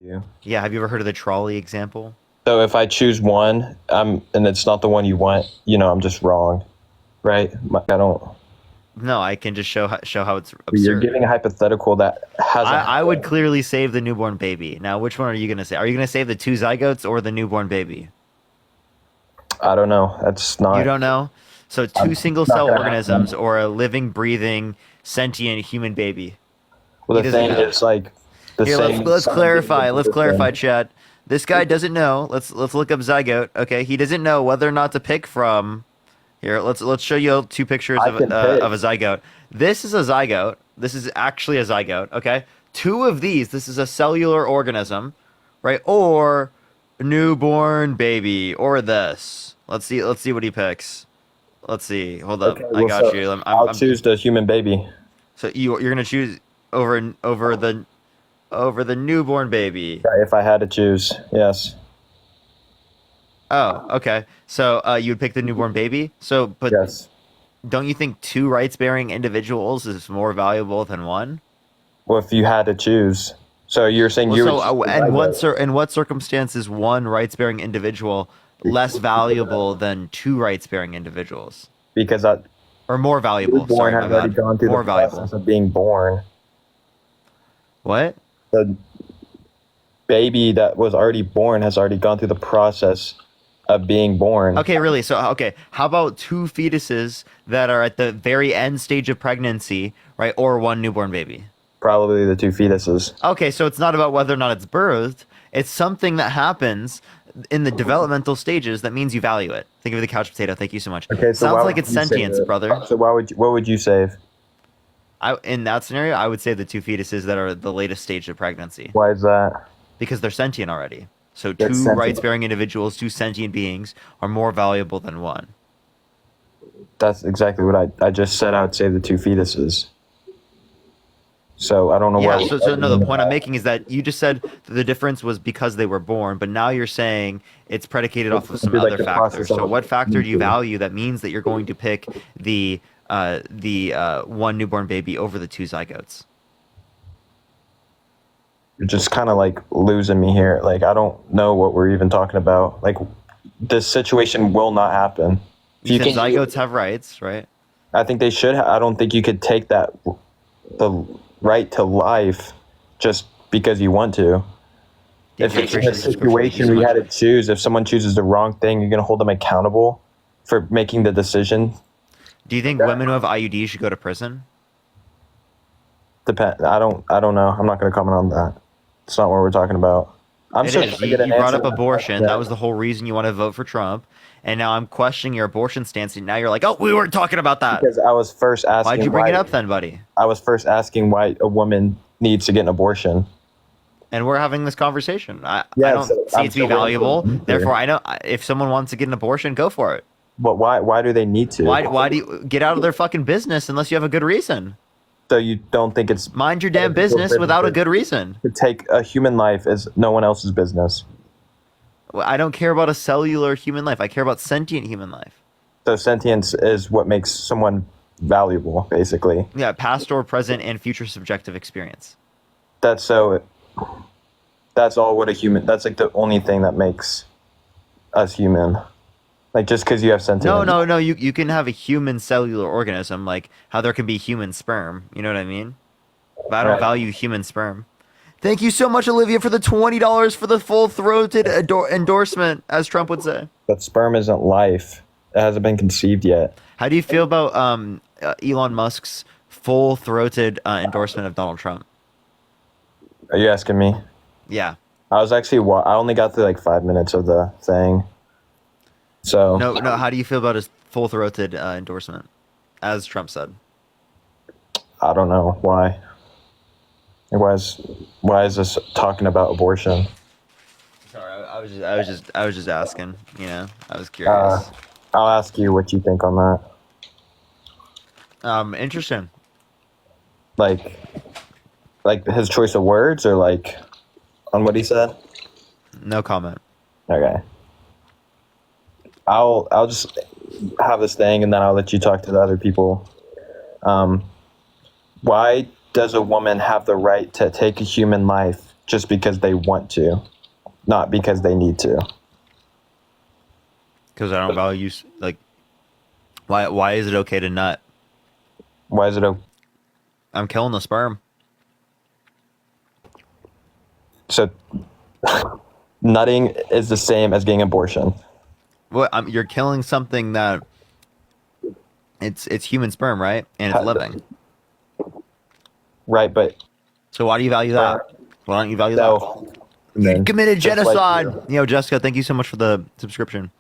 You. Yeah, have you ever heard of the trolley example? So if I choose one, and it's not the one you want, I'm just wrong, right? I don't. No, I can just show how it's You're absurd. giving a hypothetical that hasn't I would happened. clearly save the newborn baby. Now, which one are you gonna say? Are you gonna save the two zygotes or the newborn baby? I don't know. That's You not. don't know. So two single It's not cell gonna organisms happen. or a living, breathing, sentient human baby. Well, He the doesn't thing know. is, like, the Here, let's same let's son being clarify. Let's clarify, abortion. chat. This guy doesn't know. Let's look up zygote. Okay, he doesn't know whether or not to pick from. Here, let's show you two pictures I can of pick a zygote. This is a zygote. This is actually a zygote. Okay, two of these. This is a cellular organism, right? Or newborn baby, or this. Let's see what he picks. Let's see. Hold up. Okay, I well, got so you. I'll choose the human baby. So you're gonna choose over the newborn baby. Right, if I had to choose, yes, Oh, okay. So you would pick the newborn baby. So, but yes. don't you think two rights-bearing individuals is more valuable than one? Well, if you had to choose, so you're saying Well, you would so choose the and zygote in what circumstance is one rights-bearing individual less valuable than two rights-bearing individuals, because that or more valuable? newborn Sorry, my has already bad. gone through the More valuable. process of being born. What? The baby that was already born has already gone through the process of being born. Okay, really. So, okay, how about two fetuses that are at the very end stage of pregnancy, right, or one newborn baby? Probably the two fetuses. Okay, so it's not about whether or not it's birthed. It's something that happens in the developmental stages that means you value it. Think of the couch potato. Thank you so much. Okay, so Sounds why like would it's you save sentience, it? brother. So what would you save? In that scenario, I would say the two fetuses that are the latest stage of pregnancy Why is that? because they're sentient already. So That's two sentient. rights-bearing individuals, two sentient beings, are more valuable than one. That's exactly what I just said. I would save the two fetuses. So I don't know why Yeah. we're So no, arguing the point I'm about making is that you just said that the difference was because they were born, but now you're saying it's predicated it. off of some Be like other the factors. process of So what factor do you abortion. value that means that you're going to pick the one newborn baby over the two zygotes? You're just kind of like losing me here. Like I don't know what we're even talking about. Like this situation will not happen. If You you said can, zygotes have rights, right? I think they should. I don't think you could take the right to life just because you want to. If DJ it's in a Christian subscription, thank you situation so where you much. had to choose, if someone chooses the wrong thing, you're gonna hold them accountable for making the decision. Do you think women who have IUDs should go to prison? Depend. I don't know. I'm not gonna comment on that. It's not what we're talking about. I'm It still trying is. to You, get an you brought answer. up abortion. That Yeah. was the whole reason you want to vote for Trump. And now I'm questioning your abortion stance. And now you're like, oh, we weren't talking about that. Because I was first Why'd asking you bring it why up then, buddy? a woman needs to get an abortion. And we're having this conversation. I Yeah, don't so see I'm it to be still waiting for valuable. an answer. Therefore, I know if someone wants to get an abortion, go for it. But why do they need to? Why do you get out of their fucking business unless you have a good reason? So you don't think it's Mind your damn business without a good reason. to take a human life as no one else's business? Well, I don't care about a cellular human life. I care about sentient human life. So sentience is what makes someone valuable, basically. Yeah, past or present and future subjective experience. That's so. That's all what a human. That's like the only thing that makes us human. Like just because you have sentience. No. You can have a human cellular organism, like how there can be human sperm. You know what I mean? But I don't Right. value human sperm. Thank you so much, Olivia, for the $20 for the full-throated endorsement, as Trump would say. But sperm isn't life. It hasn't been conceived yet. How do you feel about Elon Musk's full-throated endorsement of Donald Trump? Are you asking me? Yeah. I was actually. I only got through like 5 minutes of the thing. So No. How do you feel about his full-throated endorsement, as Trump said? I don't know why. Why is this talking about abortion? Sorry, I was just asking. You know, I was Uh, curious. I'll ask you what you think on that. Interesting. Like, like his choice of words, or like on what he said. No comment. Okay. I'll just have this thing, and then I'll let you talk to the other people. Why does a woman have the right to take a human life just because they want to, not because they need to. Because I don't value like. Why is it okay to nut? Why is it I'm killing the sperm. so? Nutting is the same as getting abortion. You're killing something that it's human sperm, right? And it's living. Right, but So why do you value that? Why don't you value that? so You committed just like genocide. Jessica, thank you so much for the subscription.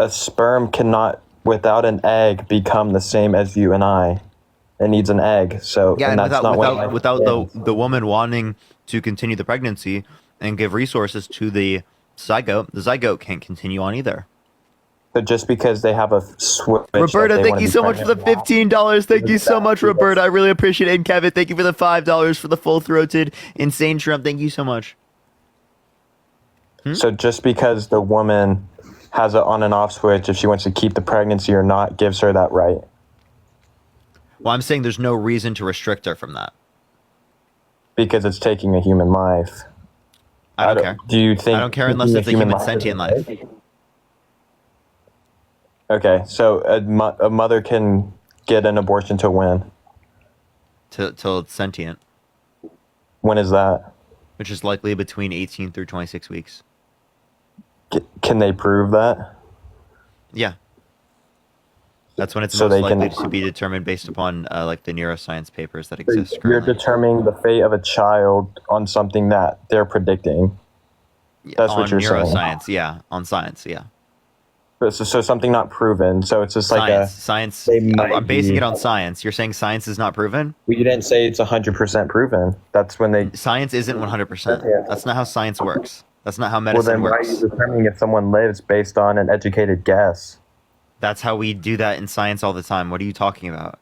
a sperm cannot, without an egg, become the same as you and I. It needs an egg. So Yeah, and that's without not what life without is. the woman wanting to continue the pregnancy and give resources to the zygote can't continue on either. But just because they have a switch, that Roberta, they thank wanna you be so much for the pregnant $15. Thank you so much, Exactly. Roberta. I really appreciate it. And Kevin, thank you for the $5 for the full-throated insane shrimp. Thank you so much. So just because the woman has an on and off switch, if she wants to keep the pregnancy or not, gives her that right. Well, I'm saying there's no reason to restrict her from that. Because it's taking a human life. I don't care. Do you think? I don't care unless it's a human sentient life. Okay, so a mother can get an abortion to when? Till it's sentient, When is that? which is likely between 18 through 26 weeks. Can they prove that? Yeah. That's when it's So most they likely can- to be determined based upon like the neuroscience papers that So exist you're currently. determining the fate of a child on something that they're predicting. That's on what you're saying. neuroscience, yeah. On science, yeah. So something not proven. So it's just like Science. they might I'm basing be- it on science. You're saying science is not proven? Well, you didn't say it's 100% proven. That's when they. Science isn't 100%. Yeah. That's not how science works. That's not how Well, medicine then why are works. you determining if someone lives based on an educated guess? That's how we do that in science all the time. What are you talking about?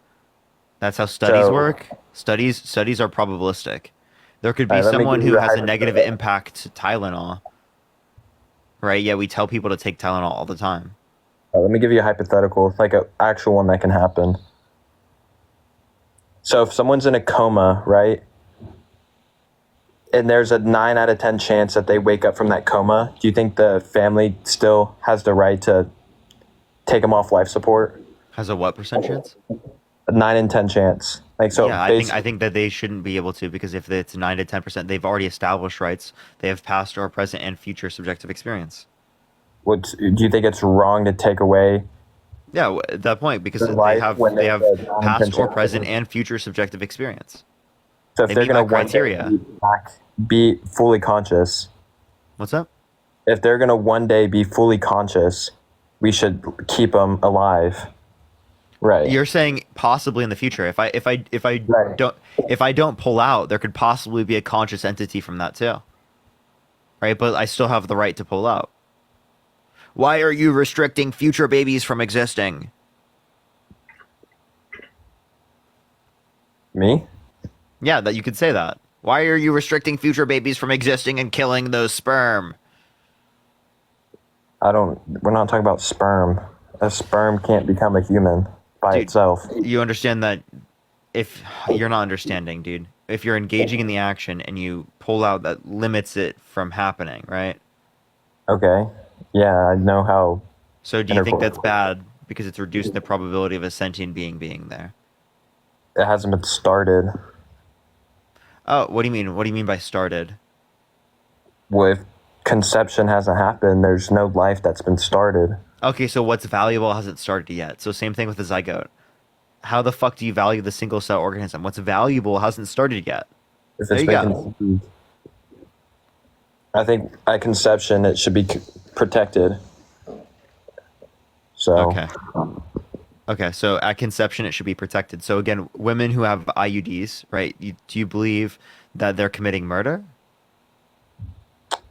That's how studies So- work. Studies are probabilistic. There could be Alright, let me someone give you who a has a negative hypothetical. impact to Tylenol. Right? Yeah, we tell people to take Tylenol all the time. Let me give you a hypothetical, like an actual one that can happen. So if someone's in a coma, right, and there's a 9 out of 10 chance that they wake up from that coma, do you think the family still has the right to take them off life support? Has a what percent chance? A 9 in 10 chance. Like so. Yeah, I think that they shouldn't be able to, because if it's 9 to 10%, they've already established rights. They have past or present and future subjective experience. Do you think it's wrong to take away? Yeah, at that point, because Their life when they they have said past or non-intentional. present and future subjective experience. So if They they're meet going my to one day criteria. be fully conscious, What's up? if they're going to one day be fully conscious, we should keep them alive. Right. You're saying possibly in the future. If I Right. don't pull out, there could possibly be a conscious entity from that too. Right? But I still have the right to pull out. Why are you restricting future babies from existing? Me? Yeah, that you could say that. Why are you restricting future babies from existing and killing those sperm? We're not talking about sperm. A sperm can't become a human by Dude, itself. You understand that if you're not understanding, dude. If you're engaging in the action and you pull out, that limits it from happening, right? Okay. Yeah, I know how. So do you think Intercourse. that's bad because it's reducing the probability of a sentient being there? It hasn't been started. Oh, what do you mean? What do you mean by started? Well, if conception hasn't happened, there's no life that's been started. Okay, so what's valuable hasn't started yet. So same thing with the zygote. How the fuck do you value the single cell organism? What's valuable hasn't started yet. If There it's you been go. conceived. I think at conception it should be protected. So Okay. Okay, so at conception it should be protected. So again, women who have IUDs, right? Do you believe that they're committing murder?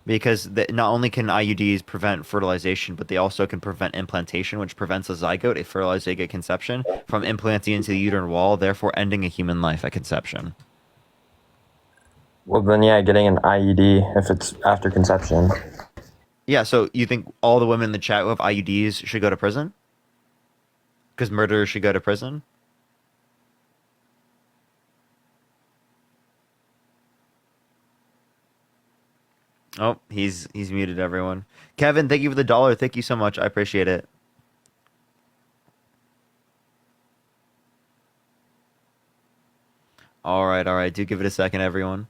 Because not only can IUDs prevent fertilization, but they also can prevent implantation, which prevents a zygote, a fertilized egg at conception, from implanting into the uterine wall, therefore ending a human life at conception. well then yeah, getting an IED if it's after conception. Yeah, so you think all the women in the chat who have IUDs should go to prison? Because murderers should go to prison? Oh, he's muted everyone. Kevin, thank you for the $1. Thank you so much. I appreciate it. All right. Do give it a second, everyone.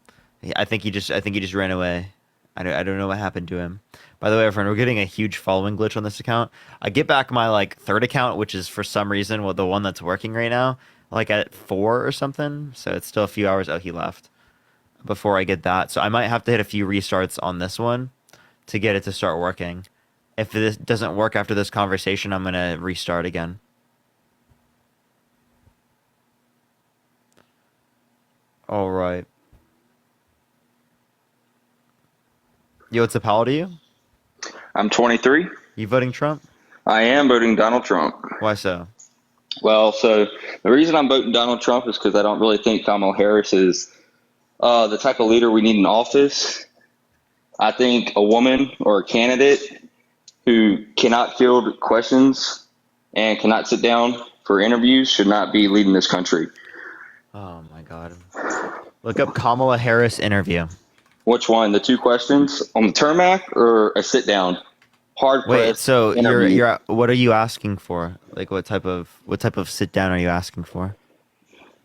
I think he just ran away. I don't know what happened to him. By the way, everyone, we're getting a huge following glitch on this account. I get back my like third account, which is for some reason the one that's working right now, like at 4 or something. So it's still a few hours. Oh, he left before I get that. So I might have to hit a few restarts on this one to get it to start working. If this doesn't work after this conversation, I'm gonna restart again. All right. Yo, what's up? How old are you? I'm 23. You voting Trump? I am voting Donald Trump. Why so? Well, so the reason I'm voting Donald Trump is because I don't really think Kamala Harris is the type of leader we need in office. I think a woman or a candidate who cannot field questions and cannot sit down for interviews should not be leading this country. Oh my God. Look up Kamala Harris interview. Which one? The 2 questions on the tarmac or a sit down? Hard press. Wait, so interview. you're what are you asking for? Like what type of sit down are you asking for?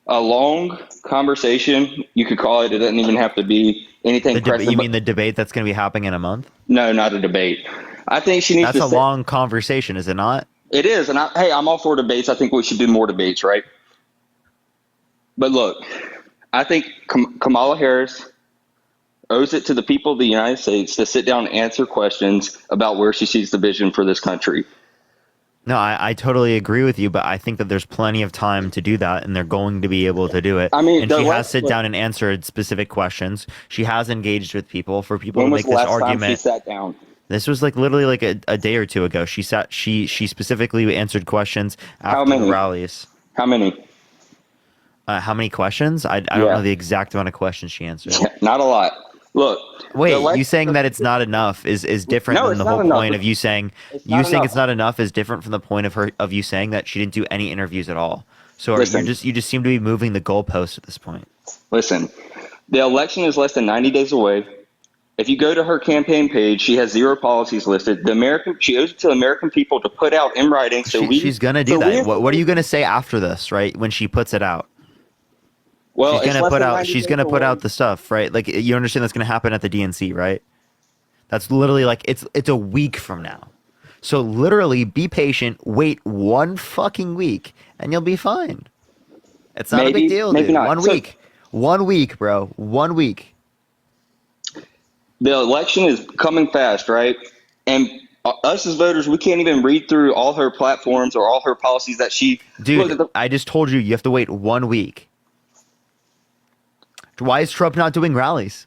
A long conversation. You could call it. It doesn't even have to be anything. You mean the debate that's going to be happening in a month? No, not a debate. I think she needs That's to. That's a long conversation, is it not? It is, and I'm all for debates. I think we should do more debates, right? But look, I think Kamala Harris owes it to the people of the United States to sit down and answer questions about where she sees the vision for this country. No, I totally agree with you, but I think that there's plenty of time to do that, and they're going to be able to do it. I mean, and she has sit down and answered specific questions. She has engaged with people for people to make this argument. When was the last time she sat down? This was like literally like a day or two ago. She specifically answered questions after the rallies. How many? How many questions? I don't know the exact amount of questions she answered. Not a lot. Look. Wait, you saying that it's not enough is different than the whole point of you saying it's not enough is different from the point of you saying that she didn't do any interviews at all. So you just seem to be moving the goalpost at this point. Listen, the election is less than 90 days away. If you go to her campaign page, she has 0 policies listed. She owes it to the American people to put out in writing. She's gonna do that. What are you gonna say after this, right? When she puts it out? Well, she's gonna put out the stuff, right? Like you understand that's gonna happen at the DNC, right? That's literally like it's a week from now. So literally be patient, wait 1 fucking week, and you'll be fine. It's not a big deal, dude. Not. 1 week. 1 week, bro. 1 week. The election is coming fast, right? And us as voters, we can't even read through all her platforms or all her policies that she... Dude, I just told you have to wait 1 week. Why is Trump not doing rallies?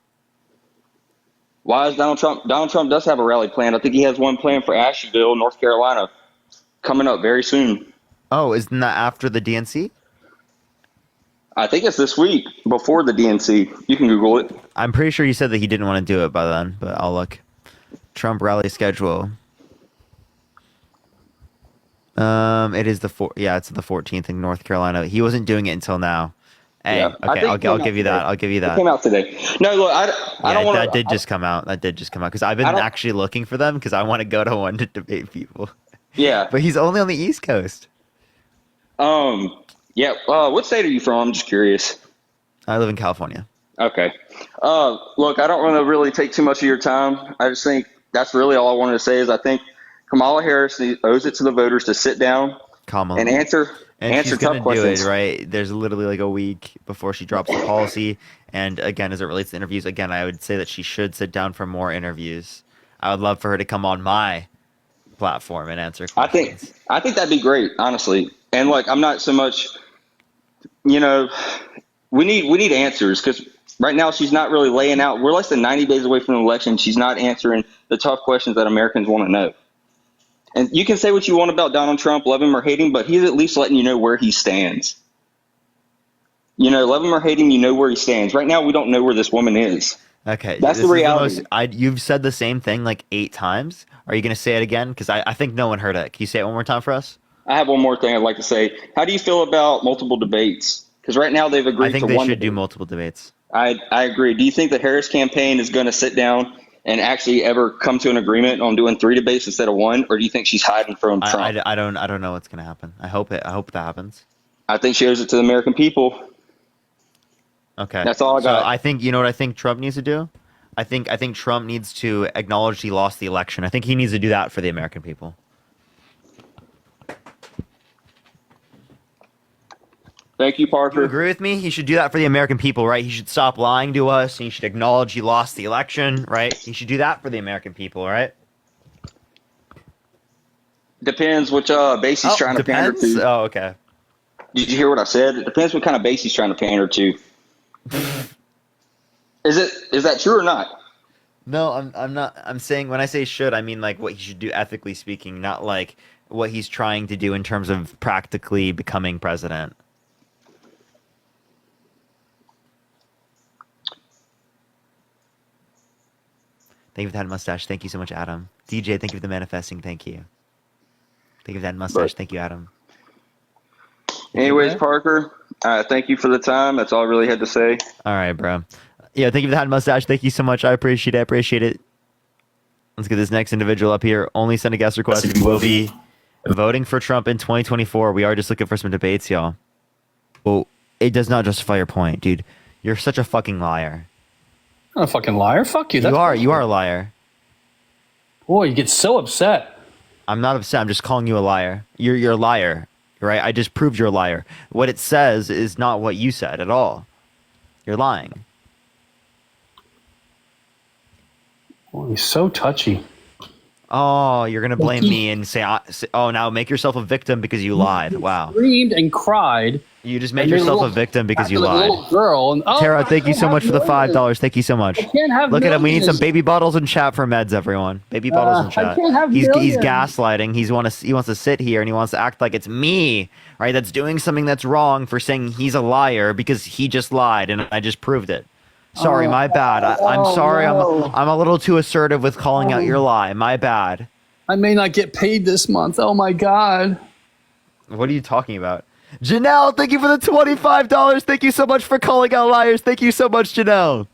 Why is Donald Trump? Donald Trump does have a rally planned. I think he has one planned for Asheville, North Carolina, coming up very soon. Oh, isn't that after the DNC? I think it's this week, before the DNC. You can Google it. I'm pretty sure he said that he didn't want to do it by then, but I'll look. Trump rally schedule. It is it's the 14th in North Carolina. He wasn't doing it until now. Hey, yeah, okay, I'll give you that. I'll give you that. It came out today. No, look, I don't want to. That did just come out because I've been actually looking for them because I want to go to one to debate people. Yeah, but he's only on the East Coast. Yeah. What state are you from? I'm just curious. I live in California. Okay. Look, I don't want to really take too much of your time. I just think that's really all I wanted to say is I think Kamala Harris owes it to the voters to sit down and answer she's tough questions. Do it, right? There's literally like a week before she drops the policy. And again, as it relates to interviews, again, I would say that she should sit down for more interviews. I would love for her to come on my platform and answer questions. I think that'd be great, honestly. And like, I'm not so much, we need answers because right now she's not really laying out. We're less than 90 days away from the election. She's not answering the tough questions that Americans want to know. And you can say what you want about Donald Trump, love him or hate him, but he's at least letting you know where he stands. Love him or hate him, you know where he stands. Right now, we don't know where this woman is. Okay. That's the reality. You've said the same thing like 8 times. Are you going to say it again? Because I think no one heard it. Can you say it one more time for us? I have one more thing I'd like to say. How do you feel about multiple debates? Because right now they've agreed to one. I think they should do multiple debates. I agree. Do you think the Harris campaign is going to sit down and actually ever come to an agreement on doing 3 debates instead of 1, or do you think she's hiding from Trump? I don't know what's gonna happen. I hope that happens. I think she owes it to the American people. Okay, That's all I got. So I think you know what I think Trump needs to do. I think Trump needs to acknowledge he lost the election. I think he needs to do that for the American people. Thank you, You Parker. agree with me? He should do that for the American people, right? He should stop lying to us. He should acknowledge he lost the election, right? He should do that for the American people, right? Depends which base he's trying to pander depends. to. Oh, okay. Did you hear what I said? It depends what kind of base he's trying to pander to. Is that true or not? No, I'm not. I'm saying when I say should, I mean like what he should do ethically speaking, not like what he's trying to do in terms of practically becoming president. Thank you for that mustache. Thank you so much, Adam. DJ, thank you for the manifesting. Thank you. Thank you for that mustache. Thank you, Adam. Anyways, Okay. Parker, thank you for the time. That's all I really had to say. All right, bro. Yeah, thank you for the hat and mustache. Thank you so much. I appreciate it. I appreciate it. Let's get this next individual up here. Only send a guest request if you will be voting for Trump in 2024. We are just looking for some debates, y'all. Well, it does not justify your point, dude. You're such a fucking liar. I'm not a fucking liar. Fuck you. You are a liar. Boy, you get so upset. I'm not upset. I'm just calling you a liar. You're a liar, right? I just proved you're a liar. What it says is not what you said at all. You're lying. Boy, he's so touchy. Oh, you're gonna blame me and say, "Oh, now make yourself a victim because you lied." Wow, Screamed and cried. you just made And you're yourself a a victim because you like a lied. little girl. And, oh, Tara, I thank you can't so have much for the millions. $5. Thank you so much. I can't have Look at him. We need some millions. baby bottles in chat for meds, everyone. Baby bottles in I chat. can't have He's millions. gaslighting. He wants to sit here and he wants to act like it's me, right? That's doing something that's wrong for saying he's a liar because he just lied and I just proved it. Sorry, my bad. I'm sorry. no. I'm a little too assertive with calling out your lie. My bad. I may not get paid this month. Oh my God. What are you talking about? Janelle, thank you for the $25. Thank you so much for calling out liars. Thank you so much, Janelle.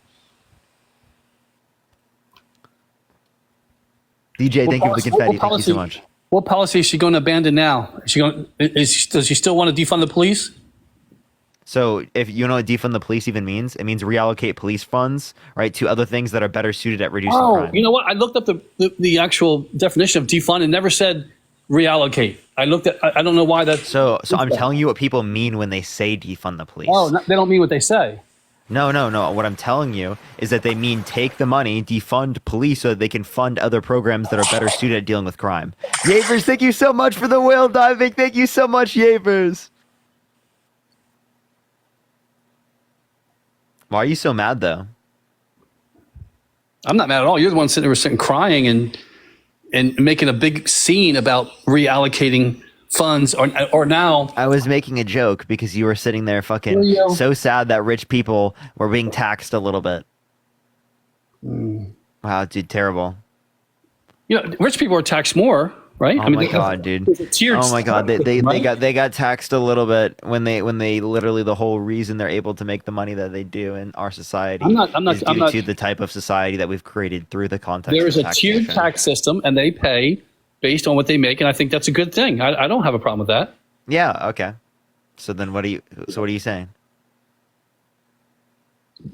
DJ, thank you for the confetti. Thank you so much. What policy is she going to abandon now? Does she still want to defund the police? So if you know what defund the police even means, it means reallocate police funds, right, to other things that are better suited at reducing Oh, crime. you know what? I looked up the actual definition of defund and never said reallocate. I looked at. I don't know why that. So I'm telling you what people mean when they say defund the police. Oh, they don't mean what they say. No. What I'm telling you is that they mean take the money, defund police so that they can fund other programs that are better suited at dealing with crime. Yavers, thank you so much for the whale diving. Thank you so much, Yavers. Why are you so mad, though? I'm not mad at all. You're the one sitting crying and making a big scene about reallocating funds or now. I was making a joke because you were sitting there fucking Julio. so sad that rich people were being taxed a little bit. Wow, dude, terrible. You know, rich people are taxed more, right? Oh my god, dude. there's a tiered Oh my god, system, they right? got taxed a little bit when they literally the whole reason they're able to make the money that they do in our society I'm not- is due to the type of society that we've created through the context. There is of a tiered taxation. tax system, and they pay based on what they make, and I think that's a good thing. I don't have a problem with that. Yeah. Okay. So then, what are you saying?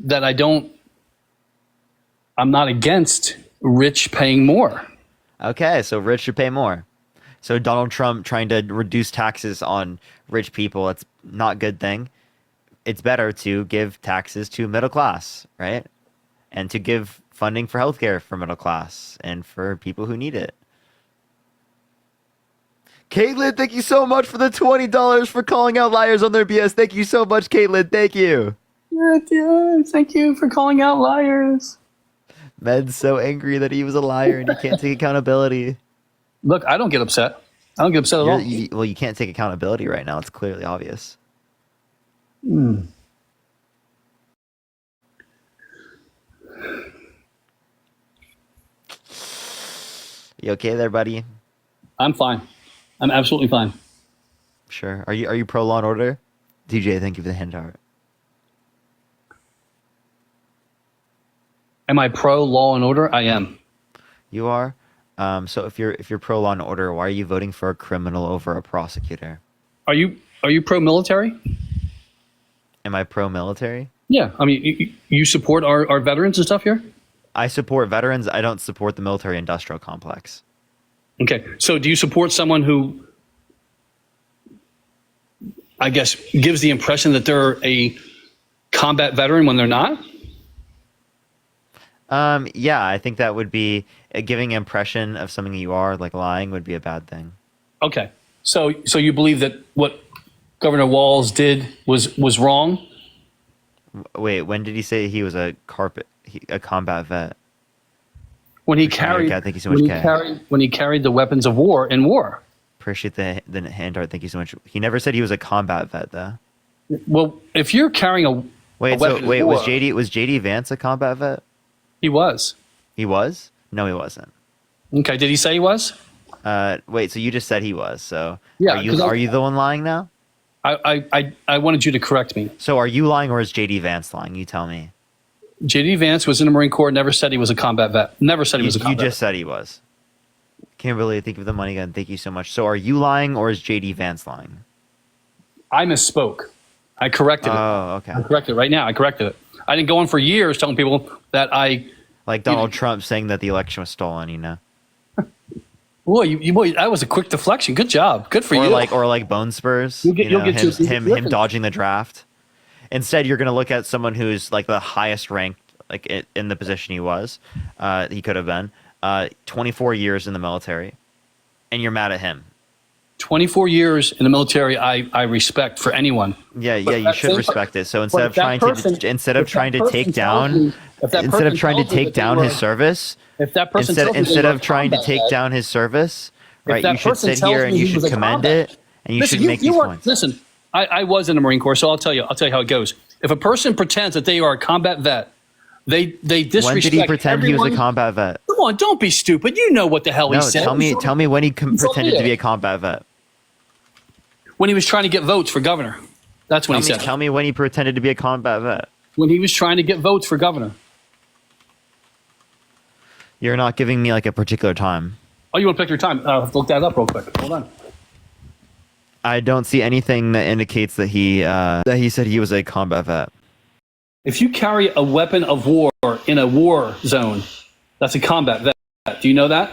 That I'm not against rich paying more. Okay, so rich should pay more. So Donald Trump trying to reduce taxes on rich people, it's not a good thing. It's better to give taxes to middle class, right? And to give funding for healthcare for middle class and for people who need it. Caitlin, thank you so much for the $20 for calling out liars on their BS. Thank you so much, Caitlin. Thank you. Yeah, thank you for calling out liars. Med's so angry that he was a liar and he can't take accountability. Look, I don't get upset. I don't get upset at all. Well, you can't take accountability right now. It's clearly obvious. You okay there, buddy? I'm fine. I'm absolutely fine. Sure. Are you pro Law and Order? DJ, thank you for the hand art. Am I pro law and order? I am. You are. So if you're pro law and order, why are you voting for a criminal over a prosecutor? Are you pro military? Am I pro military? Yeah. I mean, you support our veterans and stuff here? I support veterans. I don't support the military industrial complex. Okay. So do you support someone who, I guess, gives the impression that they're a combat veteran when they're not? Yeah, I think that would be giving impression of something you are, like lying, would be a bad thing. Okay. So you believe that what Governor Walz did was wrong? Wait, when did he say he was a combat vet? When he carried, God, thank you so much, when he carried the weapons of war in war. Appreciate the hand art. Thank you so much. He never said he was a combat vet, though. Well, if you're carrying a Wait, weapon of war, was JD Vance a combat vet? He was. He was? No, he wasn't. Okay. Did he say he was? Wait, so you just said he was. So Yeah, are you the one lying now? I wanted you to correct me. So are you lying or is JD Vance lying? You tell me. JD Vance was in the Marine Corps. Never said he was a combat vet. Never said he was a You combat just said he was. Kimberly, think of the money gun. Thank you so much. So are you lying or is JD Vance lying? I misspoke. I corrected it. Oh, okay. I corrected it right now. I corrected it. I didn't go on for years telling people that Like Donald Trump saying that the election was stolen, you know? Boy, that was a quick deflection. Good job. Good for you. Or like Bone Spurs. You'll get him dodging the draft. Instead, you're going to look at someone who's like the highest ranked, like in the position he was, he could have been, 24 years in the military, and you're mad at him. 24 years in the military, I respect for anyone. Yeah, you should respect it. So instead of trying to take down his service, if that person instead of trying to take down his service, right? You should sit here and you should commend it, and you should make these points. Listen, I was in the Marine Corps, so I'll tell you how it goes. If a person pretends that they are a combat vet, they disrespect. When did he pretend he was a combat vet? Come on, don't be stupid. You know what the hell he said. Tell me when he pretended to be a combat vet. When he was trying to get votes for governor. That's when he said. Tell me when he pretended to be a combat vet. When he was trying to get votes for governor. You're not giving me like a particular time. Oh, you want to pick your time? I'll have to look that up real quick. Hold on. I don't see anything that indicates that he said he was a combat vet. If you carry a weapon of war in a war zone, that's a combat vet. Do you know that?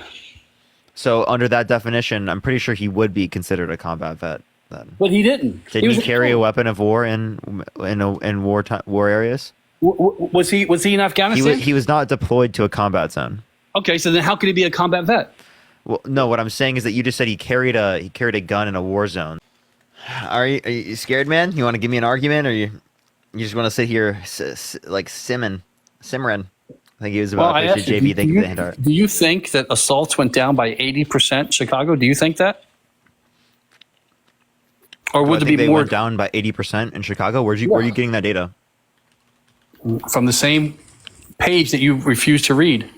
So under that definition, I'm pretty sure he would be considered a combat vet then. But he didn't. Did he carry a weapon of war in war areas? Was he in Afghanistan? He was not deployed to a combat zone. Okay, so then how could he be a combat vet? Well, no. What I'm saying is that you just said he carried a gun in a war zone. Are you scared, man? You want to give me an argument, or you just want to sit here like Simran? I think he was about JB. Thank you for the hand art. Do you think that assaults went down by 80% in Chicago? Do you think that? Or would there be more? Went down by 80% in Chicago? Where are you getting that data? From the same page that you refuse to read.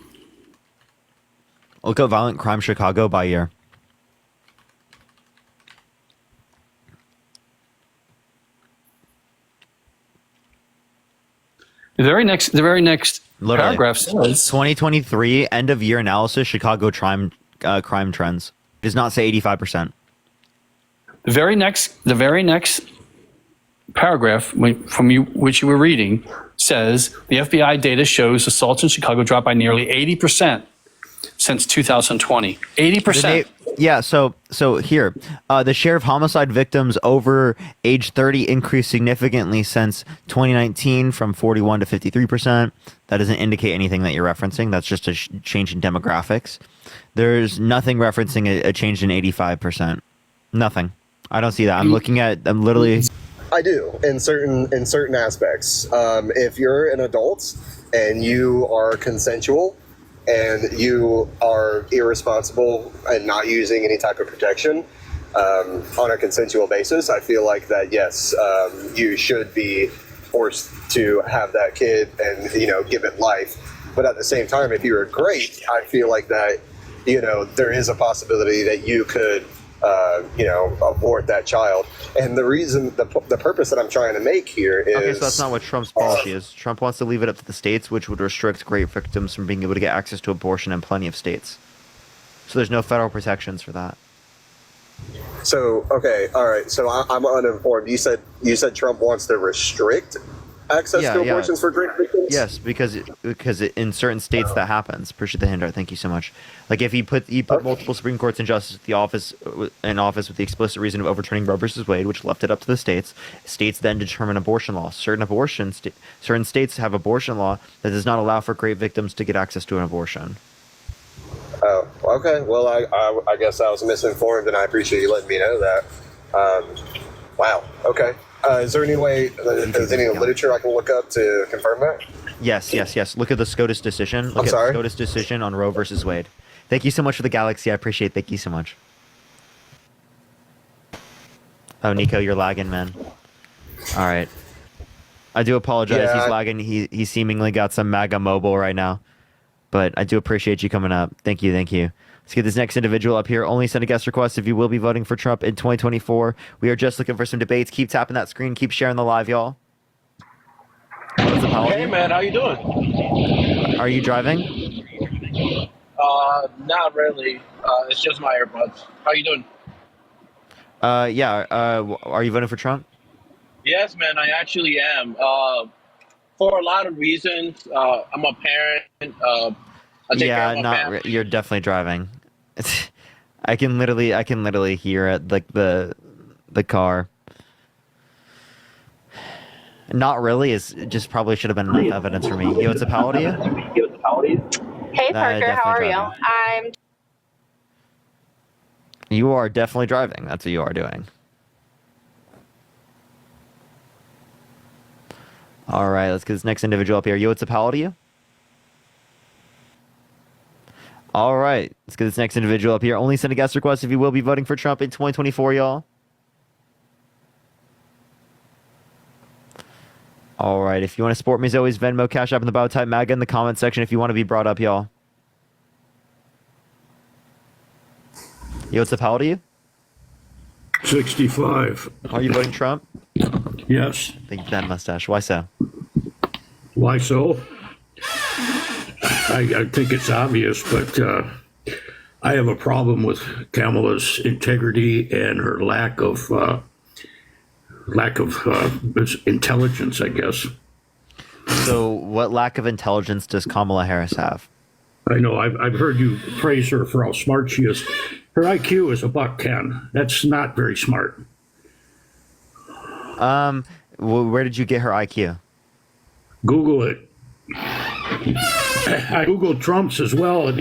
Look at violent crime Chicago by year. The very next paragraph says 2023 end of year analysis Chicago crime trends. Does not say 85%. The very next paragraph which you were reading says the FBI data shows assaults in Chicago dropped by nearly 80% since 2020. 80%. Yeah, so here, the share of homicide victims over age 30 increased significantly since 2019 from 41 to 53%. That doesn't indicate anything that you're referencing. That's just a change in demographics. There's nothing referencing a change in 85%. Nothing. I don't see that. I'm literally... I do, in certain aspects. If you're an adult and you are consensual, and you are irresponsible and not using any type of protection on a consensual basis, I feel like that, yes, you should be forced to have that kid and, give it life. But at the same time, if you are great, I feel like that, there is a possibility that you could abort that child. And the reason, the purpose that I'm trying to make here is Okay, so that's not what Trump's policy is. Trump wants to leave it up to the states, which would restrict great victims from being able to get access to abortion in plenty of states. So there's no federal protections for that. So okay, all right. So I'm uninformed. You said Trump wants to restrict access to abortions for great victims? Yes, because in certain states that happens. Appreciate the handout. Thank you so much. Like if he put multiple Supreme Courts and justices in office with the explicit reason of overturning Roe versus Wade, which left it up to the states. States then determine abortion law. Certain states have abortion law that does not allow for great victims to get access to an abortion. Oh, okay. Well, I guess I was misinformed, and I appreciate you letting me know that. Wow. Okay. Is there any way? Is there any literature I can look up to confirm that? Yes. Look at the SCOTUS decision. Look I'm at sorry? the SCOTUS decision on Roe versus Wade. Thank you so much for the galaxy. I appreciate it. Thank you so much. Oh, Nico, you're lagging, man. All right. I do apologize. Yeah, He's lagging. He seemingly got some MAGA mobile right now. But I do appreciate you coming up. Thank you. Let's get this next individual up here. Only send a guest request if you will be voting for Trump in 2024. We are just looking for some debates. Keep tapping that screen. Keep sharing the live, y'all. What's up, Howard? Hey man, how you doing? Are you driving? Not really. It's just my AirPods. How you doing? Yeah. Are you voting for Trump? Yes, man, I actually am. For a lot of reasons. I'm a parent. I take care of my family. You're definitely driving. I can literally hear it, like the car. Not really. Is just probably should have been enough evidence for me. Yo, what's up? How old are you? Hey Parker, how are you? Driving. You are definitely driving. That's what you are doing. All right, let's get this next individual up here. Yo, what's up? How old are you? All right, let's get this next individual up here. Only send a guest request if you will be voting for Trump in 2024, y'all. All right, if you want to support me as always, Venmo, Cash App in the bio, type MAGA in the comment section if you want to be brought up, y'all. Yo, what's up? How old are you? 65. Are you voting Trump? Yes. Thank you for that mustache. Why so? Why so? I think it's obvious, but I have a problem with Kamala's integrity and her lack of intelligence, I guess. So, what lack of intelligence does Kamala Harris have? I know. I've heard you praise her for how smart she is. Her IQ is $110. That's not very smart. Where did you get her IQ? Google it. I Googled Trump's as well, and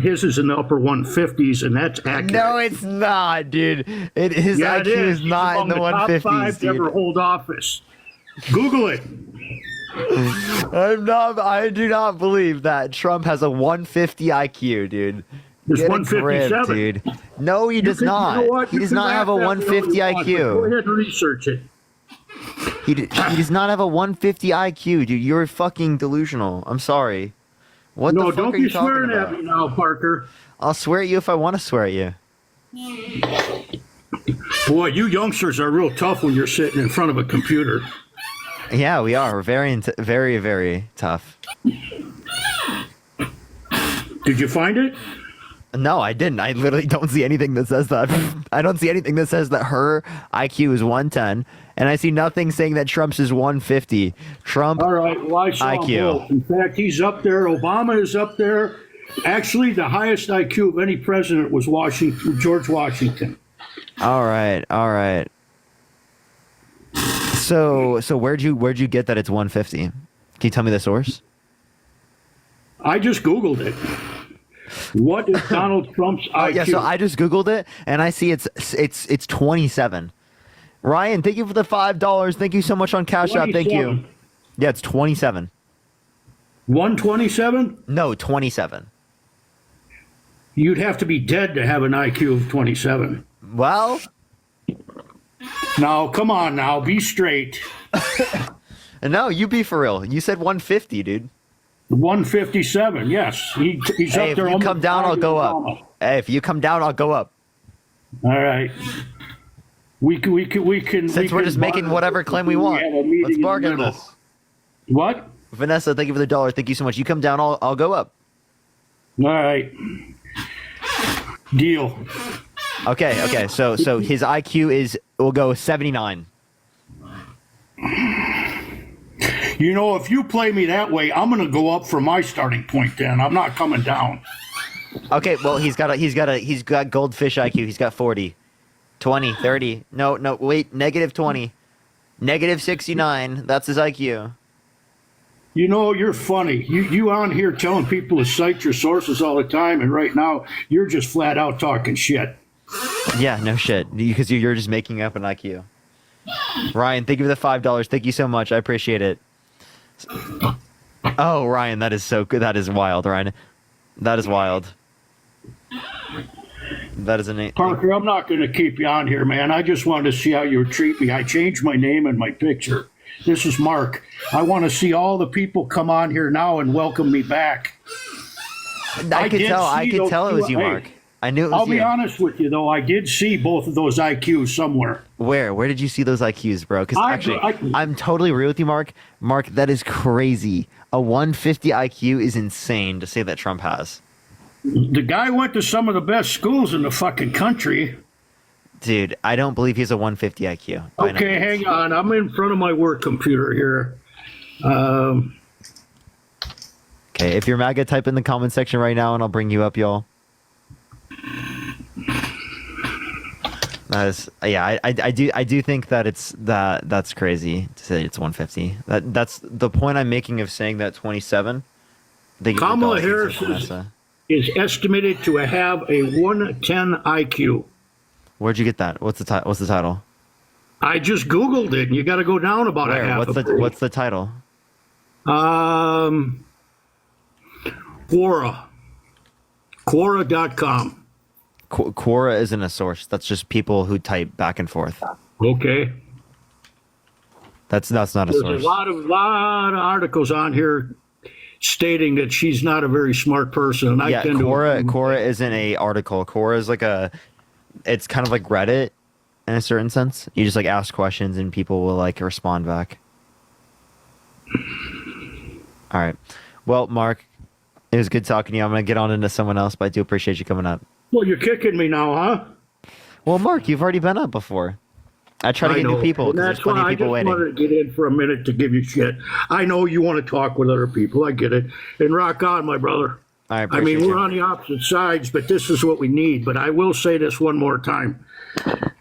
his is in the upper 150s, and that's accurate. No, it's not, dude. His IQ is not in the 150s, top 5 to dude. ever hold office. Google it. I do not believe that Trump has a 150 IQ, dude. There's Get a grip, 157. dude. No, he does not. You know what? He You does can not laugh have a at me 150 all you want, but Go IQ. ahead and research it. He does not have a 150 IQ, dude. You're fucking delusional. I'm sorry. What the No, fuck don't are you be swearing talking at about? me now, Parker. I'll swear at you if I want to swear at you. Boy, you youngsters are real tough when you're sitting in front of a computer. Yeah, we are. We're very, very, very tough. Did you find it? No, I didn't. I literally don't see anything that says that. I don't see anything that says that her IQ is 110, and I see nothing saying that Trump's is 150. Trump, All right, well, I saw IQ. both. In fact, he's up there. Obama is up there. Actually, the highest IQ of any president was George Washington. All right. So where'd you get that it's 150? Can you tell me the source? I just Googled it. What is Donald Trump's IQ? Yeah, so I just Googled it and I see it's 27. Ryan, thank you for the $5. Thank you so much on Cash App. Thank you. 27. Yeah, it's 27. 127? No, 27. You'd have to be dead to have an IQ of 27. Well, Now, come on now, be straight. no, you be for real. You said 150, dude. 157, yes. He's Hey, up if there. you come down, I'll go up. Obama. Hey, if you come down, I'll go up. All right. We can. Since we're just making whatever claim we want, let's bargain this. What? Vanessa, thank you for the $1. Thank you so much. You come down, I'll go up. All right. Deal. Okay. So his IQ will go 79. You know, if you play me that way, I'm going to go up from my starting point. Then I'm not coming down. Okay, well he's got goldfish IQ. He's got 40, 20, 30. No, wait, negative 20, negative 69. That's his IQ. You know, you're funny. You on here telling people to cite your sources all the time, and right now you're just flat out talking shit. Yeah, no shit. Because you're just making up an IQ. Ryan, thank you for the $5. Thank you so much. I appreciate it. Oh, Ryan, that is so good. That is wild, Ryan. That is wild. That is an Parker, I'm not going to keep you on here, man. I just wanted to see how you would treat me. I changed my name and my picture. This is Mark. I want to see all the people come on here now and welcome me back. I could tell it was you, Mark. I knew it was you. I'll be honest with you, though. I did see both of those IQs somewhere. Where did you see those IQs, bro? Because actually, I'm totally real with you, Mark. Mark, that is crazy. A 150 IQ is insane to say that Trump has. The guy went to some of the best schools in the fucking country. Dude, I don't believe he's a 150 IQ. Okay, hang on. I'm in front of my work computer here. Okay, if you're MAGA, type in the comment section right now and I'll bring you up, y'all. That is, yeah, I do think that that's crazy to say it's 150. That's the point I'm making of saying that 27. Kamala Harris is estimated to have a 110 IQ. Where'd you get that? What's the title? I just Googled it, and you got to go down about a half. What's the title? Quora. Quora.com. Quora isn't a source. That's just people who type back and forth. Okay. That's not a source. There's a lot of articles on here stating that she's not a very smart person. Yeah, Quora isn't a article. Quora is it's kind of like Reddit in a certain sense. You just like ask questions and people will like respond back. All right. Well, Mark, it was good talking to you. I'm going to get on into someone else, but I do appreciate you coming up. Well, you're kicking me now, huh? Well, Mark, you've already been up before. I try to get new people because there's plenty of people waiting. I just wanted to get in for a minute to give you shit. I know you want to talk with other people. I get it. And rock on, my brother. I mean, we're on the opposite sides, but this is what we need. But I will say this one more time.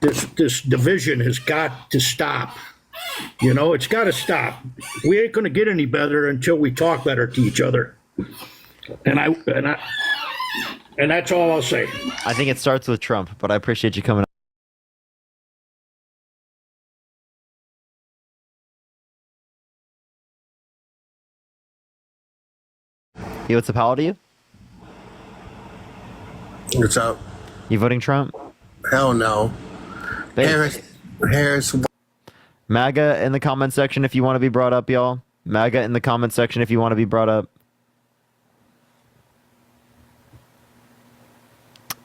This division has got to stop. You know, it's got to stop. We ain't going to get any better until we talk better to each other. And that's all I'll say. I think it starts with Trump, but I appreciate you coming up. Yo, what's up? How old are you? What's up? You voting Trump? Hell no. Harris. MAGA in the comment section if you want to be brought up, y'all. MAGA in the comment section if you want to be brought up.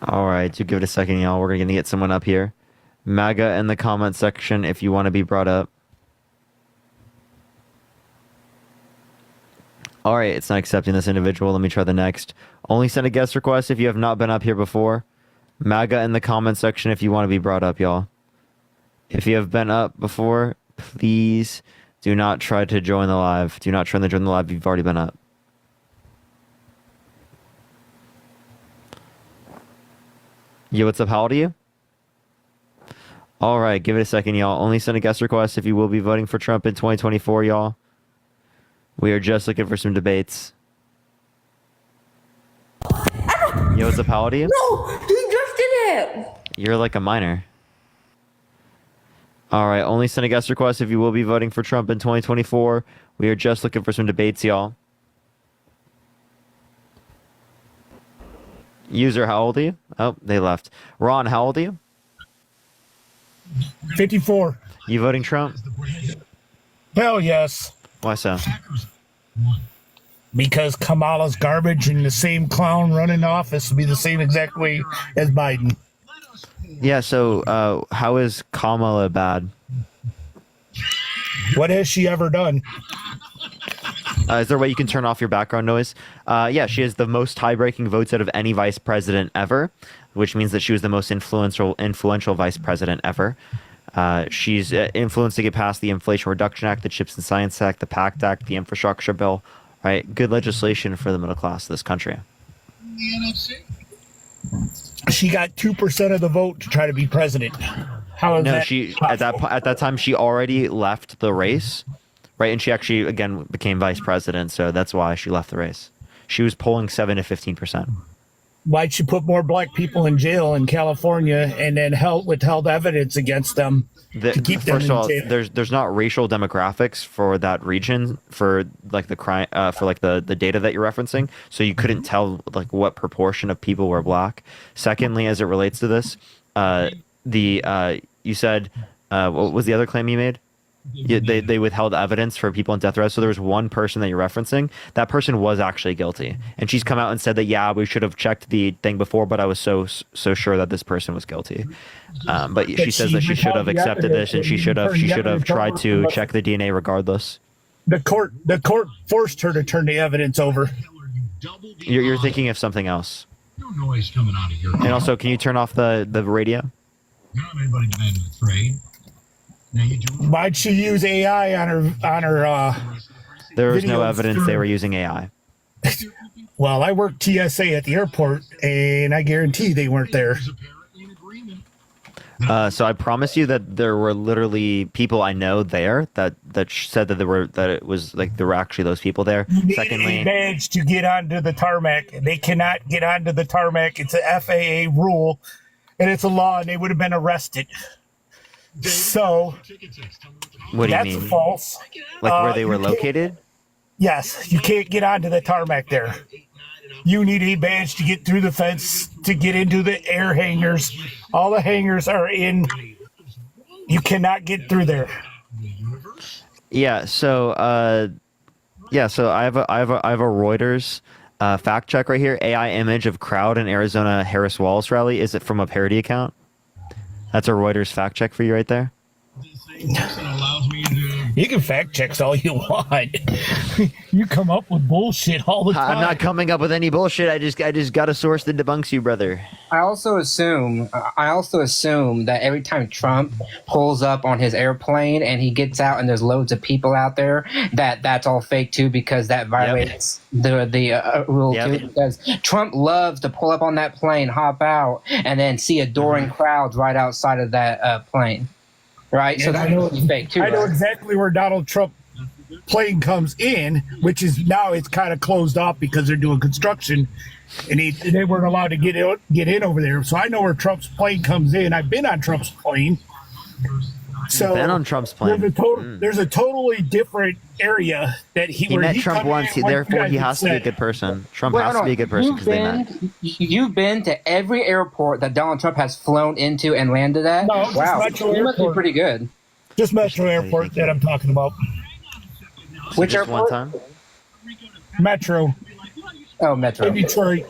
All right, so give it a second, y'all. We're going to get someone up here. MAGA in the comment section if you want to be brought up. All right, it's not accepting this individual. Let me try the next. Only send a guest request if you have not been up here before. MAGA in the comment section if you want to be brought up, y'all. If you have been up before, please do not try to join the live. Do not try to join the live if you've already been up. Yo, what's up? How old are you? All right, give it a second, y'all. Only send a guest request if you will be voting for Trump in 2024, y'all. We are just looking for some debates. Yo, what's up? How old are you? No, he drifted it. You're like a minor. All right, only send a guest request if you will be voting for Trump in 2024. We are just looking for some debates, y'all. User, how old are you? Oh, they left. Ron, how old are you? 54. You voting Trump? Hell yes. Why so? Because Kamala's garbage and the same clown running office will be the same exact way as Biden. Yeah. So, how is Kamala bad? What has she ever done? Is there a way you can turn off your background noise? Yeah, she has the most tie-breaking votes out of any vice president ever, which means that she was the most influential vice president ever. She's influenced to get past the Inflation Reduction Act, the Chips and Science Act, the PACT Act, the Infrastructure Bill. Right, good legislation for the middle class of this country. She got 2% of the vote to try to be president. How is No, that she possible? at that time she already left the race, right? And she actually again became vice president, so that's why she left the race. She was polling 7 to 15%. Why'd she put more black people in jail in California and then withheld evidence against them to keep them First of all, in jail? there's not racial demographics for that region for like the crime for like the data that you're referencing, so you couldn't tell like what proportion of people were black. Secondly, as it relates to this, you said what was the other claim you made? They withheld evidence for people in death row. So there was one person that you're referencing. That person was actually guilty, and she's come out and said that we should have checked the thing before, but I was so sure that this person was guilty. But she says that she should have accepted this, and she should have tried to check the DNA regardless. The court forced her to turn the evidence over. You're thinking of something else. No noise coming out of your And also, can you turn off the radio? You don't have anybody demanding a trade. Now you do. Why'd she use AI on her? There was no videos evidence they were using AI. Well, I worked TSA at the airport, and I guarantee they weren't there. So I promise you that there were literally people I know there that said that there were actually those people there. You need Secondly, a badge to get onto the tarmac. They cannot get onto the tarmac. It's a FAA rule, and it's a law, and they would have been arrested. So what do you that's mean? false. Like where they were you can't- located? Yes, you can't get onto the tarmac there. You need a badge to get through the fence, to get into the air hangars. All the hangars are in. You cannot get through there. Yeah. So So I have a Reuters fact check right here. AI image of crowd in Arizona Harris Wallace rally. Is it from a parody account? That's a Reuters fact check for you right there. You can fact checks all you want. You come up with bullshit all the time. I'm not coming up with any bullshit. I just got a source that debunks you, brother. I also assume that every time Trump pulls up on his airplane and he gets out and there's loads of people out there, that's all fake too, because that violates the rule too. Because Trump loves to pull up on that plane, hop out, and then see adoring crowds right outside of that plane. Right, so that would be fake too. I know right? exactly where Donald Trump plane comes in, which is now it's kind of closed off because they're doing construction, and they weren't allowed to get in over there. So I know where Trump's plane comes in. I've been on Trump's plane. So been on Trump's plane. There's a totally different area that he met Trump once. Therefore, he has to be a good person. Trump has to be a good person because they met. You've been to every airport that Donald Trump has flown into and landed at? No, wow, Metro you must be Airport. pretty good. Just Metro Airport that I'm talking about. Which just airport? one time? Metro. Oh, Metro. In Detroit.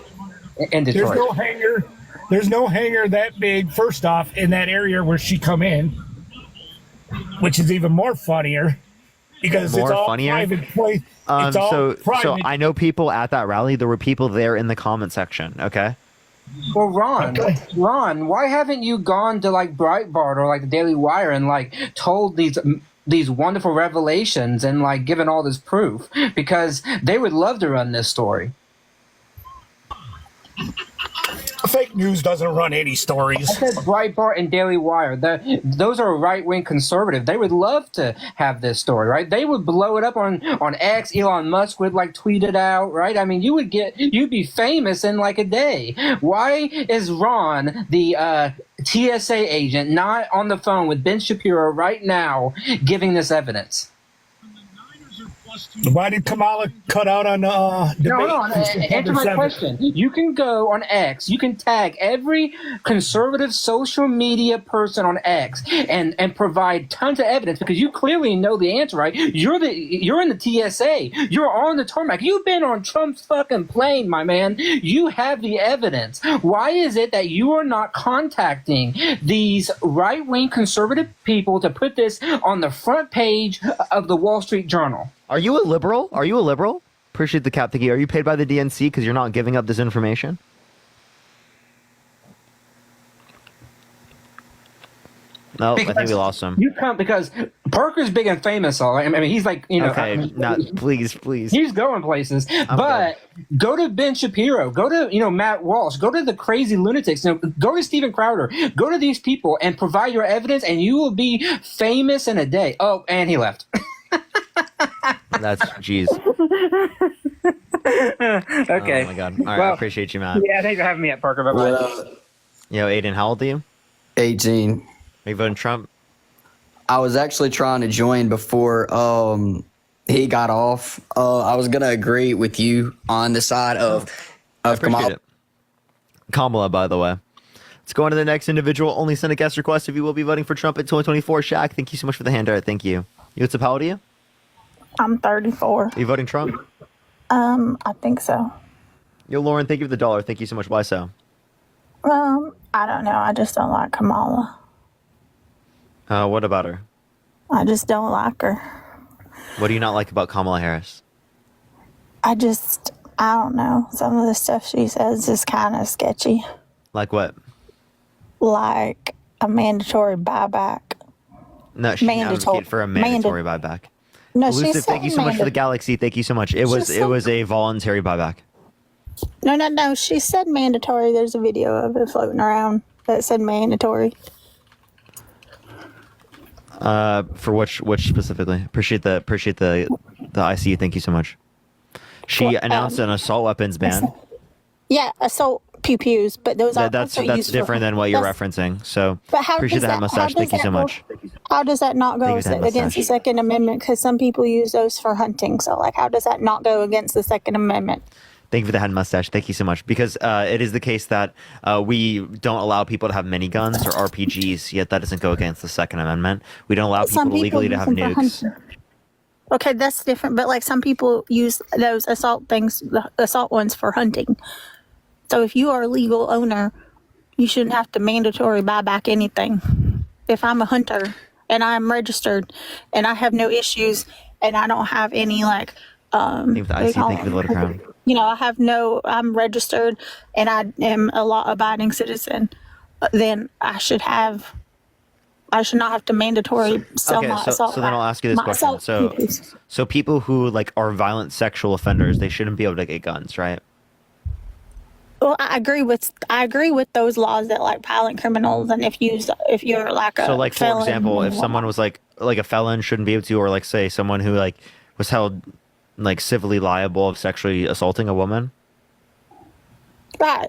In Detroit. There's no hangar. There's no hangar that big, first off, in that area where she come in, which is even more funnier because it's all private place. It's all So private. I know people at that rally. There were people there in the comment section. Okay. Well, Ron, why haven't you gone to like Breitbart or like the Daily Wire and like told these wonderful revelations and like given all this proof? Because they would love to run this story. Fake news doesn't run any stories. I said Breitbart and Daily Wire. Those are right-wing conservative. They would love to have this story, right? They would blow it up on X. Elon Musk would like tweet it out, right? I mean, you'd be famous in like a day. Why is Ron, the TSA agent, not on the phone with Ben Shapiro right now giving this evidence? Why did Kamala cut out on debate? No, answer my question. You can go on X. You can tag every conservative social media person on X and provide tons of evidence because you clearly know the answer, right? You're in the TSA. You're on the tarmac. You've been on Trump's fucking plane, my man. You have the evidence. Why is it that you are not contacting these right-wing conservative people to put this on the front page of the Wall Street Journal? Are you a liberal? Appreciate the cap, Thingy. Are you paid by the DNC because you're not giving up this information? No, I think we lost him. You come because Parker's big and famous. I mean, he's like, Okay, please. He's going places. Go to Ben Shapiro. Go to Matt Walsh. Go to the crazy lunatics. Go to Steven Crowder. Go to these people and provide your evidence, and you will be famous in a day. Oh, and he left. That's jeez. Okay. Oh my god. All right, I appreciate you, Matt. Yeah, thanks for having me at Parker. Bye-bye. Yo, Aiden, how old are you? 18. Are you voting Trump? I was actually trying to join before he got off. I was gonna agree with you on the side of Kamala. Kamala, by the way. Let's go on to the next individual. Only send a guest request if you will be voting for Trump in 2024. Shaq, thank you so much for the handout. Thank you. What's up? How old are you? I'm 34. Are you voting Trump? I think so. Yo, Lauren, thank you for the $1. Thank you so much. Why so? I don't know. I just don't like Kamala. What about her? I just don't like her. What do you not like about Kamala Harris? I don't know. Some of the stuff she says is kind of sketchy. Like what? Like a mandatory buyback. No, she advocated for a mandatory buyback. No, Elusive, thank you so much for the galaxy. Thank you so much. It was a voluntary buyback. No. She said mandatory. There's a video of it floating around that said mandatory. For which specifically? Appreciate the ICU. Thank you so much. She announced an assault weapons ban. Yeah, assault pew-pews, but those are that's different than what you're referencing. So appreciate that mustache. Thank you so much. How does that not go against the Second Amendment? Because some people use those for hunting. So, how does that not go against the Second Amendment? Thank you for the head mustache. Thank you so much. Because it is the case that we don't allow people to have miniguns or RPGs, yet that doesn't go against the Second Amendment. We don't allow people legally to have nukes. Okay, that's different. But some people use those assault things, the assault ones, for hunting. So if you are a legal owner, you shouldn't have to mandatory buy back anything. If I'm a hunter and I'm registered and I have no issues and I don't have any thank you for the IC. Thank you for the letter crown. I'm registered and I am a law-abiding citizen, then I should not have to mandatory sell my assault. So then I'll ask you this question. So people who are violent sexual offenders, they shouldn't be able to get guns, right? Well, I agree with those laws that violent criminals, and if you're a for felon, example, if someone was like a felon shouldn't be able to, or say someone who was held civilly liable of sexually assaulting a woman. Right.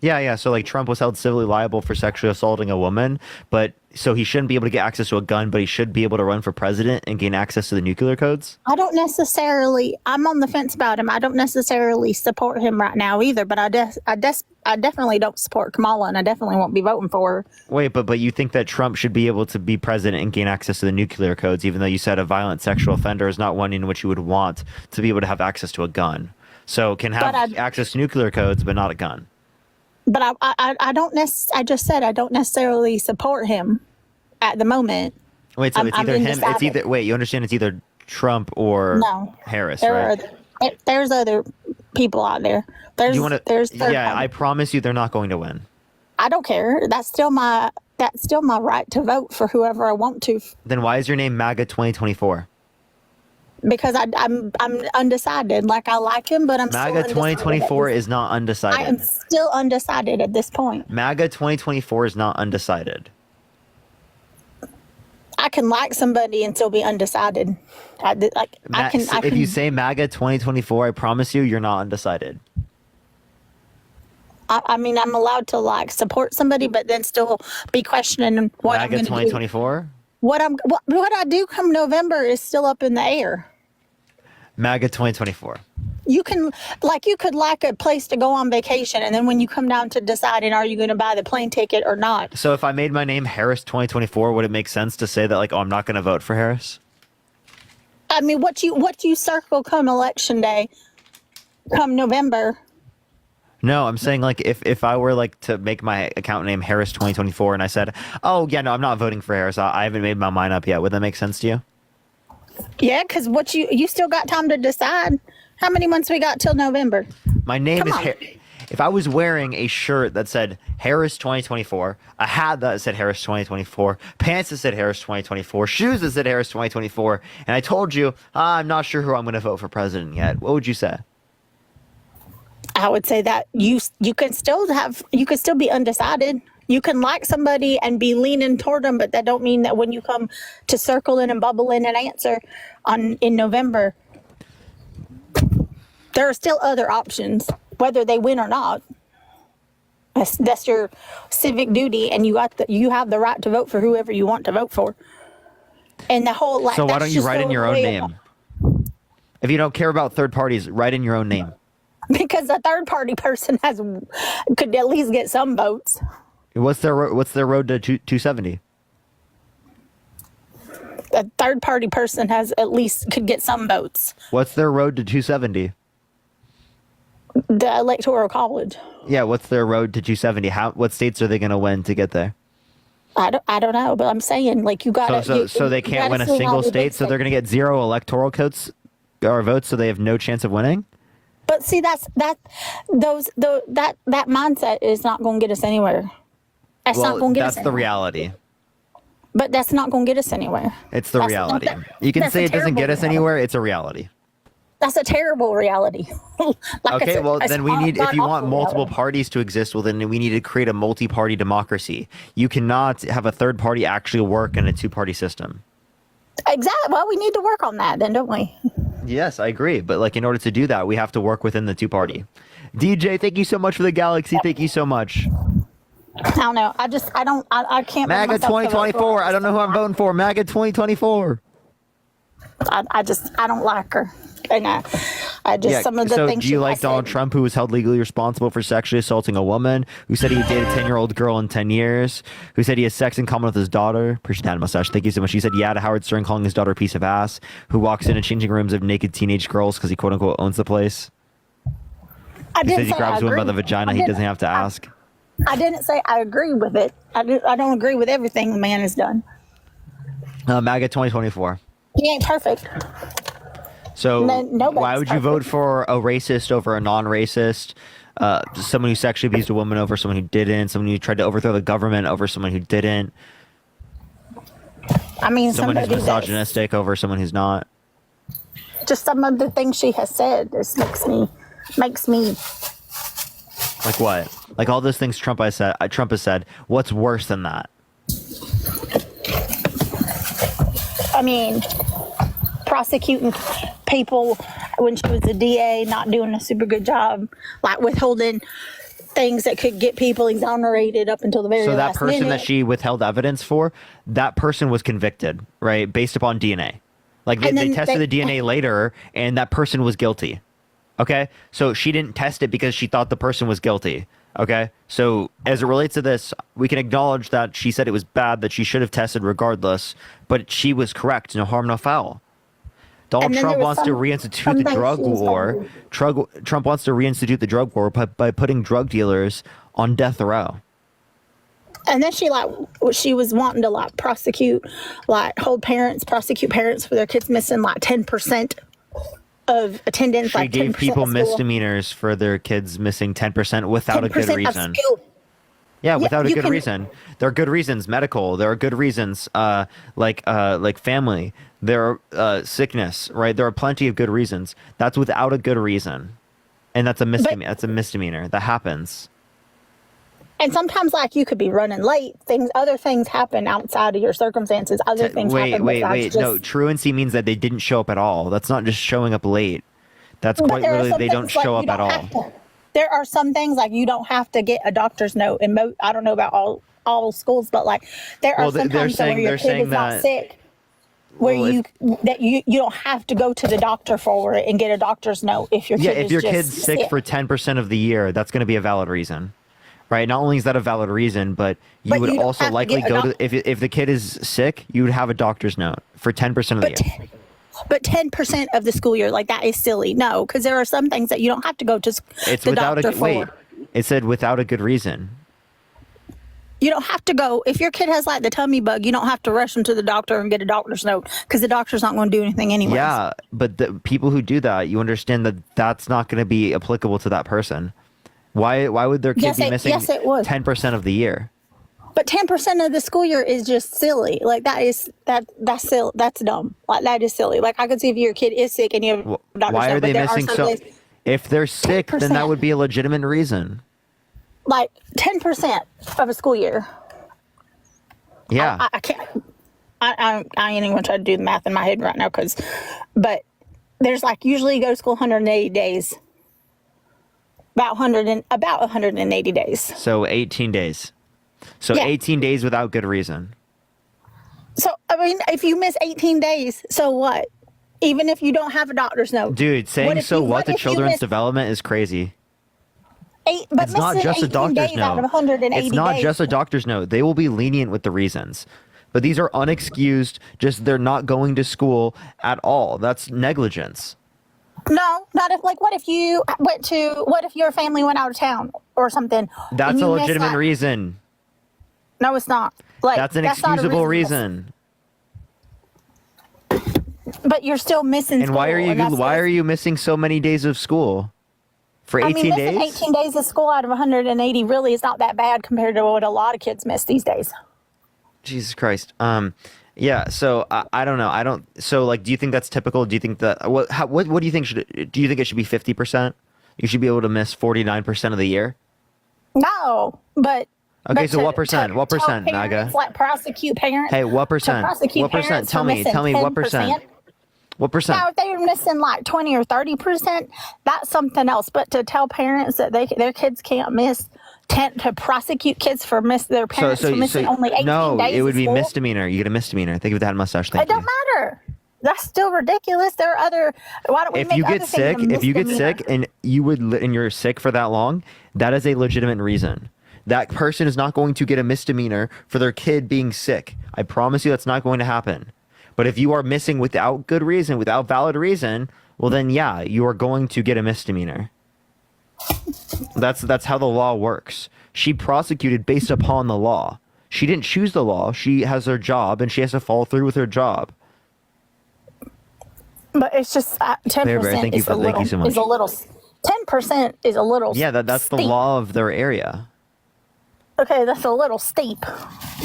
Yeah. So Trump was held civilly liable for sexually assaulting a woman, but so he shouldn't be able to get access to a gun, but he should be able to run for president and gain access to the nuclear codes. I'm on the fence about him. I don't necessarily support him right now either, but I definitely don't support Kamala, and I definitely won't be voting for her. Wait, but you think that Trump should be able to be president and gain access to the nuclear codes, even though you said a violent sexual offender is not one in which you would want to be able to have access to a gun. So can have access to nuclear codes, but not a gun. But I don't I just said I don't necessarily support him at the moment. Wait, so it's either him. It's either you understand? It's either Trump or Harris, right? There's other people out there. I promise you, they're not going to win. I don't care. That's still my right to vote for whoever I want to. Then why is your name MAGA 2024? Because I'm undecided. I like him, but I'm MAGA still 2024 is not undecided. I am still undecided at this point. MAGA 2024 is not undecided. I can like somebody and still be undecided. If you say MAGA 2024, I promise you're not undecided. I'm allowed to support somebody, but then still be questioning what MAGA I'm going to do. 2024. What I do come November is still up in the air. MAGA 2024. You can you could like a place to go on vacation, and then when you come down to deciding are you going to buy the plane ticket or not. So if I made my name Harris 2024, would it make sense to say that like, oh, I'm not going to vote for Harris? I mean, what you circle come election day, come November. No, I'm saying like if I were like to make my account name Harris 2024 and I said, oh yeah, no, I'm not voting for Harris. I haven't made my mind up yet. Would that make sense to you? Yeah, because you still got time to decide. How many months we got till November? My name is if I was wearing a shirt that said Harris 2024, a hat that said Harris 2024, pants that said Harris 2024, shoes that said Harris 2024, and I told you I'm not sure who I'm going to vote for president yet, what would you say? I would say that you can still be undecided. You can like somebody and be leaning toward them, but that don't mean that when you come to circle in and bubble in an answer in November, there are still other options, whether they win or not. That's your civic duty, and you have the right to vote for whoever you want to vote for. And the whole so why don't you write in your own name? If you don't care about third parties, write in your own name. Because a third party person could at least get some votes. What's their road to 270? A third party person could get some votes. What's their road to 270? The Electoral College. Yeah, what's their road to 270? What states are they going to win to get there? I don't know, but I'm saying you got to. So they can't win a single state, so they're going to get 0 electoral votes, so they have no chance of winning. But see, that mindset is not going to get us anywhere. That's not going to get us anywhere. That's the reality. But that's not going to get us anywhere. It's the reality. You can say it doesn't get us anywhere. It's a reality. That's a terrible reality. Okay, well, then we need, if you want multiple parties to exist, well, then we need to create a multi-party democracy. You cannot have a third party actually work in a two-party system. Exactly. Well, we need to work on that then, don't we? Yes, I agree. But in order to do that, we have to work within the two-party. DJ, thank you so much for the galaxy. Thank you so much. I don't know. I can't. MAGA 2024. I don't know who I'm voting for. MAGA 2024. I don't like her. And some of the things. Do you like Donald Trump, who was held legally responsible for sexually assaulting a woman, who said he dated a 10-year-old girl in 10 years, who said he has sex in common with his daughter? Appreciate that mustache. Thank you so much. He said yeah to Howard Stern, calling his daughter a piece of ass, who walks into changing rooms of naked teenage girls because he quote unquote owns the place. He says he grabs women by the vagina. He doesn't have to ask. I didn't say I agree with it. I don't agree with everything the man has done. MAGA 2024. He ain't perfect. So why would you vote for a racist over a non-racist? Someone who sexually abused a woman over someone who didn't? Someone who tried to overthrow the government over someone who didn't? I mean, someone who's misogynistic over someone who's not? Just some of the things she has said just makes me. Like what? Like all those things Trump has said. What's worse than that? I mean, prosecuting people when she was a DA, not doing a super good job, like withholding things that could get people exonerated up until the very last minute. So that person that she withheld evidence for, that person was convicted, right, based upon DNA. Like they tested the DNA later, and that person was guilty. Okay, so she didn't test it because she thought the person was guilty. Okay, so as it relates to this, we can acknowledge that she said it was bad, that she should have tested regardless, but she was correct. No harm, no foul. Donald Trump wants to reinstitute the drug war. Trump wants to reinstitute the drug war by putting drug dealers on death row. And then she was wanting to prosecute parents for their kids missing 10% of attendance. She gave people misdemeanors for their kids missing 10% without a good reason. Yeah, without a good reason. There are good reasons, medical. There are good reasons, like family. There are sickness, right? There are plenty of good reasons. That's without a good reason, and that's a misdemeanor. That's a misdemeanor. That happens. And sometimes, you could be running late. Other things happen outside of your circumstances. Other things happen. Wait. No, truancy means that they didn't show up at all. That's not just showing up late. That's quite literally they don't show up at all. There are some things you don't have to get a doctor's note. And I don't know about all schools, but there are some times where your kid is not sick. where you don't have to go to the doctor for it and get a doctor's note if your kid if is your just kid's sick for 10% of the year, that's going to be a valid reason, right? Not only is that a valid reason, but you But would you don't also have to likely get a go to if the kid is sick, you would have a doctor's note for 10% of the year. But 10% of the school year, like that is silly. No, because there are some things that you don't have to go to It's the without doctor a wait. for. It said without a good reason. You don't have to go. If your kid has like the tummy bug, you don't have to rush them to the doctor and get a doctor's note because the doctor's not going to do anything anyway. Yeah, but the people who do that, you understand that that's not going to be applicable to that person. Why would their kid be missing yes, it would. 10% of the year? But 10% of the school year is just silly. Like that's silly. That's dumb. Like that is silly. Like I could see if your kid is sick and you have a doctor's Why note, are they but there missing some so? days- If they're sick, then that 10%. would be a legitimate reason. like 10% of a school year. Yeah. I can't. I ain't even gonna try to do the math in my head right now, but there's like usually you go to school 180 days. About 180 days. So 18 days. So Yeah. 18 days without good reason. So I mean, if you miss 18 days, so what? Even if you don't have a doctor's note, Dude, saying if so you- what to if you children's miss development is crazy. but It's not missing just a 18 doctor's days out note. of 180 It's not days, just a doctor's note. They will be lenient with the reasons. But these are unexcused, just they're not going to school at all. That's negligence. No, not if what if your family went out of town or something? and That's a you missed, legitimate like- reason. No, it's not. Like That's an not a excusable reason. reason. But you're still missing. And why are school, and that's- you missing so many days of school? For 18 missing days? 18 days of school out of 180 really is not that bad compared to what a lot of kids miss these days. Jesus Christ. Yeah. So I don't know. So like, do you think that's typical? Do you think that what do you think do you think it should be 50%? You should be able to miss 49% of the year. No, but Okay. but So what percent? What tell percent, parents, Naga? Like prosecute parents. Hey, what to percent? prosecute What percent? parents Tell for me. missing Tell me what 10%. percent. What percent? Now, if they were missing like 20 or 30%, that's something else. But to tell parents that their kids can't miss 10, to prosecute kids for their parents for missing only 18 no, days it would of be school, misdemeanor. You get a misdemeanor. Think of that mustache. It Thank you. don't matter. That's still ridiculous. There are other. Why don't we If make you other get things a sick, misdemeanor? and and you're sick for that long, that is a legitimate reason. That person is not going to get a misdemeanor for their kid being sick. I promise you that's not going to happen. But if you are missing without good reason, without valid reason, well then yeah, you are going to get a misdemeanor. That's how the law works. She prosecuted based upon the law. She didn't choose the law. She has her job and she has to follow through with her job. But it's just 10% Thank you so much. is a little. 10% is a little. Yeah, that's the steep. law of their area. Okay, that's a little steep,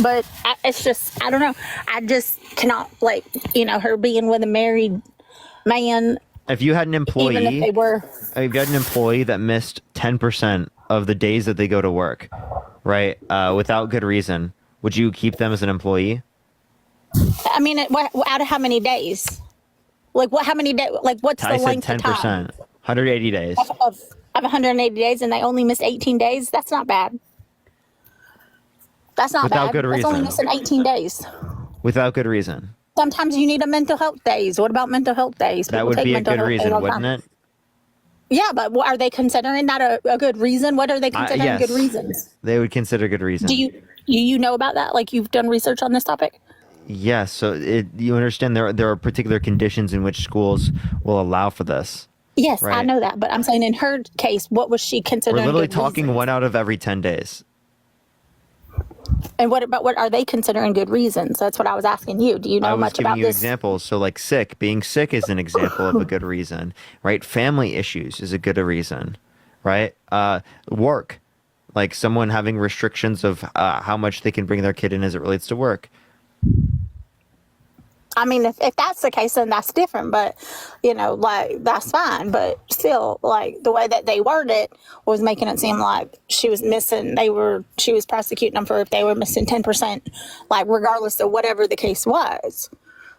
but it's just I don't know. I just cannot her being with a married man. If you had an employee, Even if they were, if you had an employee that missed 10% of the days that they go to work, right, without good reason, would you keep them as an employee? I mean, out of how many days? Like what? How many days? Like what's I the said length 10%, of time 180 days. of 180 days, and they only missed 18 days? That's not bad. That's not Without bad. good That's only reason. missing 18 days. Without good reason. Sometimes you need a mental health days. What about mental health days? That People would take be a mental good health days reason, all the wouldn't time. it? Yeah, but are they considering that a good reason? What are they considering Yes. good reasons? They would consider good reason. Do you know about that? Like you've done research on this topic? Yes, so you understand there are particular conditions in which schools will allow for this. Yes, I Right. know that, but I'm saying in her case, what was she We're considering? literally good talking reasons? 1 out of every 10 days. And what are they considering good reasons? That's what I was asking you. Do you I know was much giving about you this? examples. So like being sick is an example of a good reason, right? Family issues is a good reason, right? Work, like someone having restrictions of how much they can bring their kid in as it relates to work. I mean, if that's the case, then that's different. But that's fine. But still, the way that they worded it was making it seem like she was missing. She was prosecuting them for if they were missing 10%, regardless of whatever the case was.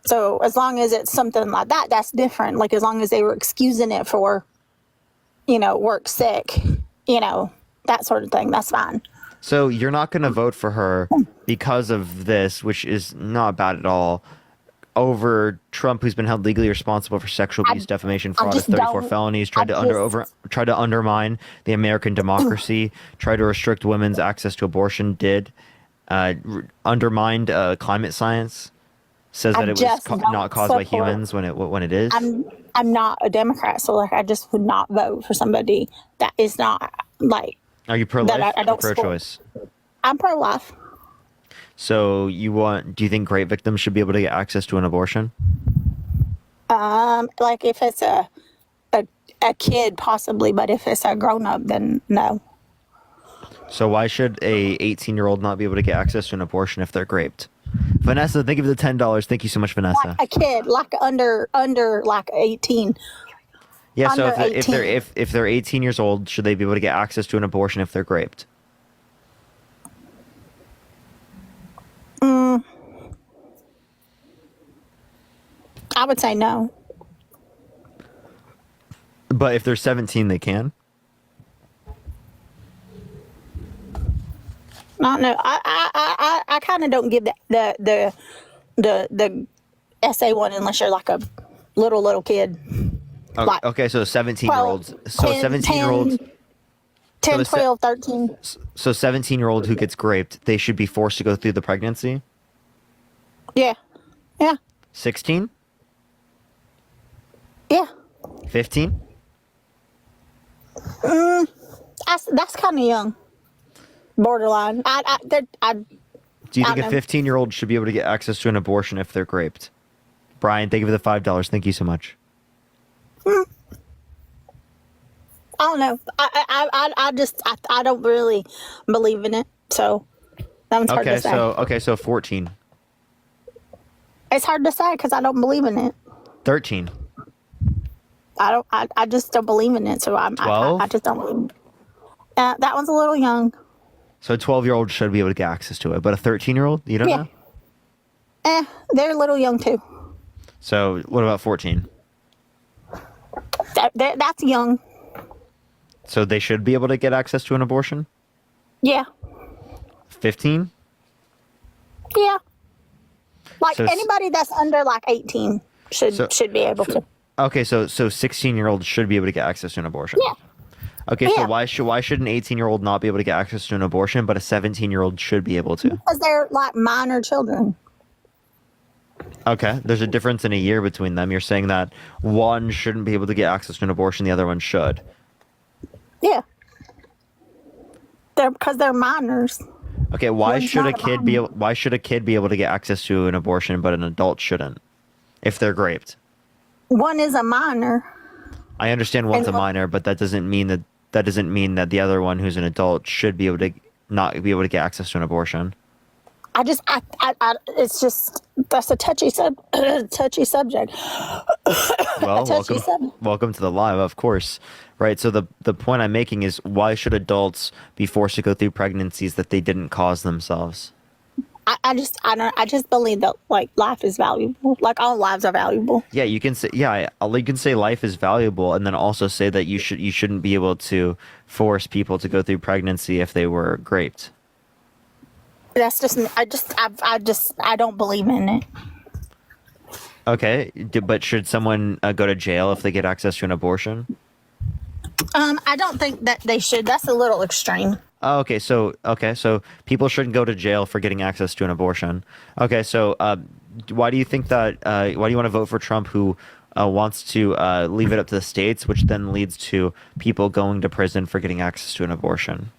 So as long as it's something like that, that's different. Like as long as they were excusing it for, work sick, that sort of thing, that's fine. So you're not going to vote for her because of this, which is not bad at all. over Trump, who's been held legally responsible for sexual abuse, defamation, fraud, of 34 felonies, tried to undermine the American democracy, tried to restrict women's access to abortion, undermined climate science, says that it was not caused by humans when it is. I'm not a Democrat, so like I just would not vote for somebody that is not like. Are you pro-life I or don't pro-choice? I'm pro-life. So do you think rape victims should be able to get access to an abortion? Like if it's a kid, possibly, but if it's a grown-up, then no. So why should a 18-year-old not be able to get access to an abortion if they're raped? Vanessa, thank you for the $10. Thank you so much, Vanessa. Like a kid, like under like 18. Yeah, so Under if they're 18 years old, should they be able to get access to an abortion if they're raped? I would say no. But if they're 17, they can? I don't know. I kind of don't give the SA one unless you're like a little kid. Okay, so 17-year-olds. So 17-year-olds. 10, 12, 13. So 17-year-old who gets raped, they should be forced to go through the pregnancy? Yeah. Yeah. 16? Yeah. 15? That's kind of young. Borderline. Do you think a 15-year-old should be able to get access to an abortion if they're raped? Brian, thank you for the $5. Thank you so much. I don't know. I don't really believe in it. So that one's hard to say. So 14. It's hard to say because I don't believe in it. 13. I just don't believe in it. So 12? I just don't believe. That one's a little young. So a 12-year-old should be able to get access to it, but a 13-year-old, you don't know? They're a little young too. So what about 14? That's young. So they should be able to get access to an abortion? Yeah. 15? Yeah. Like anybody that's under like 18 should be able to. Okay, so 16-year-olds should be able to get access to an abortion. Yeah. Okay, so why should an 18-year-old not be able to get access to an abortion, but a 17-year-old should be able to? Because they're like minor children. Okay, there's a difference in a year between them. You're saying that one shouldn't be able to get access to an abortion, the other one should. Yeah. Because they're minors. Okay, why should a kid be able to get access to an abortion, but an adult shouldn't, if they're raped? One is a minor. I understand one's a minor, but that doesn't mean that the other one who's an adult should be able to not be able to get access to an abortion. It's just that's a touchy subject. Well, welcome to the live, of course, right? So the point I'm making is, why should adults be forced to go through pregnancies that they didn't cause themselves? I just believe that like life is valuable. Like all lives are valuable. Yeah, you can say life is valuable, and then also say that you shouldn't be able to force people to go through pregnancy if they were raped. That's just I don't believe in it. Okay, but should someone go to jail if they get access to an abortion? I don't think that they should. That's a little extreme. Oh, okay, so people shouldn't go to jail for getting access to an abortion. Okay, so why do you think that? Why do you want to vote for Trump, who wants to leave it up to the states, which then leads to people going to prison for getting access to an abortion?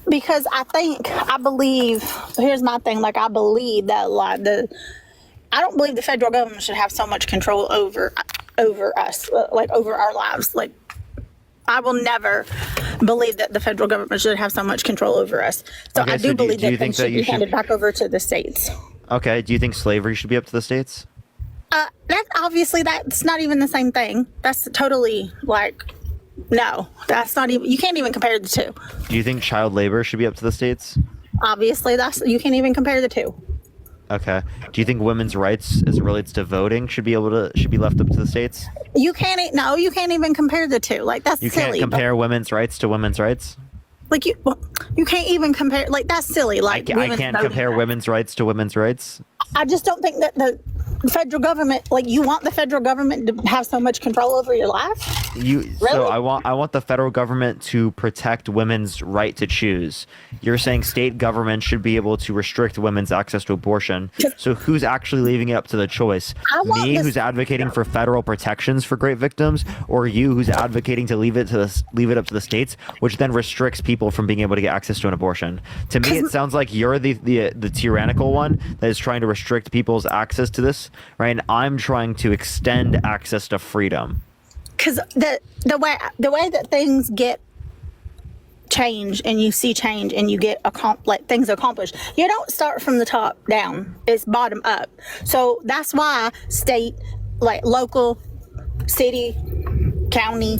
Because I believe. Here's my thing. Like I believe that I don't believe the federal government should have so much control over us, like over our lives. Like I will never believe that the federal government should have so much control over us. So okay, I do believe that things should be handed back over to the states. Okay. Do you think slavery should be up to the states? That's not even the same thing. That's totally like, no, that's not even, you can't even compare the two. Do you think child labor should be up to the states? Obviously, you can't even compare the two. Okay. Do you think women's rights as it relates to voting should be left up to the states? You can't even compare the two. Like that's silly. You can't compare women's rights to women's rights? Like you can't even compare, like that's silly. Like I can't compare women's rights to women's rights? I just don't think that The federal government, like you want the federal government to have so much control over your life? So I want the federal government to protect women's right to choose. You're saying state government should be able to restrict women's access to abortion. So who's actually leaving it up to the choice? Me, who's advocating for federal protections for great victims, or you, who's advocating to leave it up to the states, which then restricts people from being able to get access to an abortion? To me, it sounds like you're the tyrannical one that is trying to restrict people's access to this, right? And I'm trying to extend access to freedom. Because the way that things get change and you see change and you get things accomplished, you don't start from the top down. It's bottom up. So that's why state, like local, city, county,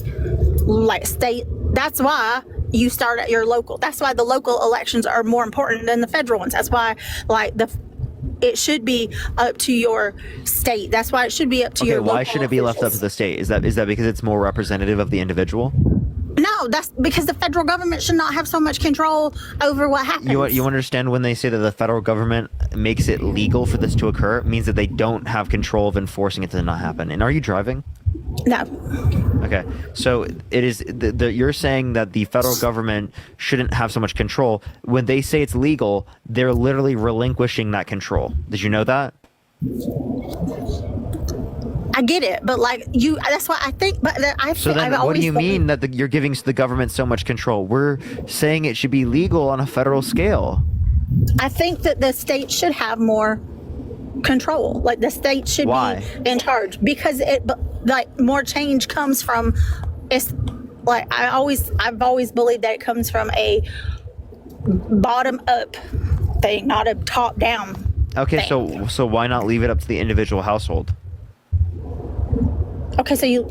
like state. That's why you start at your local. That's why the local elections are more important than the federal ones. That's why it should be up to your state. That's why it should be up to your local. Why should it be left up to the state? Is that because it's more representative of the individual? No, that's because the federal government should not have so much control over what happens. You understand when they say that the federal government makes it legal for this to occur, it means that they don't have control of enforcing it to not happen. And are you driving? No. Okay, so it is. You're saying that the federal government shouldn't have so much control. When they say it's legal, they're literally relinquishing that control. Did you know that? I get it, but that's why I think. But so then, what do you mean that you're giving the government so much control? We're saying it should be legal on a federal scale. I think that the state should have more control. Like the state should be in charge because more change comes from. It's like I've always believed that it comes from a bottom up thing, not a top down. Okay, thing. so why not leave it up to the individual household? Okay, so you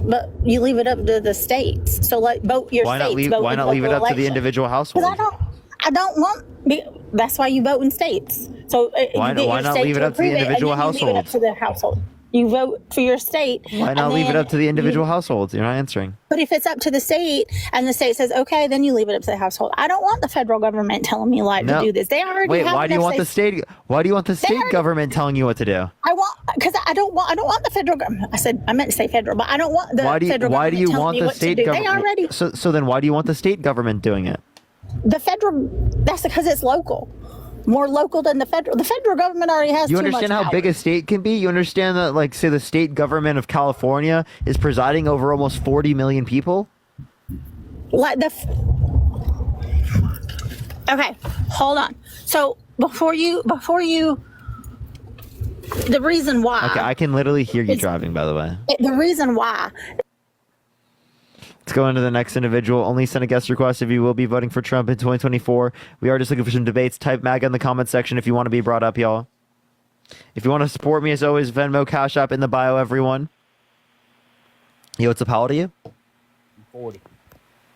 leave it up to the states. So vote your states. Why not leave it up to the individual household? Because I don't want. That's why you vote in states. So why not leave it up to the individual household? Leave it up to the household. You vote for your state. Why not leave it up to the individual households? You're not answering. But if it's up to the state and the state says okay, then you leave it up to the household. I don't want the federal government telling me to do this. They already have. Why do you want the state? Why do you want the state government telling you what to do? Because I don't want the federal government. I meant to say federal, but I don't want the federal government. Why do you want the state government? They already. So then why do you want the state government doing it? The federal. That's because it's local. More local than the federal. The federal government already has too much power. You understand how big a state can be? You understand that, say, the state government of California is presiding over almost 40 million people? Okay, hold on. So before you, the reason why. Okay, I can literally hear you driving, by the way. The reason why. Let's go into the next individual. Only send a guest request if you will be voting for Trump in 2024. We are just looking for some debates. Type MAGA in the comment section if you want to be brought up, y'all. If you want to support me, as always, Venmo, Cash App in the bio, everyone. Yo, what's up? How old are you? I'm 40.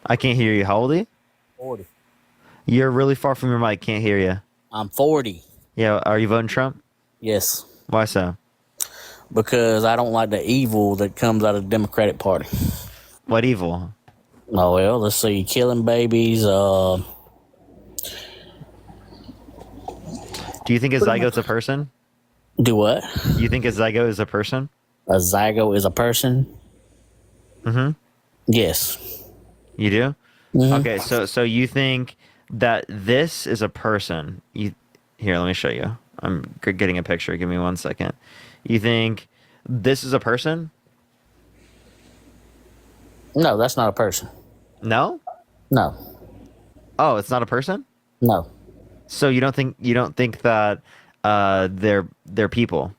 I can't hear you. How old are you? 40. You're really far from your mic. Can't hear you. I'm 40. Yeah, are you voting Trump? Yes. Why so? Because I don't like the evil that comes out of the Democratic Party. What evil? Oh, well, let's see. Killing babies. Do you think a zygote's a person? Do what? You think a zygote is a person? A zygote is a person? Mm-hmm. Yes. You do? Mm-hmm. Okay, so you think that this is a person. Here, let me show you. I'm getting a picture. Give me 1 second. You think this is a person? No, that's not a person. No? No. Oh, it's not a person? No. So you don't think that they're people?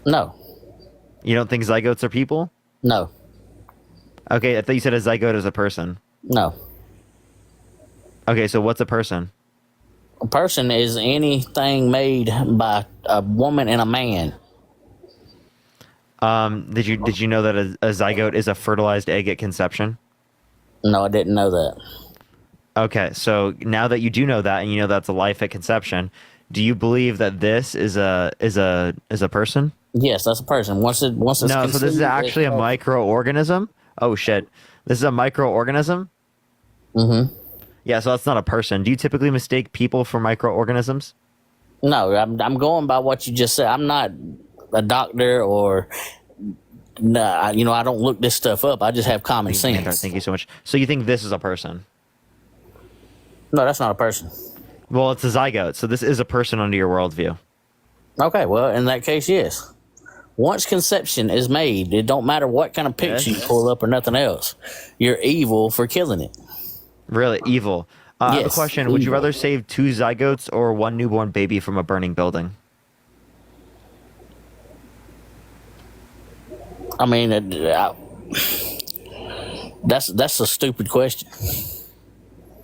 No. You don't think zygotes are people? No. Okay, I thought you said a zygote is a person. No. Okay, so what's a person? A person is anything made by a woman and a man. Did you know that a zygote is a fertilized egg at conception? No, I didn't know that. Okay, so now that you do know that and you know that's a life at conception, do you believe that this is a person? Yes, that's a person. Once it's no, so this is actually a microorganism. Oh shit, this is a microorganism. Mm-hmm. Yeah, so that's not a person. Do you typically mistake people for microorganisms? No, I'm going by what you just said. I'm not a doctor or, I don't look this stuff up. I just have common sense. Thank you so much. So you think this is a person? No, that's not a person. Well, it's a zygote, so this is a person under your worldview. Okay, well, in that case, yes. Once conception is made, it don't matter what kind of picture you pull up or nothing else. You're evil for killing it. Really? Evil. I have a Yes, question. Would you evil. rather save 2 zygotes or 1 newborn baby from a burning building? I mean, that's a stupid question.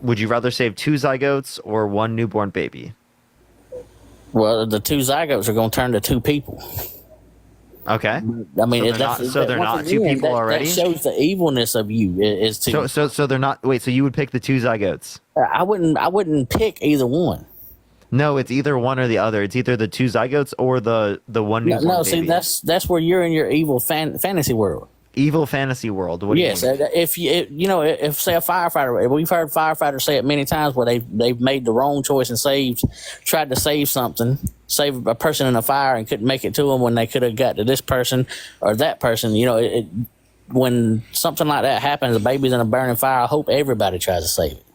Would you rather save 2 zygotes or 1 newborn baby? Well, the 2 zygotes are going to turn to 2 people. Okay. I mean, So they're if not- that's, so they're once not 2 again, people that, already? That shows the evilness of you. Is to So they're not. Wait. So you would pick the 2 zygotes? I wouldn't pick either one. No, it's either one or the other. It's either the 2 zygotes or the 1 newborn No, baby. see, that's where you're in your evil fantasy world. Evil fantasy world. What do Yes, you mean? if if say a firefighter, we've heard firefighters say it many times where they've made the wrong choice and tried to save something, save a person in a fire and couldn't make it to them when they could have got to this person or that person. When something like that happens, a baby's in a burning fire. I hope everybody tries to save it.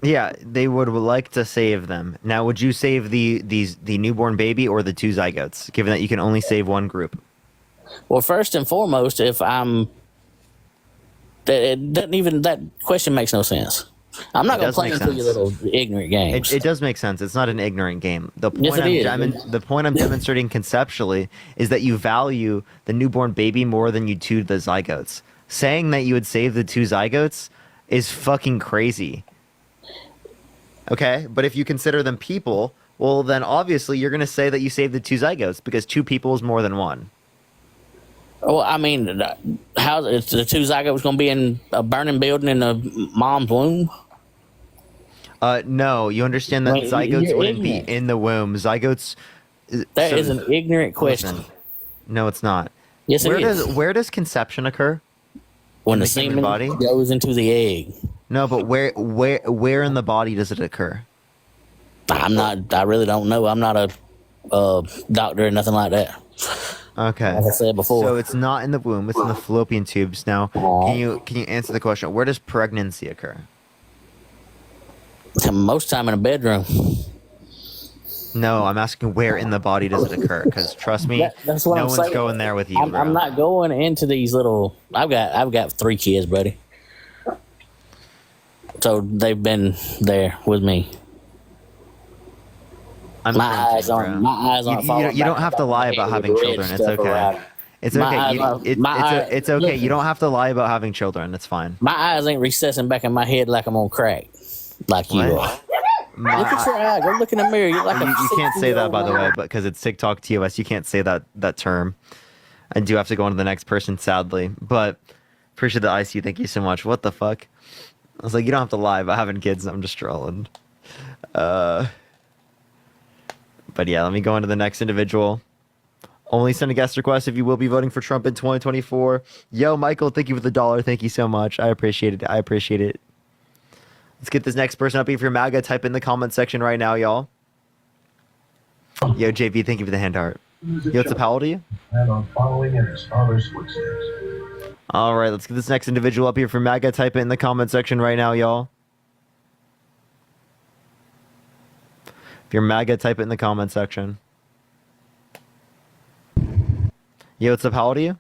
Yeah, they would like to save them. Now, would you save the newborn baby or the 2 zygotes, given that you can only save one group? Well, first and foremost, that question makes no sense. I'm not going to play into your little ignorant games. It does make sense. It's not an ignorant game. The point Yes, it is. The point I'm demonstrating conceptually is that you value the newborn baby more than you do the zygotes. Saying that you would save the 2 zygotes is fucking crazy. Okay, but if you consider them people, well, then obviously you're going to say that you saved the 2 zygotes because 2 people is more than 1. Well, I mean, how is the 2 zygotes going to be in a burning building in the mom's womb? No, you understand that Wait, zygotes you're wouldn't ignorant. be in the womb. Zygotes. That is an ignorant question. Listen, no, it's not. Yes, it is. Where does conception occur? When In the the human semen body? goes into the egg. No, but where in the body does it occur? I really don't know. I'm not a doctor or nothing like that. Okay. As I said before. So it's not in the womb, it's in the fallopian tubes. Now, can you answer the question? Where does pregnancy occur? Most time in a bedroom. No, I'm asking where in the body does it occur? Because trust me, That's what no I'm one's saying. going there with you. I'm bro. not going into these little. I've got 3 kids, buddy. So they've been there with me. I'm My eyes bro. aren't falling You don't back have to on lie my about head having with red children. It's stuff okay. around. It's My okay. eyes You, aren't- it, my eye- it's okay. listen. You don't have to lie about having children. It's fine. My eyes ain't recessing back in my head like I'm on crack, like you What? are. Look at your eye. Go look in the mirror. You're like You can't say that, by the way, man. but because it's TikTok TOS, you can't say that term. I do have to go on to the next person, sadly. But appreciate the ICU. Thank you so much. What the fuck? I was like, you don't have to lie about having kids. I'm just trolling. But yeah, let me go on to the next individual. Only send a guest request if you will be voting for Trump in 2024. Yo, Michael, thank you for the $1. Thank you so much. I appreciate it. I appreciate it. Let's get this next person up. If you're MAGA, type in the comment section right now, y'all. Yo, JV, thank you for the hand heart. Yo, what's up? How old are you? And on following in his father's footsteps. All right, let's get this next individual up here for MAGA. Type it in the comment section right now, y'all. If you're MAGA, type it in the comment section. Yo, what's up? How old are you?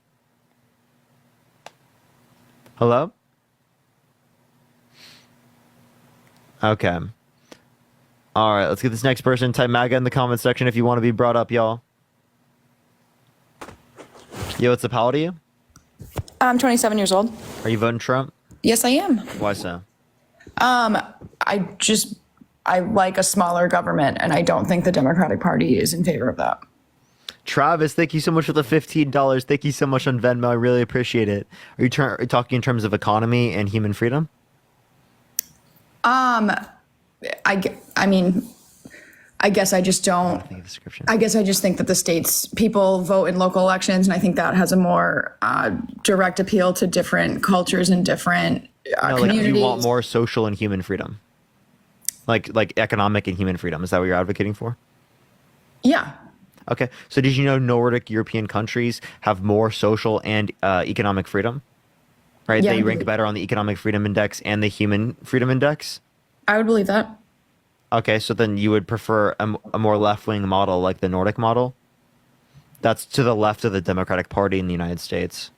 Hello? Okay. All right, let's get this next person. Type MAGA in the comment section if you want to be brought up, y'all. Yo, what's up? How old are you? I'm 27 years old. Are you voting Trump? Yes, I am. Why so? I like a smaller government, and I don't think the Democratic Party is in favor of that. Travis, thank you so much for the $15. Thank you so much on Venmo. I really appreciate it. Are you talking in terms of economy and human freedom? I guess I just don't. I guess I just think that the states people vote in local elections, and I think that has a more direct appeal to different cultures and different No, like communities. you want more social and human freedom, like economic and human freedom. Is that what you're advocating for? Yeah. Okay. So did you know Nordic European countries have more social and economic freedom? Right? Yeah, they rank better on the Economic Freedom Index and the Human Freedom Index? I would believe that. Okay, so then you would prefer a more left-wing model like the Nordic model? That's to the left of the Democratic Party in the United States.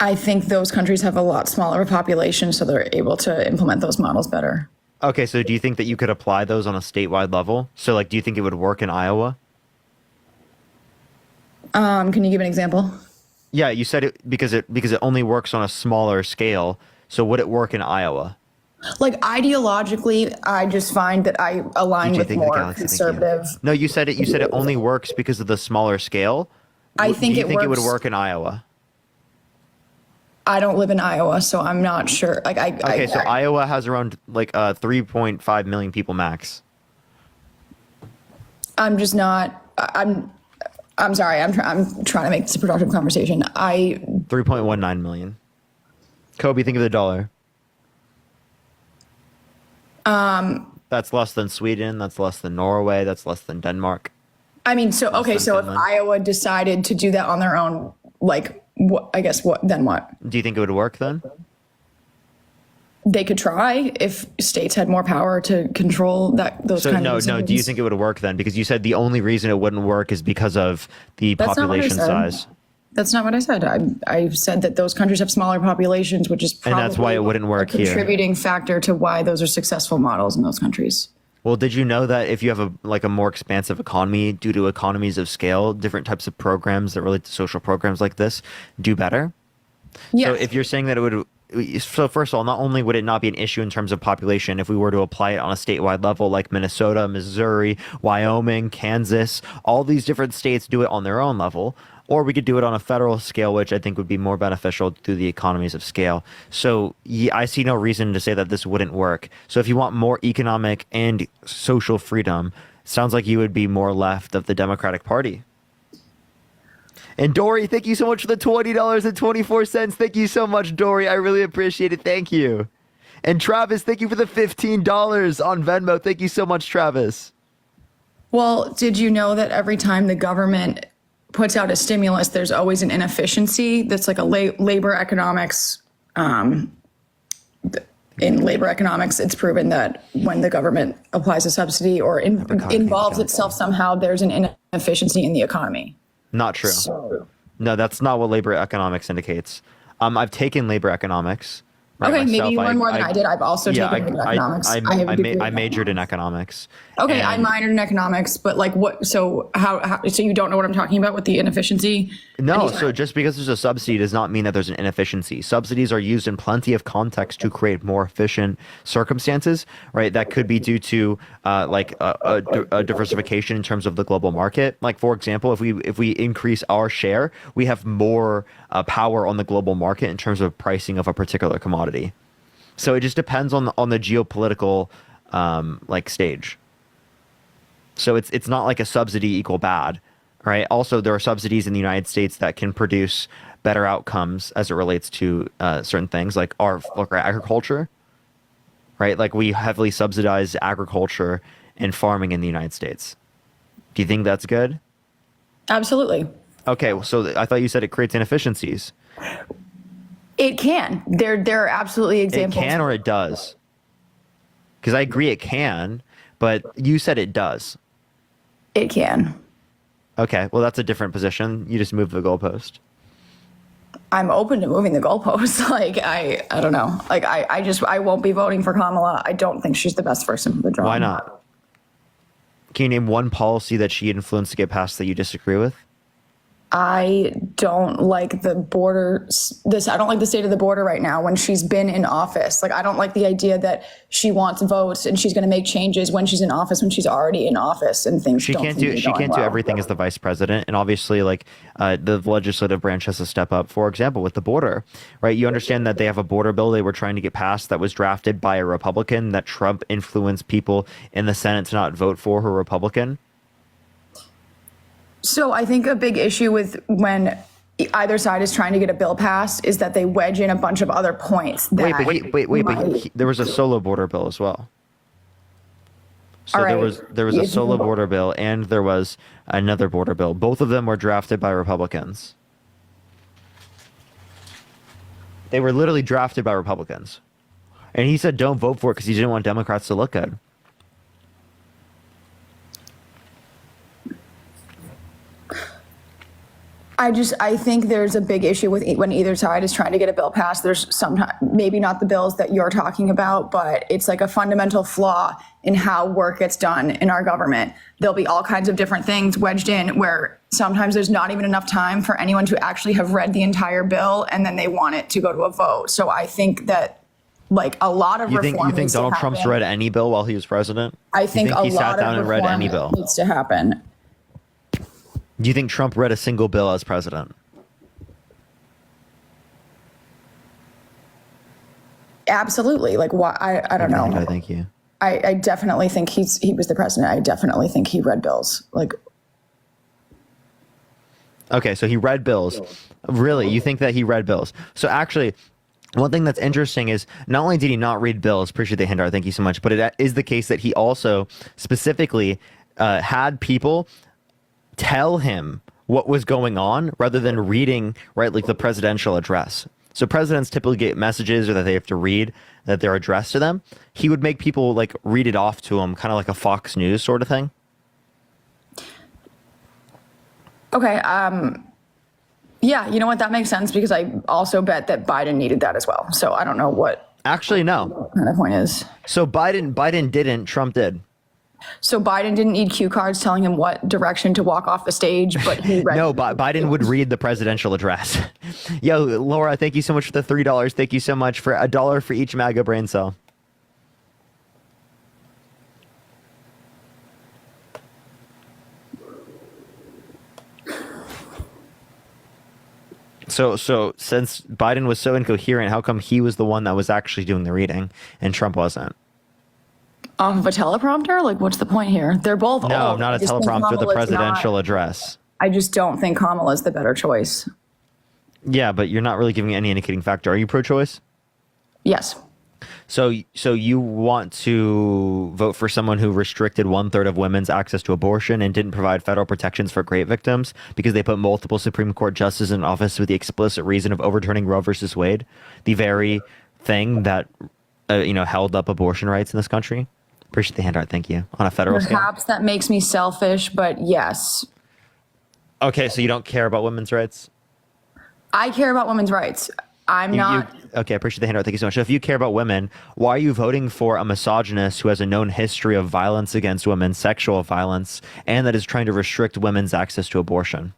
I think those countries have a lot smaller population, so they're able to implement those models better. Okay, so do you think that you could apply those on a statewide level? So, like, do you think it would work in Iowa? Can you give an example? Yeah, you said it because it only works on a smaller scale. So would it work in Iowa? Like ideologically, I just find that I align with more conservative. No, you said it only works because of the smaller scale. I think do you think it would works. work in Iowa? I don't live in Iowa, so I'm not sure. Like Iowa has around 3.5 million people max. I'm just not. I'm sorry. I'm trying to make this a productive conversation. 3.19 million. Kobe, think of the dollar. That's less than Sweden. That's less than Norway. That's less than Denmark. I mean, so okay, so if Iowa decided to do that on their own, like, what? I guess what? Then what? Do you think it would work then? They could try if states had more power to control those kind of decisions. Do you think it would work then? Because you said the only reason it wouldn't work is because of the population size. That's not what I said. I said that those countries have smaller populations, which is probably and that's why it wouldn't work a contributing factor to why those are successful models in those countries. Well, did you know that if you have a more expansive economy due to economies of scale, different types of programs that relate to social programs like this do better? Yeah. So if you're saying that it would, so first of all, not only would it not be an issue in terms of population if we were to apply it on a statewide level like Minnesota, Missouri, Wyoming, Kansas, all these different states do it on their own level, or we could do it on a federal scale, which I think would be more beneficial through the economies of scale. So I see no reason to say that this wouldn't work. So if you want more economic and social freedom, it sounds like you would be more left of the Democratic Party. And Dory, thank you so much for the $20.24. Thank you so much, Dory. I really appreciate it. Thank you. And Travis, thank you for the $15 on Venmo. Thank you so much, Travis. Well, did you know that every time the government puts out a stimulus, there's always an inefficiency? That's like a labor economics. In labor economics, it's proven that when the government applies a subsidy or involves itself somehow, there's an inefficiency in the economy. Not true. No, that's not what labor economics indicates. I've taken labor economics. Right, okay, maybe you learned more than I did. I've also taken economics. I majored in economics. Okay, I minored in economics, but like what? So how? So you don't know what I'm talking about with the inefficiency? No. So just because there's a subsidy does not mean that there's an inefficiency. Subsidies are used in plenty of contexts to create more efficient circumstances. Right. That could be due to a diversification in terms of the global market. Like for example, if we increase our share, we have more power on the global market in terms of pricing of a particular commodity. So it just depends on the geopolitical stage. So it's not like a subsidy equal bad, right? Also, there are subsidies in the United States that can produce better outcomes as it relates to certain things like our agriculture, right? Like we heavily subsidize agriculture and farming in the United States. Do you think that's good? Absolutely. Okay, so I thought you said it creates inefficiencies. It can. There are absolutely examples. It can or it does? Because I agree it can, but you said it does. It can. Okay, well, that's a different position. You just moved the goalpost. I'm open to moving the goalpost. Like, I don't know. Like, I won't be voting for Kamala. I don't think she's the best person for the job. Why not? Can you name one policy that she influenced to get passed that you disagree with? I don't like the border. I don't like the state of the border right now when she's been in office. Like, I don't like the idea that she wants votes and she's going to make changes when she's in office, when she's already in office, and things. She can't do everything as the vice president, and obviously, the legislative branch has to step up. For example, with the border, right? You understand that they have a border bill they were trying to get passed that was drafted by a Republican that Trump influenced people in the Senate to not vote for her Republican. So I think a big issue with when either side is trying to get a bill passed is that they wedge in a bunch of other points. Wait, there was a solo border bill as well. So All right. there was a solo border bill and there was another border bill. Both of them were drafted by Republicans. They were literally drafted by Republicans. And he said don't vote for it because he didn't want Democrats to look good. I think there's a big issue with when either side is trying to get a bill passed. There's sometimes, maybe not the bills that you're talking about, but it's like a fundamental flaw in how work gets done in our government. There'll be all kinds of different things wedged in where sometimes there's not even enough time for anyone to actually have read the entire bill, and then they want it to go to a vote. So I think that like a lot of you reform think Donald Trump's read any bill while he was president? I think he a sat lot down of and read any reform bill? needs to happen. Do you think Trump read a single bill as president? Absolutely. Like, why? I don't know. Okay, thank you. I definitely think he was the president. I definitely think he read bills. Like, okay, so he read bills. Really? You think that he read bills? So actually, one thing that's interesting is not only did he not read bills, appreciate the handout, thank you so much, but it is the case that he also specifically had people tell him what was going on rather than reading, right, like the presidential address. So presidents typically get messages or that they have to read that they're addressed to them. He would make people like read it off to him, kind of like a Fox News sort of thing. okay. Yeah, you know what? That makes sense because I also bet that Biden needed that as well. So I don't know what. Actually, no. The point is. So Biden didn't, Trump did. So Biden didn't need cue cards telling him what direction to walk off the stage, but he read. No, Biden would read the presidential address. Yo, Laura, thank you so much for the $3. Thank you so much for $1 for each MAGA brain cell. So since Biden was so incoherent, how come he was the one that was actually doing the reading and Trump wasn't? Off of a teleprompter? Like, what's the point here? They're both No, old. not a teleprompter, the presidential address. I just don't think Kamala's the better choice. Yeah, but you're not really giving any indicating factor. Are you pro-choice? Yes. So you want to vote for someone who restricted 1/3 of women's access to abortion and didn't provide federal protections for rape victims because they put multiple Supreme Court justices in office with the explicit reason of overturning Roe versus Wade, the very thing that held up abortion rights in this country? Appreciate the handout. Thank you. On a federal scale. Perhaps that makes me selfish, but yes. Okay, so you don't care about women's rights? I care about women's rights. I'm not. Okay, I appreciate the handout. Thank you so much. So if you care about women, why are you voting for a misogynist who has a known history of violence against women, sexual violence, and that is trying to restrict women's access to abortion?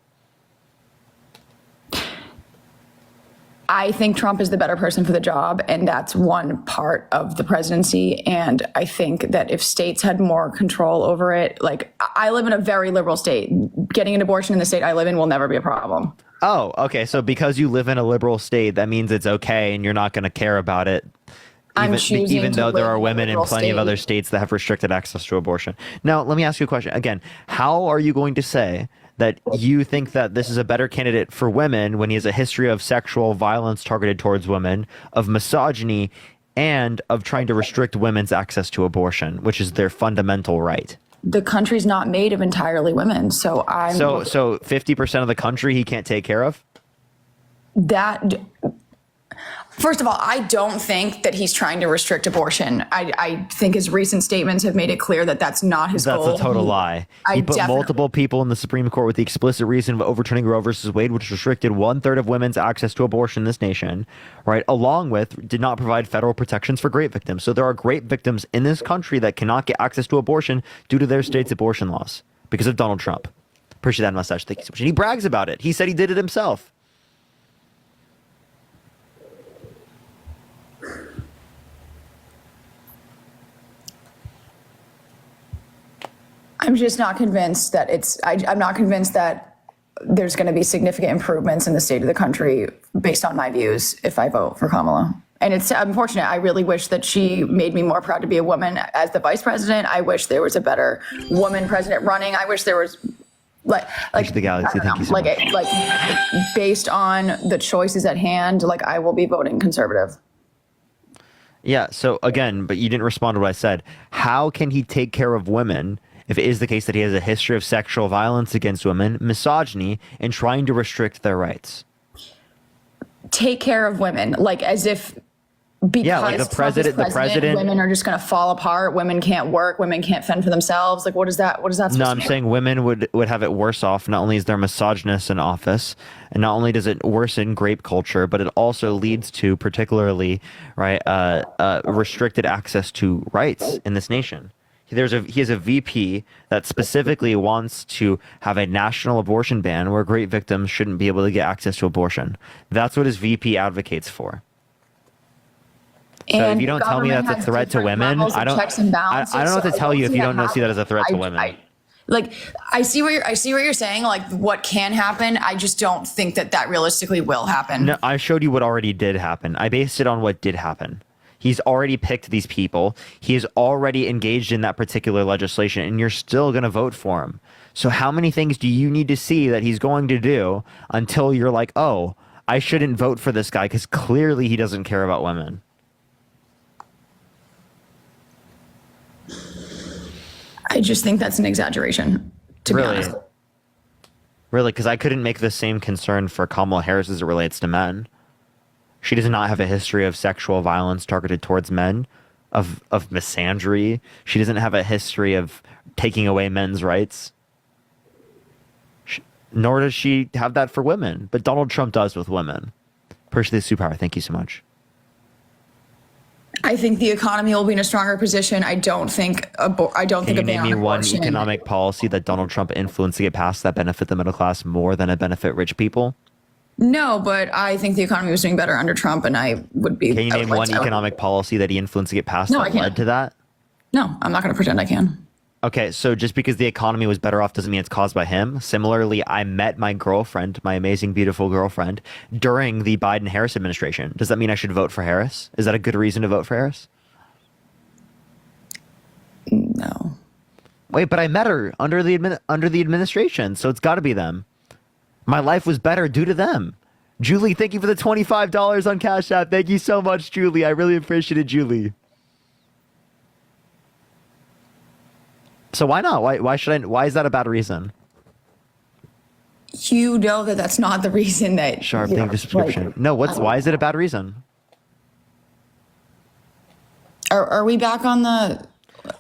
I think Trump is the better person for the job, and that's one part of the presidency. And I think that if states had more control over it, like I live in a very liberal state, getting an abortion in the state I live in will never be a problem. Oh, okay. So because you live in a liberal state, that means it's okay and you're not going to care about it. Even though there are women in plenty of other states that have restricted access to abortion. Now, let me ask you a question. Again, how are you going to say that you think that this is a better candidate for women when he has a history of sexual violence targeted towards women, of misogyny, and of trying to restrict women's access to abortion, which is their fundamental right? The country's not made of entirely women, so I'm... So 50% of the country he can't take care of? That... First of all, I don't think that he's trying to restrict abortion. I think his recent statements have made it clear that that's not his goal. That's a total lie. He put multiple people in the Supreme Court with the explicit reason of overturning Roe versus Wade, which restricted 1/3 of women's access to abortion in this nation, right? Along with did not provide federal protections for rape victims. So there are rape victims in this country that cannot get access to abortion due to their state's abortion laws because of Donald Trump. Appreciate that mustache. Thank you so much. And he brags about it. He said he did it himself. I'm just not convinced that I'm not convinced that there's going to be significant improvements in the state of the country based on my views if I vote for Kamala. And it's unfortunate. I really wish that she made me more proud to be a woman as the vice president. I wish there was a better woman president running. I wish there was like the galaxy. Thank you so much. Like based on the choices at hand, like I will be voting conservative. Yeah. So again, but you didn't respond to what I said. How can he take care of women if it is the case that he has a history of sexual violence against women, misogyny, and trying to restrict their rights? Take care of women, like as if because like Trump is president, women are just going to fall apart. Women can't work. Women can't fend for themselves. Like, what is that? What is that? No, I'm saying women would have it worse off. Not only is there misogynist in office, and not only does it worsen grape culture, but it also leads to particularly restricted access to rights in this nation. He has a VP that specifically wants to have a national abortion ban where rape victims shouldn't be able to get access to abortion. That's what his VP advocates for. So if you don't tell me that's a threat to women, I don't know what to tell you if you don't see that as a threat to women. I see what you're saying, like what can happen. I just don't think that realistically will happen. No, I showed you what already did happen. I based it on what did happen. He's already picked these people. He is already engaged in that particular legislation, and you're still going to vote for him. So how many things do you need to see that he's going to do until you're like, oh, I shouldn't vote for this guy because clearly he doesn't care about women? I just think that's an exaggeration, to be honest. Really? Because I couldn't make the same concern for Kamala Harris as it relates to men. She does not have a history of sexual violence targeted towards men, of misandry. She doesn't have a history of taking away men's rights. Nor does she have that for women. But Donald Trump does with women. Percy the Superpower, thank you so much. I think the economy will be in a stronger position. I don't think a ban on abortion. Can you name me one economic policy that Donald Trump influenced to get passed that benefit the middle class more than it benefit rich people? No, but I think the economy was doing better under Trump, and I would be. Can you name one economic policy that he influenced to get passed that led to that? No, I'm not going to pretend I can. Okay, so just because the economy was better off doesn't mean it's caused by him. Similarly, I met my girlfriend, my amazing, beautiful girlfriend, during the Biden-Harris administration. Does that mean I should vote for Harris? Is that a good reason to vote for Harris? No. Wait, but I met her under the administration, so it's got to be them. My life was better due to them. Julie, thank you for the $25 on Cash App. Thank you so much, Julie. I really appreciate it, Julie. So why not? Why should I? Why is that a bad reason? You know that that's not the reason that. Sharp, thank you for subscription. Like, no, why is it a bad reason? Are we back on the?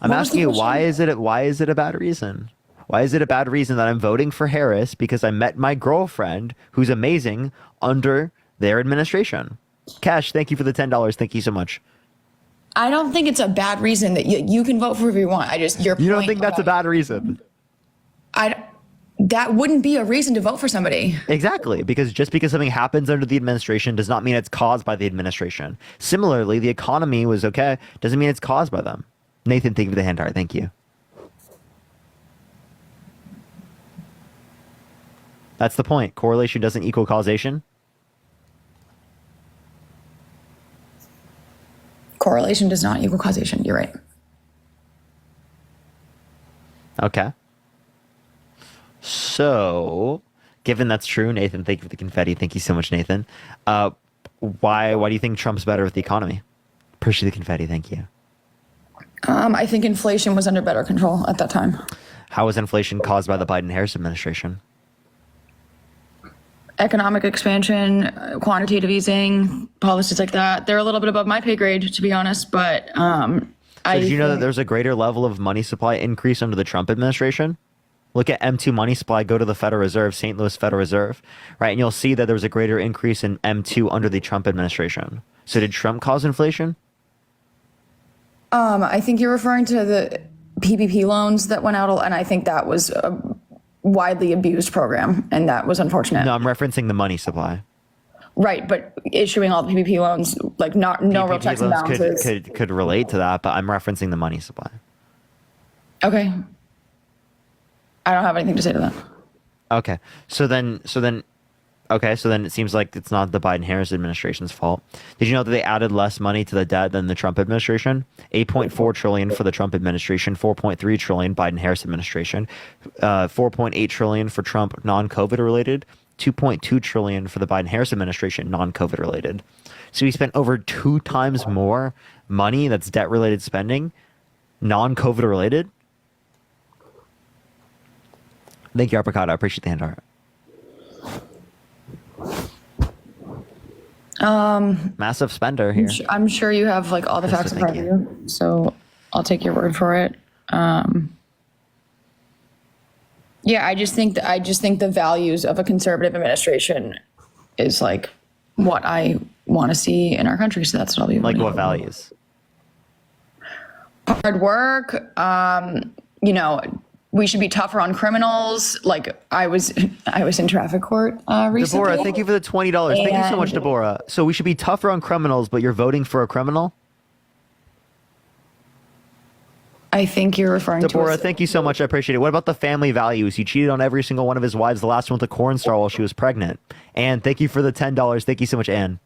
I'm asking you, why is it a bad reason? Why is it a bad reason that I'm voting for Harris because I met my girlfriend, who's amazing, under their administration? Cash, thank you for the $10. Thank you so much. I don't think it's a bad reason that you can vote for whoever you want. You don't think that's a bad reason? That wouldn't be a reason to vote for somebody. Exactly, because just because something happens under the administration does not mean it's caused by the administration. Similarly, the economy was okay, doesn't mean it's caused by them. Nathan, thank you for the hand heart. Thank you. That's the point. Correlation doesn't equal causation. Correlation does not equal causation. You're right. Okay. So, given that's true, Nathan, thank you for the confetti. Thank you so much, Nathan. Why do you think Trump's better with the economy? Appreciate the confetti. Thank you. I think inflation was under better control at that time. How was inflation caused by the Biden-Harris administration? Economic expansion, quantitative easing, policies like that. They're a little bit above my pay grade, to be honest. But did you know that there's a greater level of money supply increase under the Trump administration? Look at M2 money supply, go to the Federal Reserve, St. Louis Federal Reserve, right? And you'll see that there was a greater increase in M2 under the Trump administration. So did Trump cause inflation? I think you're referring to the PPP loans that went out, and I think that was a widely abused program, and that was unfortunate. No, I'm referencing the money supply. Right, but issuing all the PPP loans, like no real checks and balances. Could relate to that, but I'm referencing the money supply. Okay. I don't have anything to say to that. Okay. So then it seems like it's not the Biden-Harris administration's fault. Did you know that they added less money to the debt than the Trump administration? $8.4 trillion for the Trump administration, $4.3 trillion Biden-Harris administration, $4.8 trillion for Trump non-COVID related, $2.2 trillion for the Biden-Harris administration non-COVID related. So we spent over 2 times more money that's debt-related spending, non-COVID related. Thank you, Apricot. I appreciate the hand art. Massive spender here. I'm sure you have like all the facts in front of you, so I'll take your word for it. Yeah, I just think the values of a conservative administration is like what I want to see in our country. So that's what I'll be like. What for. Values? Hard work. You know, we should be tougher on criminals. Like I was in traffic court recently. Deborah, thank you for the $20. Thank you so much, Deborah. So we should be tougher on criminals, but you're voting for a criminal? I think you're referring Deborah, to thank you so much. I appreciate it. What about the family values? He cheated on every single one of his wives, the last one with a corn star while she was pregnant. Anne, thank you for the $10. Thank you so much, Anne.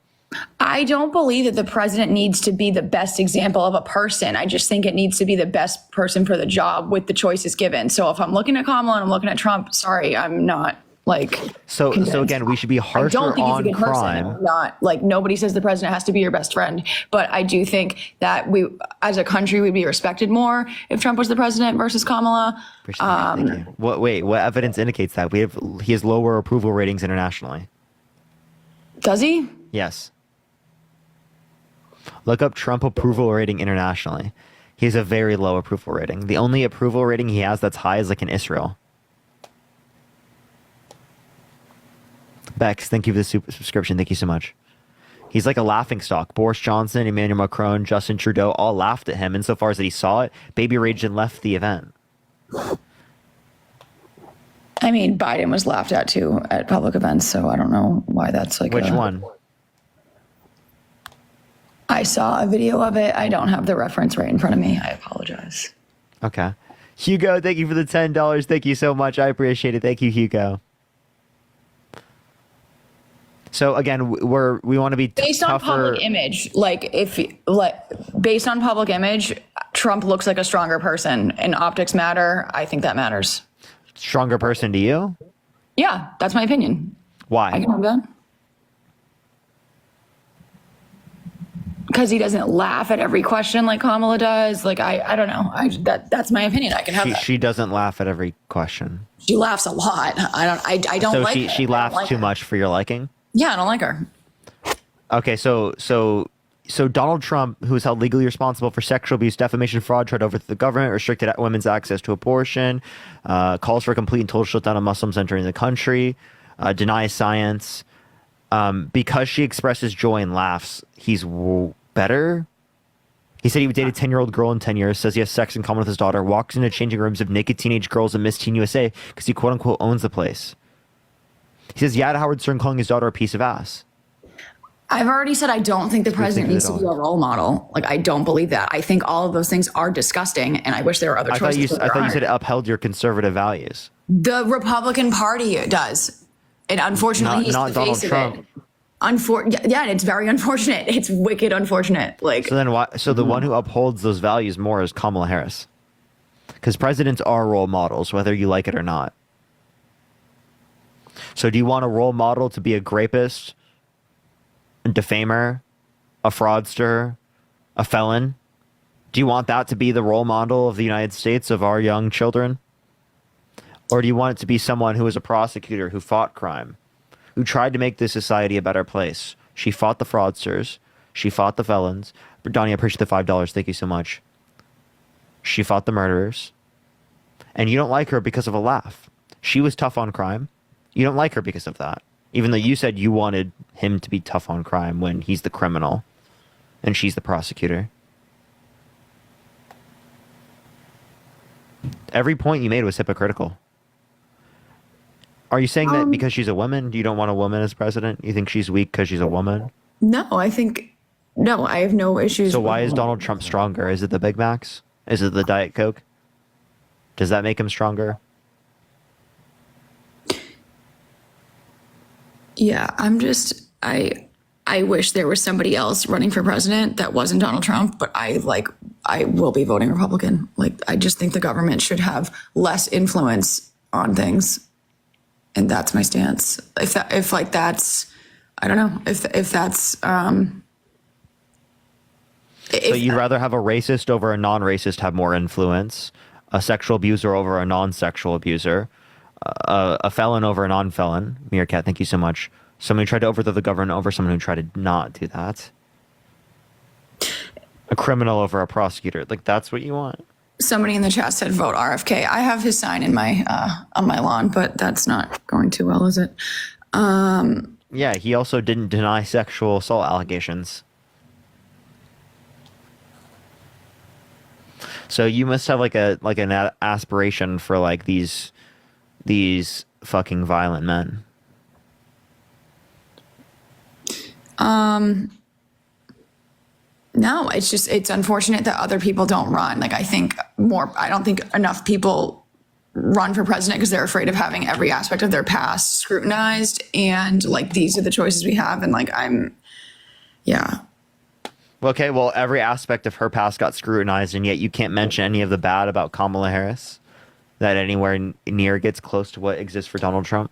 I don't believe that the president needs to be the best example of a person. I just think it needs to be the best person for the job with the choices given. So if I'm looking at Kamala and I'm looking at Trump, sorry, I'm not like. So again, we should be harsher I don't think on he's a good crime. person. Not like nobody says the president has to be your best friend, but I do think that we, as a country, we'd be respected more if Trump was the president versus Kamala. Thank you. What evidence indicates that he has lower approval ratings internationally? Does he? Yes. Look up Trump approval rating internationally. He has a very low approval rating. The only approval rating he has that's high is like in Israel. Bex, thank you for the subscription. Thank you so much. He's like a laughing stock. Boris Johnson, Emmanuel Macron, Justin Trudeau all laughed at him insofar as that he saw it, baby raged and left the event. I mean, Biden was laughed at too at public events, so I don't know why that's like. Which one? I saw a video of it. I don't have the reference right in front of me. I apologize. Okay. Hugo, thank you for the $10. Thank you so much. I appreciate it. Thank you, Hugo. So again, we want to be based tougher. On public image. Based on public image, Trump looks like a stronger person, and optics matter. I think that matters. Stronger person to you? Yeah, that's my opinion. Why? I can have that. Because he doesn't laugh at every question like Kamala does. Like I don't know. That's my opinion. I can have that. She doesn't laugh at every question. She laughs a lot. I don't so like. She laughs like too much for your liking. Yeah, I don't like her. Okay, so Donald Trump, who is held legally responsible for sexual abuse, defamation, fraud, tried to overthrow the government, restricted women's access to abortion, calls for a complete and total shutdown of Muslims entering the country, denies science. Because she expresses joy and laughs, he's better. He said he would date a 10-year-old girl in 10 years, says he has sex in common with his daughter, walks into changing rooms of naked teenage girls at Miss Teen USA because he quote-unquote owns the place. He says, yeah, to Howard Stern calling his daughter a piece of ass. I've already said I don't think the president needs to be a role model. Like, I don't believe that. I think all of those things are disgusting, and I wish there were other choices. I thought you said it upheld your conservative values. The Republican Party does. And unfortunately, he's not the Donald face Trump. of it. Yeah, and it's very unfortunate. It's wicked unfortunate. Like, so then why? So the one who upholds those values more is Kamala Harris, because presidents are role models, whether you like it or not. So do you want a role model to be a rapist, a defamer, a fraudster, a felon? Do you want that to be the role model of the United States, of our young children? Or do you want it to be someone who was a prosecutor, who fought crime, who tried to make this society a better place? She fought the fraudsters. She fought the felons. Donnie, I appreciate the $5. Thank you so much. She fought the murderers. And you don't like her because of a laugh. She was tough on crime. You don't like her because of that. Even though you said you wanted him to be tough on crime when he's the criminal and she's the prosecutor. Every point you made was hypocritical. Are you saying that because she's a woman, you don't want a woman as president? You think she's weak because she's a woman? no, I have no issues. So why is Donald Trump stronger? Is it the Big Macs? Is it the Diet Coke? Does that make him stronger? Yeah, I wish there was somebody else running for president that wasn't Donald Trump, but I will be voting Republican. Like, I just think the government should have less influence on things. And that's my stance. If that's, I don't know, if that's, So you'd rather have a racist over a non-racist have more influence, a sexual abuser over a non-sexual abuser, a felon over a non-felon. Meerkat, thank you so much. Someone who tried to overthrow the government over someone who tried to not do that. A criminal over a prosecutor. Like, that's what you want. Somebody in the chat said vote RFK. I have his sign in my on my lawn, but that's not going too well, is it? Yeah, he also didn't deny sexual assault allegations. So you must have like an aspiration for like these fucking violent men. No, it's unfortunate that other people don't run. Like, I don't think enough people run for president because they're afraid of having every aspect of their past scrutinized. And like, these are the choices we have. And like, yeah. Okay, well, every aspect of her past got scrutinized, and yet you can't mention any of the bad about Kamala Harris that anywhere near gets close to what exists for Donald Trump.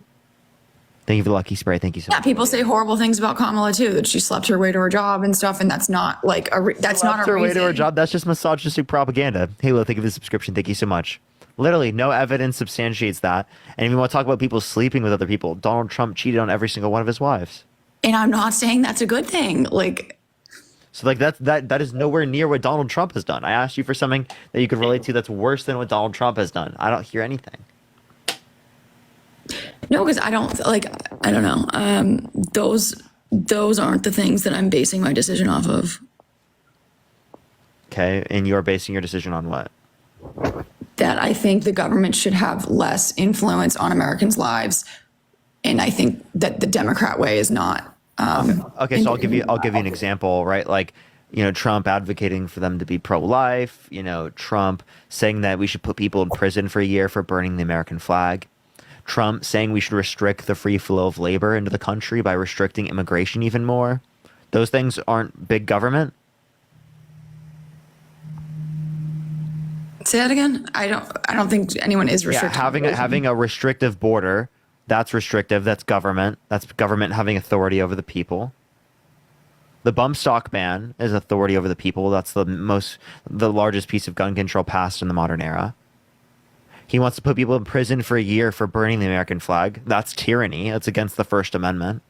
Thank you for the lucky spray. Thank you so much. Yeah, people say horrible things about Kamala too, that she slept her way to her job and stuff, and that's not like that's not a her reason. way to her job. That's just misogynistic propaganda. Halo, thank you for the subscription. Thank you so much. Literally, no evidence substantiates that. And if you want to talk about people sleeping with other people, Donald Trump cheated on every single one of his wives. And I'm not saying that's a good thing. Like, so like that is nowhere near what Donald Trump has done. I asked you for something that you could relate to that's worse than what Donald Trump has done. I don't hear anything. no, because I don't know. Those aren't the things that I'm basing my decision off of. Okay, and you're basing your decision on what? That I think the government should have less influence on Americans' lives, and I think that the Democrat way is not. Okay, so I'll give you an example, right? Like, Trump advocating for them to be pro-life. Trump saying that we should put people in prison for a year for burning the American flag. Trump saying we should restrict the free flow of labor into the country by restricting immigration even more. Those things aren't big government. Say that again. I don't think anyone is restricting. Yeah, having a restrictive border, that's restrictive. That's government. That's government having authority over the people. The bump stock ban is authority over the people. That's the largest piece of gun control passed in the modern era. He wants to put people in prison for a year for burning the American flag. That's tyranny. That's against the First Amendment.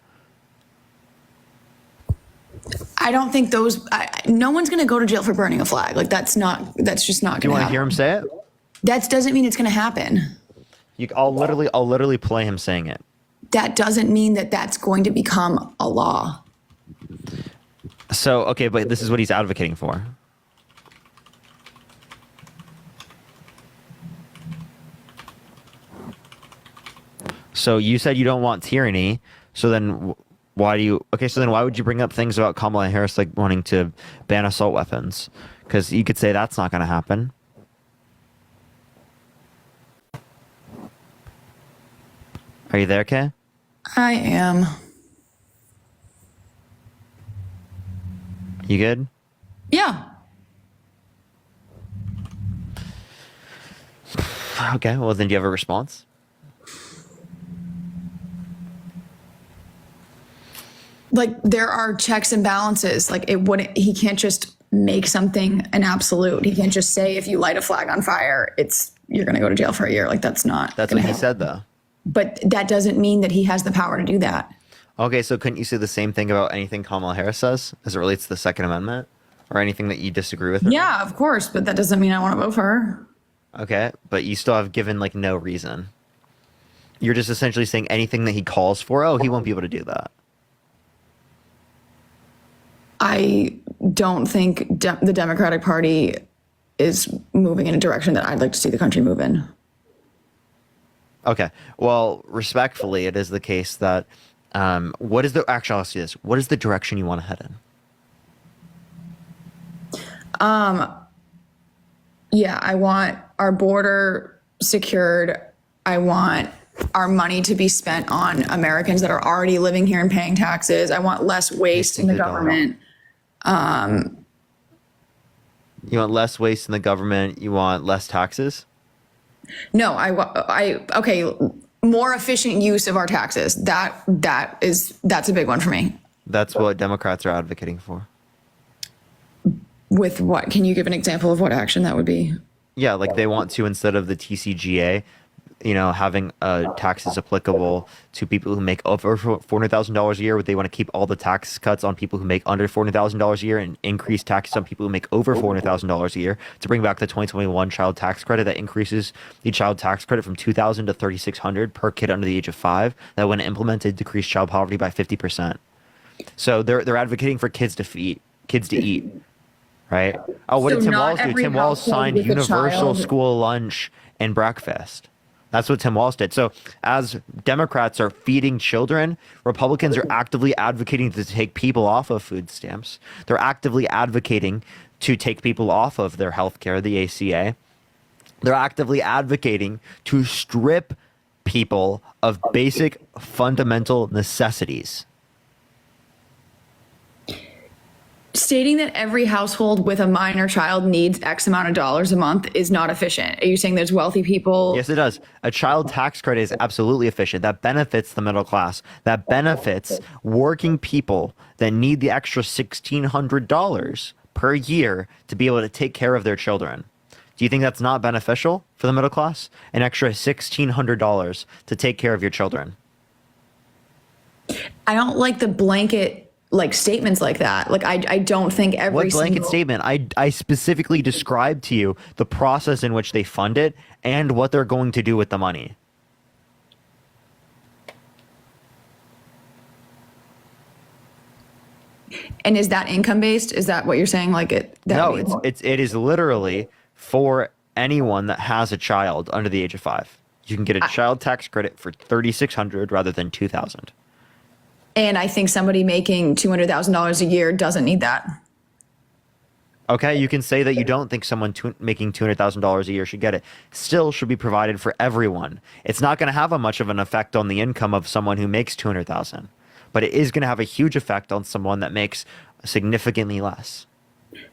I don't think no one's going to go to jail for burning a flag. Like, that's just not going to happen. Do you want to hear him say it? That doesn't mean it's going to happen. I'll literally play him saying it. That doesn't mean that that's going to become a law. So, okay, but this is what he's advocating for. So you said you don't want tyranny. So then why would you bring up things about Kamala Harris, like wanting to ban assault weapons? Because you could say that's not going to happen. Are you there, Kay? I am. You good? Yeah. Okay, well then do you have a response? Like, there are checks and balances. Like, he can't just make something an absolute. He can't just say, if you light a flag on fire, you're going to go to jail for a year. Like, that's what he said, though. But that doesn't mean that he has the power to do that. Okay, so couldn't you say the same thing about anything Kamala Harris says as it relates to the Second Amendment, or anything that you disagree with her? Yeah, of course, but that doesn't mean I want to vote for her. Okay, but you still have given like no reason. You're just essentially saying anything that he calls for, he won't be able to do that. I don't think the Democratic Party is moving in a direction that I'd like to see the country move in. Okay. Well, respectfully, it is the case that what is the direction you want to head in? Yeah, I want our border secured. I want our money to be spent on Americans that are already living here and paying taxes. I want less waste in the government. You want less waste in the government. You want less taxes? No, more efficient use of our taxes. That's a big one for me. That's what Democrats are advocating for. With what? Can you give an example of what action that would be? Yeah, like they want to, instead of the TCGA, having taxes applicable to people who make over $400,000 a year, they want to keep all the tax cuts on people who make under $400,000 a year and increase taxes on people who make over $400,000 a year to bring back the 2021 child tax credit that increases the child tax credit from $2,000 to $3,600 per kid under the age of 5. That, when implemented, decreased child poverty by 50%. So they're advocating for kids to eat. Right? Oh, what So did Tim not Walz do? every Tim Walz household signed with a universal child- school lunch and breakfast. That's what Tim Walz did. So as Democrats are feeding children, Republicans are actively advocating to take people off of food stamps. They're actively advocating to take people off of their health care, the ACA. They're actively advocating to strip people of basic fundamental necessities. Stating that every household with a minor child needs X amount of dollars a month is not efficient. Are you saying there's wealthy people? Yes, it does. A child tax credit is absolutely efficient. That benefits the middle class. That benefits working people that need the extra $1,600 per year to be able to take care of their children. Do you think that's not beneficial for the middle class? An extra $1,600 to take care of your children. I don't like the blanket statements like that. I don't think every What blanket single- statement? I specifically described to you the process in which they fund it and what they're going to do with the money. And is that income based? Is that what you're saying? No, it is literally for anyone that has a child under the age of 5. You can get a child tax credit for $3,600 rather than $2,000. And I think somebody making $200,000 a year doesn't need that. Okay, you can say that you don't think someone making $200,000 a year should get it. Still should be provided for everyone. It's not going to have much of an effect on the income of someone who makes $200,000, but it is going to have a huge effect on someone that makes significantly less.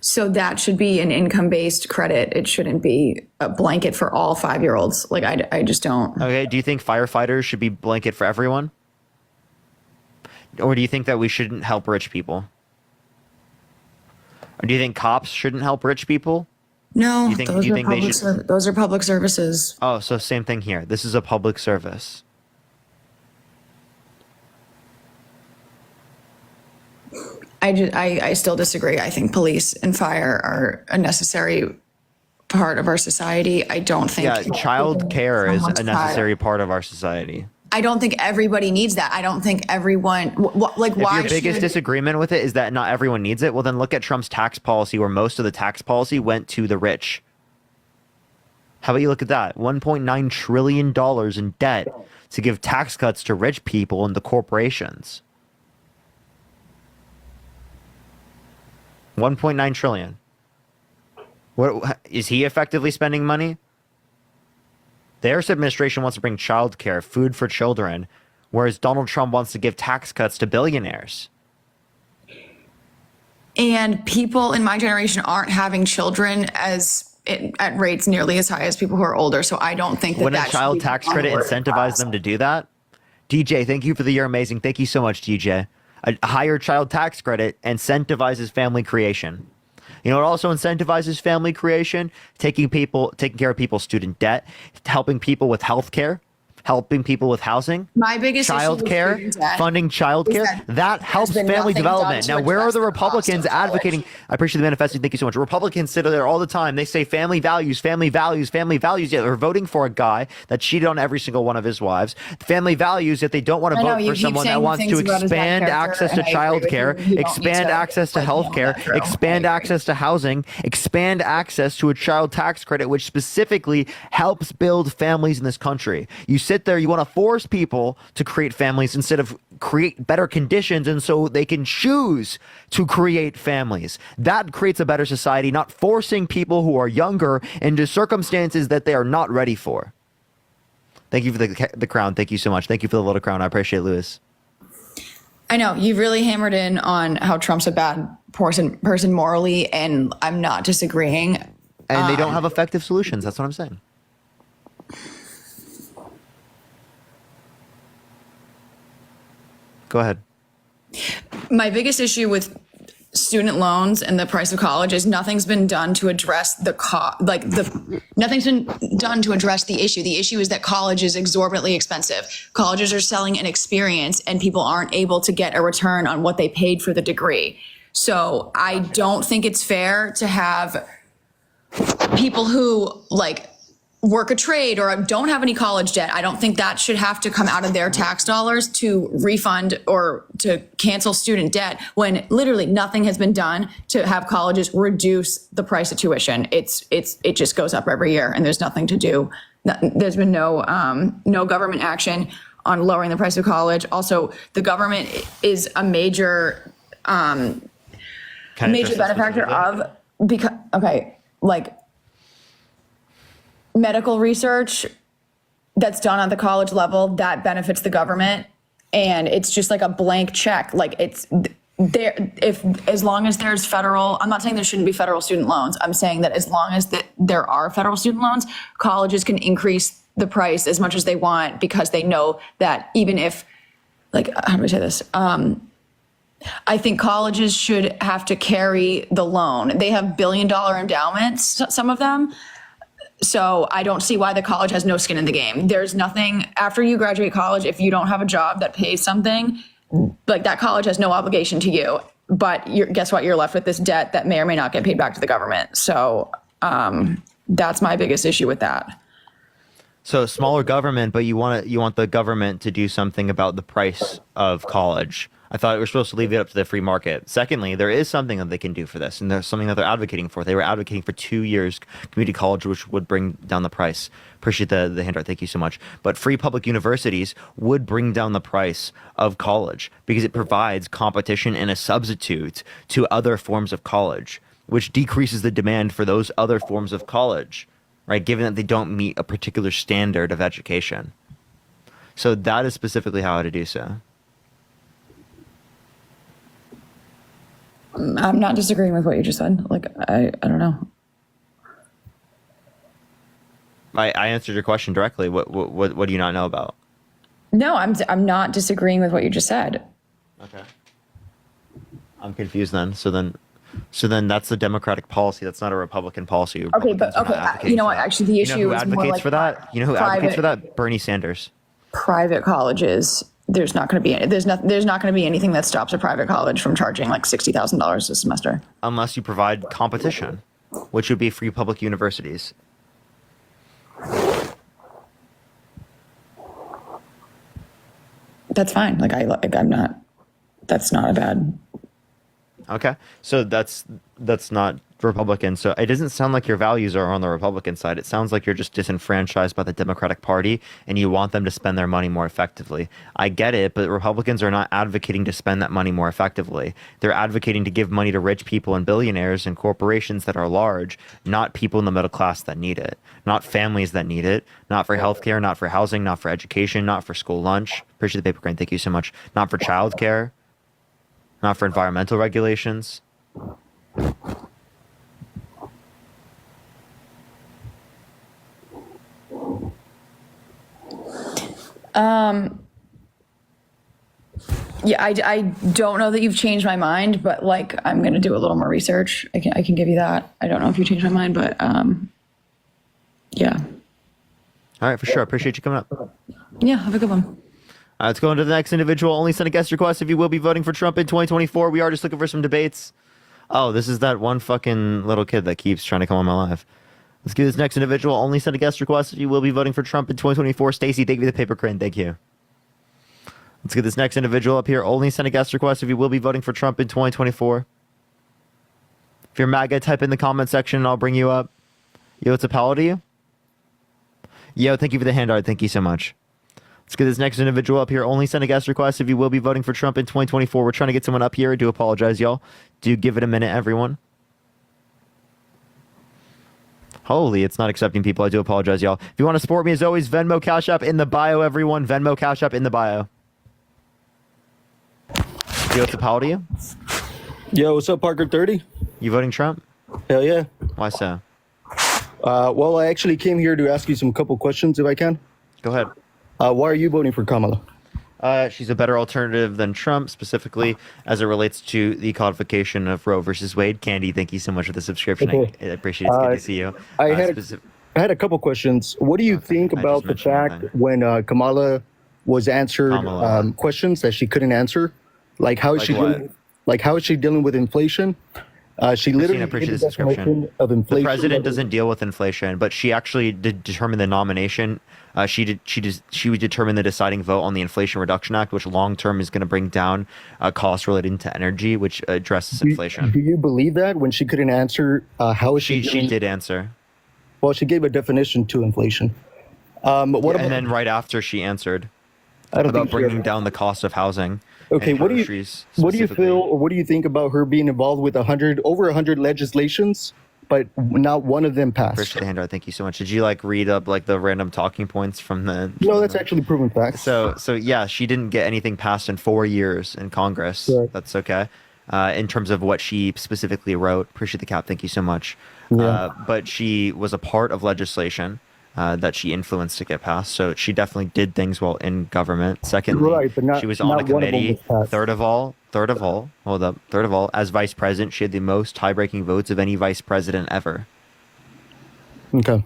So that should be an income-based credit. It shouldn't be a blanket for all 5-year-olds. I just don't. Okay, do you think firefighters should be blanket for everyone? Or do you think that we shouldn't help rich people? Or do you think cops shouldn't help rich people? No, Do you think they should? those are public services. Oh, so same thing here. This is a public service. I still disagree. I think police and fire are a necessary part of our society. I don't think. Yeah, child care is a necessary part of our society. I don't think everybody needs that. I don't think everyone why If your biggest should- disagreement with it is that not everyone needs it, well then look at Trump's tax policy, where most of the tax policy went to the rich. How about you look at that? $1.9 trillion in debt to give tax cuts to rich people and the corporations. 1.9 trillion. What is he effectively spending money? The Harris administration wants to bring child care, food for children, whereas Donald Trump wants to give tax cuts to billionaires. And people in my generation aren't having children at rates nearly as high as people who are older. So I don't think that Wouldn't that a child should be tax on credit the working incentivize class. them to do that? DJ, thank you for the year amazing. Thank you so much, DJ. A higher child tax credit incentivizes family creation. You know what also incentivizes family creation? Taking care of people's student debt, helping people with health care, helping people with housing. My biggest issue child with care, student debt funding child is care, that that helps been family nothing done development. to Now, where are address the the Republicans cost of college. advocating? I appreciate the manifesto. Thank you so much. Republicans sit there all the time. They say family values, family values, family values. Yet they're voting for a guy that cheated on every single one of his wives. Family values, yet they don't want to I know, vote you for keep someone that saying wants to things about his bad expand character, access to and I agree child with care, you. You don't need expand to, access to health care, that through. expand access to housing, expand access to a child tax credit, which specifically helps build families in this country. You sit there, you want to force people to create families instead of create better conditions, and so they can choose to create families. That creates a better society, not forcing people who are younger into circumstances that they are not ready for. Thank you for the crown. Thank you so much. Thank you for the little crown. I appreciate it, Lewis. I know you've really hammered in on how Trump's a bad person morally, and I'm not disagreeing. And they don't have effective solutions. That's what I'm saying. Go ahead. My biggest issue with student loans and the price of college is nothing's been done to address nothing's been done to address the issue. The issue is that college is exorbitantly expensive. Colleges are selling an experience and people aren't able to get a return on what they paid for the degree. So I don't think it's fair to have people who work a trade or don't have any college debt. I don't think that should have to come out of their tax dollars to refund or to cancel student debt when literally nothing has been done to have colleges reduce the price of tuition. It just goes up every year and there's nothing to do. There's been no government action on lowering the price of college. Also, the government is a major benefactor of medical research that's done at the college level that benefits the government, and it's just like a blank check. It's there as long as there's federal. I'm not saying there shouldn't be federal student loans. I'm saying that as long as there are federal student loans, colleges can increase the price as much as they want because they know that even if, how do I say this? I think colleges should have to carry the loan. They have billion-dollar endowments, some of them. So I don't see why the college has no skin in the game. There's nothing after you graduate college, if you don't have a job that pays something, that college has no obligation to you. But guess what? You're left with this debt that may or may not get paid back to the government. So that's my biggest issue with that. So smaller government, but you want the government to do something about the price of college. I thought we were supposed to leave it up to the free market. Secondly, there is something that they can do for this, and there's something that they're advocating for. They were advocating for 2 years community college, which would bring down the price. Appreciate the handout. Thank you so much. But free public universities would bring down the price of college because it provides competition and a substitute to other forms of college, which decreases the demand for those other forms of college, right? Given that they don't meet a particular standard of education. So that is specifically how to do so. I'm not disagreeing with what you just said. I don't know. I answered your question directly. What do you not know about? No, I'm not disagreeing with what you just said. Okay. I'm confused then. So then that's the Democratic policy. That's not a Republican policy. Okay, but you know what? Actually, the issue who is advocates more like for that? You know who advocates for that? Bernie Sanders. Private colleges. There's not going to be anything that stops a private college from charging $60,000 a semester. Unless you provide competition, which would be free public universities. That's fine. That's not a bad. Okay. So that's not Republican. So it doesn't sound like your values are on the Republican side. It sounds like you're just disenfranchised by the Democratic Party and you want them to spend their money more effectively. I get it, but Republicans are not advocating to spend that money more effectively. They're advocating to give money to rich people and billionaires and corporations that are large, not people in the middle class that need it, not families that need it, not for healthcare, not for housing, not for education, not for school lunch. Appreciate the paper crane. Thank you so much. Not for childcare, not for environmental regulations. Yeah, I don't know that you've changed my mind, but I'm going to do a little more research. I can give you that. I don't know if you changed my mind, but yeah. All right, for sure. Appreciate you coming up. Yeah, have a good one. Let's go on to the next individual. Only send a guest request if you will be voting for Trump in 2024. We are just looking for some debates. Oh, this is that one fucking little kid that keeps trying to come on my live. Let's give this next individual. Only send a guest request if you will be voting for Trump in 2024. Stacy, thank you for the paper crane. Thank you. Let's get this next individual up here. Only send a guest request if you will be voting for Trump in 2024. If you're MAGA, type in the comment section and I'll bring you up. Yo, it's a pal to you? Yo, thank you for the handout. Thank you so much. Let's get this next individual up here. Only send a guest request if you will be voting for Trump in 2024. We're trying to get someone up here. I do apologize, y'all. Do give it a minute, everyone. Holy, it's not accepting people. I do apologize, y'all. If you want to support me, as always, Venmo, Cash App in the bio, everyone. Venmo, Cash App in the bio. Yo, it's a pal to you? Yo, what's up, Parker 30? You voting Trump? Hell yeah. Why so? Well, I actually came here to ask you some couple questions, if I can. Go ahead. Why are you voting for Kamala? She's a better alternative than Trump, specifically as it relates to the codification of Roe versus Wade. Candy, thank you so much for the subscription. Okay. I appreciate it. It's good to see you. I had a couple questions. What do you think about the fact when Kamala was answered questions that she couldn't answer? Like how is how is she dealing with inflation? She literally appreciate gave the the definition description. of inflation. The president doesn't deal with inflation, but she actually did determine the nomination. She would determine the deciding vote on the Inflation Reduction Act, which long term is going to bring down costs related to energy, which addresses inflation. Do you believe that when she couldn't answer how is she? She did answer. Well, she gave a definition to inflation. And then right after she answered about bringing down the cost of housing. Okay, what do you feel, or what do you think about her being involved with over 100 legislations, but not one of them passed? Appreciate the handout. Thank you so much. Did you read up the random talking points from the? No, that's actually proven fact. So yeah, she didn't get anything passed in 4 years in Congress. Right. That's okay. In terms of what she specifically wrote, appreciate the cap. Thank you so much. Yeah. But she was a part of legislation that she influenced to get passed. So she definitely did things well in government. Secondly, she was on a committee. Third of all, as vice president, she had the most tie-breaking votes of any vice president ever. Okay.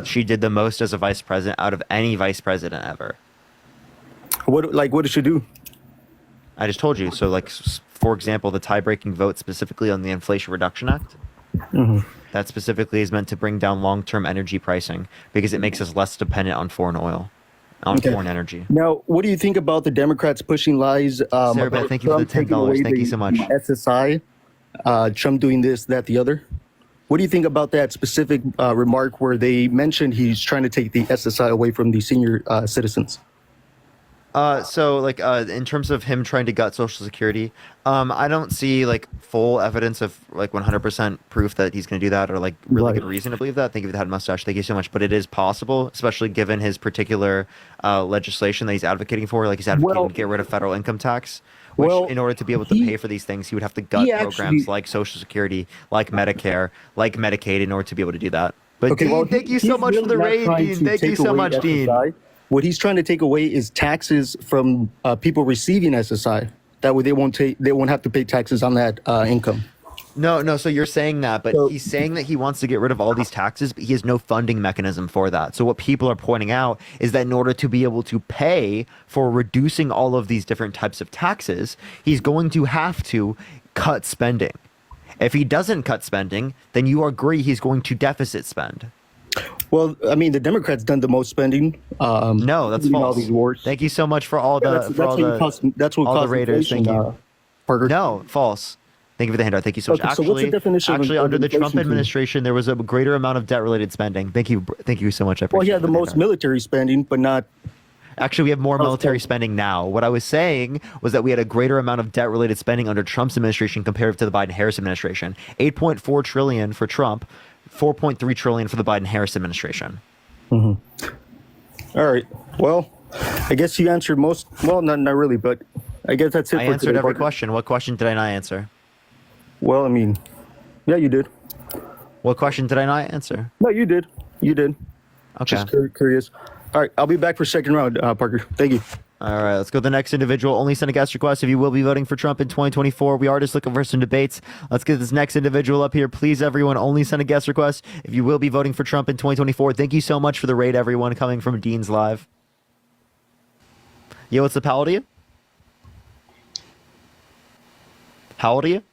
She did the most as a vice president out of any vice president ever. What did she do? I just told you. So for example, the tie-breaking vote specifically on the Inflation Reduction Act. Mm-hmm. That specifically is meant to bring down long-term energy pricing because it makes us less dependent on foreign oil, foreign energy. Now, what do you think about the Democrats pushing lies? Sarah, thank you for the $10. Thank you so much. SSI, Trump doing this, that, the other. What do you think about that specific remark where they mentioned he's trying to take the SSI away from the senior citizens? In terms of him trying to gut Social Security, I don't see full evidence of 100% proof that he's going to do that, or really good reason to believe that. Thank you for the head mustache. Thank you so much. But it is possible, especially given his particular legislation that he's advocating for. He's advocating to get rid of federal income tax. Which, in order to be able to pay for these things, he would have to gut programs like Social Security, like Medicare, like Medicaid, in order to be able to do that. But okay, Dean, thank you so much for the raid, Dean. Thank you so much, Dean. What he's trying to take away is taxes from people receiving SSI. That way, they won't have to pay taxes on that income. No. So you're saying that, but he's saying that he wants to get rid of all these taxes, but he has no funding mechanism for that. So what people are pointing out is that in order to be able to pay for reducing all of these different types of taxes, he's going to have to cut spending. If he doesn't cut spending, then you agree he's going to deficit spend. Well, I mean, the Democrats done the most spending. No, that's false. All these wars. Thank you so much for all the that's what caused Raiders. Thank you, Parker. No, false. Thank you for the handout. Thank you so much. Okay, so what's the definition actually, of under the Trump inflation administration, there was a greater amount of debt-related spending. Thank you so much. I appreciate he had the most military spending, but not. Actually, we have more military spending now. What I was saying was that we had a greater amount of debt-related spending under Trump's administration compared to the Biden-Harris administration. $8.4 trillion for Trump, $4.3 trillion for the Biden-Harris administration. Mm-hmm. All right. Well, I guess you answered most. Well, not really, but I guess that's it. I answered every question. What question did I not answer? Well, I mean, yeah, you did. What question did I not answer? No, you did. You did. Okay. Just curious. All right, I'll be back for second round, Parker. Thank you. All right, let's go to the next individual. Only send a guest request if you will be voting for Trump in 2024. We are just looking for some debates. Let's get this next individual up here. Please, everyone, only send a guest request if you will be voting for Trump in 2024. Thank you so much for the raid, everyone, coming from Dean's Live. Yo, what's up? How old are you? How old are you?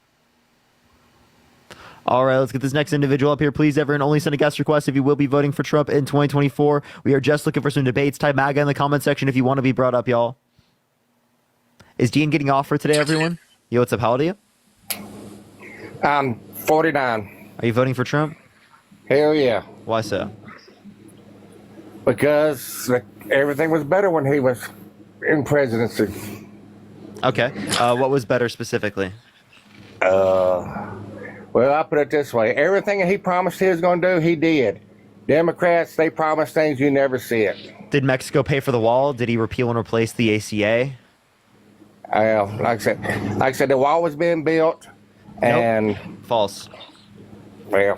All right, let's get this next individual up here. Please, everyone, only send a guest request if you will be voting for Trump in 2024. We are just looking for some debates. Type MAGA in the comment section if you want to be brought up, y'all. Is Dean getting off for today, everyone? Yo, what's up? How old are you? I'm 49. Are you voting for Trump? Hell yeah. Why so? Because everything was better when he was in presidency. Okay. What was better specifically? Well, I'll put it this way. Everything he promised he was going to do, he did. Democrats, they promise things you never see it. Did Mexico pay for the wall? Did he repeal and replace the ACA? Like I said, the wall was being built, and False. Well,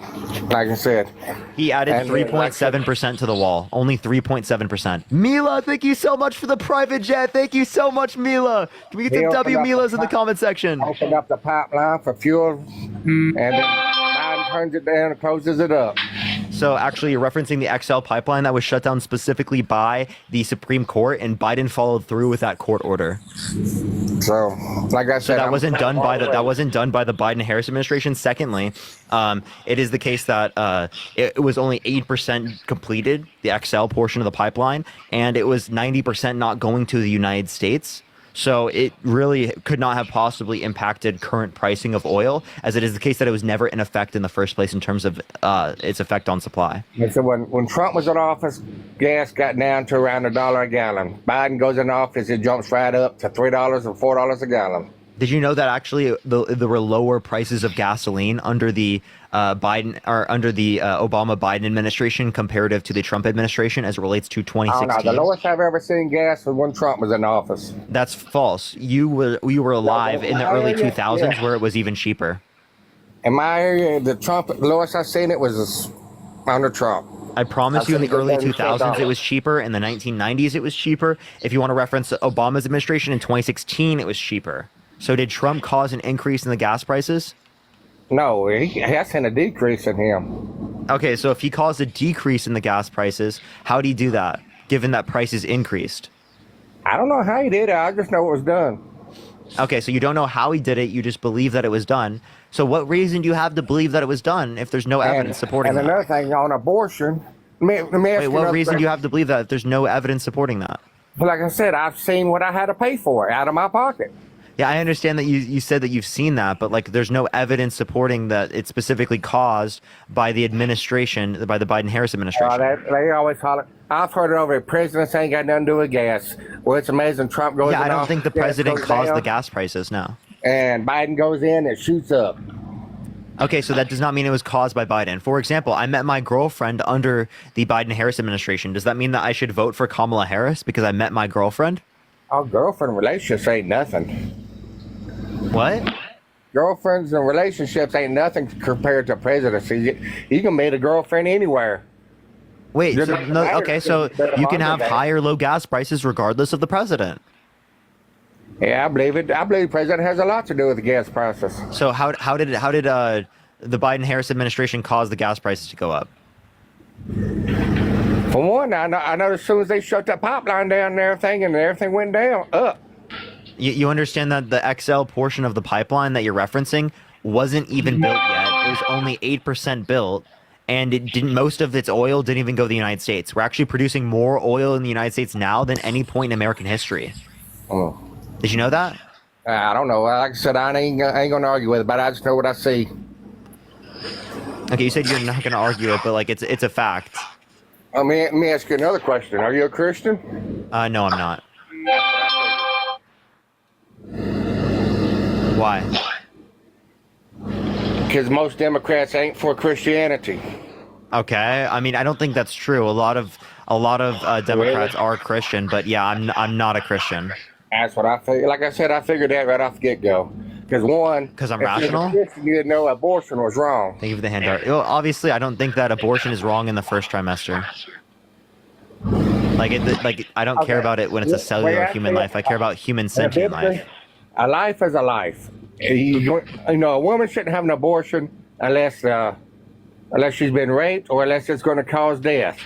like I said, he added and, 3.7% to the wall. Only 3.7%. Mila, thank you so much for the private jet. Thank you so much, Mila. Can we get He some opened W up Milas the in the comment section? opened up the pipeline for fuel, and then Biden turns it down and closes it up. So actually, you're referencing the XL pipeline that was shut down specifically by the Supreme Court, and Biden followed through with that court order. So, like I said, so that wasn't done by the Biden-Harris administration. Secondly, it is the case that it was only 8% completed, the XL portion of the pipeline, and it was 90% not going to the United States. So it really could not have possibly impacted current pricing of oil, as it is the case that it was never in effect in the first place in terms of its effect on supply. And so when Trump was in office, gas got down to around $1 a gallon. Biden goes in office, it jumps right up to $3 or $4 a gallon. Did you know that actually there were lower prices of gasoline under the Obama Biden administration comparative to the Trump administration as it relates to 2016? Oh, no, the lowest I've ever seen gas was when Trump was in office. That's false. You were alive in the early 2000s where it was even cheaper. In my area, the lowest I've seen it was under Trump. I promise you in the early 2000s it was cheaper. In the 1990s it was cheaper. If you want to reference Obama's administration in 2016, it was cheaper. So did Trump cause an increase in the gas prices? No, he has seen a decrease in him. Okay, so if he caused a decrease in the gas prices, how did he do that, given that prices increased? I don't know how he did it. I just know it was done. Okay, so you don't know how he did it. You just believe that it was done. So what reason do you have to believe that it was done if there's no evidence supporting that? And another thing on abortion. Let me ask Wait, what reason do you have to believe that if there's no evidence supporting that? But like I said, I've seen what I had to pay for out of my pocket. Yeah, I understand that you said that you've seen that, but like there's no evidence supporting that it's specifically caused by the administration, by the Biden-Harris administration. They always holler. I've heard it over. Presidents ain't got nothing to do with gas. Well, it's amazing Trump goes in. Yeah, I don't think the president caused the gas prices, no. And Biden goes in and shoots up. Okay, so that does not mean it was caused by Biden. For example, I met my girlfriend under the Biden-Harris administration. Does that mean that I should vote for Kamala Harris because I met my girlfriend? Oh, girlfriend relationships ain't nothing. What? Girlfriends and relationships ain't nothing compared to presidency. You can meet a girlfriend anywhere. Wait, so you can have high or low gas prices regardless of the president. Yeah, I believe it. I believe the president has a lot to do with the gas prices. So how did the Biden-Harris administration cause the gas prices to go up? For one, I know as soon as they shut that pipeline down and everything went down, up. You understand that the XL portion of the pipeline that you're referencing wasn't even built yet. It was only 8% built, and most of its oil didn't even go to the United States. We're actually producing more oil in the United States now than any point in American history. Oh. Did you know that? I don't know. Like I said, I ain't going to argue with it, but I just know what I see. Okay, you said you're not going to argue it, but like it's a fact. Let me ask you another question. Are you a Christian? No, I'm not. Why? Because most Democrats ain't for Christianity. Okay, I mean I don't think that's true. A lot of Democrats are Christian, but yeah, I'm not a Christian. That's what I figured. Like I said, I figured that right off the get-go. Because I'm rational. You didn't know abortion was wrong. Thank you for the handout. Well, obviously, I don't think that abortion is wrong in the first trimester. I don't care about it when it's a cellular human life. I care about human sentient life. A life is a life. You know, a woman shouldn't have an abortion unless she's been raped or unless it's going to cause death.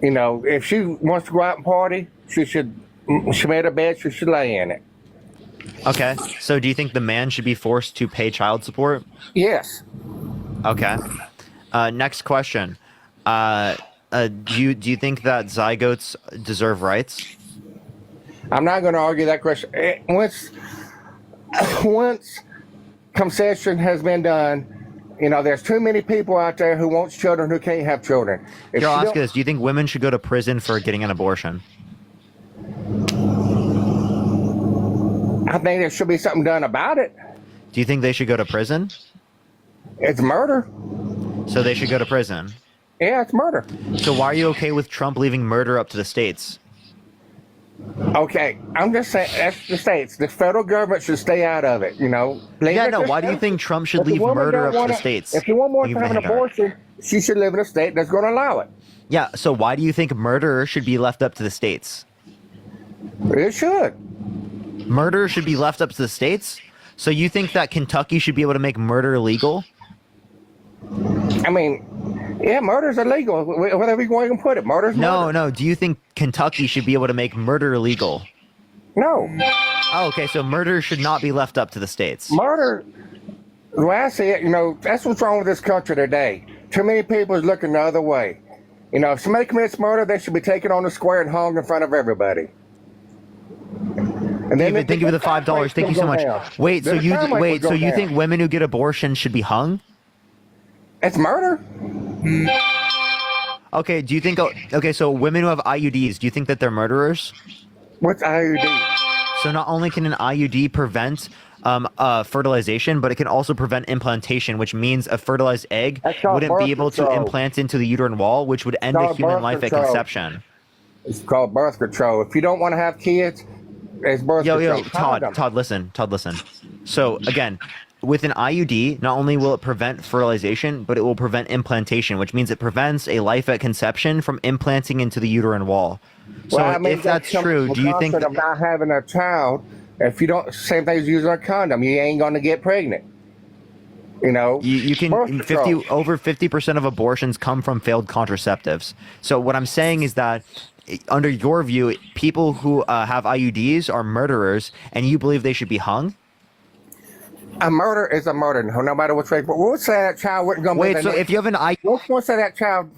You know, if she wants to go out and party, she made a bed, she should lay in it. Okay, so do you think the man should be forced to pay child support? Yes. Okay. Next question. Do you think that zygotes deserve rights? I'm not going to argue that question. Once concession has been done, you know, there's too many people out there who wants children who can't have children. Here, I'll ask you this. Do you think women should go to prison for getting an abortion? I think there should be something done about it. Do you think they should go to prison? It's murder. So they should go to prison? Yeah, it's murder. So why are you okay with Trump leaving murder up to the states? Okay, I'm just saying that's the states. The federal government should stay out of it. Yeah, no. Why do you think Trump should leave murder up to the states? If you want more to Leave have an it there. abortion, she should live in a state that's going to allow it. Yeah. So why do you think murder should be left up to the states? It should. Murder should be left up to the states. So you think that Kentucky should be able to make murder illegal? I mean, yeah, murder's illegal. Whatever you want to put it, murder's murder. No. Do you think Kentucky should be able to make murder illegal? No. Oh, okay. So murder should not be left up to the states. Murder, the way I see it, that's what's wrong with this country today. Too many people is looking the other way. If somebody commits murder, they should be taken on the square and hung in front of everybody. And David, thank you for the $5. Thank you so much. Down. Wait, so Then the you crime rate wait, will so go you down. think women who get abortions should be hung? It's murder. Okay, do you think so women who have IUDs, do you think that they're murderers? What's IUD? So not only can an IUD prevent fertilization, but it can also prevent implantation, which means a fertilized egg called wouldn't be birth able to control. implant into the uterine wall, which would end a called human birth life at control. conception. It's called birth control. If you don't want to have kids, it's birth control. Todd, listen. So again, with an IUD, not only will it prevent fertilization, but it will prevent implantation, which means it prevents a life at conception from implanting into the uterine wall. So if that's true, do you think of not having a child? If you don't, same thing as using a condom, you ain't going to get pregnant. you can birth control. over 50% of abortions come from failed contraceptives. So what I'm saying is that under your view, people who have IUDs are murderers, and you believe they should be hung? A murder is a murder, no matter which way. But we'll say that child wouldn't go. Wait, so if you have an IUD, we'll say that child.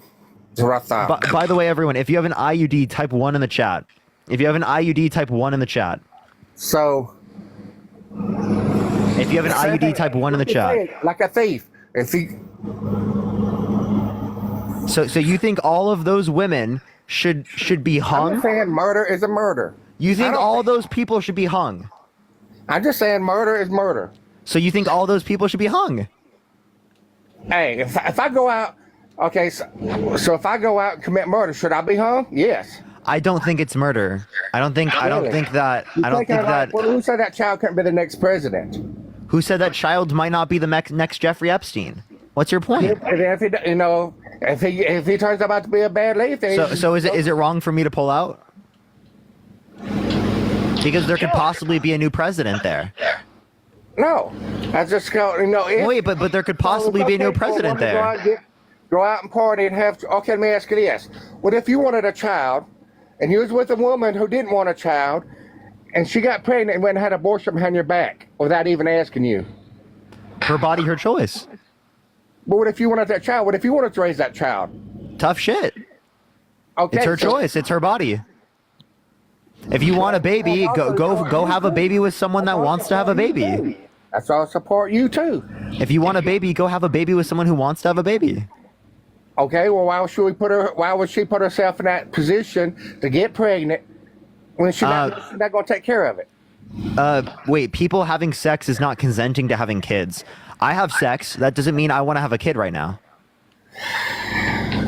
By the way, everyone, if you have an IUD, type 1 in the chat. If you have an IUD, type 1 in the chat. So, if you have an IUD, type 1 in the chat. Like a thief. So you think all of those women should be hung? I'm saying murder is a murder. You think all those people should be hung? I'm just saying murder is murder. So you think all those people should be hung? Hey, if I go out, okay, so if I go out and commit murder, should I be hung? Yes. I don't think it's murder. I don't think that. Who said that child couldn't be the next president? Who said that child might not be the next Jeffrey Epstein? What's your point? If he turns out to be a bad leaf, so is it wrong for me to pull out? Because there could possibly be a new president there. No, I just go. Wait, but there could possibly be a new president there. Go out and party and have. Okay, let me ask you this: what if you wanted a child, and you was with a woman who didn't want a child, and she got pregnant and went and had an abortion behind your back without even asking you? Her body, her choice. But what if you wanted that child? What if you wanted to raise that child? Tough shit. Okay, it's her choice. It's her body. If you want a baby, go have a baby with someone that wants to have a baby. That's all. Support you too. If you want a baby, go have a baby with someone who wants to have a baby. Okay, well, why would she put herself in that position to get pregnant when she's not going to take care of it? Wait, people having sex is not consenting to having kids. I have sex. That doesn't mean I want to have a kid right now.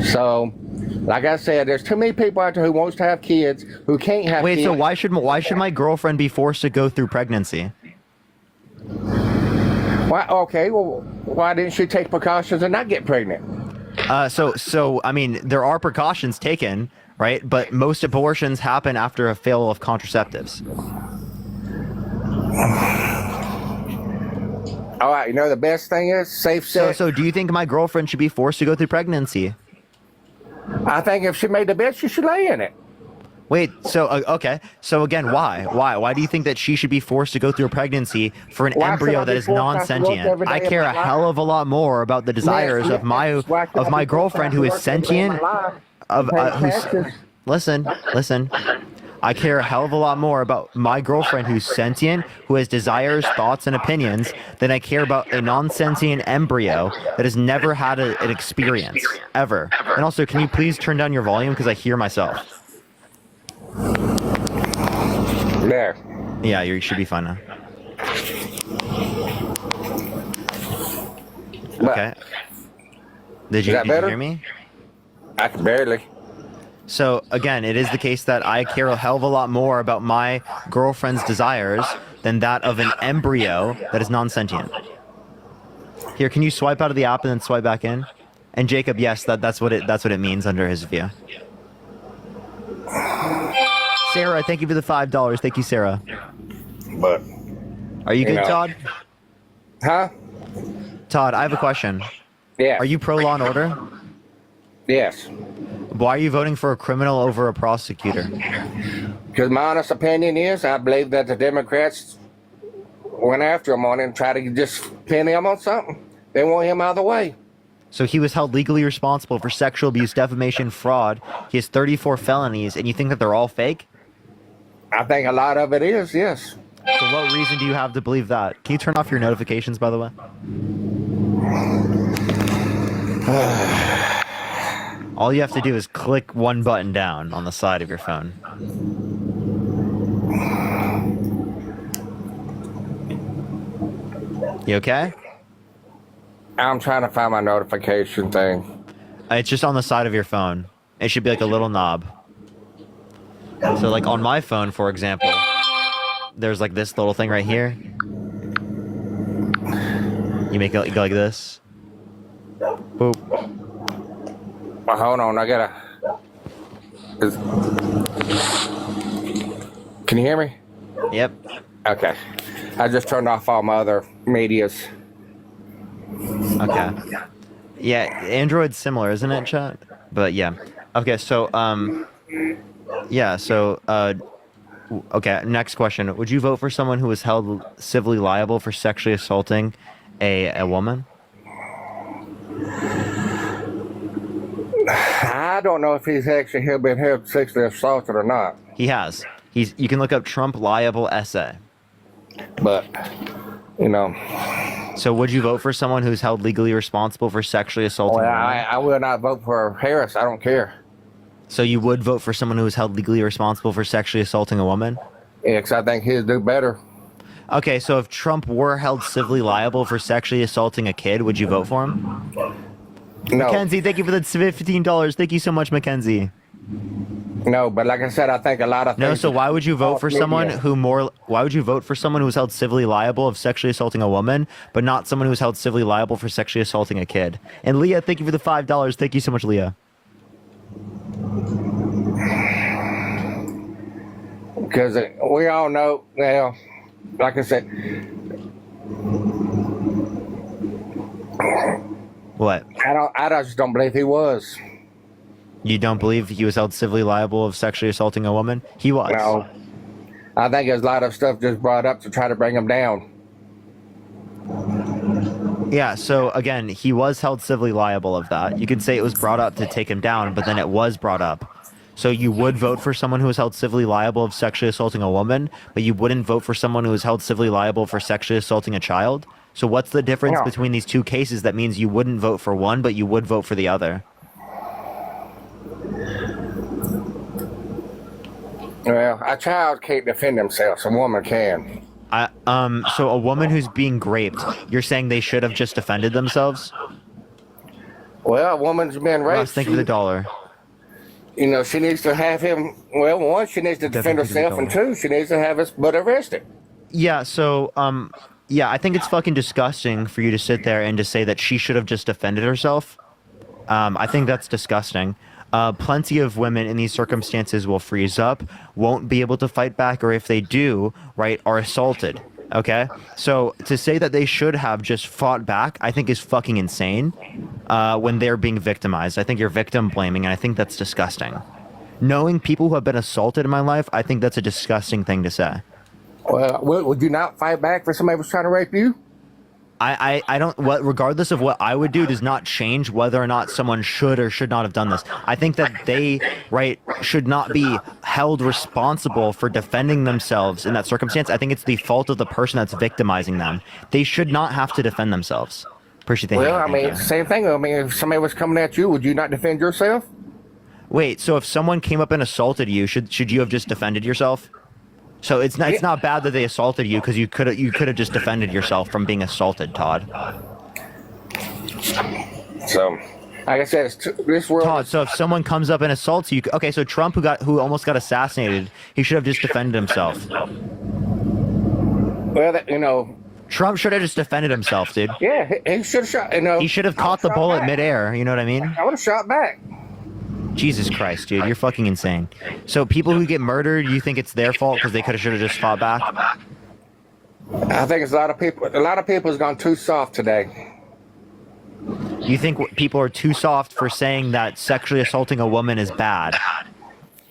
So, like I said, there's too many people out there who wants to have kids who can't have kids. Wait, so why should my girlfriend be forced to go through pregnancy? Why? Okay, well, why didn't she take precautions and not get pregnant? So I mean, there are precautions taken, right? But most abortions happen after a fail of contraceptives. All right, the best thing is safe sex. So do you think my girlfriend should be forced to go through pregnancy? I think if she made the bed, she should lay in it. Wait, so okay. So again, why? Why do you think that she should be forced to go through a pregnancy for an embryo that is non-sentient? I care a hell of a lot more about the desires of my girlfriend who is sentient. Listen. I care a hell of a lot more about my girlfriend who's sentient, who has desires, thoughts, and opinions, than I care about a non-sentient embryo that has never had an experience, ever. And also, can you please turn down your volume because I hear myself? There. Yeah, you should be fine now. But, okay. Did you hear me? I can barely. So again, it is the case that I care a hell of a lot more about my girlfriend's desires than that of an embryo that is non-sentient. Here, can you swipe out of the app and then swipe back in? And Jacob, yes, that's what it means under his view. Sarah, thank you for the $5. Thank you, Sarah. But are you good, Todd? Huh? Todd, I have a question. Yeah. Are you pro law and order? Yes. Why are you voting for a criminal over a prosecutor? Because my honest opinion is, I believe that the Democrats went after him on it and tried to just pin him on something. They want him out of the way. So he was held legally responsible for sexual abuse, defamation, fraud. He has 34 felonies, and you think that they're all fake? I think a lot of it is, yes. So what reason do you have to believe that? Can you turn off your notifications, by the way? All you have to do is click one button down on the side of your phone. You okay? I'm trying to find my notification thing. It's just on the side of your phone. It should be like a little knob. So like on my phone, for example, there's like this little thing right here. You make it go like this. Boop. Well, hold on, I gotta... Can you hear me? Yep. Okay. I just turned off all my other medias. Okay. Yeah, Android's similar, isn't it, chat? But yeah. Okay, so yeah, so okay, next question. Would you vote for someone who was held civilly liable for sexually assaulting a woman? I don't know if he's actually been held sexually assaulted or not. He has. You can look up Trump liable essay. But, you know. So would you vote for someone who's held legally responsible for sexually assaulting Well, a woman? I will not vote for Harris. I don't care. So you would vote for someone who was held legally responsible for sexually assaulting a woman? Yeah, because I think he'd do better. Okay, so if Trump were held civilly liable for sexually assaulting a kid, would you vote for him? No. Mackenzie, thank you for the $15. Thank you so much, Mackenzie. No, but like I said, I think a lot of things... No, so why would you vote for someone why would you vote for someone who was held civilly liable of sexually assaulting a woman, but not someone who was held civilly liable for sexually assaulting a kid? And Leah, thank you for the $5. Thank you so much, Leah. Because we all know, well, like I said... What? I just don't believe he was. You don't believe he was held civilly liable of sexually assaulting a woman? He was. No. I think there's a lot of stuff just brought up to try to bring him down. Yeah, so again, he was held civilly liable of that. You could say it was brought up to take him down, but then it was brought up. So you would vote for someone who was held civilly liable of sexually assaulting a woman, but you wouldn't vote for someone who was held civilly liable for sexually assaulting a child? So what's the difference between these two cases that means you wouldn't vote for one, but you would vote for the other? Well, a child can't defend themselves. A woman can. So a woman who's being raped, you're saying they should have just defended themselves? Well, a woman's been raped. Ross, thank you for the $1. You know, she needs to have him. Well, one, she needs to defend herself, and two, she needs to have his butt arrested. Yeah. So, yeah, I think it's fucking disgusting for you to sit there and to say that she should have just defended herself. I think that's disgusting. Plenty of women in these circumstances will freeze up, won't be able to fight back, or if they do, right, are assaulted. Okay? So to say that they should have just fought back, I think is fucking insane when they're being victimized. I think you're victim blaming, and I think that's disgusting. Knowing people who have been assaulted in my life, I think that's a disgusting thing to say. Well, would you not fight back if somebody was trying to rape you? I don't, regardless of what I would do does not change whether or not someone should or should not have done this. I think that they, right, should not be held responsible for defending themselves in that circumstance. I think it's the fault of the person that's victimizing them. They should not have to defend themselves. Appreciate that. Well, I mean, same thing. I mean, if somebody was coming at you, would you not defend yourself? Wait, so if someone came up and assaulted you, should you have just defended yourself? So it's not bad that they assaulted you because you could have just defended yourself from being assaulted, Todd. So Like I said, this world. Todd, so if someone comes up and assaults you, okay, so Trump who almost got assassinated, he should have just defended himself. Well, you know. Trump should have just defended himself, dude. Yeah, he should have shot. You know, he should have caught the bullet midair. You know what I mean? I would have shot back. Jesus Christ, dude, you're fucking insane. So people who get murdered, you think it's their fault because they should have just fought back? I think it's a lot of people. A lot of people has gone too soft today. You think people are too soft for saying that sexually assaulting a woman is bad?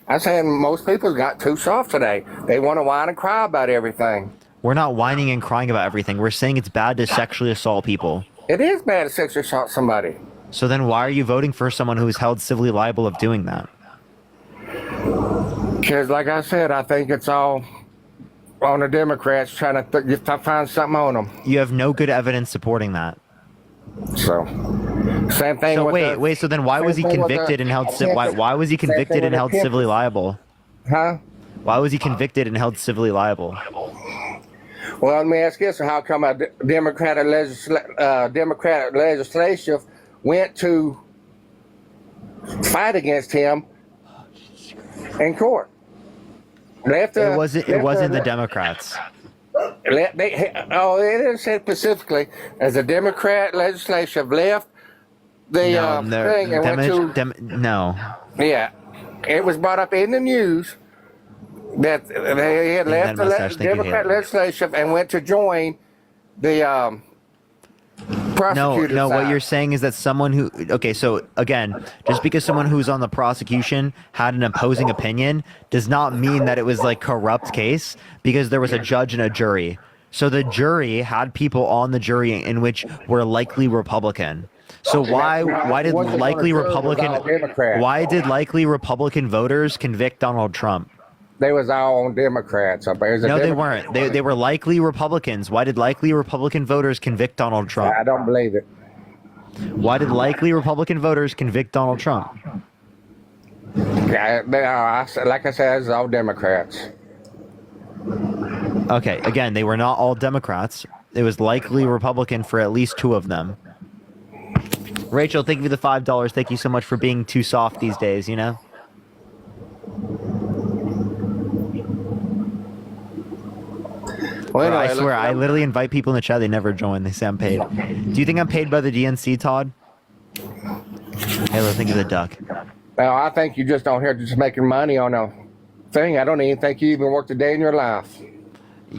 I'm saying most people got too soft today. They want to whine and cry about everything. We're not whining and crying about everything. We're saying it's bad to sexually assault people. It is bad to sexually assault somebody. So then why are you voting for someone who is held civilly liable of doing that? Because, like I said, I think it's all on the Democrats trying to find something on them. You have no good evidence supporting that. So, same thing. So with wait. So then why was he convicted and held? Why was he convicted and held civilly liable? Huh? Why was he convicted and held civilly liable? Well, let me ask you this: how come a Democratic legislature went to fight against him in court? It wasn't the Democrats. It didn't say specifically as a Democrat legislature left the thing and went to. No. Yeah, it was brought up in the news that they had left the Democrat legislature and went to join the prosecutor. No. What you're saying is that someone who. Okay, so again, just because someone who's on the prosecution had an opposing opinion does not mean that it was like corrupt case because there was a judge and a jury. So the jury had people on the jury in which were likely Republican. So why did likely Republican voters convict Donald Trump? They was all on Democrats. No, they weren't. They were likely Republicans. Why did likely Republican voters convict Donald Trump? I don't believe it. Why did likely Republican voters convict Donald Trump? Like I said, it's all Democrats. Okay, again, they were not all Democrats. It was likely Republican for at least two of them. Rachel, thank you for the $5. Thank you so much for being too soft these days, you know? Well, I swear, I literally invite people in the chat. They never join. They say I'm paid. Do you think I'm paid by the DNC, Todd? Halo, think of the duck. Well, I think you're just on here just making money on a thing. I don't even think you even worked a day in your life.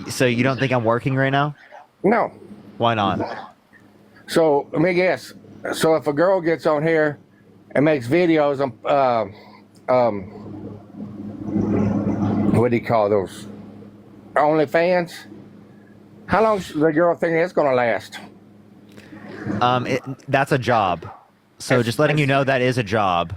So you don't think I'm working right now? No. Why not? So let me guess. So if a girl gets on here and makes videos on what do you call those? OnlyFans? How long does the girl think it's going to last? That's a job. So just letting you know that is a job.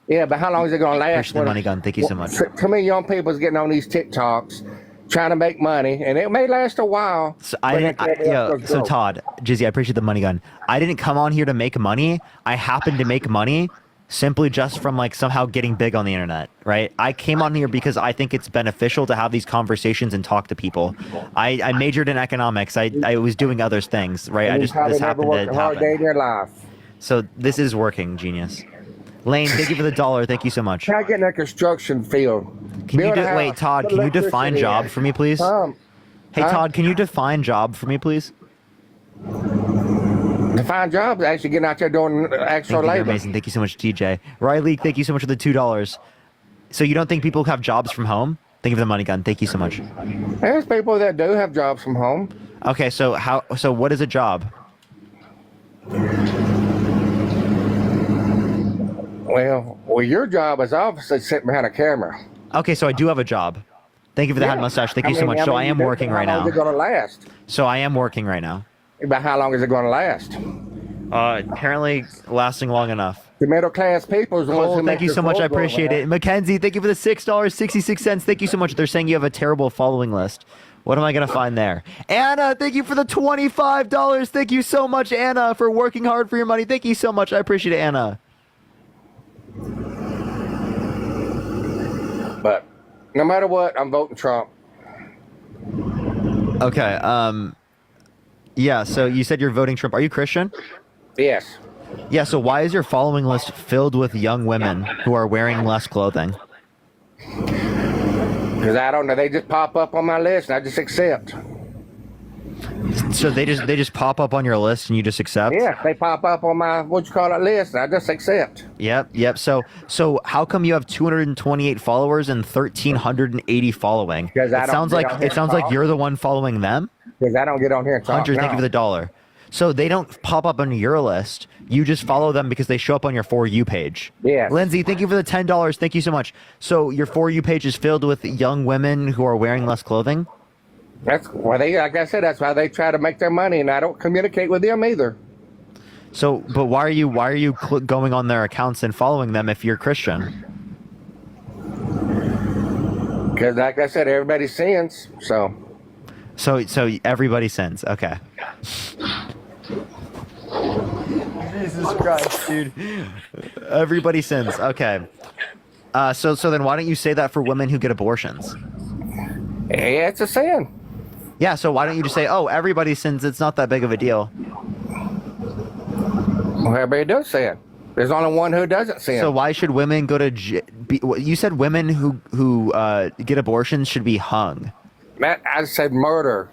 Yeah, but how long is it going to last? Push the money gun. Thank you so much. Too many young people's getting on these TikToks trying to make money, and it may last a while. So so Todd, Jizzy, I appreciate the money gun. I didn't come on here to make money. I happened to make money simply just from like somehow getting big on the internet, right? I came on here because I think it's beneficial to have these conversations and talk to people. I majored in economics. I was doing other things, right? This happened to happen. Day in your life. So this is working, genius. Lane, thank you for the $1. Thank you so much. Can I get in a construction field? Wait, Todd, can you define job for me, please? Hey, Todd, can you define job for me, please? Define job is actually getting out there doing actual labor. Amazing. Thank you so much, TJ. Riley, thank you so much for the $2. So you don't think people have jobs from home? Thank you for the money gun. Thank you so much. There's people that do have jobs from home. Okay, so what is a job? Well, your job is obviously sitting behind a camera. Okay, so I do have a job. Thank you for the hat mustache. Thank you so much. So I am working right now. How long is it going to last? So I am working right now. But how long is it going to last? Apparently lasting long enough. The middle class people is the ones who thank you so much. I appreciate it. Mackenzie, thank you for the $6.66. Thank you so much. They're saying you have a terrible following list. What am I going to find there? Anna, thank you for the $25. Thank you so much, Anna, for working hard for your money. Thank you so much. I appreciate it, Anna. But no matter what, I'm voting Trump. Okay. Yeah, so you said you're voting Trump. Are you Christian? Yes. Yeah, so why is your following list filled with young women who are wearing less clothing? Because I don't know, they just pop up on my list and I just accept. So they just pop up on your list and you just accept? Yeah, they pop up on my list and I just accept. Yep. So how come you have 228 followers and 1,380 following? It sounds like you're the one following them. Because I don't get on here and talk. Hunter, thank you for the $1. So they don't pop up on your list. You just follow them because they show up on your For You page. Yeah. Lindsay, thank you for the $10. Thank you so much. So your For You page is filled with young women who are wearing less clothing? That's why like I said, that's why they try to make their money, and I don't communicate with them either. So, but why are you going on their accounts and following them if you're Christian? Because, like I said, everybody sins. So everybody sins. Okay. Jesus Christ, dude. Everybody sins. Okay. So then why don't you say that for women who get abortions? Yeah, it's a sin. Yeah, so why don't you just say, oh, everybody sins, it's not that big of a deal. Well, everybody does sin. There's only one who doesn't sin. So why should women go to you said women who get abortions should be hung. Matt, I said murder.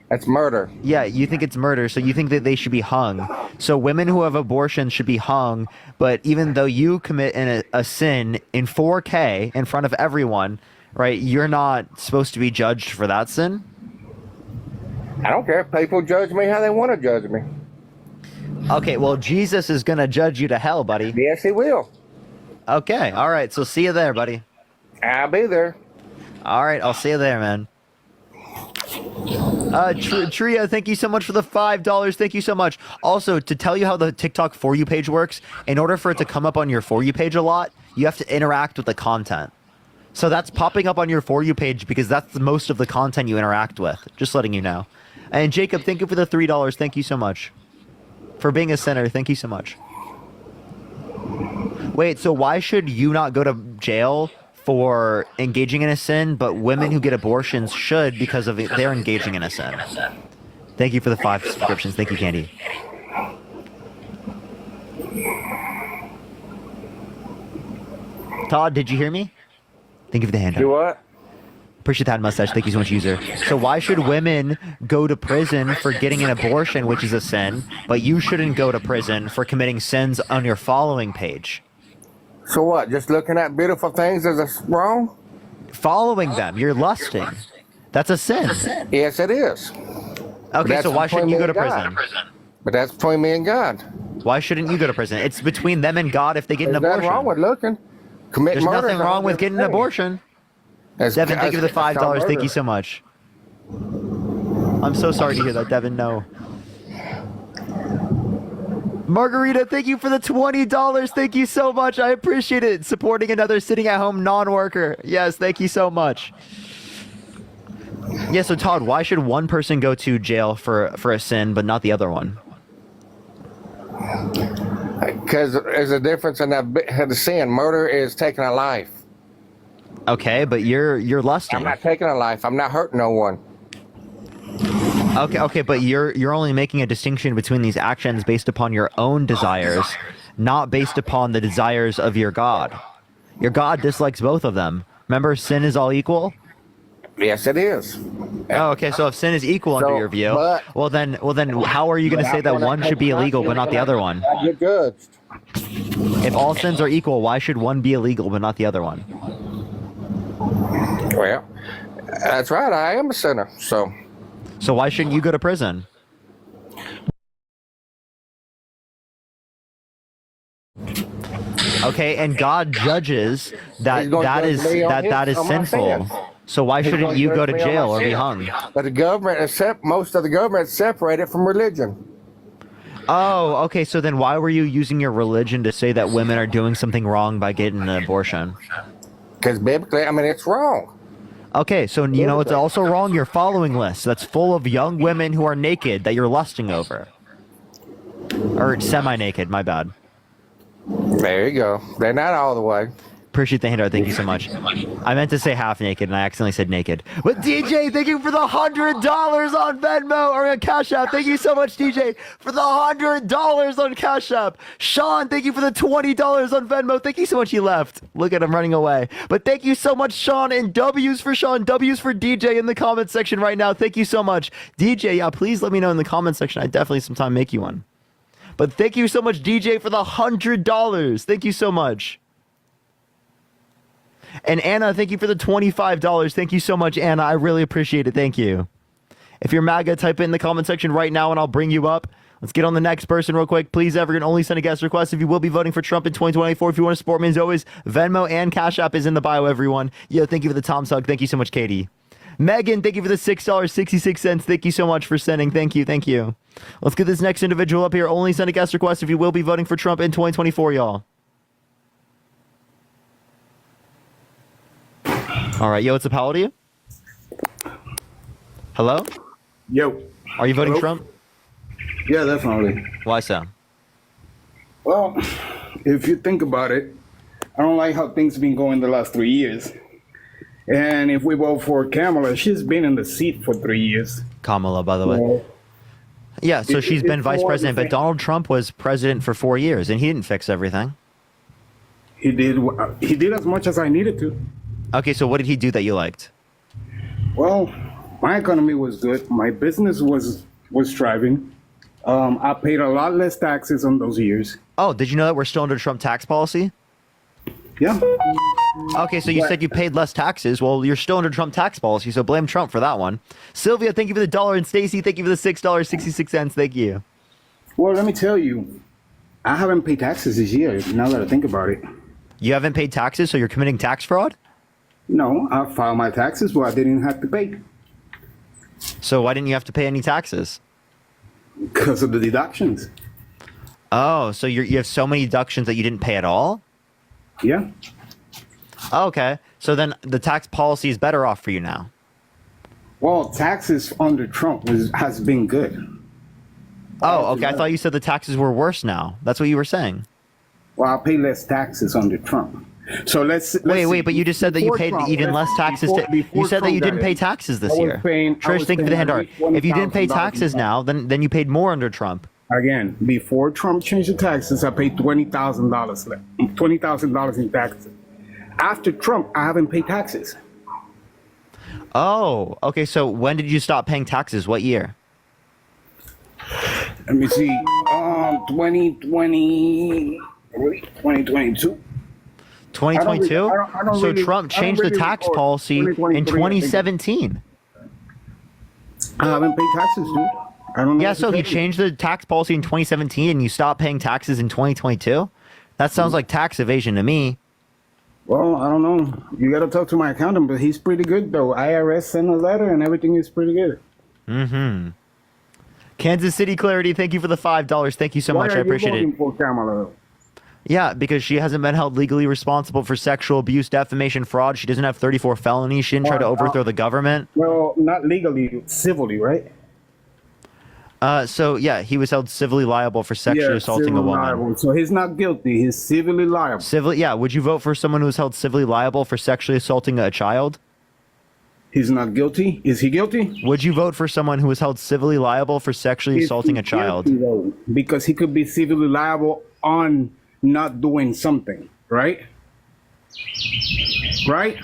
That's murder. Yeah, you think it's murder, so you think that they should be hung. So women who have abortions should be hung, but even though you commit a sin in 4K in front of everyone, right, you're not supposed to be judged for that sin? I don't care if people judge me how they want to judge me. Okay, well, Jesus is going to judge you to hell, buddy. Yes, he will. Okay, all right, so see you there, buddy. I'll be there. All right, I'll see you there, man. Tria, thank you so much for the $5. Thank you so much. Also, to tell you how the TikTok For You page works, in order for it to come up on your For You page a lot, you have to interact with the content. So that's popping up on your For You page because that's most of the content you interact with. Just letting you know. And Jacob, thank you for the $3. Thank you so much. For being a sinner, thank you so much. Wait, so why should you not go to jail for engaging in a sin, but women who get abortions should because of they're engaging in a sin? Thank you for the 5 subscriptions. Thank you, Candy. Todd, did you hear me? Thank you for the handout. Do what? Appreciate that mustache. Thank you so much, user. So why should women go to prison for getting an abortion, which is a sin, but you shouldn't go to prison for committing sins on your following page? So what? Just looking at beautiful things is wrong? Following them. You're lusting. That's a sin. Yes, it is. Okay, so why shouldn't you go to prison? But that's between me and God. Why shouldn't you go to prison? It's between them and God if they get an abortion. There's nothing wrong with looking. There's nothing wrong with getting an abortion. Devin, thank you for the $5. Thank you so much. I'm so sorry to hear that, Devin. No. Margarita, thank you for the $20. Thank you so much. I appreciate it. Supporting another sitting at home non-worker. Yes, thank you so much. Yeah, so Todd, why should one person go to jail for a sin, but not the other one? Because there's a difference in the sin. Murder is taking a life. Okay, but you're lusting. I'm not taking a life. I'm not hurting no one. Okay, but you're only making a distinction between these actions based upon your own desires, not based upon the desires of your God. Your God dislikes both of them. Remember, sin is all equal? Yes, it is. Oh, okay. So if sin is equal under your view, well then, how are you going to say that one should be illegal but not the other one? You're judged. If all sins are equal, why should one be illegal but not the other one? Well, that's right. I am a sinner. So why shouldn't you go to prison? Okay, and God judges that is sinful. So why shouldn't you go to jail or be hung? But the government most of the government is separated from religion. Oh, okay. So then why were you using your religion to say that women are doing something wrong by getting an abortion? Because biblically, it's wrong. Okay, so you know it's also wrong? Your following list that's full of young women who are naked that you're lusting over. Or semi-naked, my bad. There you go. They're not all the way. Appreciate the handout. Thank you so much. I meant to say half naked, and I accidentally said naked. But DJ, thank you for the $100 on Venmo or on Cash App. Thank you so much, DJ, for the $100 on Cash App. Sean, thank you for the $20 on Venmo. Thank you so much. He left. Look at him running away. But thank you so much, Sean, and W's for Sean, W's for DJ in the comments section right now. Thank you so much. DJ, yeah, please let me know in the comments section. I definitely sometime make you one. But thank you so much, DJ, for the $100. Thank you so much. And Anna, thank you for the $25. Thank you so much, Anna. I really appreciate it. Thank you. If you're MAGA, type it in the comment section right now and I'll bring you up. Let's get on the next person real quick. Please, everyone, only send a guest request if you will be voting for Trump in 2024. If you want to support me, as always, Venmo and Cash App is in the bio, everyone. Yo, thank you for the Tom's Hug. Thank you so much, Katie. Megan, thank you for the $6.66. Thank you so much for sending. Thank you. Thank you. Let's get this next individual up here. Only send a guest request if you will be voting for Trump in 2024, y'all. All right, yo, what's up? How old are you? Hello? Yo. Are you voting Trump? Yeah, definitely. Why so? Well, if you think about it, I don't like how things have been going the last 3 years. And if we vote for Kamala, she's been in the seat for 3 years. Kamala, by the way. Yeah, so she's been vice president, but Donald Trump was president for 4 years, and he didn't fix everything. He did as much as I needed to. Okay, so what did he do that you liked? Well, my economy was good. My business was thriving. I paid a lot less taxes on those years. Oh, did you know that we're still under Trump tax policy? Yeah. Okay, so you said you paid less taxes. Well, you're still under Trump tax policy, so blame Trump for that one. Sylvia, thank you for the $1, and Stacy, thank you for the $6.66. Thank you. Well, let me tell you, I haven't paid taxes this year, now that I think about it. You haven't paid taxes, so you're committing tax fraud? No, I filed my taxes, but I didn't have to pay. So why didn't you have to pay any taxes? Because of the deductions. Oh, so you have so many deductions that you didn't pay at all? Yeah. Oh, okay. So then the tax policy is better off for you now. Well, taxes under Trump has been good. Oh, okay. I thought you said the taxes were worse now. That's what you were saying. Well, I pay less taxes under Trump. So let's wait, but you just said that you paid even less taxes. You said that you didn't pay taxes this year. Trish, thank you for the handout. If you didn't pay taxes now, then you paid more under Trump. Again, before Trump changed the taxes, I paid $20,000 in taxes. After Trump, I haven't paid taxes. Oh, okay. So when did you stop paying taxes? What year? Let me see. 2022. 2022? So Trump changed the tax policy in 2017. I haven't paid taxes, dude. I don't know. Yeah, so he changed the tax policy in 2017 and you stopped paying taxes in 2022? That sounds like tax evasion to me. Well, I don't know. You got to talk to my accountant, but he's pretty good, though. IRS sent a letter and everything is pretty good. Mm-hmm. Kansas City Clarity, thank you for the $5. Thank you so much. I appreciate it. For Kamala? Yeah, because she hasn't been held legally responsible for sexual abuse, defamation, fraud. She doesn't have 34 felonies. She didn't try to overthrow the government. Well, not legally, civilly, right? So, yeah, he was held civilly liable for sexually assaulting a woman. Liable. So he's not guilty. He's civilly liable. Yeah. Would you vote for someone who was held civilly liable for sexually assaulting a child? He's not guilty. Is he guilty? Would you vote for someone who was held civilly liable for sexually assaulting a child? Guilty, though, because he could be civilly liable on not doing something, right? Right?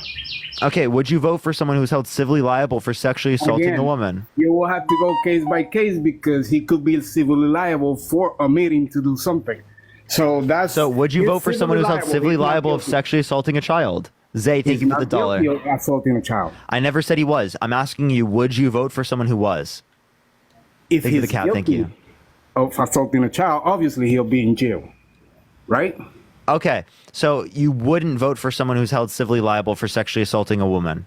Okay, would you vote for someone who's held civilly liable for sexually assaulting a woman? You will have to go case by case because he could be civilly liable for omitting to do something. So would you vote for someone who's held civilly liable of sexually assaulting a child? Zay, thank you for the $1. He's not guilty of assaulting a child. I never said he was. I'm asking you, would you vote for someone who was? If he's the cat, thank you. Of assaulting a child, obviously he'll be in jail, right? Okay, so you wouldn't vote for someone who's held civilly liable for sexually assaulting a woman?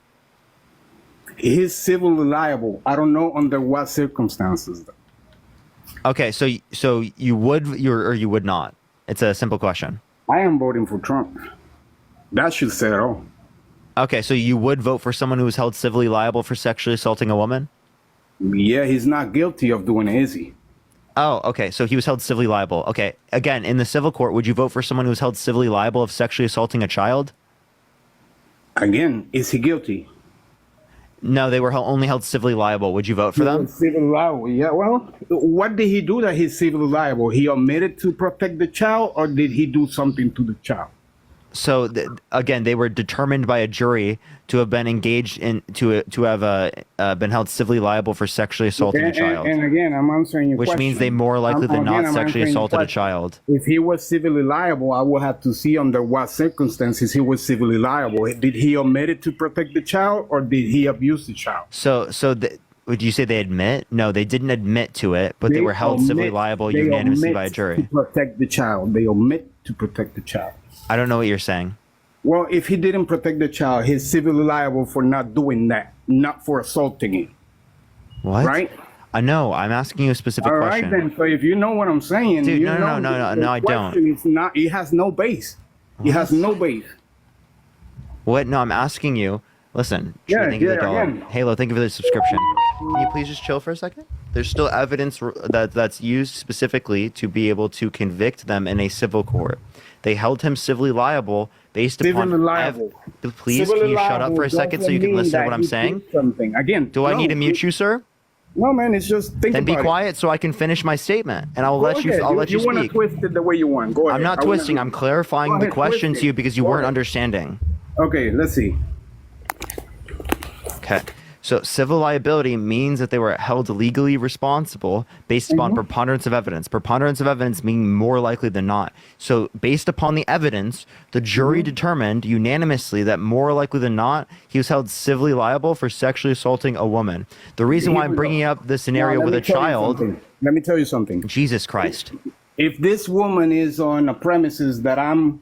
He's civilly liable. I don't know under what circumstances. Okay, so you would or you would not? It's a simple question. I am voting for Trump. That should say it all. Okay, so you would vote for someone who was held civilly liable for sexually assaulting a woman? Yeah, he's not guilty of doing it, is he? Oh, okay. So he was held civilly liable. Okay. Again, in the civil court, would you vote for someone who was held civilly liable of sexually assaulting a child? Again, is he guilty? No, they were only held civilly liable. Would you vote for them? Civilly liable, yeah. Well, what did he do that he's civilly liable? He omitted to protect the child, or did he do something to the child? So again, they were determined by a jury to have been engaged in to have been held civilly liable for sexually assaulting a child. And again, I'm answering your which question. means they more likely than not sexually assaulted a child. If he was civilly liable, I will have to see under what circumstances he was civilly liable. Did he omit it to protect the child, or did he abuse the child? Would you say they admit? No, they didn't admit to it, but they were held civilly liable unanimously by a jury. To protect the child. They omit to protect the child. I don't know what you're saying. Well, if he didn't protect the child, he's civilly liable for not doing that, not for assaulting him. What? Right? I know. I'm asking you a specific question. All right, then. So if you know what I'm saying, dude, no, I don't. It's not. It has no base. It has no base. What? No, I'm asking you. Listen. Thank you for the dollar. Halo, thank you for the subscription. Can you please just chill for a second? There's still evidence that's used specifically to be able to convict them in a civil court. They held him civilly liable based upon. Please, can you shut up for a second so you can listen to what I'm saying? Something again. Do I need to mute you, sir? No, man. It's just think then about it. be quiet so I can finish my statement, and I'll let you. I'll let you speak. You want to twist it the way you want. Go ahead. I'm not twisting. I'm clarifying the question to you because you weren't understanding. Okay, let's see. Okay. So civil liability means that they were held legally responsible based upon preponderance of evidence. Preponderance of evidence meaning more likely than not. So based upon the evidence, the jury determined unanimously that more likely than not, he was held civilly liable for sexually assaulting a woman. The reason why I'm bringing up the scenario with a child. Let me tell you something. Jesus Christ. If this woman is on a premises that I'm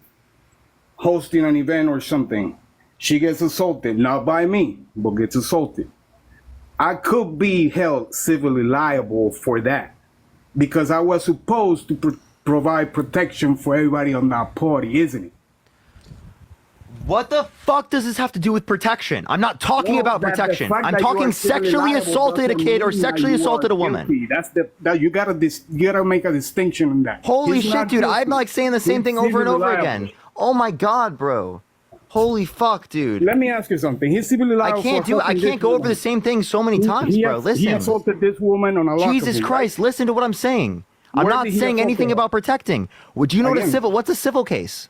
hosting an event or something, she gets assaulted, not by me, but gets assaulted. I could be held civilly liable for that because I was supposed to provide protection for everybody on that party, isn't it? What the fuck does this have to do with protection? I'm not talking about protection. I'm talking sexually assaulted a kid or sexually assaulted a woman. That's you gotta make a distinction in that. Holy shit, dude! I'm like saying the same thing over and over again. Oh my god, bro. Holy fuck, dude. Let me ask you something. He's civilly liable. I can't go over the same thing so many times, bro. Listen. He assaulted this woman on a locker room. Jesus Christ, listen to what I'm saying. I'm not saying anything about protecting. Would you know what's a civil case?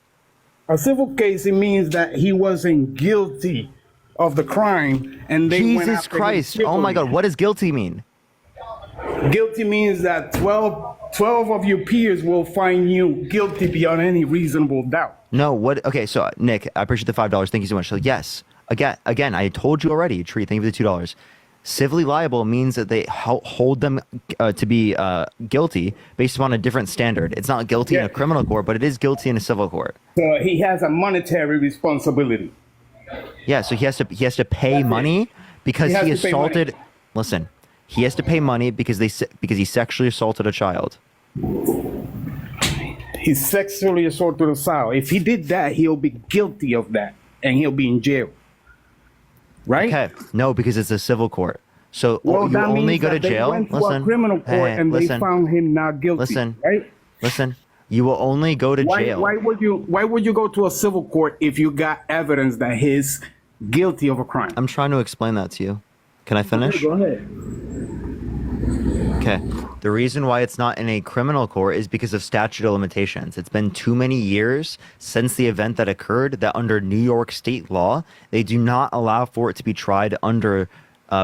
A civil case, it means that he wasn't guilty of the crime and they went after him. Jesus Christ. Oh my god, what does guilty mean? Guilty means that 12 of your peers will find you guilty beyond any reasonable doubt. No, what? Okay, so Nick, I appreciate the $5. Thank you so much. So yes, again, I told you already. Tree, thank you for the $2. Civilly liable means that they hold them to be guilty based upon a different standard. It's not guilty in a criminal court, but it is guilty in a civil court. So he has a monetary responsibility. Yeah, so he has to pay money because he assaulted. Listen, he has to pay money because he sexually assaulted a child. He sexually assaulted a child. If he did that, he'll be guilty of that, and he'll be in jail. Right? Okay. No, because it's a civil court. So you only go to jail. They went to a criminal court and they found him not guilty. Right? Listen. You will only go to jail. Why would you go to a civil court if you got evidence that he's guilty of a crime? I'm trying to explain that to you. Can I finish? Okay, go ahead. Okay. The reason why it's not in a criminal court is because of statute of limitations. It's been too many years since the event that occurred that under New York state law, they do not allow for it to be tried under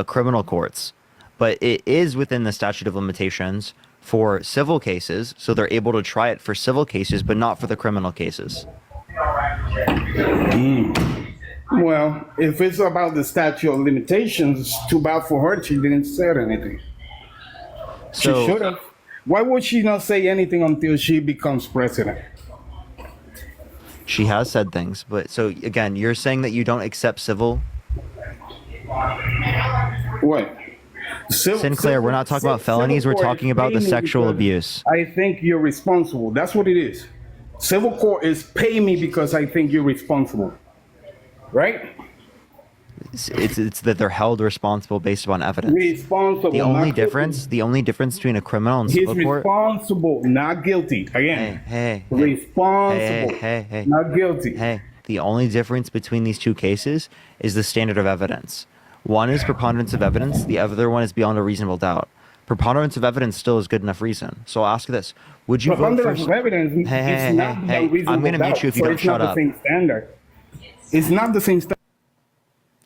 criminal courts. But it is within the statute of limitations for civil cases, so they're able to try it for civil cases, but not for the criminal cases. Well, if it's about the statute of limitations, too bad for her. She didn't say anything. She should have. Why would she not say anything until she becomes president? She has said things, but so again, you're saying that you don't accept civil? What? Sinclair, we're not talking about felonies, we're talking about the sexual abuse. I think you're responsible. That's what it is. Civil court is pay me because I think you're responsible. Right? It's that they're held responsible based upon evidence. Responsible. The only difference between a criminal and civil court. He's responsible, not guilty. Again. Hey. Responsible. Hey. Not guilty. Hey. The only difference between these two cases is the standard of evidence. One is preponderance of evidence. The other one is beyond a reasonable doubt. Preponderance of evidence still is good enough reason. So I'll ask this: would you vote for? Preponderance of evidence Hey, is not hey, beyond reasonable I'm gonna doubt, mute you if you so don't it's shut not up. the same standard. It's not the same standard.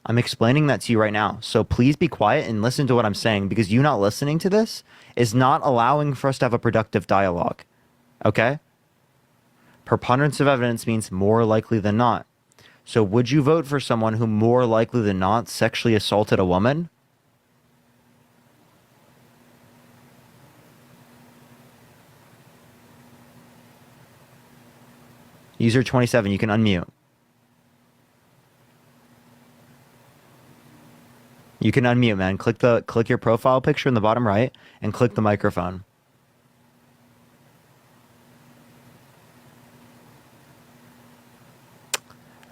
I'm explaining that to you right now. So please be quiet and listen to what I'm saying, because you not listening to this is not allowing for us to have a productive dialogue. Okay? Preponderance of evidence means more likely than not. So would you vote for someone who more likely than not sexually assaulted a woman? User 27, you can unmute. You can unmute, man. Click your profile picture in the bottom right and click the microphone.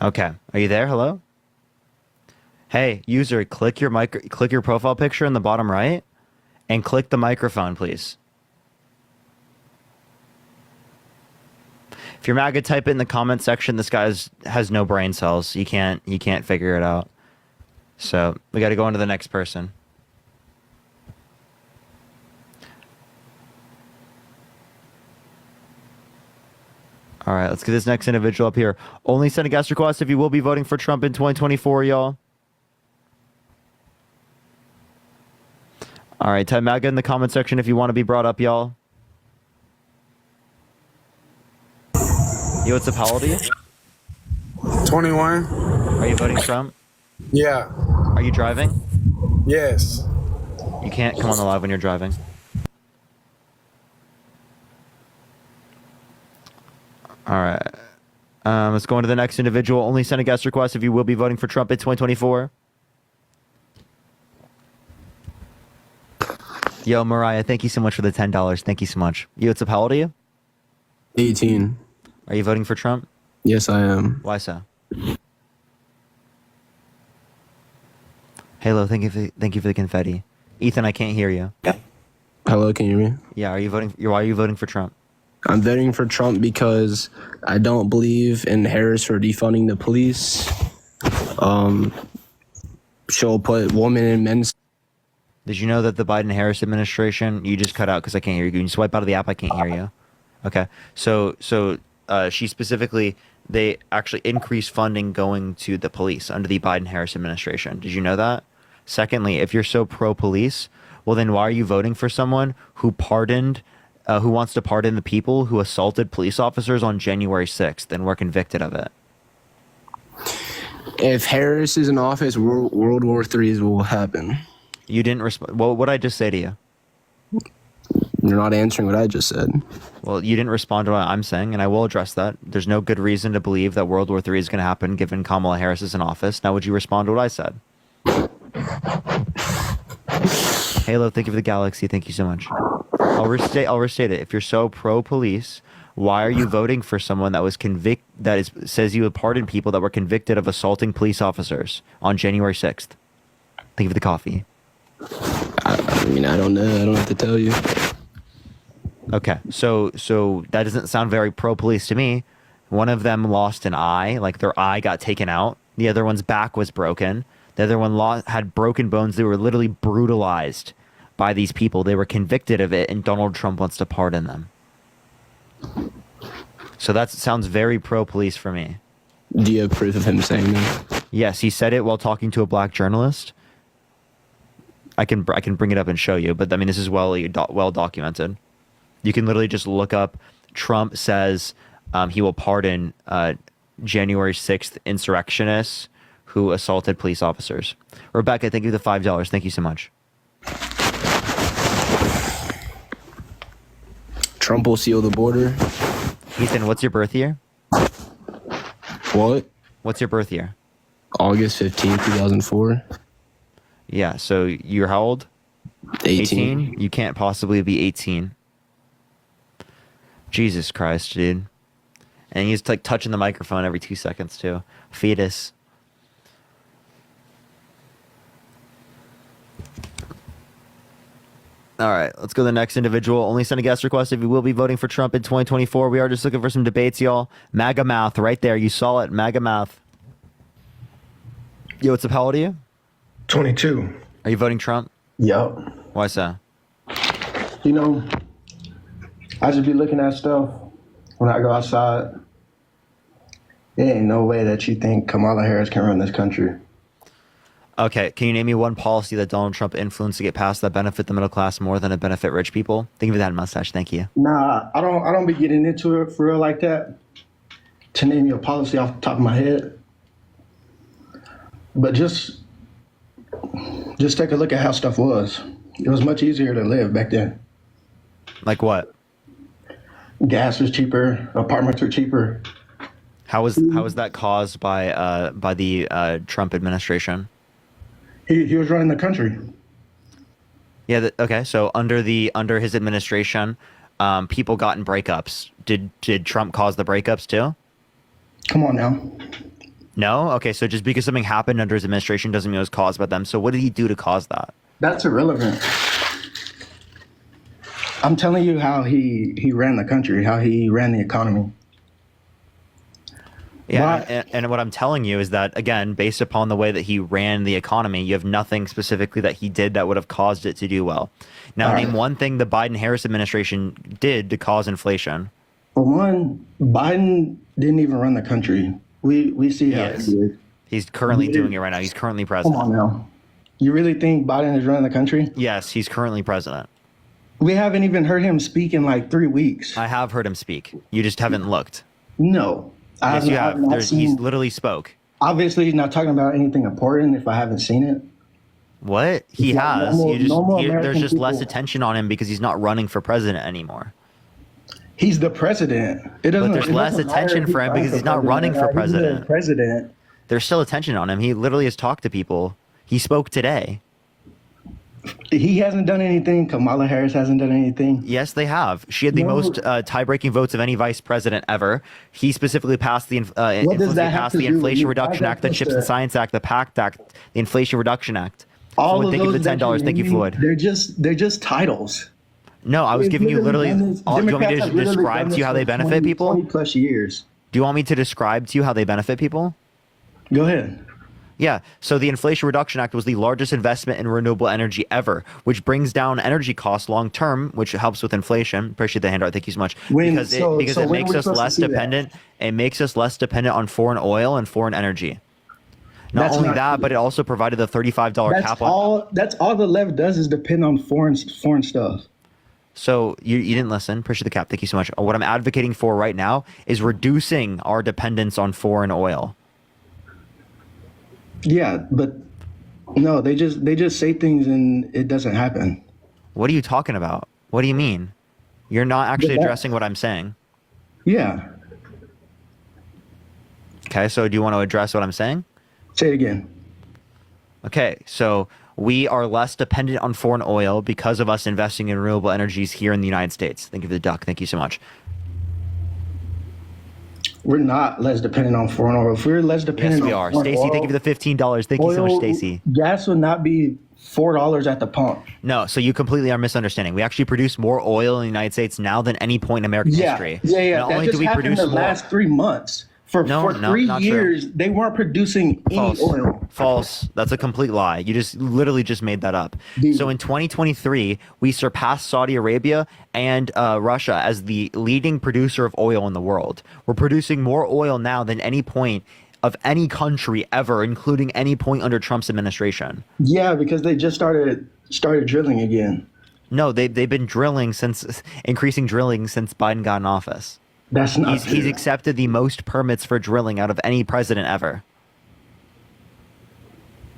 Okay. Are you there? Hello? Hey, user, click your profile picture in the bottom right and click the microphone, please. If you're MAGA, type it in the comment section. This guy has no brain cells. He can't figure it out. So we got to go on to the next person. All right, let's get this next individual up here. Only send a guest request if you will be voting for Trump in 2024, y'all. All right, type MAGA in the comment section if you want to be brought up, y'all. Yo, what's up, how old are you? 21. Are you voting Trump? Yeah. Are you driving? Yes. You can't come on the live when you're driving. All right. Let's go on to the next individual. Only send a guest request if you will be voting for Trump in 2024. Yo, Mariah, thank you so much for the $10. Thank you so much. Yo, what's up? How old are you? 18. Are you voting for Trump? Yes, I am. Why so? Halo, thank you for the confetti. Ethan, I can't hear you. Hello, can you hear me? Yeah, why are you voting for Trump? I'm voting for Trump because I don't believe in Harris for defunding the police. She'll put women and men. Did you know that the Biden-Harris administration, you just cut out because I can't hear you. Can you swipe out of the app? I can't hear you. Okay. So she specifically, they actually increased funding going to the police under the Biden-Harris administration. Did you know that? Secondly, if you're so pro-police, well then why are you voting for someone who who wants to pardon the people who assaulted police officers on January 6th and were convicted of it? If Harris is in office, World War III will happen. You didn't respond. Well, what did I just say to you? You're not answering what I just said. Well, you didn't respond to what I'm saying, and I will address that. There's no good reason to believe that World War III is going to happen given Kamala Harris is in office. Now, would you respond to what I said? Halo, thank you for the galaxy. Thank you so much. I'll restate it. If you're so pro-police, why are you voting for someone that was says you would pardon people that were convicted of assaulting police officers on January 6th? Thank you for the coffee. I mean, I don't know. I don't have to tell you. Okay, so that doesn't sound very pro-police to me. One of them lost an eye, like their eye got taken out. The other one's back was broken. The other one had broken bones. They were literally brutalized by these people. They were convicted of it, and Donald Trump wants to pardon them. So that sounds very pro-police for me. Do you have proof of him saying that? Yes, he said it while talking to a black journalist. I can bring it up and show you, but I mean this is well documented. You can literally just look up Trump says he will pardon January 6th insurrectionists who assaulted police officers. Rebecca, thank you for the $5. Thank you so much. Trump will seal the border. Ethan, what's your birth year? What? What's your birth year? August 15th, 2004. Yeah, so you're how old? 18. You can't possibly be 18. Jesus Christ, dude. And he's like touching the microphone every 2 seconds too. Fetus. All right, let's go to the next individual. Only send a guest request if you will be voting for Trump in 2024. We are just looking for some debates, y'all. MAGA Math right there. You saw it. MAGA Math. Yo, what's up? How old are you? 22. Are you voting Trump? Yup. Why so? You know, I just be looking at stuff when I go outside. There ain't no way that you think Kamala Harris can run this country. Okay, can you name me one policy that Donald Trump influenced to get passed that benefit the middle class more than it benefit rich people? Think of that mustache. Thank you. Nah, I don't be getting into it for real like that. To name you a policy off the top of my head. But just take a look at how stuff was. It was much easier to live back then. Like what? Gas was cheaper, apartments were cheaper. How was that caused by the Trump administration? He was running the country. Yeah. Okay. So under his administration, people got in breakups. Did Trump cause the breakups too? Come on now. No. Okay. So just because something happened under his administration doesn't mean it was caused by them. So what did he do to cause that? That's irrelevant. I'm telling you how he ran the country, how he ran the economy. Yeah, and what I'm telling you is that, again, based upon the way that he ran the economy, you have nothing specifically that he did that would have caused it to do well. Now, name one thing the Biden-Harris administration did to cause inflation. For one, Biden didn't even run the country. We see how he did. He's currently doing it right now. He's currently president. Come on now. You really think Biden is running the country? Yes, he's currently president. We haven't even heard him speak in like 3 weeks. I have heard him speak. You just haven't looked. No. Yes, you have. He's literally spoke. Obviously, he's not talking about anything important if I haven't seen it. What? He has. There's just less people. attention on him because he's not running for president anymore. He's the president. But there's less attention for him because he's not running for president. There's still attention on him. He literally has talked to people. He spoke today. He hasn't done anything. Kamala Harris hasn't done anything. Yes, they have. She had the most tie-breaking votes of any vice president ever. He specifically passed the Inflation Reduction Act, the CHIPS and Science Act, the PACT Act, the Inflation Reduction Act. All of think those of the $10. Thank you, Floyd. They're just titles. No, I was giving you literally. Do you want me to describe to you how they benefit people? 20+ years. Do you want me to describe to you how they benefit people? Go ahead. Yeah, so the Inflation Reduction Act was the largest investment in renewable energy ever, which brings down energy costs long term, which helps with inflation. Appreciate the handout. Thank you so much. Because it makes us less dependent. It makes us less dependent on foreign oil and foreign energy. Not only that, but it also provided the $35 cap. That's all the left does is depend on foreign stuff. So you didn't listen. Appreciate the cap. Thank you so much. What I'm advocating for right now is reducing our dependence on foreign oil. Yeah, but no, they just say things and it doesn't happen. What are you talking about? What do you mean? You're not actually addressing what I'm saying. Yeah. Okay, so do you want to address what I'm saying? Say it again. Okay, so we are less dependent on foreign oil because of us investing in renewable energies here in the United States. Thank you for the duck. Thank you so much. We're not less dependent on foreign oil. If we're less dependent on foreign oil. Stacey, thank you for the $15. Thank you so much, Stacey. Gas would not be $4 at the pump. No, so you completely are misunderstanding. We actually produce more oil in the United States now than any point in American history. Yeah. Not only do we produce more. The last 3 months. For 3 years, they weren't producing any oil. False. That's a complete lie. You literally just made that up. So in 2023, we surpassed Saudi Arabia and Russia as the leading producer of oil in the world. We're producing more oil now than any point of any country ever, including any point under Trump's administration. Yeah, because they just started drilling again. No, they've been increasing drilling since Biden got in office. That's not he's accepted the most permits for drilling out of any president ever.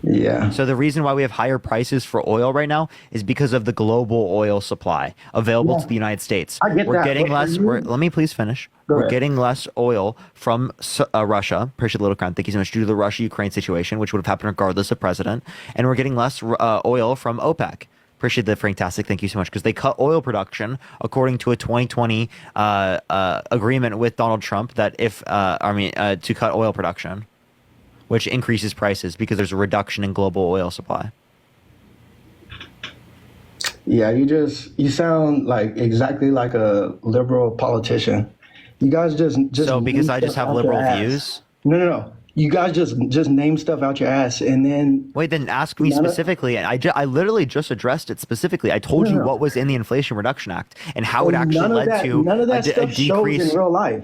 Yeah. So the reason why we have higher prices for oil right now is because of the global oil supply available to the United States. I get We're getting less. Let me please finish. We're getting less oil from Russia. Appreciate the little crown. Thank you so much. Due to the Russia-Ukraine situation, which would have happened regardless of president, and we're getting less oil from OPEC. Appreciate the Franktastic. Thank you so much. Because they cut oil production according to a 2020 agreement with Donald Trump that to cut oil production, which increases prices because there's a reduction in global oil supply. Yeah, you sound like exactly like a liberal politician. You guys just so because name I just stuff have out your liberal ass. views. No. You guys just name stuff out your ass and then wait. Then ask me specifically. I literally just addressed it specifically. I told you what was in the Inflation Reduction Act and how it actually led to none of that a stuff shows decrease in real life.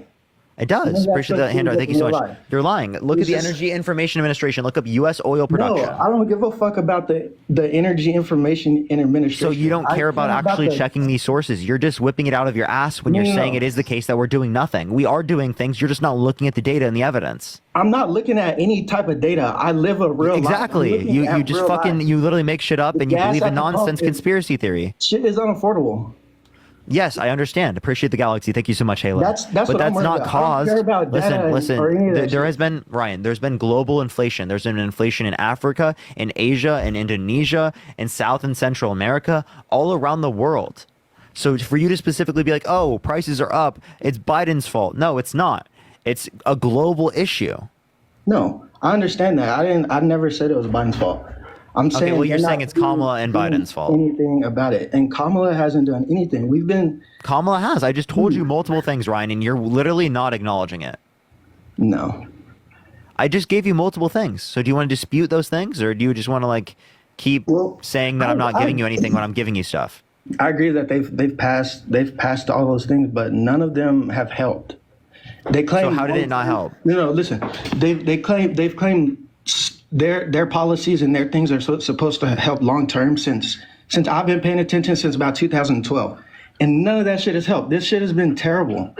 It does. Appreciate that handout. Thank you so much. Life. You're lying. Look at the just, Energy Information Administration. Look up U.S. oil production. No, I don't give a fuck about the Energy Information Administration. So you don't care about actually checking these sources. You're just whipping it out of your ass when you're saying it is the case that we're doing nothing. We are doing things. You're just not looking at the data and the evidence. I'm not looking at any type of data. I live a real life. Exactly. You just fucking you literally make shit up and you believe in nonsense conspiracy theory. Shit is unaffordable. Yes, I understand. Appreciate the galaxy. Thank you so much, Halo. That's but what that's I'm not about. caused. I don't care about data Listen. or any of that There shit. has been Ryan. There's been global inflation. There's been inflation in Africa, in Asia, in Indonesia, in South and Central America, all around the world. So for you to specifically be like, "Oh, prices are up," it's Biden's fault. No, it's not. It's a global issue. No, I understand that. I never said it was Biden's fault. I'm saying. Okay, well, you're they're saying not it's Kamala and doing Biden's fault. Anything about it? And Kamala hasn't done anything. Kamala has. I just told you multiple things, Ryan, and you're literally not acknowledging it. No. I just gave you multiple things. So do you want to dispute those things, or do you just want to keep saying that I'm not giving you anything when I'm giving you stuff? I agree that they've passed all those things, but none of them have helped. They claim. So how did it not help? No. Listen, they've claimed their policies and their things are supposed to help long term since I've been paying attention since about 2012, and none of that shit has helped. This shit has been terrible.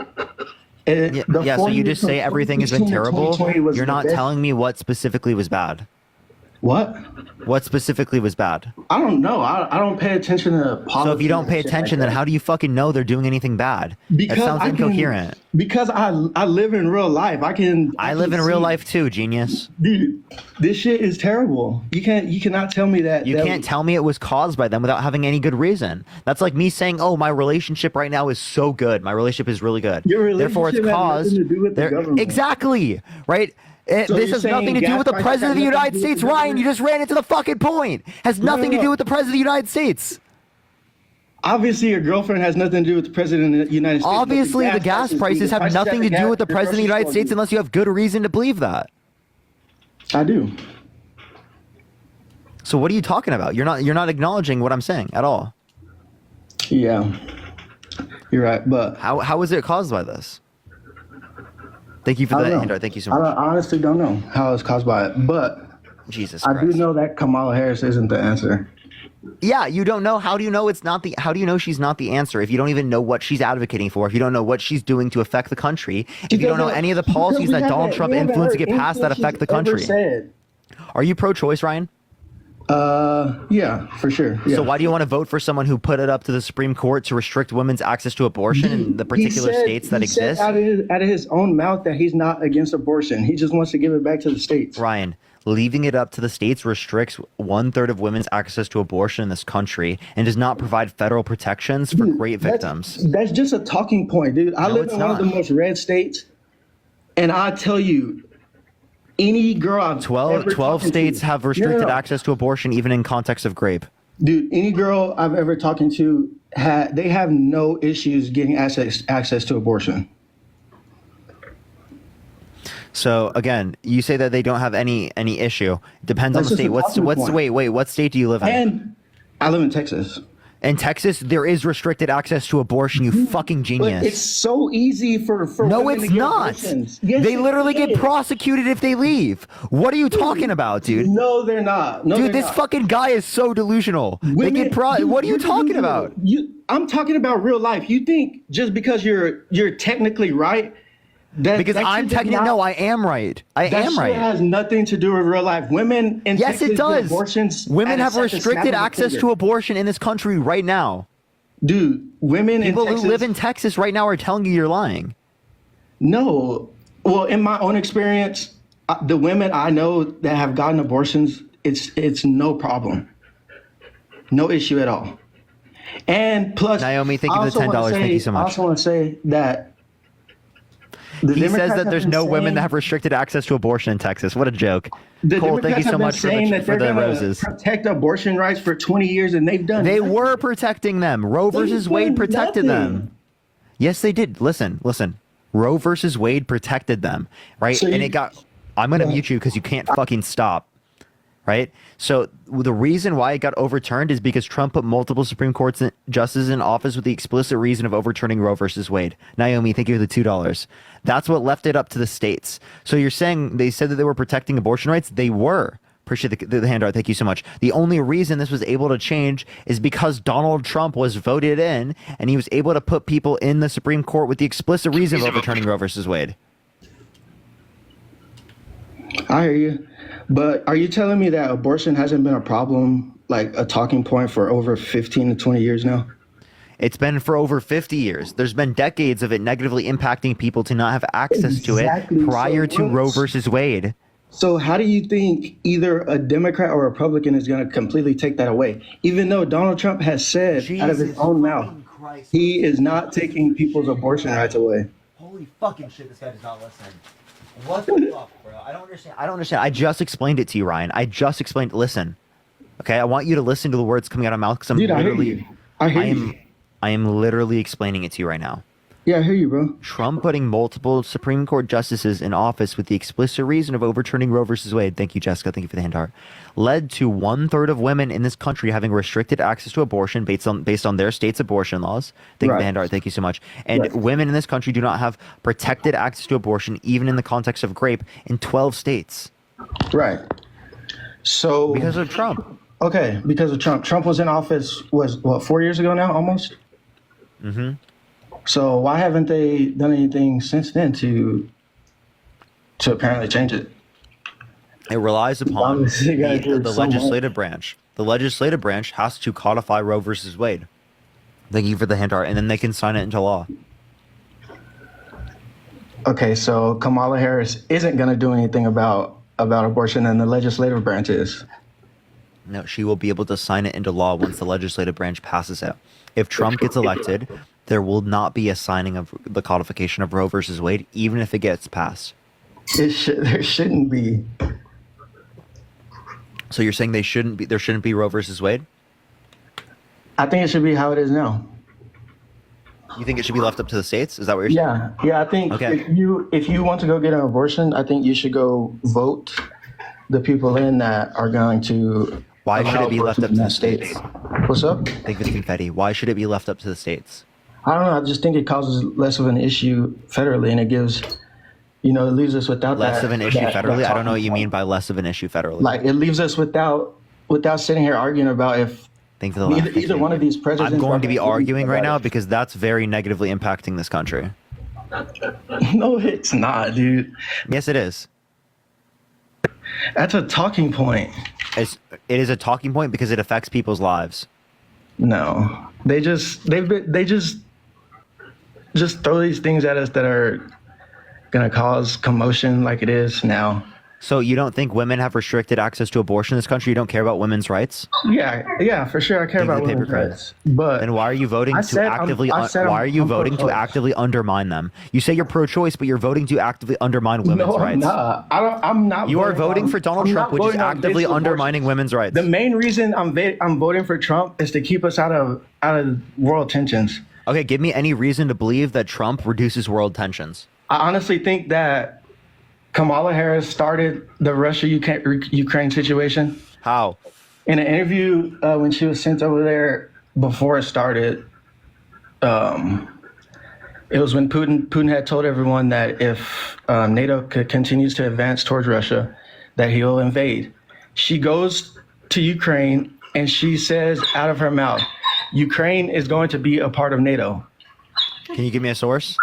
So you just say everything has been terrible. You're not telling me what specifically was bad. What? What specifically was bad? I don't know. I don't pay attention to politics. So if you don't pay attention, then how do you fucking know they're doing anything bad? That sounds incoherent. Because I live in real life. I live in real life too, genius. Dude, this shit is terrible. You cannot tell me that. You can't tell me it was caused by them without having any good reason. That's like me saying, "Oh, my relationship right now is so good. My relationship is really good." Your relationship Therefore, it's caused. has nothing to do with the government. Exactly. Right. This has nothing to do with the President of the United States, Ryan. You just ran into the fucking point. Has nothing to do with the President of the United States. Obviously, your girlfriend has nothing to do with the President of the United States. Obviously, the gas prices have nothing to do with the President of the United States unless you have good reason to believe that. I do. So what are you talking about? You're not acknowledging what I'm saying at all. Yeah, you're right. But how is it caused by this? Thank you for that, Andrew. Thank you so much. I honestly don't know how it's caused by it, but Jesus I Christ. do know that Kamala Harris isn't the answer. Yeah, you don't know. How do you know it's not the? How do you know she's not the answer if you don't even know what she's advocating for? If you don't know what she's doing to affect the country? If you don't know any of the policies that Donald Trump influenced to get passed that affect the country? Are you pro-choice, Ryan? Yeah, for sure. Yeah. So why do you want to vote for someone who put it up to the Supreme Court to restrict women's access to abortion in the particular states that exist? Out of his own mouth that he's not against abortion. He just wants to give it back to the states. Ryan, leaving it up to the states restricts 1/3 of women's access to abortion in this country and does not provide federal protections for rape victims. That's just a talking point, dude. I live in one of the most red states, and I tell you, any girl I've 12 states have restricted access to abortion, even in context of rape. Dude, any girl I've ever talked to, they have no issues getting access to abortion. So again, you say that they don't have any issue. Depends on the state. What state do you live in? And I live in Texas. In Texas, there is restricted access to abortion, you fucking genius. But it's so easy for no, women it's to get not. abortions. Yes, they literally get prosecuted if they leave. What are you talking about, dude? No, they're not. Dude, this fucking guy is so delusional. What are you talking about? I'm talking about real life. You think just because you're technically right, because I'm technically no, I am right. I am right. That has nothing to do with real life. Women in yes, Texas it does. Abortions women have restricted access to abortion in this country right now. Dude, women in Texas, people who live in Texas right now are telling you you're lying. No, well, in my own experience, the women I know that have gotten abortions, it's no problem, no issue at all. And plus, Naomi, thank you for the $10. Thank you so much. I also want to say that. He says that there's no women that have restricted access to abortion in Texas. What a joke. Cole, thank you so much for the roses. Protect abortion rights for 20 years, and they've done. They were protecting them. Roe versus Wade protected them. Yes, they did. Listen. Roe versus Wade protected them, right? So and it got. I'm gonna mute you because you can't fucking stop. Right? So the reason why it got overturned is because Trump put multiple Supreme Court justices in office with the explicit reason of overturning Roe versus Wade. Naomi, thank you for the $2. That's what left it up to the states. So you're saying they said that they were protecting abortion rights? They were. Appreciate the handout. Thank you so much. The only reason this was able to change is because Donald Trump was voted in and he was able to put people in the Supreme Court with the explicit reason of overturning Roe versus Wade. I hear you. But are you telling me that abortion hasn't been a problem, like a talking point for over 15 to 20 years now? It's been for over 50 years. There's been decades of it negatively impacting people to not have access to it prior to Roe versus Wade. So how do you think either a Democrat or a Republican is going to completely take that away? Even though Donald Trump has said out of his own mouth, he is not taking people's abortion rights away. Holy fucking shit, this guy does not listen. What the fuck, bro? I don't understand. I just explained it to you, Ryan. I just explained. Listen, okay? I want you to listen to the words coming out of my mouth because I'm literally. I am literally explaining it to you right now. Yeah, I hear you, bro. Trump putting multiple Supreme Court justices in office with the explicit reason of overturning Roe versus Wade. Thank you, Jessica. Thank you for the hand heart. Led to 1/3 of women in this country having restricted access to abortion based on their state's abortion laws. Thank you for the hand heart. Thank you so much. And women in this country do not have protected access to abortion, even in the context of rape, in 12 states. Right. So because of Trump. Okay, because of Trump. Trump was in office, 4 years ago now, almost? Mm-hmm. So why haven't they done anything since then to apparently change it? It relies upon the legislative branch. The legislative branch has to codify Roe versus Wade. Thank you for the hand art, and then they can sign it into law. Okay, so Kamala Harris isn't going to do anything about abortion, and the legislative branch is. No, she will be able to sign it into law once the legislative branch passes it. If Trump gets elected, there will not be a signing of the codification of Roe versus Wade, even if it gets passed. There shouldn't be. So you're saying there shouldn't be Roe versus Wade? I think it should be how it is now. You think it should be left up to the states? Is that what you're saying? Yeah. I think if you want to go get an abortion, I think you should go vote the people in that are going to. Why should it be left up to the states? What's up? Thank you for the confetti. Why should it be left up to the states? I don't know. I just think it causes less of an issue federally, and it gives, it leaves us without less of an issue federally. I don't know what you mean by less of an issue federally. Like it leaves us without sitting here arguing about if either one of these presidents. I'm going to be arguing right now because that's very negatively impacting this country. No, it's not, dude. Yes, it is. That's a talking point. It is a talking point because it affects people's lives. No, they just throw these things at us that are gonna cause commotion like it is now. So you don't think women have restricted access to abortion in this country? You don't care about women's rights? Yeah, for sure. I care about women's rights. But then why are you voting to actively undermine them? You say you're pro-choice, but you're voting to actively undermine women's rights. No, I'm not. You are voting for Donald Trump, which is actively undermining women's rights. The main reason I'm voting for Trump is to keep us out of world tensions. Okay, give me any reason to believe that Trump reduces world tensions. I honestly think that Kamala Harris started the Russia-Ukraine situation. How? In an interview when she was sent over there before it started, it was when Putin had told everyone that if NATO continues to advance towards Russia, that he will invade. She goes to Ukraine and she says out of her mouth, Ukraine is going to be a part of NATO. Can you give me a source?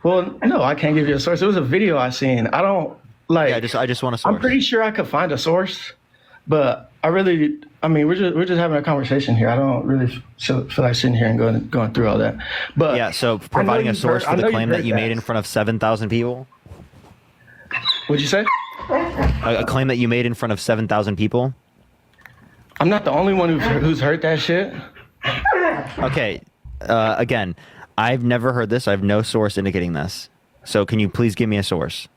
Well, no, I can't give you a source. It was a video I seen. I don't like. Yeah, I just want a source. I'm pretty sure I could find a source, but we're just having a conversation here. I don't really feel like sitting here and going through all that. But yeah, so providing a source for the claim that you made in front of 7,000 people. What'd you say? A claim that you made in front of 7,000 people. I'm not the only one who's heard that shit. Okay, again. I've never heard this. I have no source indicating this. So can you please give me a source?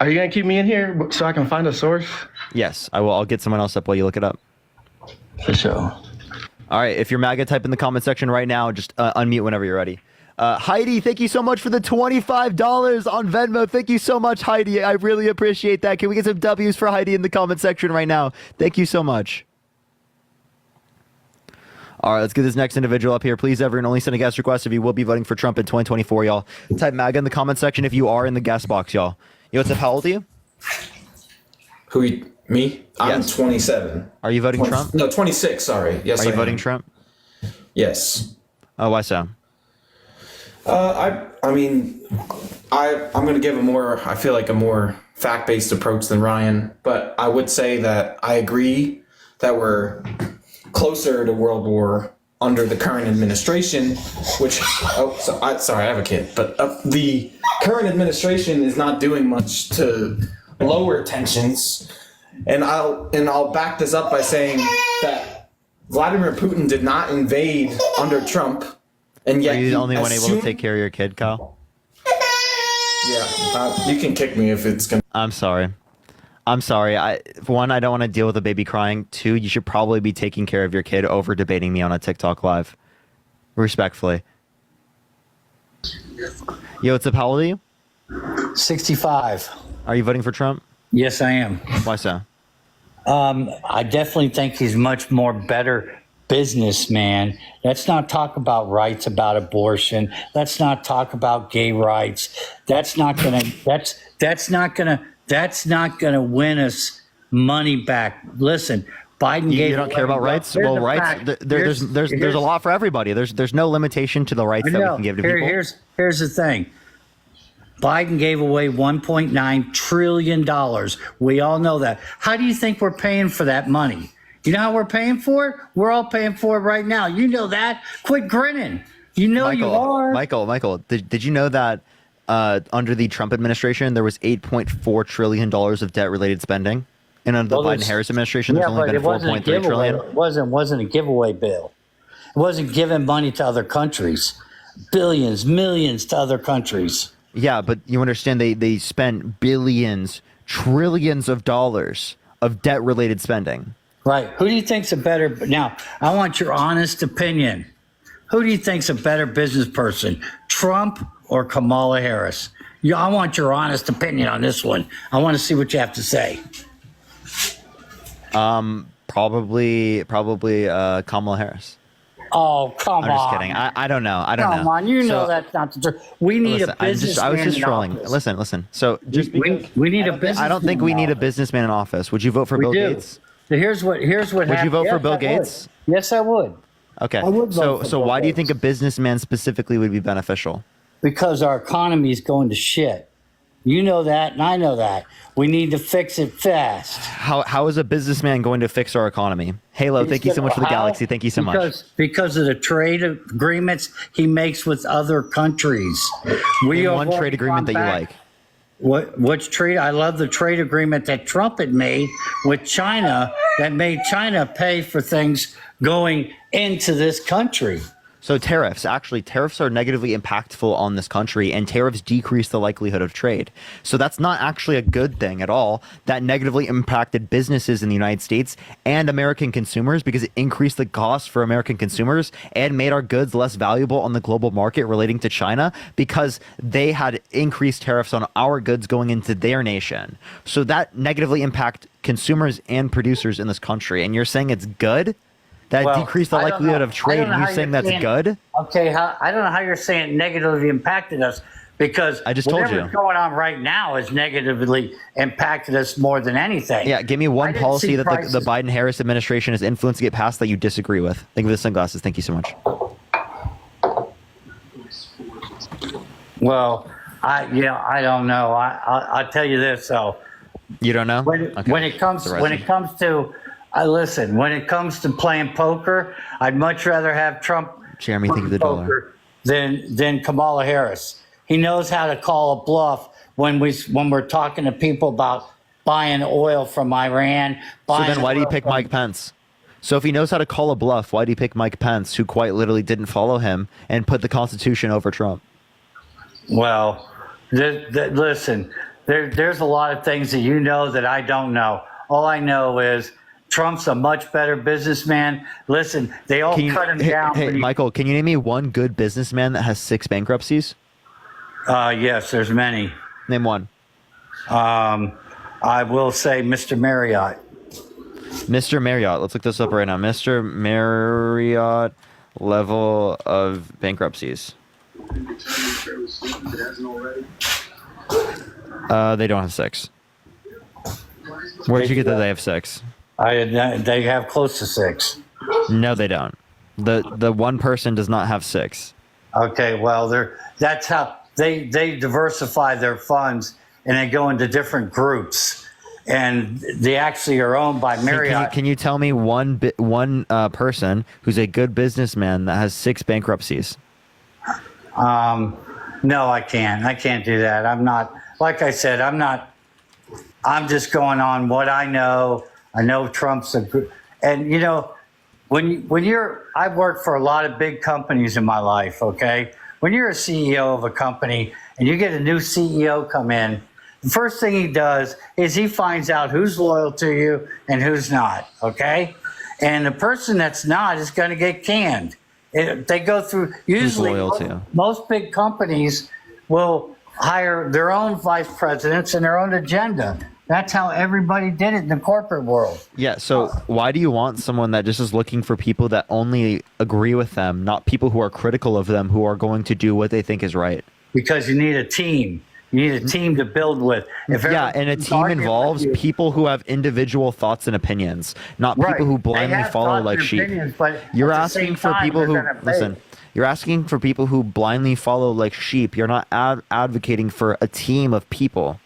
Are you gonna keep me in here so I can find a source? Yes, I will. I'll get someone else up while you look it up. For sure. All right, if you're MAGA, type in the comment section right now. Just unmute whenever you're ready. Heidi, thank you so much for the $25 on Venmo. Thank you so much, Heidi. I really appreciate that. Can we get some W's for Heidi in the comment section right now? Thank you so much. All right, let's get this next individual up here. Please, everyone, only send a guest request if you will be voting for Trump in 2024, y'all. Type MAGA in the comment section if you are in the guest box, y'all. Yo, what's up? How old are you? Me? I'm Yes. 27. Are you voting Trump? No, 26, sorry. Yes, Are you I voting am. Trump? Yes. Oh, why so? I'm going to give I feel like a more fact-based approach than Ryan, but I would say that I agree that we're closer to World War under the current administration, which, sorry, I have a kid, but the current administration is not doing much to lower tensions. And I'll back this up by saying that Vladimir Putin did not invade under Trump, and yet Are you the only one able to soon- take care of your kid, Kyle? Yeah, you can kick me if it's gonna. I'm sorry. One, I don't want to deal with a baby crying. Two, you should probably be taking care of your kid over debating me on a TikTok live. Respectfully. Yo, what's up? How old are you? 65. Are you voting for Trump? Yes, I am. Why so? I definitely think he's much more better businessman. Let's not talk about rights about abortion. Let's not talk about gay rights. That's not gonna win us money back. Listen, Biden gave. You don't care about rights? Well, rights. There's a lot for everybody. There's no limitation to the rights that we can give to people. Here's the thing. Biden gave away $1.9 trillion. We all know that. How do you think we're paying for that money? You know how we're paying for it? We're all paying for it right now. You know that. Quit grinning. You know you are. Michael, did you know that under the Trump administration, there was $8.4 trillion of debt-related spending? And under the Biden-Harris administration, there's only been $4.3 trillion. It wasn't a giveaway bill. It wasn't giving money to other countries. Billions, millions to other countries. Yeah, but you understand they spent billions, trillions of dollars of debt-related spending. Right. Who do you think's a better? Now, I want your honest opinion. Who do you think's a better business person, Trump or Kamala Harris? I want your honest opinion on this one. I want to see what you have to say. Probably Kamala Harris. Oh, come on. I'm just kidding. I don't know. I don't know. Come on, you know that's not the truth. We need a businessman. I was just in trolling. office. Listen. So just we need a businessman. I don't think we need a businessman in office. Would you vote for Bill Gates? So here's what Would you vote for Bill Gates? Yes, I would. Okay. I would vote for So Bill why do you Gates. think a businessman specifically would be beneficial? Because our economy is going to shit. You know that, and I know that. We need to fix it fast. How is a businessman going to fix our economy? Halo, thank you so much for the galaxy. Thank you so much. Because of the trade agreements he makes with other countries. Name one trade agreement that you like. Which trade? I love the trade agreement that Trump had made with China that made China pay for things going into this country. So tariffs are negatively impactful on this country, and tariffs decrease the likelihood of trade. So that's not actually a good thing at all. That negatively impacted businesses in the United States and American consumers because it increased the cost for American consumers and made our goods less valuable on the global market relating to China because they had increased tariffs on our goods going into their nation. So that negatively impacted consumers and producers in this country. And you're saying it's good? That decreased the likelihood of trade. You saying that's good? Okay, I don't know how you're saying it negatively impacted us because I just told whatever's you. going on right now has negatively impacted us more than anything. Yeah, give me one didn't policy see that the prices- Biden-Harris administration has influenced to get passed that you disagree with. Thank you for the sunglasses. Thank you so much. Well, I don't know. I'll tell you this though. You don't know? When it comes to listen, when it comes to playing poker, I'd much rather have Trump Jeremy, think of the dollar. than Kamala Harris. He knows how to call a bluff when we're talking to people about buying oil from Iran. So then why do you pick Mike Pence? So if he knows how to call a bluff, why do you pick Mike Pence, who quite literally didn't follow him and put the Constitution over Trump? Well, Listen, there's a lot of things that you know that I don't know. All I know is Trump's a much better businessman. Listen, they all cut him down. Hey, Michael, can you name me one good businessman that has 6 bankruptcies? Yes, there's many. Name one. I will say Mr. Marriott. Mr. Marriott. Let's look this up right now. Mr. Marriott level of bankruptcies. They don't have 6. Where'd you get that they have 6? They have close to 6. No, they don't. The one person does not have 6. Okay, well, that's how they diversify their funds, and they go into different groups, and they actually are owned by Marriott. Can you tell me one person who's a good businessman that has 6 bankruptcies? No, I can't. I can't do that. I'm not. Like I said, I'm not. I'm just going on what I know. I know Trump's a good, and you know, when you're, I've worked for a lot of big companies in my life. Okay, when you're a CEO of a company and you get a new CEO come in, the first thing he does is he finds out who's loyal to you and who's not. Okay, and the person that's not is going to get canned. They go through. Usually, most big companies will hire their own vice presidents and their own agenda. That's how everybody did it in the corporate world. Yeah, so why do you want someone that just is looking for people that only agree with them, not people who are critical of them, who are going to do what they think is right? Because you need a team. You need a team to build with. And a team involves people who have individual thoughts and opinions, not people who blindly follow like sheep. You're asking for people who listen. You're asking for people who blindly follow like sheep. You're not advocating for a team of people.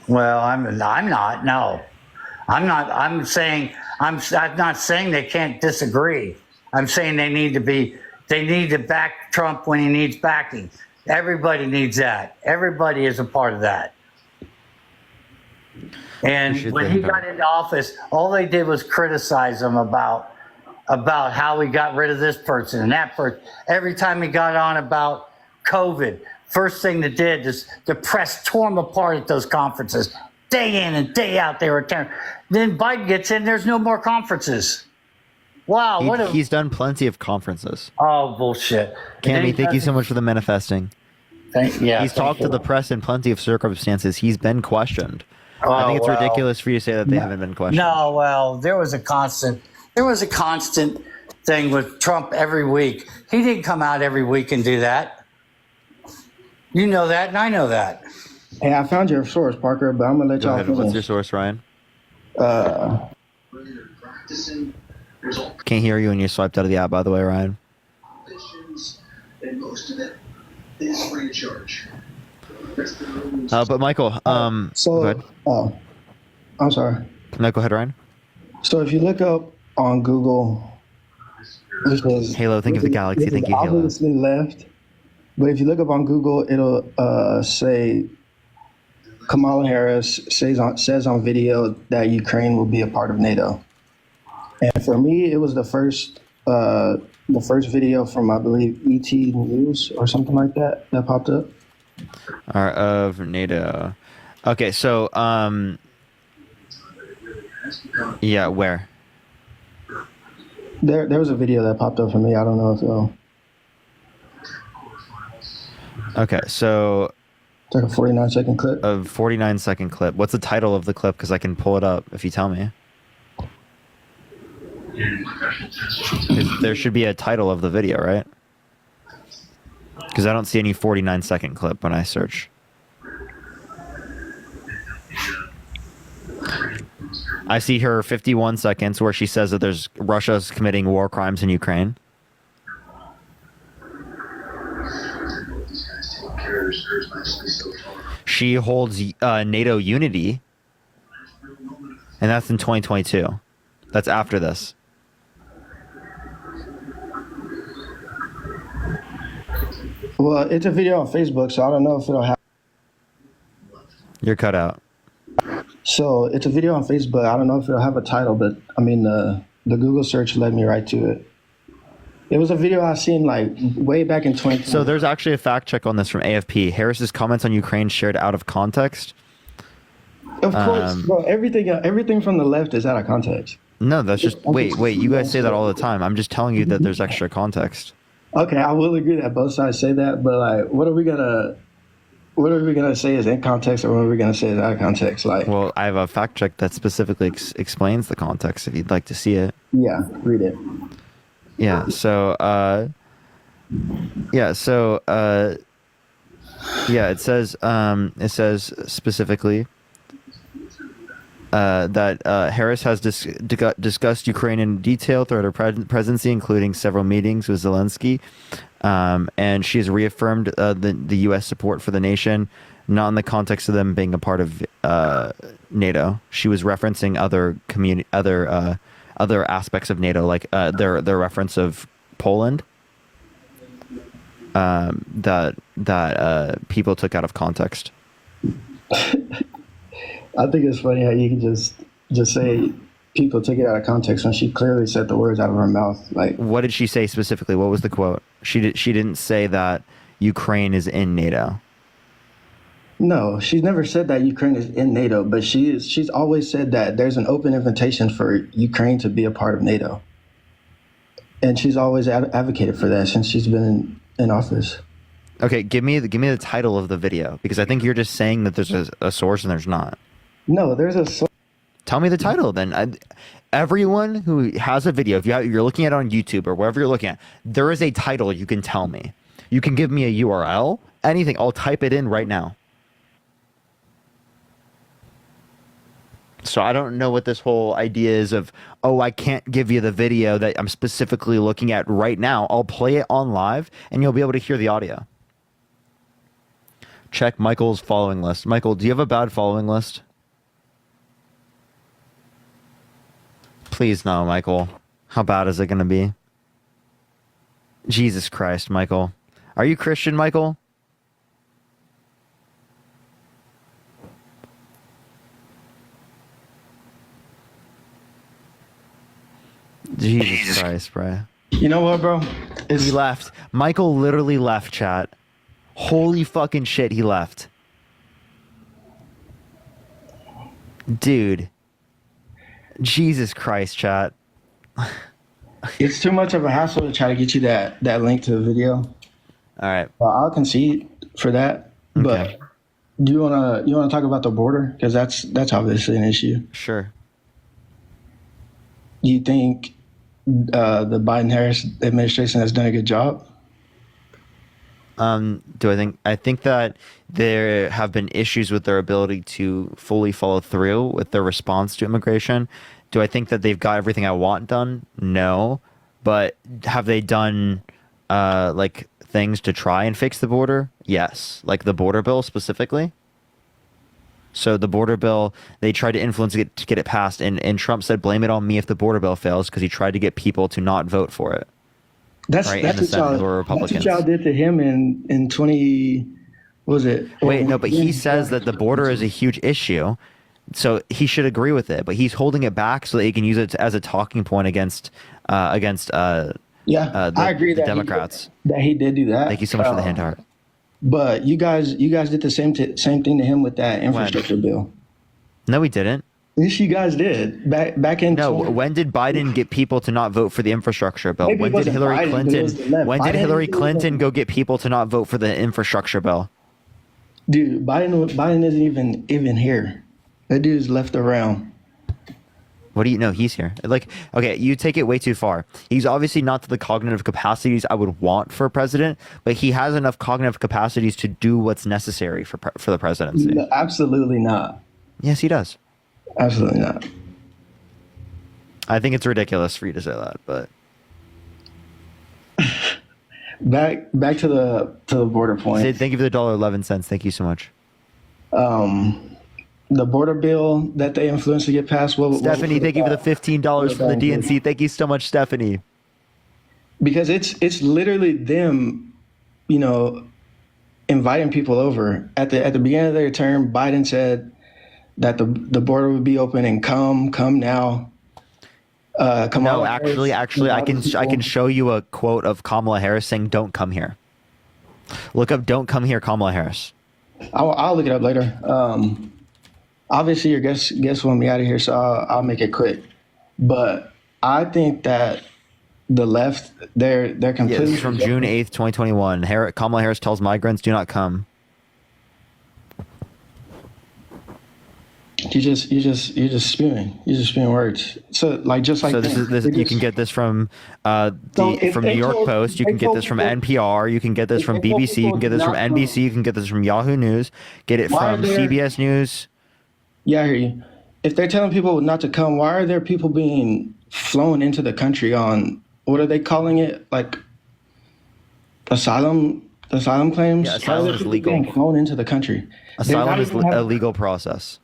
Well, I'm not. No, I'm not. I'm not saying they can't disagree. I'm saying they need to back Trump when he needs backing. Everybody needs that. Everybody is a part of that. And when he got into office, all they did was criticize him about how he got rid of this person and that person. Every time he got on about COVID, first thing they did is the press tore him apart at those conferences. Day in and day out, they were tearing. Then Biden gets in, there's no more conferences. Wow, he's done plenty of conferences. Oh, bullshit. Cammy, thank you so much for the manifesting. He's talked to the press in plenty of circumstances. He's been questioned. I think it's ridiculous for you to say that they haven't been questioned. No, well, there was a constant thing with Trump every week. He didn't come out every week and do that. You know that, and I know that. Hey, I found your source, Parker, but I'm gonna let y'all finish. What's your source, Ryan? Can't hear you when you swiped out of the app, by the way, Ryan. And most of it is free of charge. But Michael, go ahead. Oh, I'm sorry. No, go ahead, Ryan. So if you look up on Google, Halo, think of the galaxy. Thank you, Halo. Obviously left, but if you look up on Google, it'll say Kamala Harris says on video that Ukraine will be a part of NATO. And for me, it was the first video from, I believe, ET News or something like that popped up. Of NATO. Okay, so yeah, where? There was a video that popped up for me. I don't know if it'll. Okay, so it's like a 49-second clip. A 49-second clip. What's the title of the clip? Because I can pull it up if you tell me. There should be a title of the video, right? Because I don't see any 49-second clip when I search. I see her 51 seconds where she says that Russia's committing war crimes in Ukraine. She holds NATO unity, and that's in 2022. That's after this. Well, it's a video on Facebook, so I don't know if it'll have. You're cut out. So it's a video on Facebook. I don't know if it'll have a title, but I mean the Google search led me right to it. It was a video I seen like way back in 2020. So there's actually a fact check on this from AFP. Harris's comments on Ukraine shared out of context. Of course, bro. Everything from the left is out of context. No, that's just wait. You guys say that all the time. I'm just telling you that there's extra context. Okay, I will agree that both sides say that, but like, what are we gonna say is in context, or what are we gonna say is out of context? Like, well, I have a fact check that specifically explains the context. If you'd like to see it. Yeah, read it. Yeah. So. It says specifically. That Harris has discussed Ukraine in detail throughout her presidency, including several meetings with Zelensky, and she has reaffirmed the U.S. support for the nation, not in the context of them being a part of NATO. She was referencing other aspects of NATO, like their reference of Poland, that people took out of context. I think it's funny how you can just say people took it out of context when she clearly said the words out of her mouth. Like, what did she say specifically? What was the quote? She didn't say that Ukraine is in NATO. No, she's never said that Ukraine is in NATO, but she's always said that there's an open invitation for Ukraine to be a part of NATO. And she's always advocated for that since she's been in office. Okay, give me the title of the video, because I think you're just saying that there's a source and there's not. No, there's a source. Tell me the title then. Everyone who has a video, if you're looking at it on YouTube or wherever you're looking at, there is a title you can tell me. You can give me a URL, anything. I'll type it in right now. So I don't know what this whole idea is of, I can't give you the video that I'm specifically looking at right now. I'll play it on live and you'll be able to hear the audio. Check Michael's following list. Michael, do you have a bad following list? Please no, Michael. How bad is it going to be? Jesus Christ, Michael. Are you Christian, Michael? Jesus Christ, bro. You know what, bro? He left. Michael literally left, chat. Holy fucking shit, he left. Dude. Jesus Christ, chat. It's too much of a hassle to try to get you that link to the video. All right. Well, I'll concede for that. Okay. But do you wanna talk about the border? Because that's obviously an issue. Sure. Do you think the Biden-Harris administration has done a good job? I think that there have been issues with their ability to fully follow through with their response to immigration. Do I think that they've got everything I want done? No. But have they done like things to try and fix the border? Yes. Like the border bill specifically. So the border bill, they tried to influence it to get it passed, and Trump said, blame it on me if the border bill fails, because he tried to get people to not vote for it. That's what y'all did to him in 20. What was it? Wait, no, but he says that the border is a huge issue, so he should agree with it. But he's holding it back so that he can use it as a talking point against I agree the Democrats. That he did do that. Thank you so much for the hand heart. But you guys did the same thing to him with that infrastructure bill. No, we didn't. Yes, you guys did. Back in. No, when did Biden get people to not vote for the infrastructure bill? When did Hillary Clinton go get people to not vote for the infrastructure bill? Dude, Biden isn't even here. That dude's left around. What do you know? He's here. Like, okay, you take it way too far. He's obviously not to the cognitive capacities I would want for a president, but he has enough cognitive capacities to do what's necessary for the presidency. No, absolutely not. Yes, he does. Absolutely not. I think it's ridiculous for you to say that, but back to the border point. Sid, thank you for the $1.11. Thank you so much. The border bill that they influenced to get passed. Stephanie, thank you for the $15 from the DNC. Thank you so much, Stephanie. Because it's literally them, inviting people over. At the beginning of their term, Biden said that the border would be open and come now. No, Kamala actually, Harris, I can show you a quote of Kamala Harris saying, "Don't come here." Look up "Don't come here," Kamala Harris. I'll look it up later. Obviously, your guests want me out of here, so I'll make it quick. But I think that the left, they're completely. Yes, from June 8th, 2021. Kamala Harris tells migrants, "Do not come." You're just spewing words. So this you can get this from from New York Post. You can get this from NPR. You can get this from BBC. You can get this from NBC. You can get this from Yahoo News. Get it from CBS News. Yeah, I hear you. If they're telling people not to come, why are there people being flown into the country on, what are they calling it? Like asylum claims? Yeah, asylum is legal. Being flown into the country. Asylum is a legal process.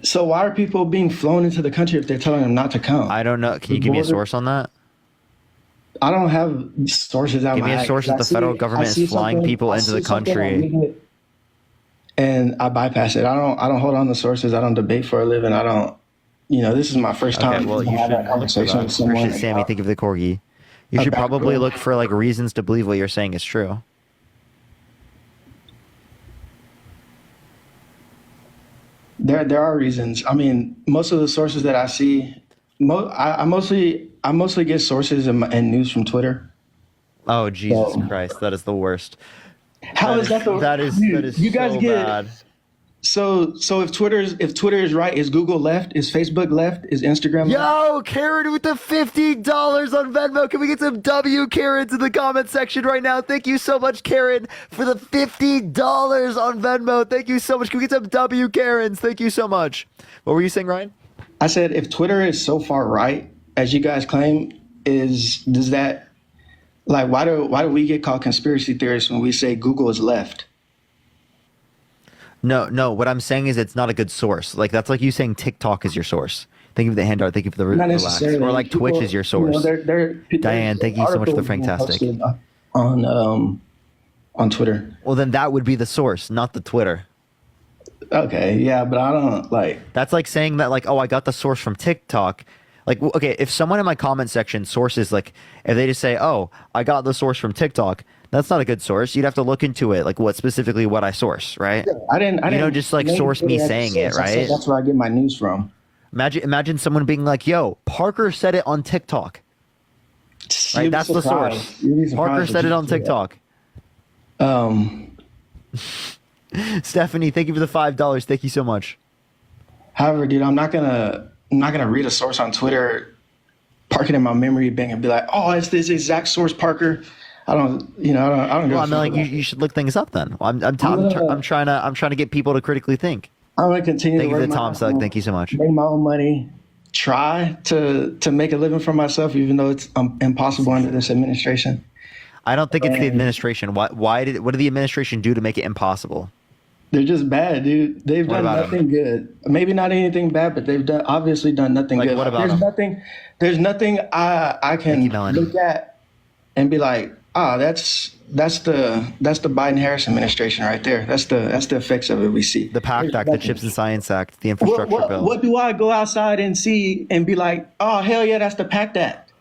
So why are people being flown into the country if they're telling them not to come? I don't know. Can you give me a source on that? I don't have sources out. Give me a source that the federal government is flying people into the country. And I bypass it. I don't hold on to sources. I don't debate for a living. I don't. This is my first time. Okay, well, you should have a conversation with someone. Sammy, think of the corgi. You should probably look for like reasons to believe what you're saying is true. There are reasons. I mean, most of the sources that I see, I mostly get sources and news from Twitter. Oh Jesus Christ, that is the worst. How is that the that is you guys so get bad. So if Twitter is right, is Google left? Is Facebook left? Is Instagram left? Yo, Karen with the $50 on Venmo. Can we get some W Karens in the comment section right now? Thank you so much, Karen, for the $50 on Venmo. Thank you so much. Can we get some W Karens? Thank you so much. What were you saying, Ryan? I said if Twitter is so far right as you guys claim, does that, like, why do we get called conspiracy theorists when we say Google is left? No. What I'm saying is it's not a good source. Like that's like you saying TikTok is your source. Thank you for the handout. Thank you for the relax. Or like Twitch is your source. Diane, thank you so much for the fantastic. On Twitter. Well, then that would be the source, not the Twitter. Okay, yeah, but I don't like. That's like saying that like, oh, I got the source from TikTok. Like, okay, if someone in my comment section sources like, if they just say, oh, I got the source from TikTok. That's not a good source. You'd have to look into it, like what I source, right? Yeah, I didn't just like source me saying it, right? That's where I get my news from. Imagine someone being like, "Yo, Parker said it on TikTok." Right, that's the source. Parker said it on TikTok. Stephanie, thank you for the $5. Thank you so much. However, dude, I'm not gonna read a source on Twitter, park it in my memory bank, and be like, "Oh, it's this exact source, Parker." I don't. Well, I mean, like you should look things up then. I'm trying to get people to critically think. I'm gonna continue. Thank you for the Tom Suck. Thank you so much. Make my own money. Try to make a living for myself, even though it's impossible under this administration. I don't think it's the administration. What did the administration do to make it impossible? They're just bad, dude. They've done nothing good. Maybe not anything bad, but they've obviously done nothing good. What about them? There's nothing I can look at and be like, that's the Biden-Harris administration right there. That's the effects of it we see. The PACT Act, the CHIPS and Science Act, the infrastructure bill. What do I go outside and see and be like, oh, hell yeah, that's the PACT Act?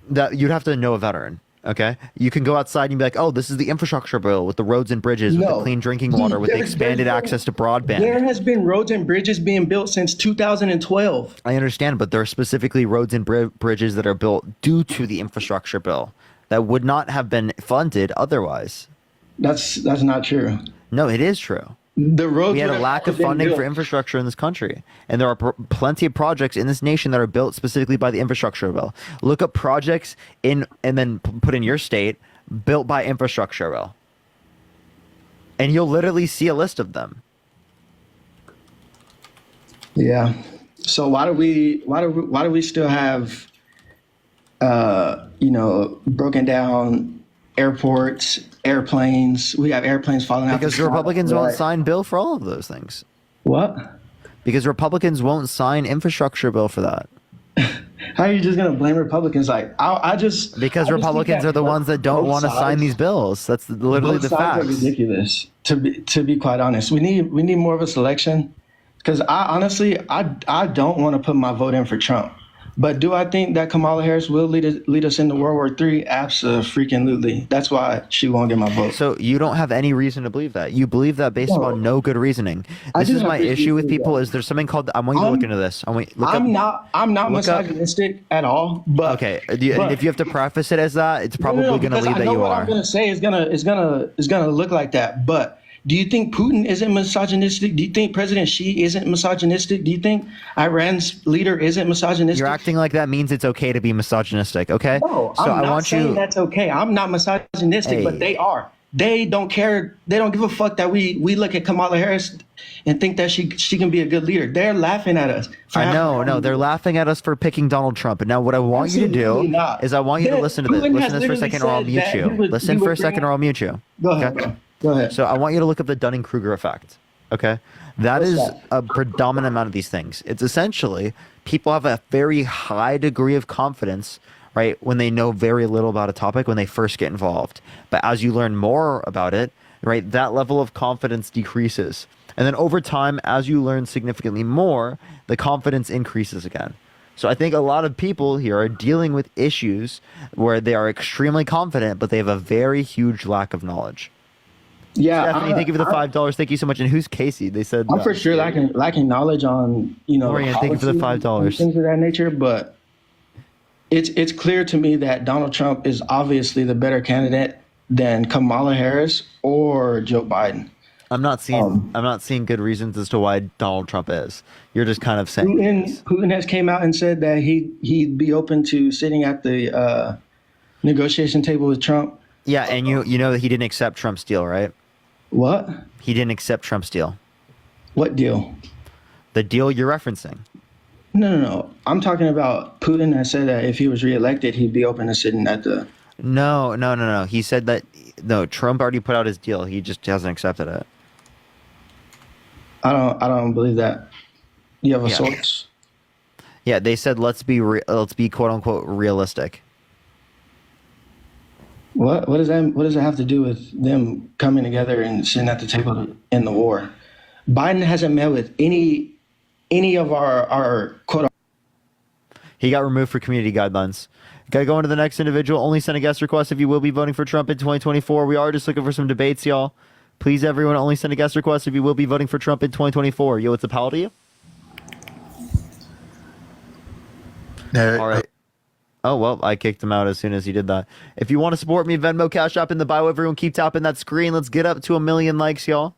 That you'd have to know a veteran, okay? You can go outside and be like, oh, this is the infrastructure bill with the roads and bridges, with the clean drinking water, with the expanded access to broadband. There has been roads and bridges being built since 2012. I understand, but there are specifically roads and bridges that are built due to the infrastructure bill that would not have been funded otherwise. That's not true. No, it is true. The roads. We had a lack of funding for infrastructure in this country, and there are plenty of projects in this nation that are built specifically by the infrastructure bill. Look up projects and then put in your state built by infrastructure bill, and you'll literally see a list of them. Yeah. So why do we still have broken down airports, airplanes? We have airplanes falling out. Because Republicans won't sign bill for all of those things. What? Because Republicans won't sign infrastructure bill for that. How are you just going to blame Republicans? Like, because Republicans are the ones that don't want to sign these bills. That's literally the facts. Both sides are ridiculous, to be quite honest. We need more of a selection. Because I honestly don't want to put my vote in for Trump. But do I think that Kamala Harris will lead us into World War III? Absolutely. That's why she won't get my vote. So you don't have any reason to believe that. You believe that based upon no good reasoning. This is my issue with people. Is there's something called? I want you to look into this. I'm not misogynistic at all. But okay, and if you have to preface it as that, it's probably going to lead that you what are. I'm going to say is gonna look like that. But do you think Putin isn't misogynistic? Do you think President Xi isn't misogynistic? Do you think Iran's leader isn't misogynistic? You're acting like that means it's okay to be misogynistic, okay? No, so I'm not saying that's okay. I'm not misogynistic, but they are. They don't care. They don't give a fuck that we look at Kamala Harris and think that she can be a good leader. They're laughing at us. No, they're laughing at us for picking Donald Trump. And now what I want you to do is I want you to listen to this. Listen to this for a second or I'll mute you. Listen for a second or I'll mute you. Go ahead. Okay? Go ahead. So I want you to look up the Dunning-Kruger effect. Okay, that is a predominant amount of these things. It's essentially people have a very high degree of confidence, right, when they know very little about a topic when they first get involved. But as you learn more about it, right, that level of confidence decreases. And then over time, as you learn significantly more, the confidence increases again. So I think a lot of people here are dealing with issues where they are extremely confident, but they have a very huge lack of knowledge. Yeah, Stephanie, thank you for the $5. Thank you so much. And who's Casey? They said I'm for sure lacking knowledge on Orion, thank you for the $5. Things of that nature. But it's clear to me that Donald Trump is obviously the better candidate than Kamala Harris or Joe Biden. I'm not seeing good reasons as to why Donald Trump is. You're just kind of saying Putin has came out and said that he'd be open to sitting at the negotiation table with Trump. Yeah, and you know that he didn't accept Trump's deal, right? What? He didn't accept Trump's deal. What deal? The deal you're referencing. No. I'm talking about Putin has said that if he was reelected, he'd be open to sitting at the... No. He said that, Trump already put out his deal. He just hasn't accepted it. I don't believe that. You have a source? Yeah, they said let's be quote unquote realistic. What does that have to do with them coming together and sitting at the table to end the war? Biden hasn't met with any of our quote. He got removed for community guidelines. Gotta go on to the next individual. Only send a guest request if you will be voting for Trump in 2024. We are just looking for some debates, y'all. Please, everyone, only send a guest request if you will be voting for Trump in 2024. Yo, what's up, how to you? All right. Oh, well, I kicked him out as soon as he did that. If you want to support me, Venmo, Cash App in the bio. Everyone keep tapping that screen. Let's get up to 1 million likes, y'all.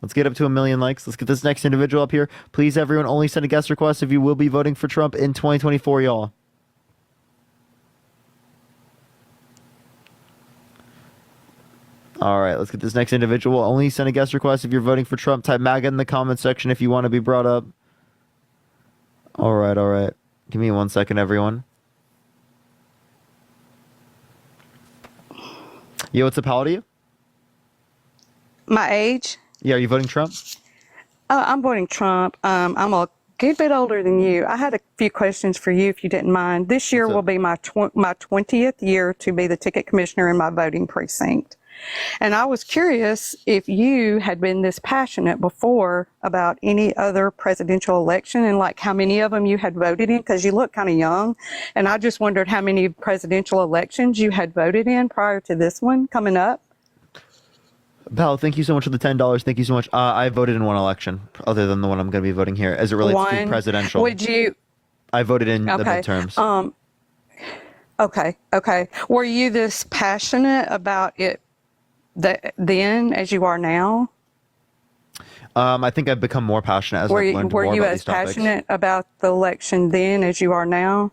Let's get up to 1 million likes. Let's get this next individual up here. Please, everyone, only send a guest request if you will be voting for Trump in 2024, y'all. All right, let's get this next individual. Only send a guest request if you're voting for Trump. Type MAGA in the comment section if you want to be brought up. All right. Give me 1 second, everyone. Yo, what's up? How old are you? My age? Yeah, are you voting Trump? I'm voting Trump. I'm a good bit older than you. I had a few questions for you, if you didn't mind. This year will be my 20th year to be the ticket commissioner in my voting precinct. And I was curious if you had been this passionate before about any other presidential election and like how many of them you had voted in, because you look kind of young. And I just wondered how many presidential elections you had voted in prior to this one coming up. Pal, thank you so much for the $10. Thank you so much. I voted in one election other than the one I'm going to be voting here as it relates to presidential. Would you? I voted in the midterms. Okay. Were you this passionate about it then as you are now? I think I've become more passionate as I've learned more about these topics. Were you as passionate about the election then as you are now?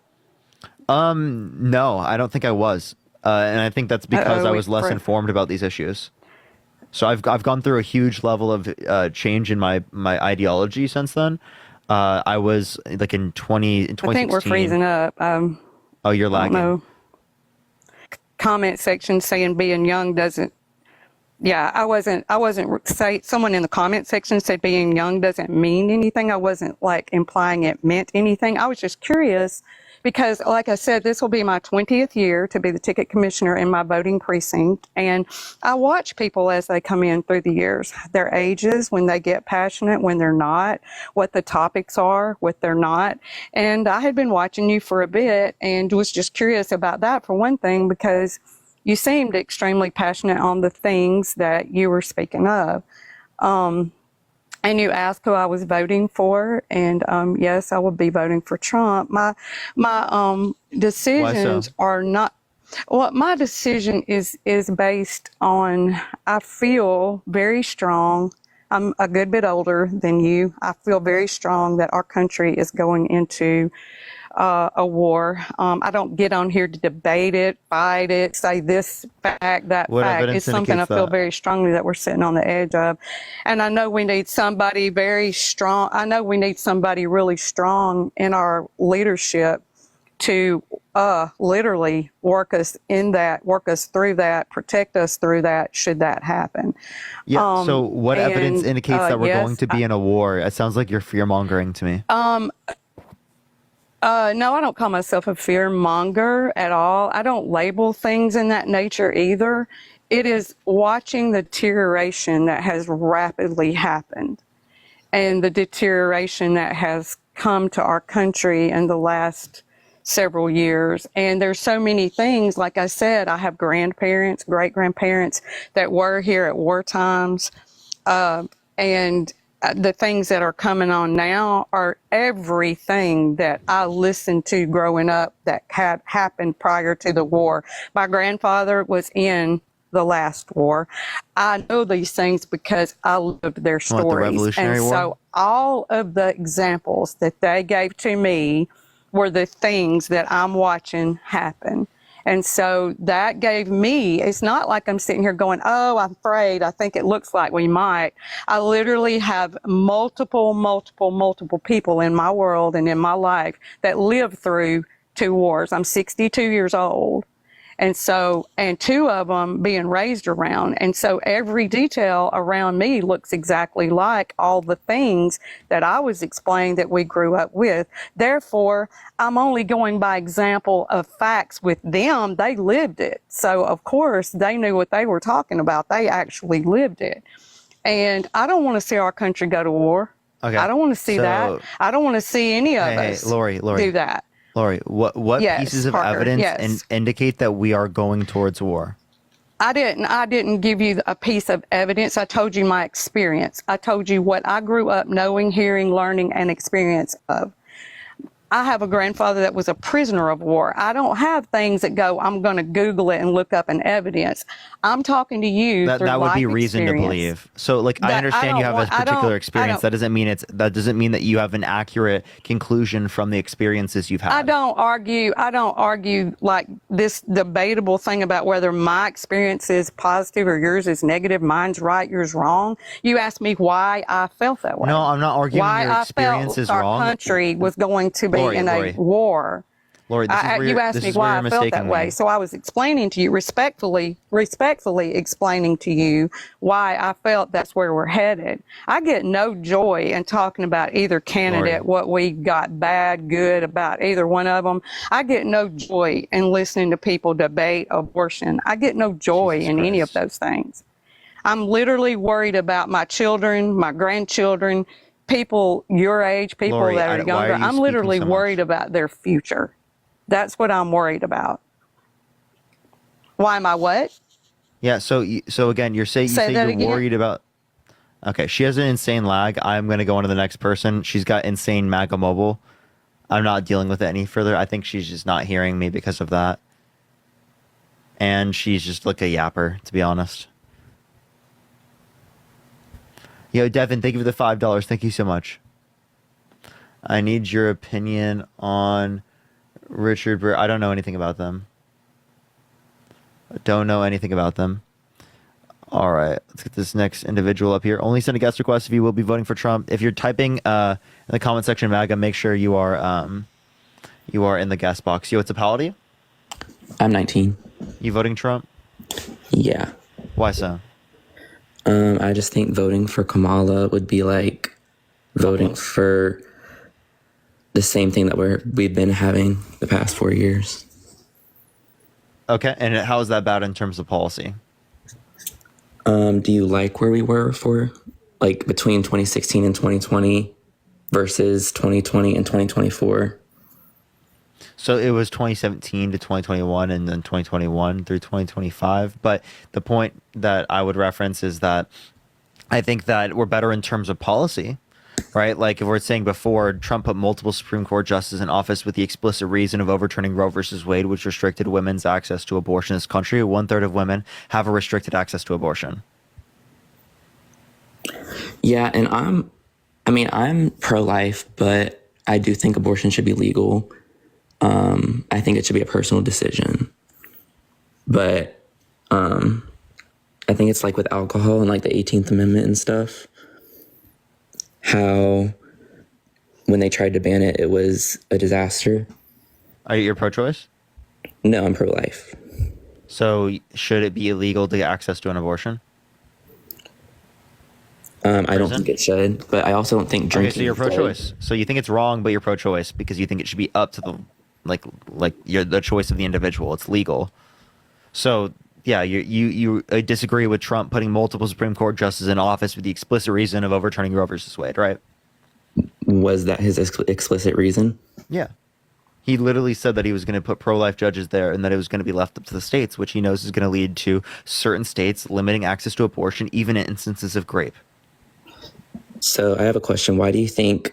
No, I don't think I was. And I think that's because I was less informed about these issues. So I've gone through a huge level of change in my ideology since then. I was like in 2016. I think we're freezing up. Oh, you're lagging. I don't know. Comment section saying being young doesn't Yeah, I wasn't say someone in the comment section said being young doesn't mean anything. I wasn't like implying it meant anything. I was just curious because like I said, this will be my 20th year to be the ticket commissioner in my voting precinct. And I watch people as they come in through the years, their ages, when they get passionate, when they're not, what the topics are, what they're not. And I had been watching you for a bit and was just curious about that for one thing, because you seemed extremely passionate on the things that you were speaking of. And you asked who I was voting for, and yes, I will be voting for Trump. My decisions are not. Well, my decision is based on, I feel very strong. I'm a good bit older than you. I feel very strong that our country is going into a war. I don't get on here to debate it, fight it, say this fact, that What fact. evidence It's something I indicates feel that? very strongly that we're sitting on the edge of. And I know we need somebody very strong. I know we need somebody really strong in our leadership to literally work us through that, protect us through that, should that happen. Yeah. So what evidence and, indicates that we're yes, going to be in a war? It sounds like you're fear mongering to me. No, I don't call myself a fear monger at all. I don't label things in that nature either. It is watching the deterioration that has rapidly happened and the deterioration that has come to our country in the last several years. And there's so many things. Like I said, I have grandparents, great grandparents that were here at war times. And the things that are coming on now are everything that I listened to growing up that had happened prior to the war. My grandfather was in the last war. I know these things because I lived their What, the stories. Revolutionary And War? so all of the examples that they gave to me were the things that I'm watching happen. And so that gave me, it's not like I'm sitting here going, oh, I'm afraid. I think it looks like we might. I literally have multiple people in my world and in my life that lived through 2 wars. I'm 62 years old. And so, and 2 of them being raised around. And so every detail around me looks exactly like all the things that I was explained that we grew up with. Therefore, I'm only going by example of facts with them. They lived it. So of course they knew what they were talking about. They actually lived it. And I don't want to see our country go to war. Okay. I don't want to see that. I don't want to see any of us Lori, do that. Lori, what Yes, pieces of Parker, evidence yes. indicate that we are going towards war? I didn't give you a piece of evidence. I told you my experience. I told you what I grew up knowing, hearing, learning, and experience of. I have a grandfather that was a prisoner of war. I don't have things that go, I'm going to Google it and look up an evidence. I'm talking to you through That would be life reason to experience. believe. So, like, I That I understand you don't have want- a I don't- particular I experience. don't- That doesn't mean that you have an accurate conclusion from the experiences you've had. I don't argue like this debatable thing about whether my experience is positive or yours is negative. Mine's right, yours wrong. You asked me why I felt that way. No, I'm not arguing why your I experience felt is our wrong. country was going to be Lori, in Lori. a war. Lori, this is where You you're- asked this me is where why you're I felt that mistaking way. me. So I was explaining to you, respectfully explaining to you why I felt that's where we're headed. I get no joy in talking about either candidate, what we got bad, good about either one of them. I get no joy in listening to people debate abortion. I get no joy in any of those things. I'm literally worried about my children, my grandchildren, people your age, people Lori, that are why younger. are you I'm literally speaking so much? worried about their future. That's what I'm worried about. Why am I what? Yeah. So again, you say that you're again. worried about. Okay, she has an insane lag. I'm gonna go on to the next person. She's got insane MAGA mobile. I'm not dealing with it any further. I think she's just not hearing me because of that. And she's just like a yapper, to be honest. Yo, Devin, thank you for the $5. Thank you so much. I need your opinion on Richard Burr. I don't know anything about them. Don't know anything about them. All right, let's get this next individual up here. Only send a guest request if you will be voting for Trump. If you're typing in the comment section, MAGA, make sure you are in the guest box. Yo, what's up, how old are you? I'm 19. You voting Trump? Yeah. Why so? I just think voting for Kamala would be like voting for the same thing that we've been having the past 4 years. Okay, and how is that bad in terms of policy? Do you like where we were for like between 2016 and 2020 versus 2020 and 2024? So it was 2017 to 2021 and then 2021 through 2025. But the point that I would reference is that I think that we're better in terms of policy, right? Like if we're saying before, Trump put multiple Supreme Court justices in office with the explicit reason of overturning Roe versus Wade, which restricted women's access to abortion in this country. 1/3 of women have a restricted access to abortion. Yeah, and I'm pro-life, but I do think abortion should be legal. I think it should be a personal decision. But I think it's like with alcohol and like the 18th Amendment and stuff, how when they tried to ban it, it was a disaster. Are you pro-choice? No, I'm pro-life. So should it be illegal to get access to an abortion? I don't think it should, but I also don't think drinking. Okay, so you're pro-choice. So you think it's wrong, but you're pro-choice because you think it should be up to the the choice of the individual. It's legal. So yeah, you disagree with Trump putting multiple Supreme Court justices in office with the explicit reason of overturning Roe versus Wade, right? Was that his explicit reason? Yeah. He literally said that he was going to put pro-life judges there and that it was going to be left up to the states, which he knows is going to lead to certain states limiting access to abortion, even in instances of rape. So I have a question. Why do you think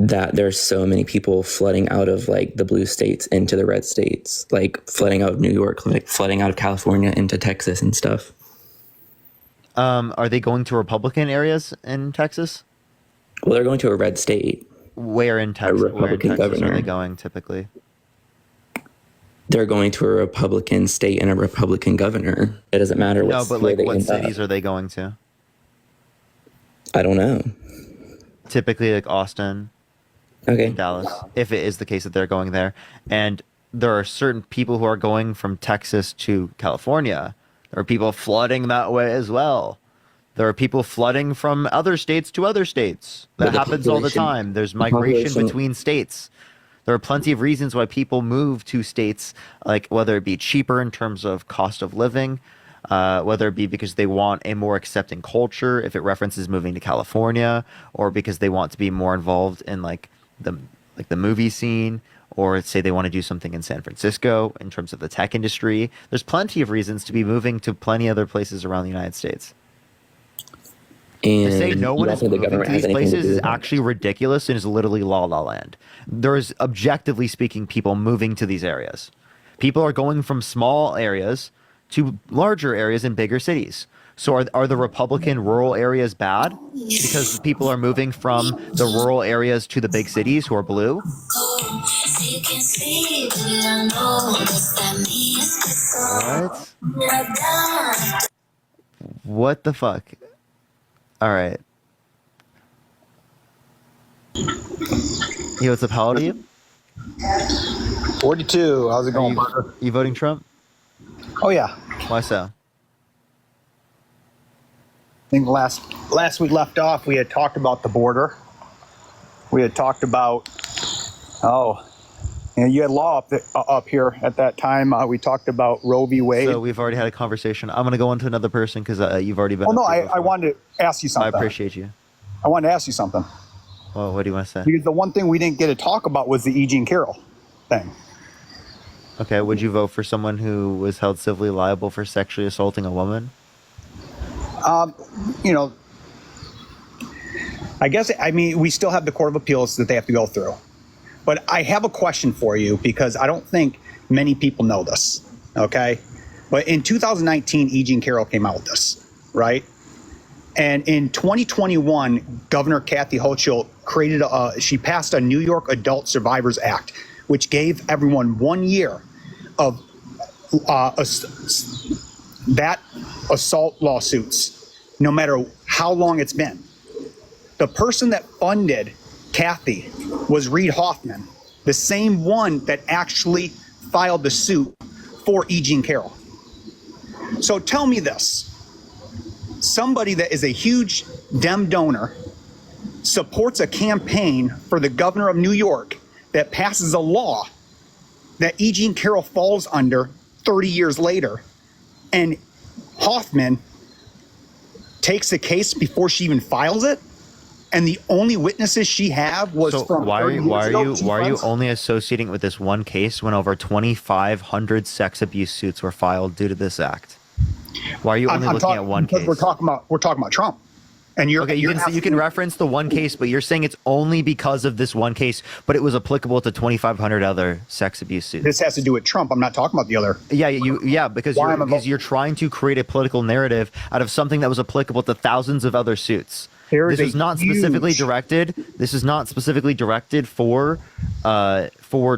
that there's so many people flooding out of like the blue states into the red states, like flooding out of New York, like flooding out of California into Texas and stuff? Are they going to Republican areas in Texas? Well, they're going to a red state. Where in Texas? Where in Texas are they going typically? They're going to a Republican state and a Republican governor. It doesn't matter what. No, but like what cities are they going to? I don't know. Typically like Austin, okay, Dallas, if it is the case that they're going there. And there are certain people who are going from Texas to California. There are people flooding that way as well. There are people flooding from other states to other states. That happens all the time. There's migration between states. There are plenty of reasons why people move to states, like whether it be cheaper in terms of cost of living, whether it be because they want a more accepting culture, if it references moving to California, or because they want to be more involved in like the movie scene, or say they want to do something in San Francisco in terms of the tech industry. There's plenty of reasons to be moving to plenty other places around the United States. And to say no one is moving to these places is actually ridiculous and is literally la la land. There is, objectively speaking, people moving to these areas. People are going from small areas to larger areas in bigger cities. So are the Republican rural areas bad because people are moving from the rural areas to the big cities who are blue? What? What the fuck? All right. Yo, what's up? How old are you? 42. How's it going, brother? You voting Trump? Oh yeah. Why so? I think last we left off, we had talked about the border. We had talked about you had law up here at that time. We talked about Roe v. Wade. So we've already had a conversation. I'm going to go on to another person because you've already been. Oh no, I wanted to ask you something. I appreciate you. I wanted to ask you something. Well, what do you want to say? Because the one thing we didn't get to talk about was the E. Jean Carroll thing. Okay, would you vote for someone who was held civilly liable for sexually assaulting a woman? I guess, we still have the Court of Appeals that they have to go through. But I have a question for you because I don't think many people know this, okay? But in 2019, E. Jean Carroll came out with this, right? And in 2021, Governor Kathy Hochul she passed a New York Adult Survivors Act, which gave everyone 1 year of that assault lawsuits, no matter how long it's been. The person that funded Kathy was Reid Hoffman, the same one that actually filed the suit for E. Jean Carroll. So tell me this. somebody that is a huge Dem donor supports a campaign for the governor of New York that passes a law that E. Jean Carroll falls under 30 years later, and Hoffman takes the case before she even files it, and the only witnesses she had was So from why 30 years are ago, you two why are you friends. only associating it with this one case when over 2,500 sex abuse suits were filed due to this act? Why are you only looking at one because case? we're talking about Trump, and you're Okay, you can reference the one case, but you're saying it's only because of this one case, but it was applicable to 2,500 other sex abuse suits. This has to do with Trump. I'm not talking about the other. Because you're trying to create a political narrative out of something that was applicable to thousands of other suits. This is not specifically directed. This is not specifically directed for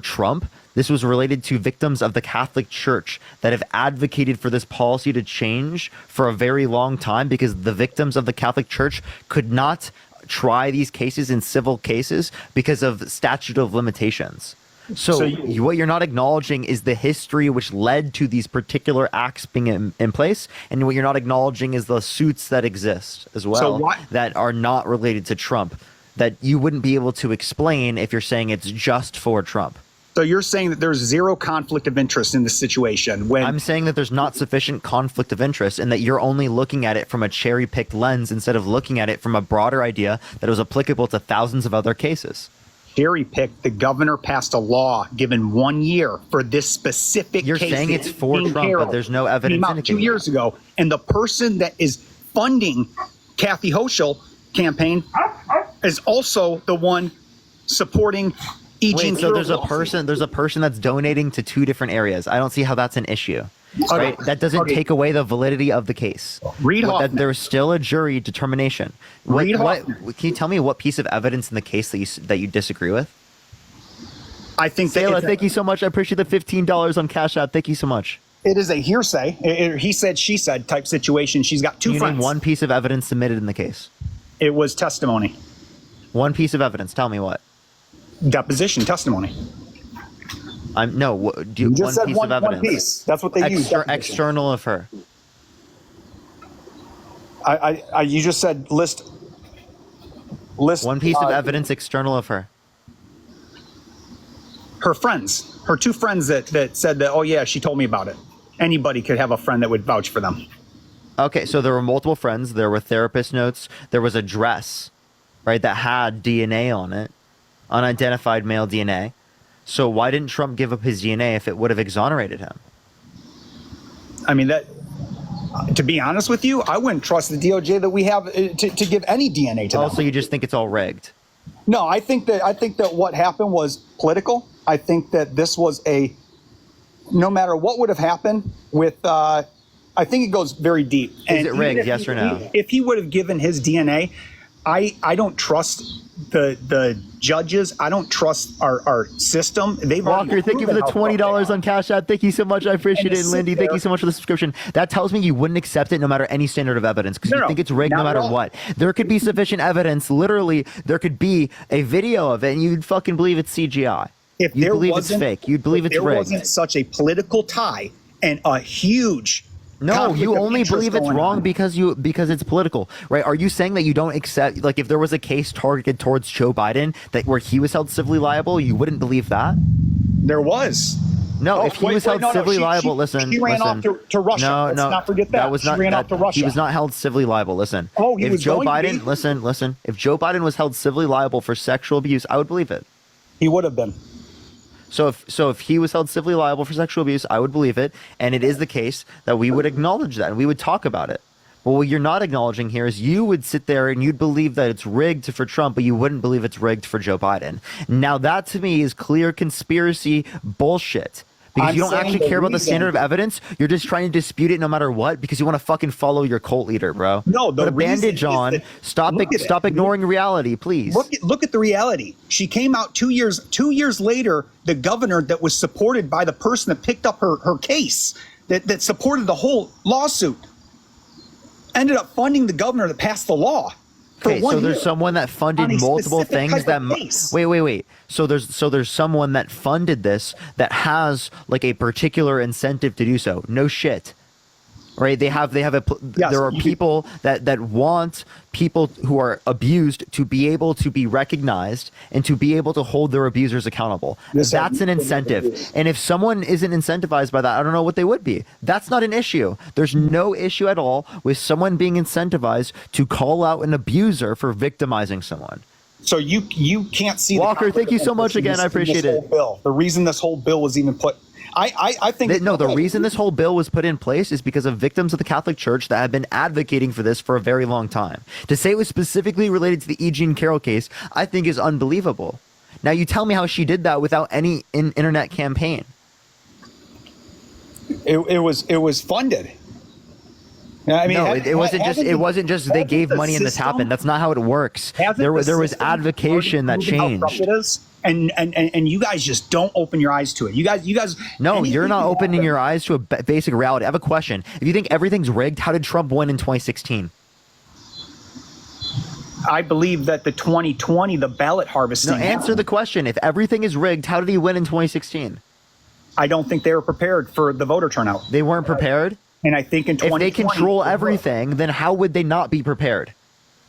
Trump. This was related to victims of the Catholic Church that have advocated for this policy to change for a very long time, because the victims of the Catholic Church could not try these cases in civil cases because of statute of limitations. So what you're not acknowledging is the history which led to these particular acts being in place, and what you're not acknowledging is the suits that exist as well that are not related to Trump, that you wouldn't be able to explain if you're saying it's just for Trump. So you're saying that there's zero conflict of interest in this situation when I'm saying that there's not sufficient conflict of interest, and that you're only looking at it from a cherry-picked lens instead of looking at it from a broader idea that was applicable to thousands of other cases. cherry-picked, the governor passed a law given 1 year for this specific You're case. saying it's for Jean Trump, Carroll but there's no evidence came out indicating 2 years ago, and the person that is funding Kathy Hochul campaign is also the one supporting E. Jean Wait, so there's a Carroll. person that's donating to two different areas. I don't see how that's an issue. Okay. Right? That doesn't Okay. take away the validity of the case. Read That Hoffman. there's still a jury determination. Read What can you tell me what piece of evidence in the case that you disagree with? I think Sayla, thank you so much. I appreciate the $15 on Cash App. Thank you so much. It is a hearsay, he said, she said type situation. She's got two Can you friends. name one piece of evidence submitted in the case? It was testimony. One piece of evidence. Tell me what. Deposition testimony. You just one said piece one- of one evidence. piece. That's what they use, deposition. External of her. You just said list. One piece of evidence external of her. Her friends, her two friends that said that, oh yeah, she told me about it. Anybody could have a friend that would vouch for them. Okay, so there were multiple friends. There were therapist notes. There was a dress, right, that had DNA on it, unidentified male DNA. So why didn't Trump give up his DNA if it would have exonerated him? I mean, to be honest with you, I wouldn't trust the DOJ that we have to give any DNA to them. Also, you just think it's all rigged? No, I think that what happened was political. I think that this was no matter what would have happened with, I think it goes very deep. Is it rigged, yes or no? If he would have given his DNA, I don't trust the judges. I don't trust our system. Walker, thank you for the $20 on Cash App. Thank you so much. I appreciate it. Lindy, thank you so much for the subscription. That tells me you wouldn't accept it no matter any standard of evidence, because you think it's rigged no matter what. There could be sufficient evidence. Literally, there could be a video of it, and you'd fucking believe it's CGI. If You'd there believe it's wasn't- fake. You'd believe it's there rigged. wasn't such a political tie and a huge No, conflict you of only interest believe it's going wrong on. because it's political, right? Are you saying that you don't accept, like, if there was a case targeted towards Joe Biden where he was held civilly liable, you wouldn't believe that? There was. No, if he was held civilly liable, She ran off to Russia. No, Let's no, not forget that. was She not, ran off to Russia. He was not held civilly liable. Listen. Oh, he if was Joe going to Biden, be? listen. If Joe Biden was held civilly liable for sexual abuse, I would believe it. He would have been. So if he was held civilly liable for sexual abuse, I would believe it, and it is the case that we would acknowledge that and we would talk about it. But what you're not acknowledging here is you would sit there and you'd believe that it's rigged for Trump, but you wouldn't believe it's rigged for Joe Biden. Now that to me is clear conspiracy bullshit. Because I'm you don't saying actually the care about the reason- standard of evidence. You're just trying to dispute it no matter what because you want to fucking follow your cult leader, bro. No, the Put a reason bandage is on. that- Stop look at it. Stop ignoring reality, please. Look at the reality. She came out 2 years. 2 years later, the governor that was supported by the person that picked up her case, that supported the whole lawsuit, ended up funding the governor that passed the law. Okay, so there's year. someone that funded On a multiple specific things type that of case. wait. So there's someone that funded this that has like a particular incentive to do so. No shit. Right, there are people that want people who are abused to be able to be recognized and to be able to hold their abusers accountable. That's an incentive. And if someone isn't incentivized by that, I don't know what they would be. That's not an issue. There's no issue at all with someone being incentivized to call out an abuser for victimizing someone. So you can't see Walker, thank you so much again. I appreciate it. The reason this whole bill was even put, I think the reason this whole bill was put in place is because of victims of the Catholic Church that have been advocating for this for a very long time. To say it was specifically related to the E. Jean Carroll case, I think is unbelievable. Now you tell me how she did that without any internet campaign. It was funded. I mean, no, it wasn't just they gave money and this happened. That's not how it works. There was advocation that changed. And you guys just don't open your eyes to it. You guys. No, you're not opening your eyes to a basic reality. I have a question. If you think everything's rigged, how did Trump win in 2016? I believe that the 2020, the ballot harvesting. No, answer the question. If everything is rigged, how did he win in 2016? I don't think they were prepared for the voter turnout. They weren't prepared? And I think in 2020, if they control everything, then how would they not be prepared?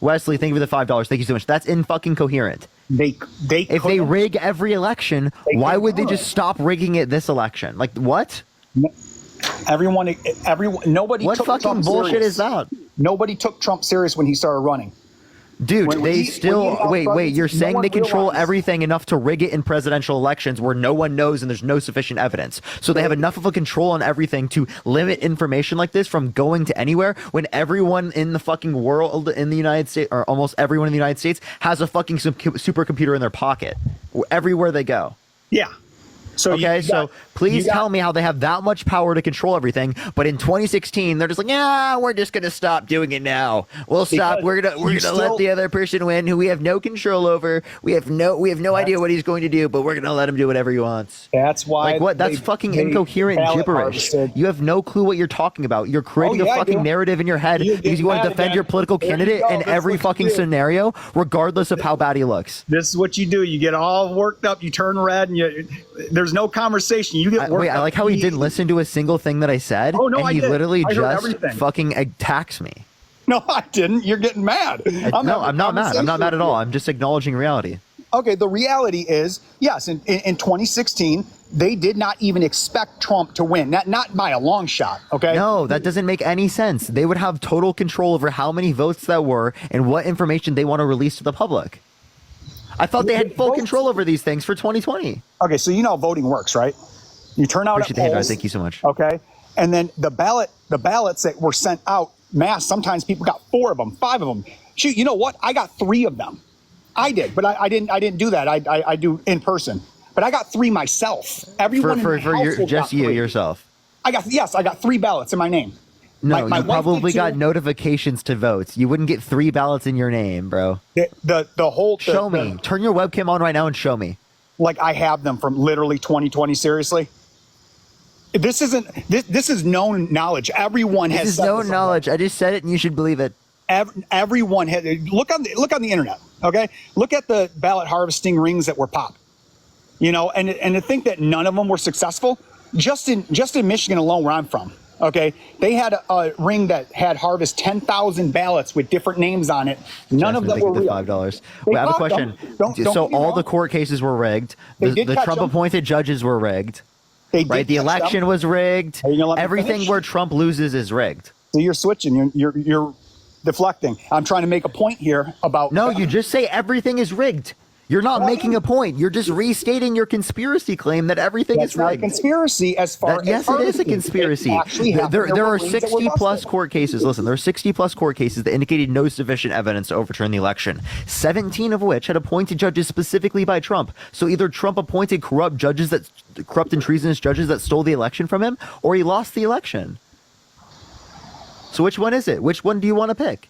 Wesley, thank you for the $5. Thank you so much. That's fucking coherent. If they rig every election, why would they just stop rigging it this election? Like what? Everyone, nobody. What took fucking Trump bullshit serious. is that? Nobody took Trump serious when he started running. Dude, wait, you're saying they control everything enough to rig it in presidential elections where no one knows and there's no sufficient evidence. So they have enough of a control on everything to limit information like this from going to anywhere when everyone in the fucking world in the United States, or almost everyone in the United States, has a fucking supercomputer in their pocket everywhere they go. Yeah. So please tell me how they have that much power to control everything, but in 2016 they're just like, yeah, we're just gonna stop doing it now. We'll stop. We're gonna let the other person win, who we have no control over. We have no idea what he's going to do, but we're gonna let him do whatever he wants. That's why. Like what? That's fucking incoherent gibberish. You have no clue what you're talking about. You're creating a fucking narrative in your head because you want to defend your political candidate in every fucking scenario, regardless of how bad he looks. This is what you do. You get all worked up. You turn red, and there's no conversation. You get worked up. I like how he didn't listen to a single thing that I said. Oh, no, and I he did. literally I heard just everything. fucking attacks me. No, I didn't. You're getting mad. I'm not mad. I'm not mad at all. I'm just acknowledging reality. Okay, the reality is, yes, in 2016, they did not even expect Trump to win. Not by a long shot, okay? No, that doesn't make any sense. They would have total control over how many votes that were and what information they want to release to the public. I thought they had full control over these things for 2020. Okay, so you know how voting works, right? You turn out Appreciate at polls. the Thank you so much. Okay, and then the ballots that were sent out, mass. Sometimes people got 4 of them, 5 of them. Shoot, you know what? I got 3 of them. I did, but I didn't do that. I do in person, but I got 3 myself. Everyone for in my household just got 3. yourself. I got 3 ballots in my name. No, my you probably wife did got too. notifications to votes. You wouldn't get 3 ballots in your name, bro. The whole. Show me. Turn your webcam on right now and show me. Like I have them from literally 2020. Seriously. This is known knowledge. Everyone has. This is known knowledge. I just said it, and you should believe it. Everyone has. Look on the internet. Okay, look at the ballot harvesting rings that were popped. You know, and to think that none of them were successful. Just in Michigan alone, where I'm from. Okay, they had a ring that had harvest 10,000 ballots with different names on it. None of them were real. $5. Wait, I have a question. So all the court cases were rigged. The Trump-appointed judges were rigged. Right, the election was rigged. Everything where Trump loses is rigged. So you're switching. You're deflecting. I'm trying to make a point here about. No, you just say everything is rigged. You're not making a point. You're just restating your conspiracy claim that everything is rigged. Not a conspiracy as far as. Yes, it is a conspiracy. There are 60 plus court cases. Listen, there are 60 plus court cases that indicated no sufficient evidence to overturn the election. 17 of which had appointed judges specifically by Trump. So either Trump appointed corrupt and treasonous judges that stole the election from him, or he lost the election. So which one is it? Which one do you want to pick?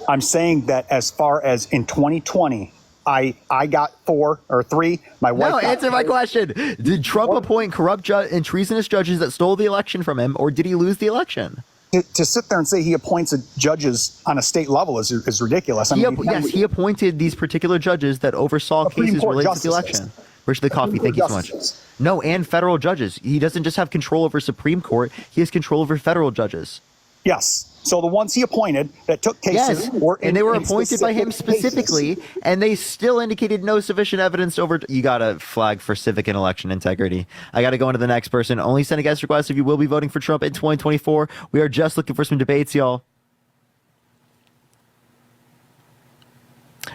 I'm saying that as far as in 2020, I got 4 or 3. My wife. No, answer my question. Did Trump appoint corrupt and treasonous judges that stole the election from him, or did he lose the election? To sit there and say he appoints judges on a state level is ridiculous. I mean, yes, he appointed these particular judges that oversaw cases related to the election. Rich the Coffee, thank you so much. No, and federal judges. He doesn't just have control over Supreme Court, he has control over federal judges. Yes. So the ones he appointed that took cases were and they were appointed by him specifically, cases. and they still indicated no sufficient evidence over. You got to flag for civic and election integrity. I got to go into the next person. Only send a guest request if you will be voting for Trump in 2024. We are just looking for some debates, y'all.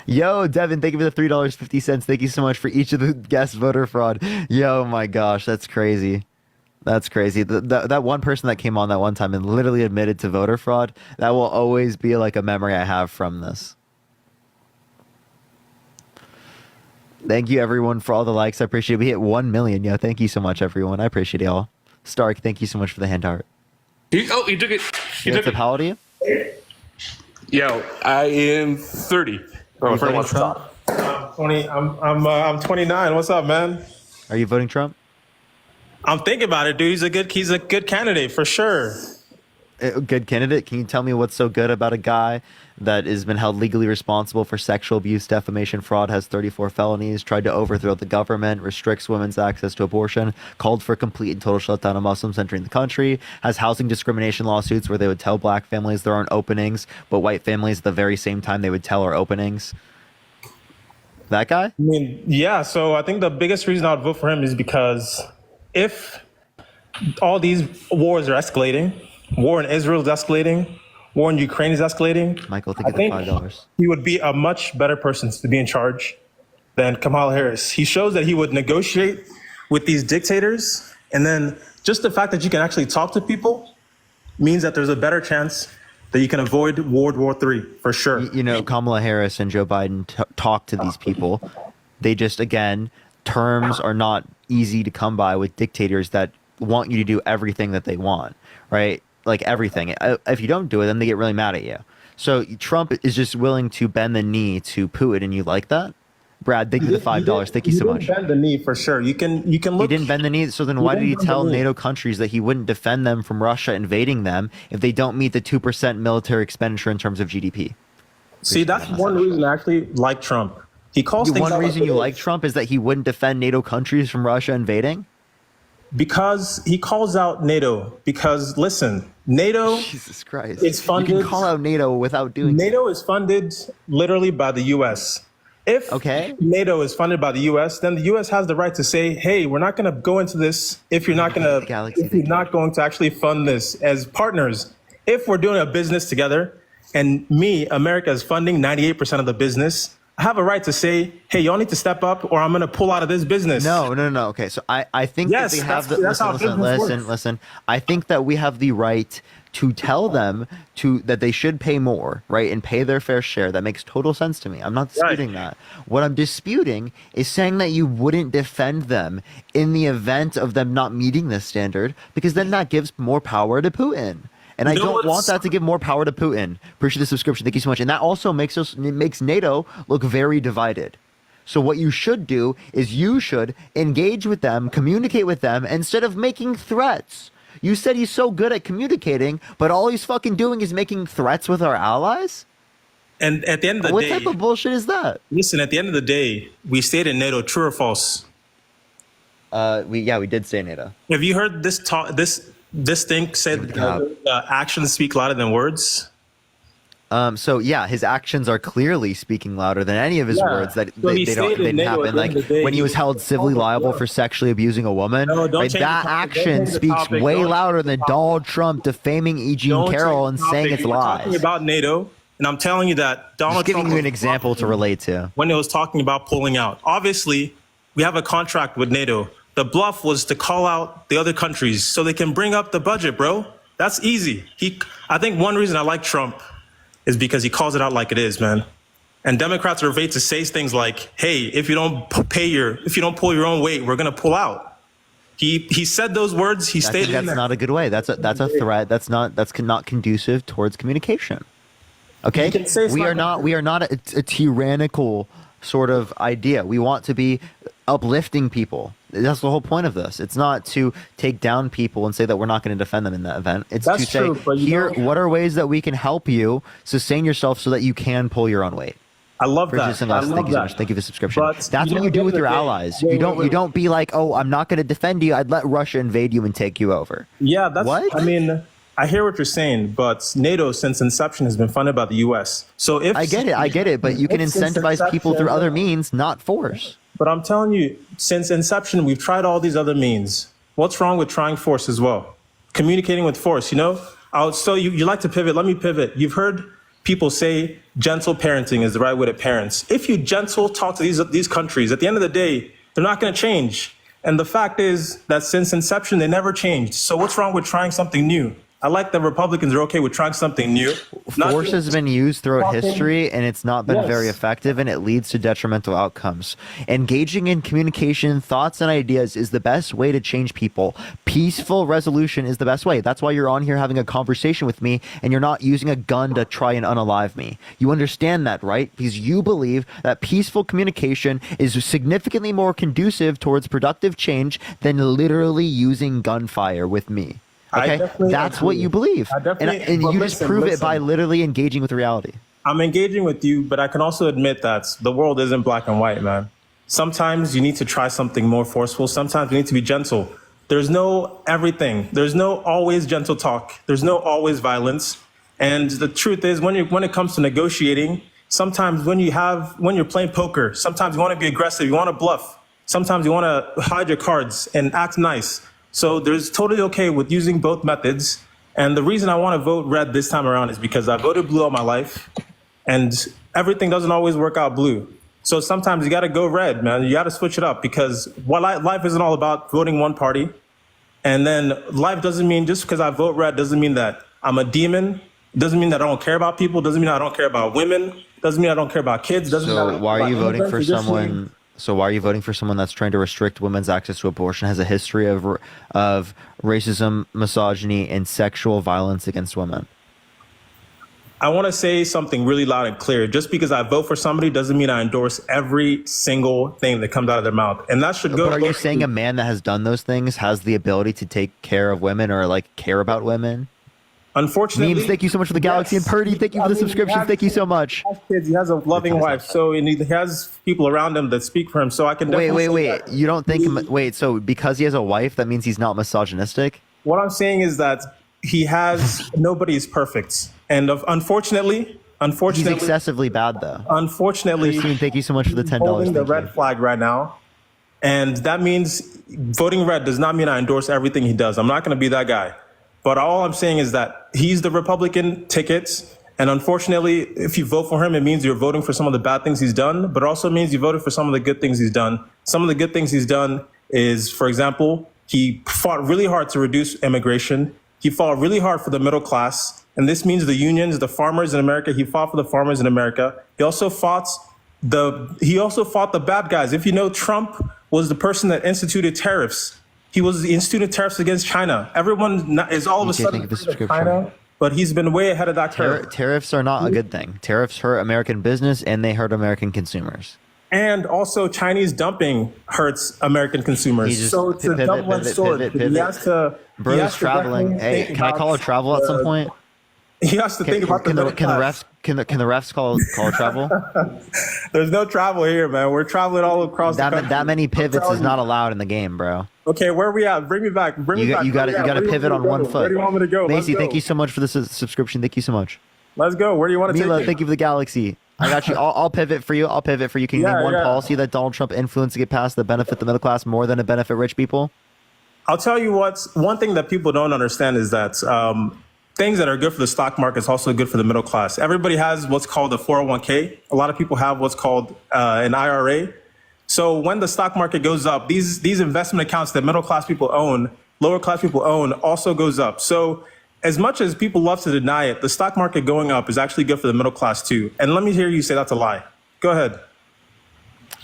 Yo, Devin, thank you for the $3.50. Thank you so much for each of the guest voter fraud. Yo, my gosh, that's crazy. That's crazy. That one person that came on that one time and literally admitted to voter fraud, that will always be like a memory I have from this. Thank you, everyone, for all the likes. I appreciate it. We hit 1 million. Yo, thank you so much, everyone. I appreciate y'all. Stark, thank you so much for the hand heart. He took it. He took it. How old are you? Yo, I am 30. Oh, voting wants to Trump? talk. 20. I'm 29. What's up, man? Are you voting Trump? I'm thinking about it, dude. He's a good candidate for sure. A good candidate? Can you tell me what's so good about a guy that has been held legally responsible for sexual abuse, defamation, fraud, has 34 felonies, tried to overthrow the government, restricts women's access to abortion, called for complete and total shutdown of Muslims entering the country, has housing discrimination lawsuits where they would tell black families there aren't openings, but white families at the very same time they would tell are openings? That guy? I mean, yeah. So I think the biggest reason I would vote for him is because if all these wars are escalating, war in Israel is escalating, war in Ukraine is escalating, Michael, I think $5. he would be a much better person to be in charge than Kamala Harris. He shows that he would negotiate with these dictators, and then just the fact that you can actually talk to people means that there's a better chance that you can avoid World War III, for sure. You know, Kamala Harris and Joe Biden talk to these people. They just, again, terms are not easy to come by with dictators that want you to do everything that they want, right? Like everything. If you don't do it, then they get really mad at you. So Trump is just willing to bend the knee to Putin, and you like that? Brad, thank you for the $5. Thank you so much. Bend the knee for sure. You can look. He didn't bend the knee. So then why did he tell NATO countries that he wouldn't defend them from Russia invading them if they don't meet the 2% military expenditure in terms of GDP? See, that's one reason I actually like Trump. He calls things one out reason like you it like is. Trump is that he wouldn't defend NATO countries from Russia invading? Because he calls out NATO. Because listen, NATO Jesus Christ. is funded. You can call out NATO without doing NATO is funded literally by the U.S. If NATO is funded by the U.S., then the U.S. has the right to say, "Hey, we're not going to go into this if you're not going to actually fund this as partners. If we're doing a business together, and me, America, is funding 98% of the business, I have a right to say, hey, y'all need to step up, or I'm going to pull out of this business." No. Okay, so I think Yes, that they have that's how business works. listen. I think that we have the right to tell them that they should pay more, right, and pay their fair share. That makes total sense to me. I'm not disputing that. What I'm disputing is saying that you wouldn't defend them in the event of them not meeting this standard, because then that gives more power to Putin. And I don't want that to give more power to Putin. Appreciate the subscription. Thank you so much. And that also makes NATO look very divided. So what you should do is you should engage with them, communicate with them, instead of making threats. You said he's so good at communicating, but all he's fucking doing is making threats with our allies? And at the end of the day, what type of bullshit is that? Listen, at the end of the day, we stayed in NATO. True or false? We did stay in NATO. Have you heard this talk? This thing said actions speak louder than words. So yeah, his actions are clearly speaking louder than any of his words. That So he they didn't happen. Like when he was held civilly liable for sexually abusing a woman, right? change the That topic. Don't action change the speaks topic. way Don't louder than Donald Trump defaming E. Jean Carroll and saying it's We're lies. talking about NATO, and I'm telling you that Donald Just giving Trump you an example to relate to. when it was talking about pulling out. Obviously, we have a contract with NATO. The bluff was to call out the other countries so they can bring up the budget, bro. That's easy. I think one reason I like Trump is because he calls it out like it is, man. And Democrats are afraid to say things like, "Hey, if you don't pull your own weight, we're gonna pull out." He said those words. He stayed in That's there. not a good way. That's a threat. That's not conducive towards communication. Okay, You can say it's we not are not a tyrannical sort of idea. We want to be uplifting people. That's the whole point of this. It's not to take down people and say that we're not going to defend them in that event. It's That's to say, true, but here, what are ways that we can help you sustain yourself so that you can pull your own weight? I love that. Bridges and I Less, love thank you so that. much. Thank you for the subscription. But That's you what know, you do at with the your end of the day- allies. wait, You don't wait, you don't be like, oh, I'm not going to defend you. I'd let Russia invade you and take you over. Yeah, that's What? I mean, I hear what you're saying, but NATO since inception has been funded by the US. So if I get it, but you can if since incentivize people through inception- other means, not force. But I'm telling you, since inception, we've tried all these other means. What's wrong with trying force as well? Communicating with force, you know? So you like to pivot. Let me pivot. You've heard people say gentle parenting is the right way to parents. If you gentle talk to these countries, at the end of the day, they're not going to change. And the fact is that since inception, they never changed. So what's wrong with trying something new? I like that Republicans are okay with trying something new. Force has been used throughout talking- history, and it's not been Yes. very effective, and it leads to detrimental outcomes. Engaging in communication, thoughts, and ideas is the best way to change people. Peaceful resolution is the best way. That's why you're on here having a conversation with me, and you're not using a gun to try and unalive me. You understand that, right? Because you believe that peaceful communication is significantly more conducive towards productive change than literally using gunfire with me. I Okay, definitely that's what agree. you believe, I and, definitely- and but you just listen, prove it listen. by literally engaging with reality. I'm engaging with you, but I can also admit that the world isn't black and white, man. Sometimes you need to try something more forceful. Sometimes you need to be gentle. There's no everything. There's no always gentle talk. There's no always violence. And the truth is, when it comes to negotiating, sometimes when you're playing poker, sometimes you want to be aggressive, you want to bluff. Sometimes you want to hide your cards and act nice. So there's totally okay with using both methods. And the reason I want to vote red this time around is because I voted blue all my life, and everything doesn't always work out blue. So sometimes you got to go red, man. You got to switch it up, because life isn't all about voting one party. And then life doesn't mean, just because I vote red doesn't mean that I'm a demon. Doesn't mean that I don't care about people. Doesn't mean I don't care about women. Doesn't mean I don't care about kids. Doesn't mean I So don't why care are you about voting for immigrants. It just means- someone? So why are you voting for someone that's trying to restrict women's access to abortion, has a history of racism, misogyny, and sexual violence against women? I want to say something really loud and clear. Just because I vote for somebody doesn't mean I endorse every single thing that comes out of their mouth. And that should go. But are you saying a man that has done those things has the ability to take care of women or like care about women? Unfortunately, Memes, thank you so much for the Galaxy, and Purdy, thank you for the subscription. Thank you so much. Kids, he has a loving wife, so and he has people around him that speak for him. So I can definitely say Wait. that. You don't think? Wait. So because he has a wife, that means he's not misogynistic? What I'm saying is that he has nobody is perfect, and unfortunately, He's excessively bad, though. Unfortunately, Christine, thank you so much for the $10. holding the Thank you. red flag right now, and that means voting red does not mean I endorse everything he does. I'm not going to be that guy. But all I'm saying is that he's the Republican ticket. And unfortunately, if you vote for him, it means you're voting for some of the bad things he's done, but it also means you voted for some of the good things he's done. Some of the good things he's done is, for example, he fought really hard to reduce immigration. He fought really hard for the middle class. And this means the unions, the farmers in America. He fought for the farmers in America. He also fought the bad guys. If you know, Trump was the person that instituted tariffs. He instituted tariffs against China. Everyone is all of a sudden afraid of China, but he's been way ahead of that curve. Tariffs are not a good thing. Tariffs hurt American business and they hurt American consumers. And also, Chinese dumping hurts American consumers. He just So it's a pivot, double-edged pivot, sword. pivot, He pivot. has to. he Bro's has to traveling. definitely Hey, think can I call a about travel at some point? He has to think about the middle class. Can the refs call a travel? There's no travel here, man. We're traveling all across the country. That many pivots telling is not allowed in the game, bro. Okay, where are we at? Bring me back. Bring me back. You got Where to do pivot want on me to one go? foot. Where do you want me to go? Let's Macy, go. thank you so much for the subscription. Thank you so much. Let's go. Where do you want to Mila, take it? thank you for the Galaxy. I got you. I'll pivot for you. Can you Yeah, name one yeah. policy that Donald Trump influenced to get past that benefit the middle class more than to benefit rich people? I'll tell you what, one thing that people don't understand is that things that are good for the stock market is also good for the middle class. Everybody has what's called a 401k. A lot of people have what's called an IRA. So when the stock market goes up, these investment accounts that middle class people own, lower class people own, also goes up. So as much as people love to deny it, the stock market going up is actually good for the middle class too. And let me hear you say that's a lie. Go ahead.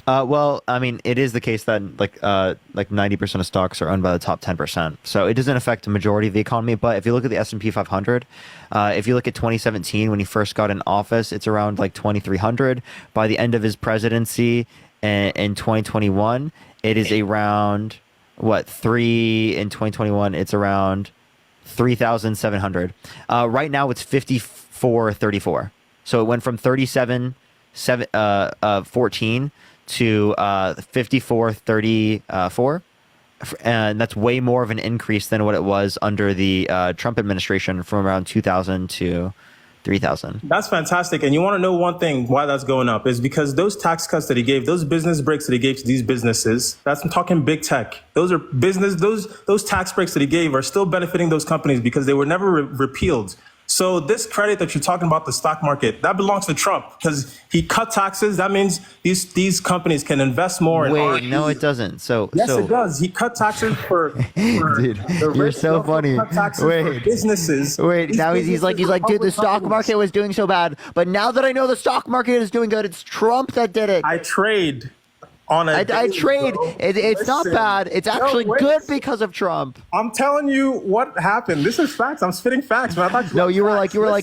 Well, I mean, it is the case that like 90% of stocks are owned by the top 10%. So it doesn't affect the majority of the economy. But if you look at the S&P 500, if you look at 2017 when he first got in office, it's around like 2,300. By the end of his presidency in 2021, it is around in 2021, it's around 3,700. Right now, it's 54.34. So it went from 37 14 to 54.34. And that's way more of an increase than what it was under the Trump administration from around 2000 to 3,000. That's fantastic. And you want to know one thing why that's going up is because those tax cuts that he gave, those business breaks that he gave to these businesses, I'm talking big tech. Those are those tax breaks that he gave are still benefiting those companies because they were never repealed. So this credit that you're talking about, the stock market, that belongs to Trump because he cut taxes. That means these companies can invest more. Wait, no, it doesn't. Yes, it does. He cut taxes for dude, you're so funny. Wait, businesses. Wait, now he's like, dude, the stock market was doing so bad, but now that I know the stock market is doing good, it's Trump that did it. I trade on a I trade. It's not bad. It's actually good because of Trump. I'm telling you what happened. This is facts. I'm spitting facts, man. No, you were like, dude, my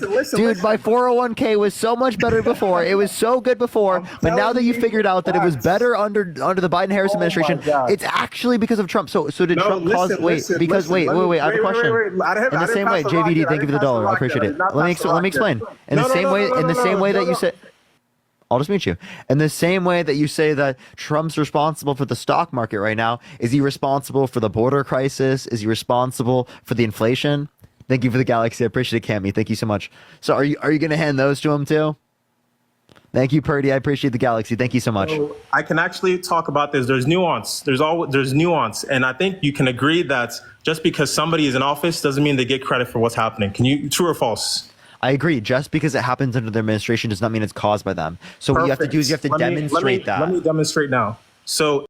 401k was so much better before. It was so good before, but now that you figured out that it was better under the Biden-Harris administration, it's actually because of Trump. So did Trump cause? Wait, I have a question. In the same way, JVD, thank you for the $1. I appreciate it. Let me explain. In the same way that you said. I'll just mute you. In the same way that you say that Trump's responsible for the stock market right now, is he responsible for the border crisis? Is he responsible for the inflation? Thank you for the galaxy. I appreciate it, Cammy. Thank you so much. So are you going to hand those to him too? Thank you, Purdy. I appreciate the galaxy. Thank you so much. So I can actually talk about this. There's nuance. There's nuance. And I think you can agree that just because somebody is in office doesn't mean they get credit for what's happening. True or false? I agree. Just because it happens under the administration does not mean it's caused by them. So what you have to do is you have to demonstrate that. Let me demonstrate now. So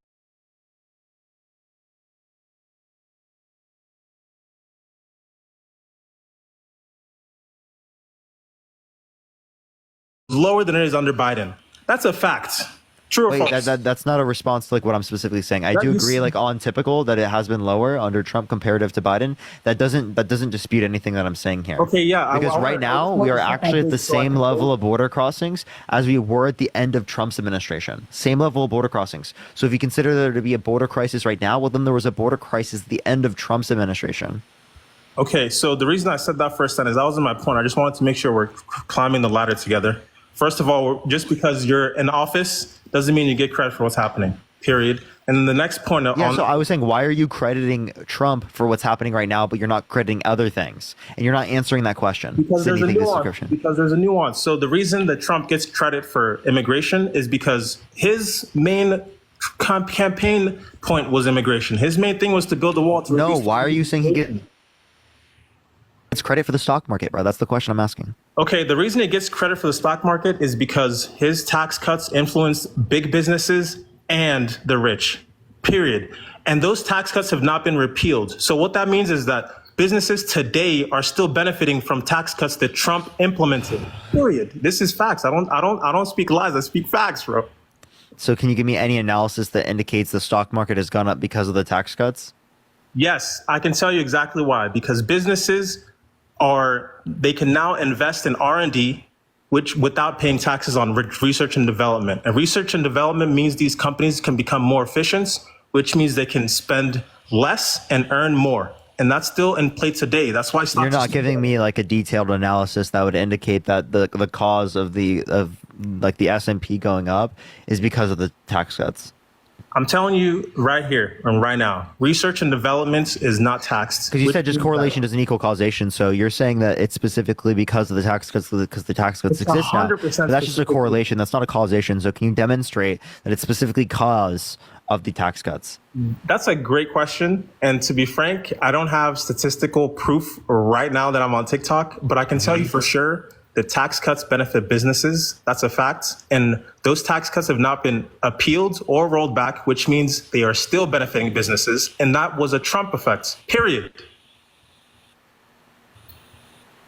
lower than it is under Biden. That's a fact. True or false? That's not a response to like what I'm specifically saying. I do agree, like on typical, that it has been lower under Trump comparative to Biden. That doesn't dispute anything that I'm saying here. Okay, yeah. Because right now we are actually at the same level of border crossings as we were at the end of Trump's administration. Same level of border crossings. So if you consider there to be a border crisis right now, well, then there was a border crisis at the end of Trump's administration. Okay, so the reason I said that first time is that wasn't my point. I just wanted to make sure we're climbing the ladder together. First of all, just because you're in office doesn't mean you get credit for what's happening, period. And then the next point so I was saying, why are you crediting Trump for what's happening right now, but you're not crediting other things? And you're not answering that question. Because there's a nuance. So the reason that Trump gets credit for immigration is because his main campaign point was immigration. His main thing was to build a wall to why are you saying he gets credit for the stock market, bro? That's the question I'm asking. Okay, the reason he gets credit for the stock market is because his tax cuts influence big businesses and the rich, period. And those tax cuts have not been repealed. So what that means is that businesses today are still benefiting from tax cuts that Trump implemented, period. This is facts. I don't speak lies. I speak facts, bro. So can you give me any analysis that indicates the stock market has gone up because of the tax cuts? Yes, I can tell you exactly why. Because businesses they can now invest in R&D, which without paying taxes on research and development. And research and development means these companies can become more efficient, which means they can spend less and earn more. And that's still in play today. That's why stocks. You're not giving me like a detailed analysis that would indicate that the cause of the S&P going up is because of the tax cuts. I'm telling you right here and right now, research and development is not taxed. Because you said just correlation doesn't equal causation. So you're saying that it's specifically because of the tax cuts, because the tax cuts exist now. But that's just a correlation. That's not a causation. So can you demonstrate that it's specifically cause of the tax cuts? That's a great question. And to be frank, I don't have statistical proof right now that I'm on TikTok, but I can tell you for sure the tax cuts benefit businesses. That's a fact. And those tax cuts have not been appealed or rolled back, which means they are still benefiting businesses. And that was a Trump effect, period.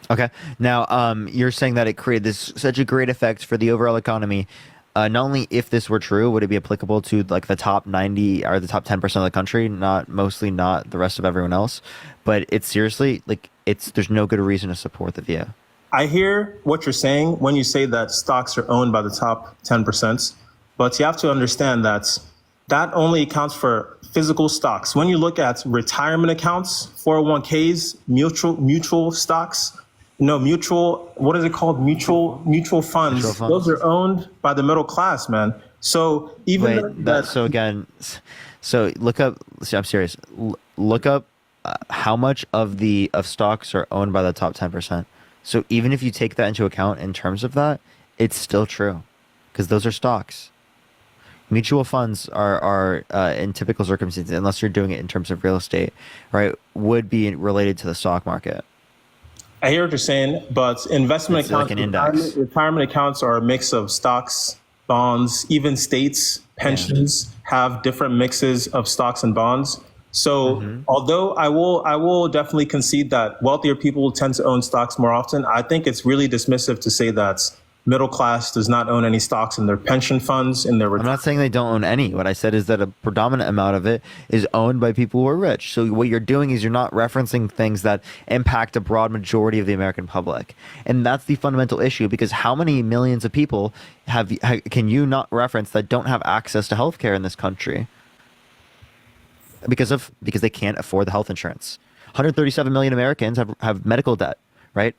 Okay. Now, you're saying that it created this such a great effect for the overall economy. Not only if this were true, would it be applicable to like the top 90 or the top 10% of the country, not the rest of everyone else, but it's seriously like there's no good reason to support the view. I hear what you're saying when you say that stocks are owned by the top 10%, but you have to understand that that only accounts for physical stocks. When you look at retirement accounts, 401ks, mutual stocks, No, mutual. What is it called? Mutual funds. Mutual funds. Those are owned by the middle class, man. So even Wait, so again, so look up. See, I'm serious. Look up how much of stocks are owned by the top 10%. So even if you take that into account in terms of that, it's still true, because those are stocks. Mutual funds are in typical circumstances, unless you're doing it in terms of real estate, right, would be related to the stock market. I hear what you're saying, but investment It's like accounts, an index. retirement accounts are a mix of stocks, bonds, even states, pensions have different mixes of stocks and bonds. So although I will definitely concede that wealthier people tend to own stocks more often, I think it's really dismissive to say that middle class does not own any stocks in their pension funds, in their I'm not saying they don't own any. What I said is that a predominant amount of it is owned by people who are rich. So what you're doing is you're not referencing things that impact a broad majority of the American public. And that's the fundamental issue, because how many millions of people can you not reference that don't have access to healthcare in this country? Because they can't afford the health insurance. 137 million Americans have medical debt, right?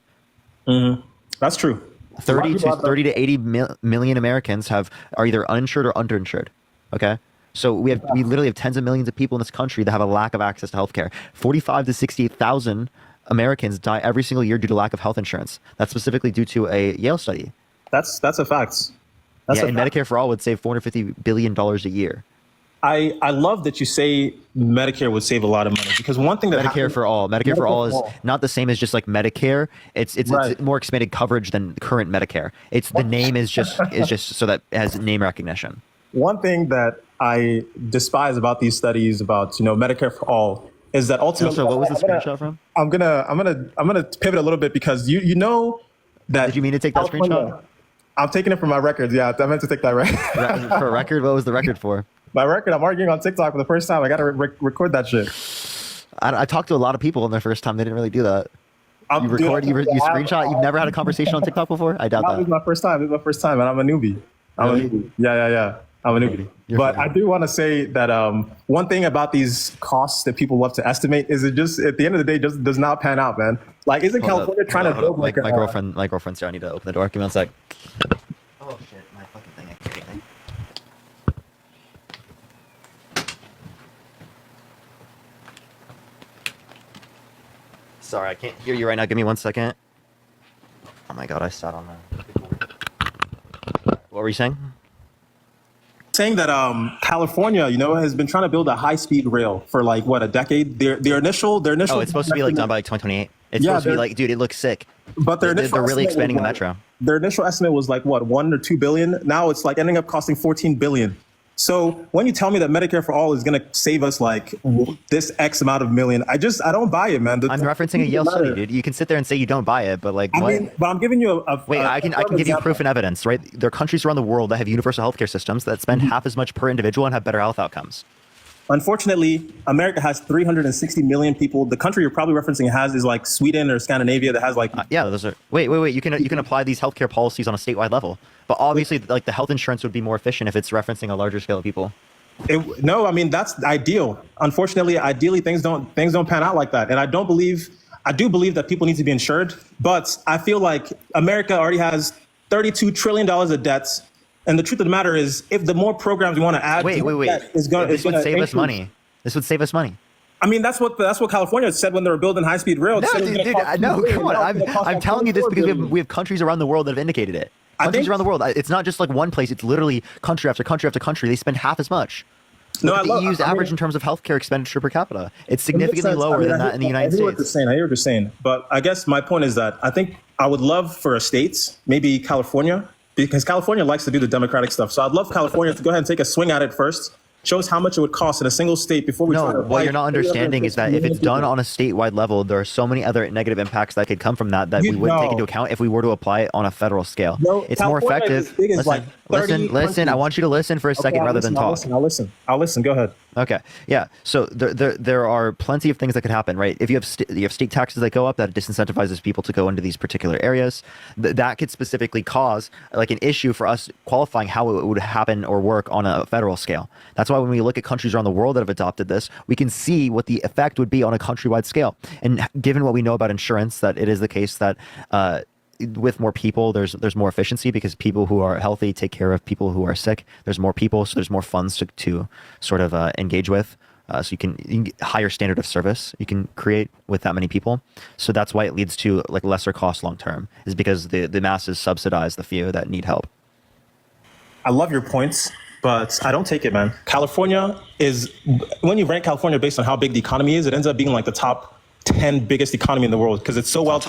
That's true. 30 to 80 million Americans are either uninsured or underinsured. Okay, so we literally have tens of millions of people in this country that have a lack of access to healthcare. 45 to 68,000 Americans die every single year due to lack of health insurance. That's specifically due to a Yale study. That's a fact. And Medicare for All would save $450 billion a year. I love that you say Medicare would save a lot of money, because one thing that Medicare for all is not the same as just like Medicare. It's more expanded coverage than current Medicare. It's the name is just so that it has name recognition. One thing that I despise about these studies about Medicare for all is that ultimately. So what was the screenshot from? I'm gonna pivot a little bit, because you know that. Did you mean to take that screenshot? I'm taking it from my records. Yeah, I meant to take that record. For a record, what was the record for? My record. I'm arguing on TikTok for the first time. I got to record that shit. I talked to a lot of people on their first time. They didn't really do that. You screenshot. You've never had a conversation on TikTok before? I doubt that. This is my first time. And I'm a newbie. Yeah. I'm a newbie. But I do want to say that one thing about these costs that people love to estimate is it just, at the end of the day, just does not pan out, man. Like, isn't California trying to build like my girlfriend's here. I need to open the door. Give me 1 sec. Oh shit, my fucking thing. I can't do anything. Sorry, I can't hear you right now. Give me 1 second. Oh my god, I sat on that. What were you saying? Saying that California, has been trying to build a high-speed rail for like a decade. Their initial. Oh, it's supposed to be like done by like 2028. It's supposed to be like, dude, it looks sick. But they're really expanding the metro. Their initial estimate was like what, 1 or 2 billion. Now it's like ending up costing 14 billion. So when you tell me that Medicare for All is going to save us like this X amount of million, I don't buy it, man. I'm referencing a Yale study, dude. You can sit there and say you don't buy it, but like, but I'm giving you I can give you proof and evidence, right? There are countries around the world that have universal healthcare systems that spend half as much per individual and have better health outcomes. Unfortunately, America has 360 million people. The country you're probably referencing is like Sweden or Scandinavia that has like. Those are. Wait. You can apply these healthcare policies on a statewide level, but obviously, like the health insurance would be more efficient if it's referencing a larger scale of people. No, I mean that's ideal. Unfortunately, ideally things don't pan out like that, and I do believe that people need to be insured. But I feel like America already has $32 trillion of debts. And the truth of the matter is, if the more programs we want to add, this would save us money. This would save us money. I mean, that's what California said when they were building high-speed rail. No, come on. I'm telling you this because we have countries around the world that have indicated it. Countries around the world. It's not just like one place. It's literally country after country after country. They spend half as much. Look at the EU's average in terms of healthcare expenditure per capita. It's significantly lower than that in the United States. I hear what you're saying. But I guess my point is that I think I would love for a state, maybe California, because California likes to do the democratic stuff. So I'd love California to go ahead and take a swing at it first. Show us how much it would cost in a single state before we try to. What you're not understanding is that if it's done on a statewide level, there are so many other negative impacts that could come from that we wouldn't take into account if we were to apply it on a federal scale. It's more effective. Listen. I want you to listen for a second rather than talk. I'll listen. Go ahead. Okay. Yeah. So there are plenty of things that could happen, right? If you have you have state taxes that go up, that disincentivizes people to go into these particular areas. That could specifically cause like an issue for us qualifying how it would happen or work on a federal scale. That's why when we look at countries around the world that have adopted this, we can see what the effect would be on a countrywide scale. And given what we know about insurance, that it is the case that with more people, there's more efficiency because people who are healthy take care of people who are sick. There's more people, so there's more funds to sort of engage with. So you can get higher standard of service you can create with that many people. So that's why it leads to like lesser cost long term, is because the masses subsidize the few that need help. I love your points, but I don't take it, man. California is, when you rank California based on how big the economy is, it ends up being like the top 10 biggest economy in the world because it's so well.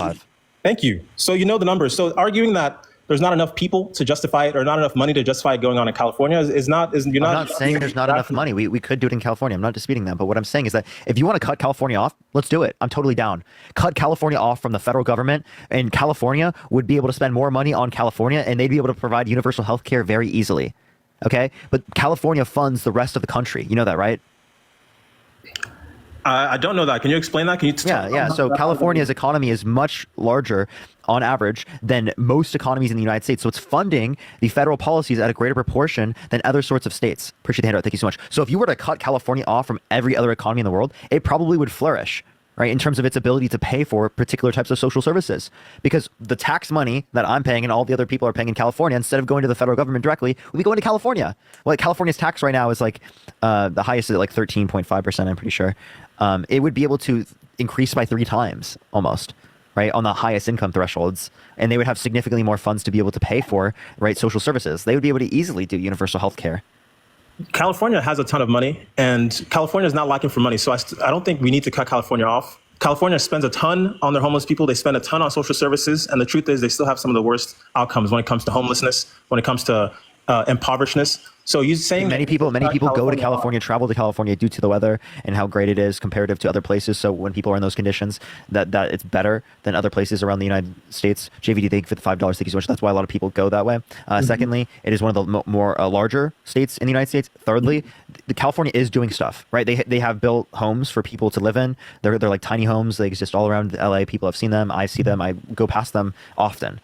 Thank you. So you know the numbers. So arguing that there's not enough people to justify it or not enough money to justify it going on in California is not. I'm not saying there's not enough money. We could do it in California. I'm not disputing that. But what I'm saying is that if you want to cut California off, let's do it. I'm totally down. Cut California off from the federal government, and California would be able to spend more money on California, and they'd be able to provide universal health care very easily. Okay? But California funds the rest of the country. You know that, right? I don't know that. Can you explain that? Can you? Yeah. So California's economy is much larger on average than most economies in the United States. So it's funding the federal policies at a greater proportion than other sorts of states. Appreciate the handout. Thank you so much. So if you were to cut California off from every other economy in the world, it probably would flourish, right, in terms of its ability to pay for particular types of social services. Because the tax money that I'm paying and all the other people are paying in California, instead of going to the federal government directly, would be going to California. Well, California's tax right now is like the highest is at like 13.5%, I'm pretty sure. It would be able to increase by 3 times almost, right, on the highest income thresholds. And they would have significantly more funds to be able to pay for, right, social services. They would be able to easily do universal health care. California has a ton of money, and California is not lacking for money. So I don't think we need to cut California off. California spends a ton on their homeless people. They spend a ton on social services. And the truth is they still have some of the worst outcomes when it comes to homelessness, when it comes to impoverishedness. So you saying many people go to California, travel to California due to the weather and how great it is comparative to other places. So when people are in those conditions, that it's better than other places around the United States. JVD, thank you for the $5. Thank you so much. That's why a lot of people go that way. Secondly, it is one of the more larger states in the United States. Thirdly, California is doing stuff, right? They have built homes for people to live in. They're like tiny homes. They exist all around LA. People have seen them. I see them. I go past them often.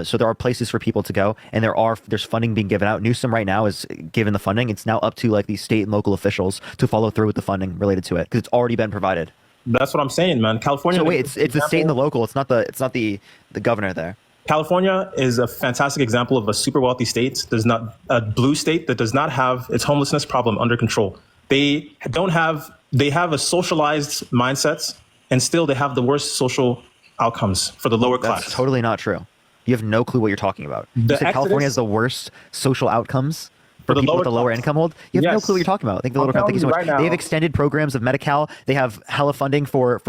So there are places for people to go, and there's funding being given out. Newsom right now is given the funding. It's now up to like these state and local officials to follow through with the funding related to it because it's already been provided. That's what I'm saying, man. California. So wait, it's the state and the local. It's not the governor there. California is a fantastic example of a super wealthy state. There's not a blue state that does not have its homelessness problem under control. They have a socialized mindset, and still they have the worst social outcomes for the lower class. That's totally not true. You have no clue what you're talking about. You said California has the worst social outcomes for people with the lower income hold. You have no clue what you're talking about. Thank you so much. Right, they have extended programs of Medi-Cal. They have hella funding for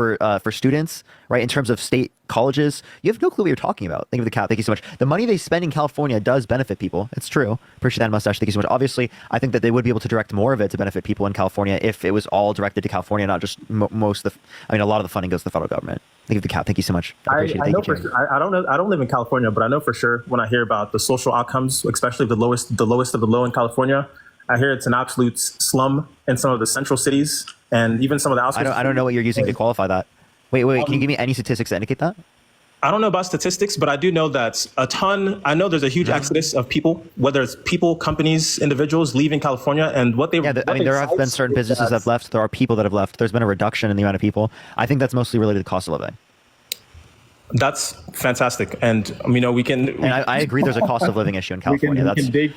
students, right, in terms of state colleges. You have no clue what you're talking about. Thank you for the cat. Thank you so much. The money they spend in California does benefit people. It's true. Appreciate that, Mustache. Thank you so much. Obviously, I think that they would be able to direct more of it to benefit people in California if it was all directed to California, not just a lot of the funding goes to the federal government. Thank you for the cat. Thank you so much. I know for sure. I don't know. I don't live in California, but I know for sure when I hear about the social outcomes, especially the lowest of the low in California, I hear it's an absolute slum in some of the central cities and even some of the outskirts. I don't know what you're using to qualify that. Wait. Can you give me any statistics that indicate that? I don't know about statistics, but I do know that I know there's a huge exodus of people, whether it's people, companies, individuals leaving California, and there have been certain businesses that have left. There are people that have left. There's been a reduction in the amount of people. I think that's mostly related to the cost of living. That's fantastic. And, we can... And I agree there's a cost of living issue in California.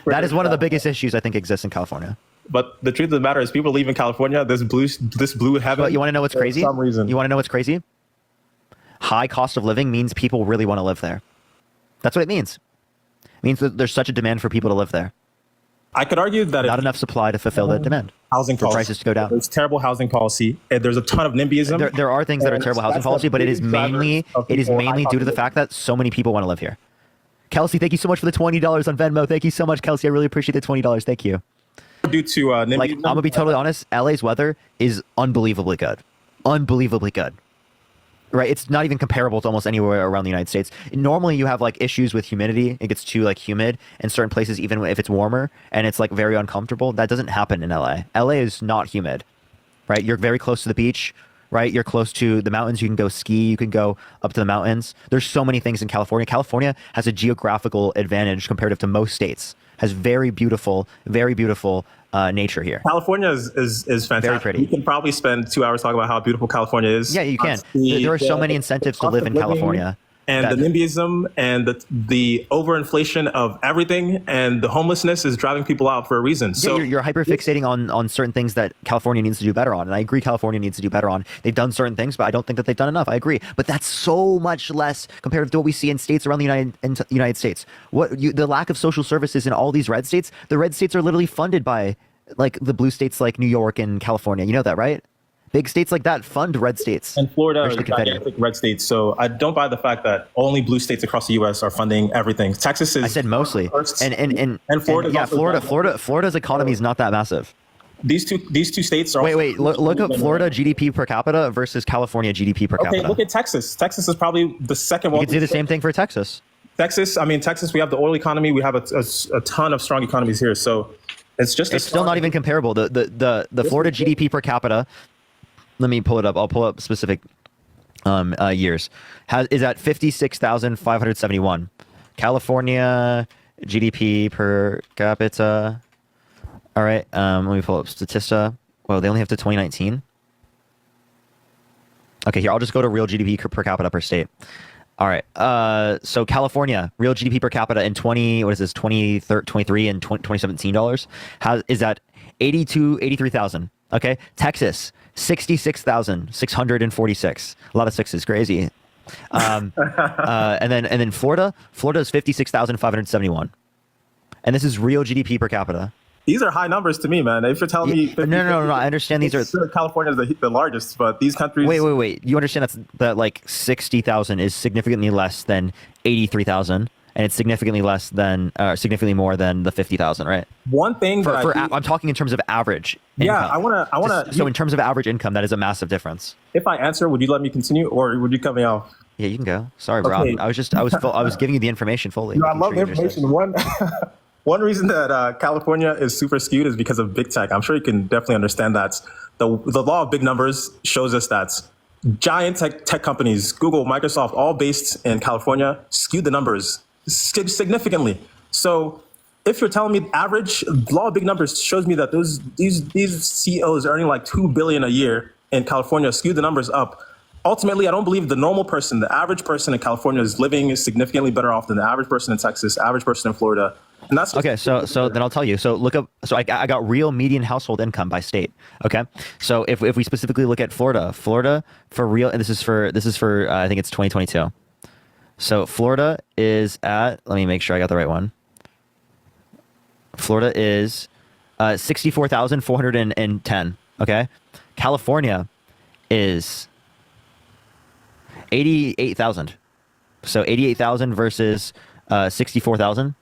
That is one of the biggest issues I think exists in California. But the truth of the matter is people leaving California, this blue heaven... But you want to know what's crazy? For some reason. You want to know what's crazy? High cost of living means people really want to live there. That's what it means. It means that there's such a demand for people to live there. I could argue that not enough supply to fulfill that demand. Housing for policy. Prices to go down. There's terrible housing policy. There's a ton of NIMBYism. There are things that are terrible housing policy, but it is mainly due to the fact that so many people want to live here. Kelsey, thank you so much for the $20 on Venmo. Thank you so much, Kelsey. I really appreciate the $20. Thank you. Due to NIMBYism. I'm gonna be totally honest. LA's weather is unbelievably good. Unbelievably good. right? It's not even comparable to almost anywhere around the United States. Normally, you have like issues with humidity. It gets too like humid in certain places, even if it's warmer, and it's like very uncomfortable. That doesn't happen in LA. LA is not humid, right? You're very close to the beach, right? You're close to the mountains. You can go ski. You can go up to the mountains. There's so many things in California. California has a geographical advantage comparative to most states. Has very beautiful nature here. California is fantastic. Very pretty. You can probably spend 2 hours talking about how beautiful California is. Yeah, you can. There are so many incentives to live in California. And the NIMBYism and the overinflation of everything and the homelessness is driving people out for a reason. So you're hyper-fixating on certain things that California needs to do better on. And I agree California needs to do better on. They've done certain things, but I don't think that they've done enough. I agree. But that's so much less compared to what we see in states around the United States. The lack of social services in all these red states, the red states are literally funded by like the blue states like New York and California. You know that, right? Big states like that fund red states. And Florida are gigantic red states. So I don't buy the fact that only blue states across the U.S. are funding everything. Texas is. I said mostly. And Florida. Florida's economy is not that massive. These two states are. Wait. Look up Florida GDP per capita versus California GDP per capita. Okay, look at Texas. Texas is probably the second one. You can do the same thing for Texas. Texas, we have the oil economy. We have a ton of strong economies here. So it's still not even comparable. The Florida GDP per capita. Let me pull it up. I'll pull up specific years. Is at 56,571. California GDP per capita. All right. Let me pull up Statista. Well, they only have to 2019. Okay, here I'll just go to real GDP per capita per state. All right. So California real GDP per capita in 2023 and 2017 dollars is at 83,000. Okay. Texas 66,646. A lot of sixes, crazy. And then Florida is 56,571. And this is real GDP per capita. These are high numbers to me, man. If you're telling me, no, I understand these are. California is the largest, but these countries. Wait. You understand that like 60,000 is significantly less than 83,000, and it's significantly more than the 50,000, right? One thing I'm talking in terms of average. Yeah, income. I want to. So in terms of average income, that is a massive difference. If I answer, would you let me continue, or would you cut me off? Yeah, you can go. Sorry, bro. Okay. I was giving you the information fully. I love the information. One reason that California is super skewed is because of big tech. I'm sure you can definitely understand that. The law of big numbers shows us that giant tech companies, Google, Microsoft, all based in California, skewed the numbers significantly. So if you're telling me average, law of big numbers shows me that these CEOs earning like $2 billion a year in California skewed the numbers up. Ultimately, I don't believe the normal person, the average person in California is living significantly better off than the average person in Texas, average person in Florida. And that's okay. So then I'll tell you. So look up. So I got real median household income by state. Okay. So if we specifically look at Florida for real, and this is for I think it's 2022. So Florida is at. Let me make sure I got the right one. Florida is 64,410. Okay. California is 88,000. So 88,000 versus 64,000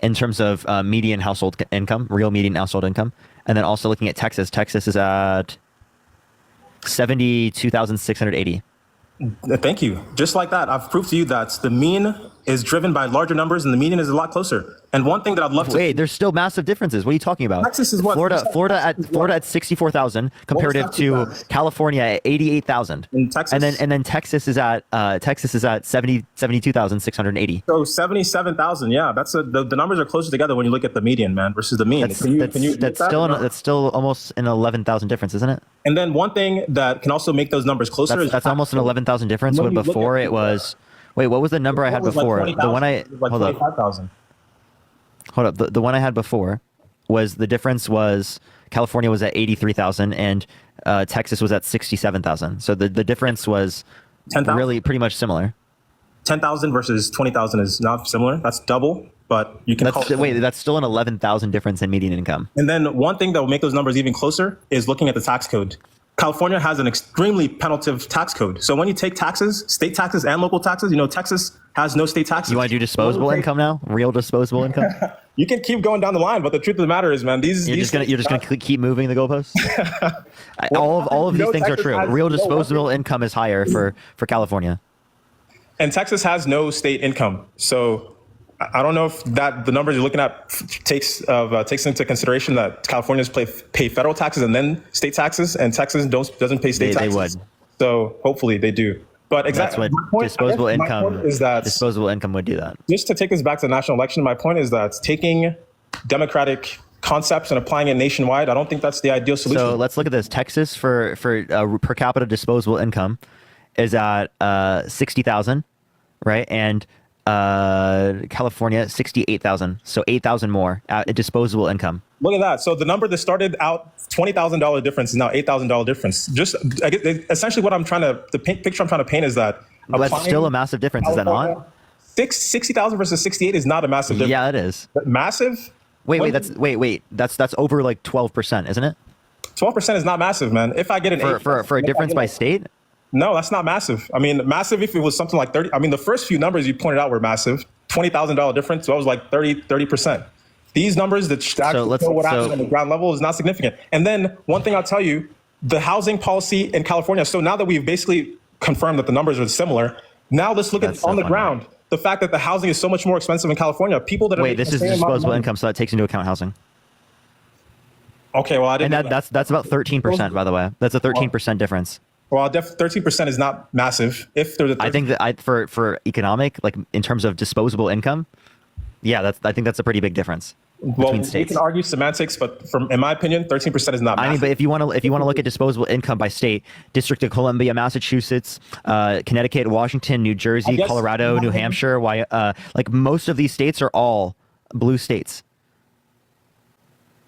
in terms of median household income, real median household income. And then also looking at Texas. Texas is at 72,680. Thank you. Just like that, I've proved to you that the mean is driven by larger numbers and the median is a lot closer. And one thing that I'd love to wait, there's still massive differences. What are you talking about? Texas is what? Florida at 64,000 comparative to California at 88,000. In Texas, and then Texas is at 72,680. So 77,000. Yeah, that's the numbers are closer together when you look at the median, man, versus the mean. That's still almost an 11,000 difference, isn't it? And then one thing that can also make those numbers closer that's almost an 11,000 difference. When before it was. Wait, what was the number I had before? Like the one I like hold up. 25,000. Hold up. The one I had before was the difference was California was at 83,000 and Texas was at 67,000. So the difference was 10,000? really pretty much similar. 10,000 versus 20,000 is not similar. That's double, but you can that's still an 11,000 difference in median income. And then one thing that will make those numbers even closer is looking at the tax code. California has an extremely penaltive tax code. So when you take taxes, state taxes and local taxes, Texas has no state taxes. You want to do disposable income now? Real disposable income? You can keep going down the line, but the truth of the matter is, man, You're just gonna keep moving the goalposts. all of these things are true. Real disposable income is higher for California. And Texas has no state income, so I don't know if the numbers you're looking at takes into consideration that Californians pay federal taxes and then state taxes, and Texas doesn't pay state taxes. They would. So hopefully they do. But exactly, that's what disposable income is. That disposable income would do that. Just to take us back to the national election, my point is that taking democratic concepts and applying it nationwide, I don't think that's the ideal solution. So let's look at this. Texas for per capita disposable income is at 60,000, right? And California 68,000, so 8,000 more at disposable income. Look at that. So the number that started out $20,000 difference is now $8,000 difference. Just essentially what the picture I'm trying to paint is that that's still a massive difference, is that not? 60,000 versus 68 is not a massive difference. Yeah, it is. Massive? Wait. That's over like 12%, isn't it? 12% is not massive, man. If I get an for a difference by state. No, that's not massive. I mean, massive if it was something like 30. I mean, the first few numbers you pointed out were massive. $20,000 difference. So it was like 30%. These numbers that actually show what happens on the ground level is not significant. And then one thing I'll tell you, the housing policy in California. So now that we've basically confirmed that the numbers are similar, now let's look at on the ground. The fact that the housing is so much more expensive in California. People that are this is disposable income, so that takes into account housing. Okay, well I didn't. And that's about 13%, by the way. That's a 13% difference. Well, 13% is not massive. If there's I think that for economic, like in terms of disposable income, yeah, I think that's a pretty big difference between states. We can argue semantics, but in my opinion, 13% is not massive. I mean, but if you want to look at disposable income by state, District of Columbia, Massachusetts, Connecticut, Washington, New Jersey, Colorado, New Hampshire, like most of these states are all blue states.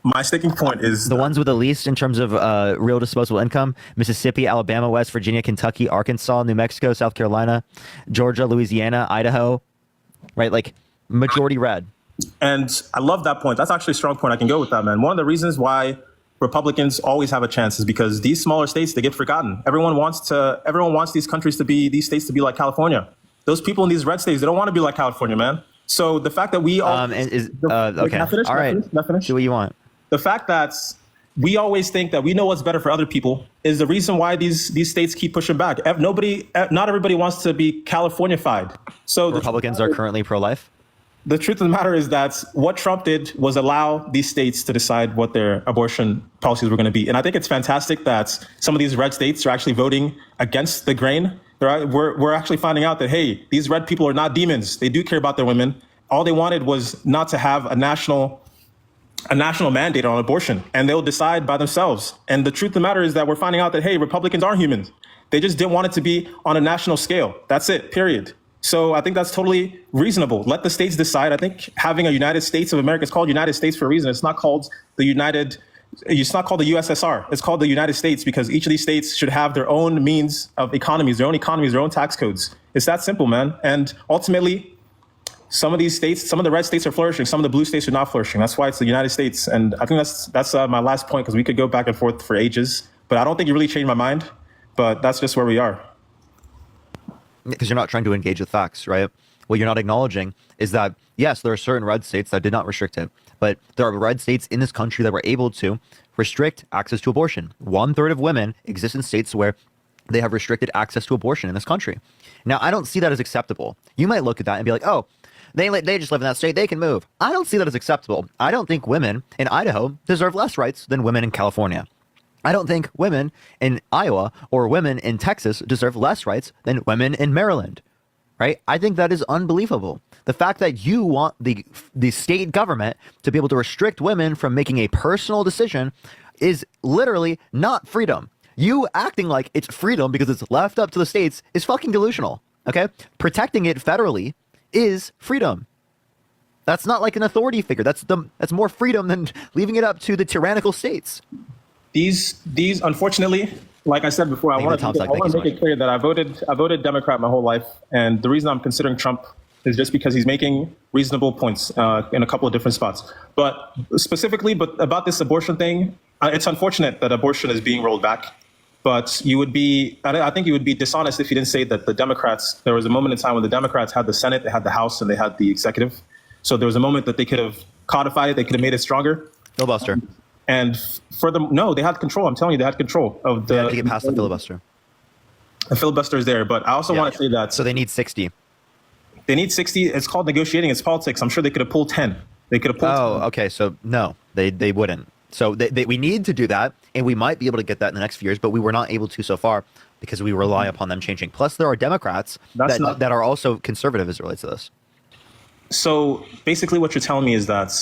My sticking point is the ones with the least in terms of real disposable income: Mississippi, Alabama, West Virginia, Kentucky, Arkansas, New Mexico, South Carolina, Georgia, Louisiana, Idaho, right? Like majority red. And I love that point. That's actually a strong point. I can go with that, man. One of the reasons why Republicans always have a chance is because these smaller states, they get forgotten. Everyone wants these states to be like California. Those people in these red states, they don't want to be like California, man. So the fact that we all okay, all right, do what you want. The fact that we always think that we know what's better for other people is the reason why these states keep pushing back. Not everybody wants to be Californified. So Republicans are currently pro-life. The truth of the matter is that what Trump did was allow these states to decide what their abortion policies were going to be. And I think it's fantastic that some of these red states are actually voting against the grain. We're actually finding out that, hey, these red people are not demons. They do care about their women. All they wanted was not to have a national mandate on abortion, and they'll decide by themselves. And the truth of the matter is that we're finding out that, hey, Republicans are humans. They just didn't want it to be on a national scale. That's it, period. So I think that's totally reasonable. Let the states decide. I think having a United States of America, it's called United States for a reason. It's not called the USSR. It's called the United States because each of these states should have their own means of economies, their own tax codes. It's that simple, man. And ultimately, some of these states, some of the red states are flourishing. Some of the blue states are not flourishing. That's why it's the United States. And I think that's my last point because we could go back and forth for ages. But I don't think you really changed my mind. But that's just where we are. Because you're not trying to engage with facts, right? What you're not acknowledging is that, yes, there are certain red states that did not restrict it, but there are red states in this country that were able to restrict access to abortion. 1/3 of women exist in states where they have restricted access to abortion in this country. Now, I don't see that as acceptable. You might look at that and be like, oh, they just live in that state, they can move. I don't see that as acceptable. I don't think women in Idaho deserve less rights than women in California. I don't think women in Iowa or women in Texas deserve less rights than women in Maryland, right? I think that is unbelievable. The fact that you want the state government to be able to restrict women from making a personal decision is literally not freedom. You acting like it's freedom because it's left up to the states is fucking delusional, okay? Protecting it federally is freedom. That's not like an authority figure. That's more freedom than leaving it up to the tyrannical states. These unfortunately, like I said before, I want to make it clear that I voted Democrat my whole life, and the reason I'm considering Trump is just because he's making reasonable points in a couple of different spots. But specifically, about this abortion thing, it's unfortunate that abortion is being rolled back. But you would be, I think you would be dishonest if you didn't say that the Democrats, there was a moment in time when the Democrats had the Senate, they had the House, and they had the executive. So there was a moment that they could have codified it, they could have made it stronger. Filibuster. And no, they had control. I'm telling you, they had control of the. They had to get past the filibuster. The filibuster is there, but I also want to say that. So they need 60. They need 60. It's called negotiating. It's politics. I'm sure they could have pulled 10. They could have pulled. Oh, 10. Okay. So no, they wouldn't. So we need to do that, and we might be able to get that in the next few years, but we were not able to so far because we rely upon them changing. Plus, there are Democrats that are also conservative as it relates to this. So basically what you're telling me is that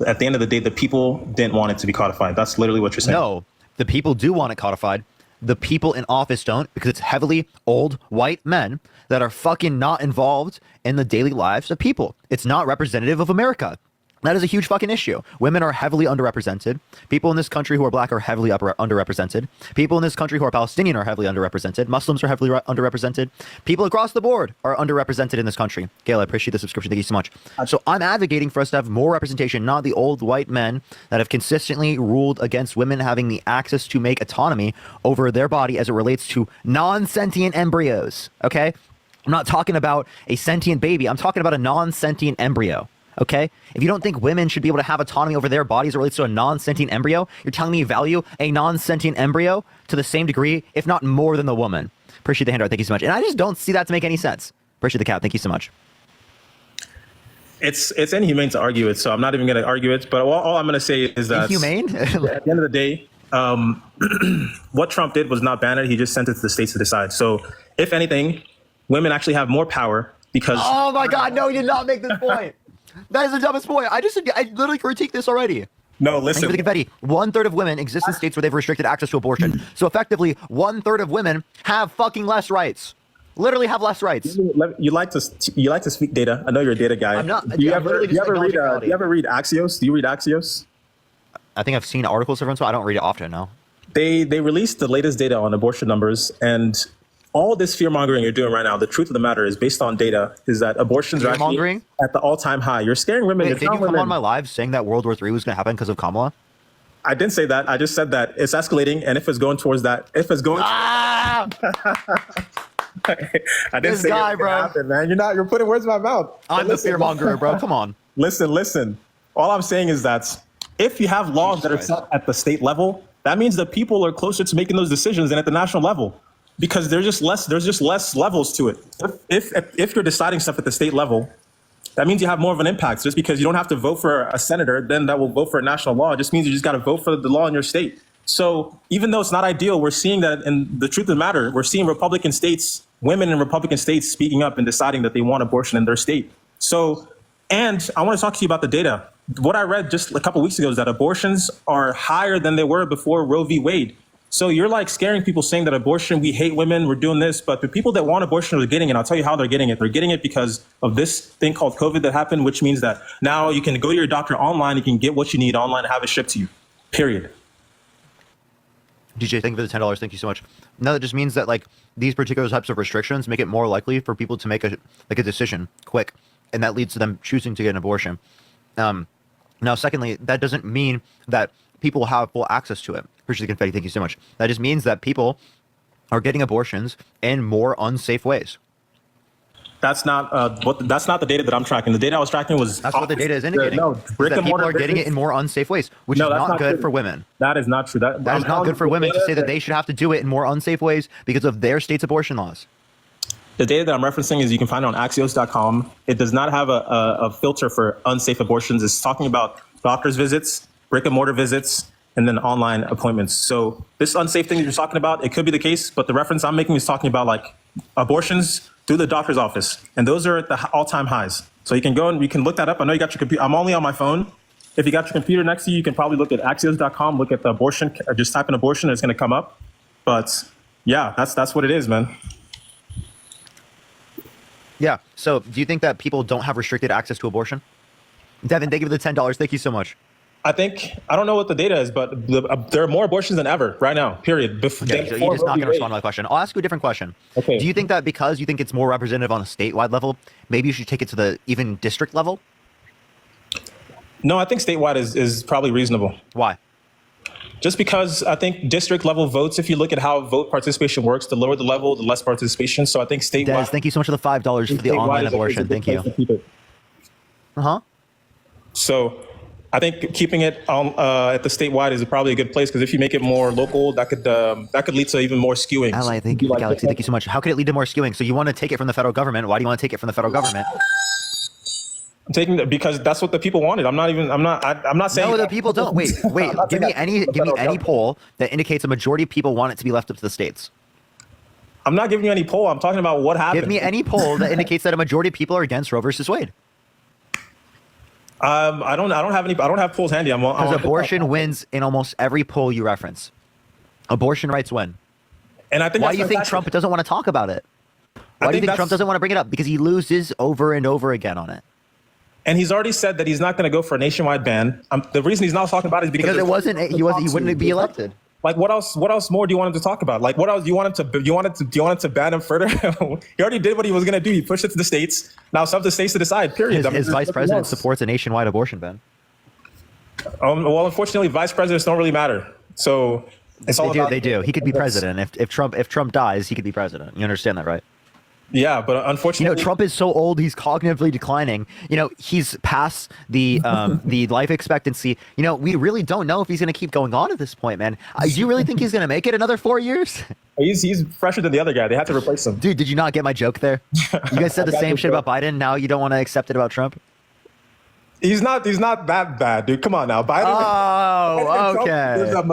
at the end of the day, the people didn't want it to be codified. That's literally what you're saying. No, the people do want it codified. The people in office don't, because it's heavily old white men that are fucking not involved in the daily lives of people. It's not representative of America. That is a huge fucking issue. Women are heavily underrepresented. People in this country who are black are heavily underrepresented. People in this country who are Palestinian are heavily underrepresented. Muslims are heavily underrepresented. People across the board are underrepresented in this country. Gail, I appreciate the subscription. Thank you so much. So I'm advocating for us to have more representation, not the old white men that have consistently ruled against women having the access to make autonomy over their body as it relates to non-sentient embryos. Okay? I'm not talking about a sentient baby. I'm talking about a non-sentient embryo. Okay? If you don't think women should be able to have autonomy over their bodies as it relates to a non-sentient embryo, you're telling me you value a non-sentient embryo to the same degree, if not more than the woman. Appreciate the handout. Thank you so much. And I just don't see that to make any sense. Appreciate the cap. Thank you so much. It's inhumane to argue it, so I'm not even going to argue it. But all I'm going to say is that inhumane? At the end of the day, what Trump did was not ban it. He just sent it to the states to decide. So if anything, women actually have more power because. Oh my God! No, you did not make this point. That is the dumbest point. I literally critiqued this already. No, listen. Thank you for the confetti. 1/3 of women exist in states where they've restricted access to abortion. So effectively, 1/3 of women have fucking less rights. Literally have less rights. You like to speak data. I know you're a data guy. I'm not. Do you ever read Axios? Do you read Axios? I think I've seen articles of it, so I don't read it often. No. They released the latest data on abortion numbers, and all this fear mongering you're doing right now, the truth of the matter is, based on data, is that abortions are actually at the all-time high. You're scaring women. Wait, did you come on my live saying that World War III was going to happen because of Kamala? I didn't say that. I just said that it's escalating, and if it's going towards that, I didn't this say guy, it bro. happen, man. You're putting words in my mouth. I'm the fear monger, bro. Come on. Listen. All I'm saying is that if you have laws that are set at the state level, that means that people are closer to making those decisions than at the national level. Because there's just less levels to it. If you're deciding stuff at the state level, that means you have more of an impact. Just because you don't have to vote for a senator, then that will vote for a national law. It just means you just got to vote for the law in your state. So even though it's not ideal, we're seeing that, and the truth of the matter, we're seeing Republican states, women in Republican states speaking up and deciding that they want abortion in their state. So, and I want to talk to you about the data. What I read just a couple weeks ago is that abortions are higher than they were before Roe v. Wade. So you're like scaring people saying that abortion, we hate women, we're doing this, but the people that want abortion are getting it. I'll tell you how they're getting it. They're getting it because of this thing called COVID that happened, which means that now you can go to your doctor online, you can get what you need online and have it shipped to you, period. DJ, thank you for the $10. Thank you so much. No, that just means that like these particular types of restrictions make it more likely for people to make a decision quick, and that leads to them choosing to get an abortion. Now, secondly, that doesn't mean that people have full access to it. Appreciate the confetti. Thank you so much. That just means that people are getting abortions in more unsafe ways. That's not that's not the data that I'm tracking. The data I was tracking was that's what the data is indicating. Brick and people mortar are getting it in more unsafe ways, which is not good for women. That is not true. That is not good for women to say that they should have to do it in more unsafe ways because of their state's abortion laws. The data that I'm referencing is you can find it on Axios.com. It does not have a filter for unsafe abortions. It's talking about doctor's visits, brick and mortar visits, and then online appointments. So this unsafe thing that you're talking about, it could be the case, but the reference I'm making is talking about like abortions through the doctor's office. And those are at the all-time highs. So you can go and you can look that up. I know you got your computer. I'm only on my phone. If you got your computer next to you, you can probably look at Axios.com, look at the abortion, or just type in abortion, it's going to come up. But yeah, that's what it is, man. Yeah. So do you think that people don't have restricted access to abortion? Devin, thank you for the $10. Thank you so much. I don't know what the data is, but there are more abortions than ever right now, period. Okay, so you're just not going to respond to my question. I'll ask you a different question. Okay. Do you think that because you think it's more representative on a statewide level, maybe you should take it to the even district level? No, I think statewide is probably reasonable. Why? just because I think district level votes, if you look at how vote participation works, the lower the level, the less participation. So I think statewide. Des, thank you so much for the $5 for the online abortion. Thank you. Uh-huh. So I think keeping it at the statewide is probably a good place, because if you make it more local, that could lead to even more skewing. Ally, thank you, Galaxy. Thank you so much. How could it lead to more skewing? So you want to take it from the federal government? Why do you want to take it from the federal government? I'm taking it because that's what the people wanted. I'm not saying. No, the people don't. Wait. Give me any poll that indicates a majority of people want it to be left up to the states. I'm not giving you any poll. I'm talking about what happened. Give me any poll that indicates that a majority of people are against Roe versus Wade. I don't have polls handy. Because abortion wins in almost every poll you reference. Abortion rights win. And I think. Why do you think Trump doesn't want to talk about it? Why do you think Trump doesn't want to bring it up? Because he loses over and over again on it. And he's already said that he's not going to go for a nationwide ban. The reason he's not talking about it is because he wouldn't be elected. Like what else more do you want him to talk about? Like what else do you want him to ban him further? He already did what he was going to do. He pushed it to the states. Now it's up to the states to decide, period. His vice president supports a nationwide abortion ban. Well, unfortunately, vice presidents don't really matter. So they do. He could be president. If Trump dies, he could be president. You understand that, right? Yeah, but unfortunately, Trump is so old; he's cognitively declining. He's past the life expectancy. We really don't know if he's going to keep going on at this point, man. Do you really think he's going to make it another 4 years? He's fresher than the other guy. They had to replace him. Dude, did you not get my joke there? You guys said the same shit about Biden. Now you don't want to accept it about Trump. He's not that bad, dude. Come on now, Biden. Oh, okay. Trump,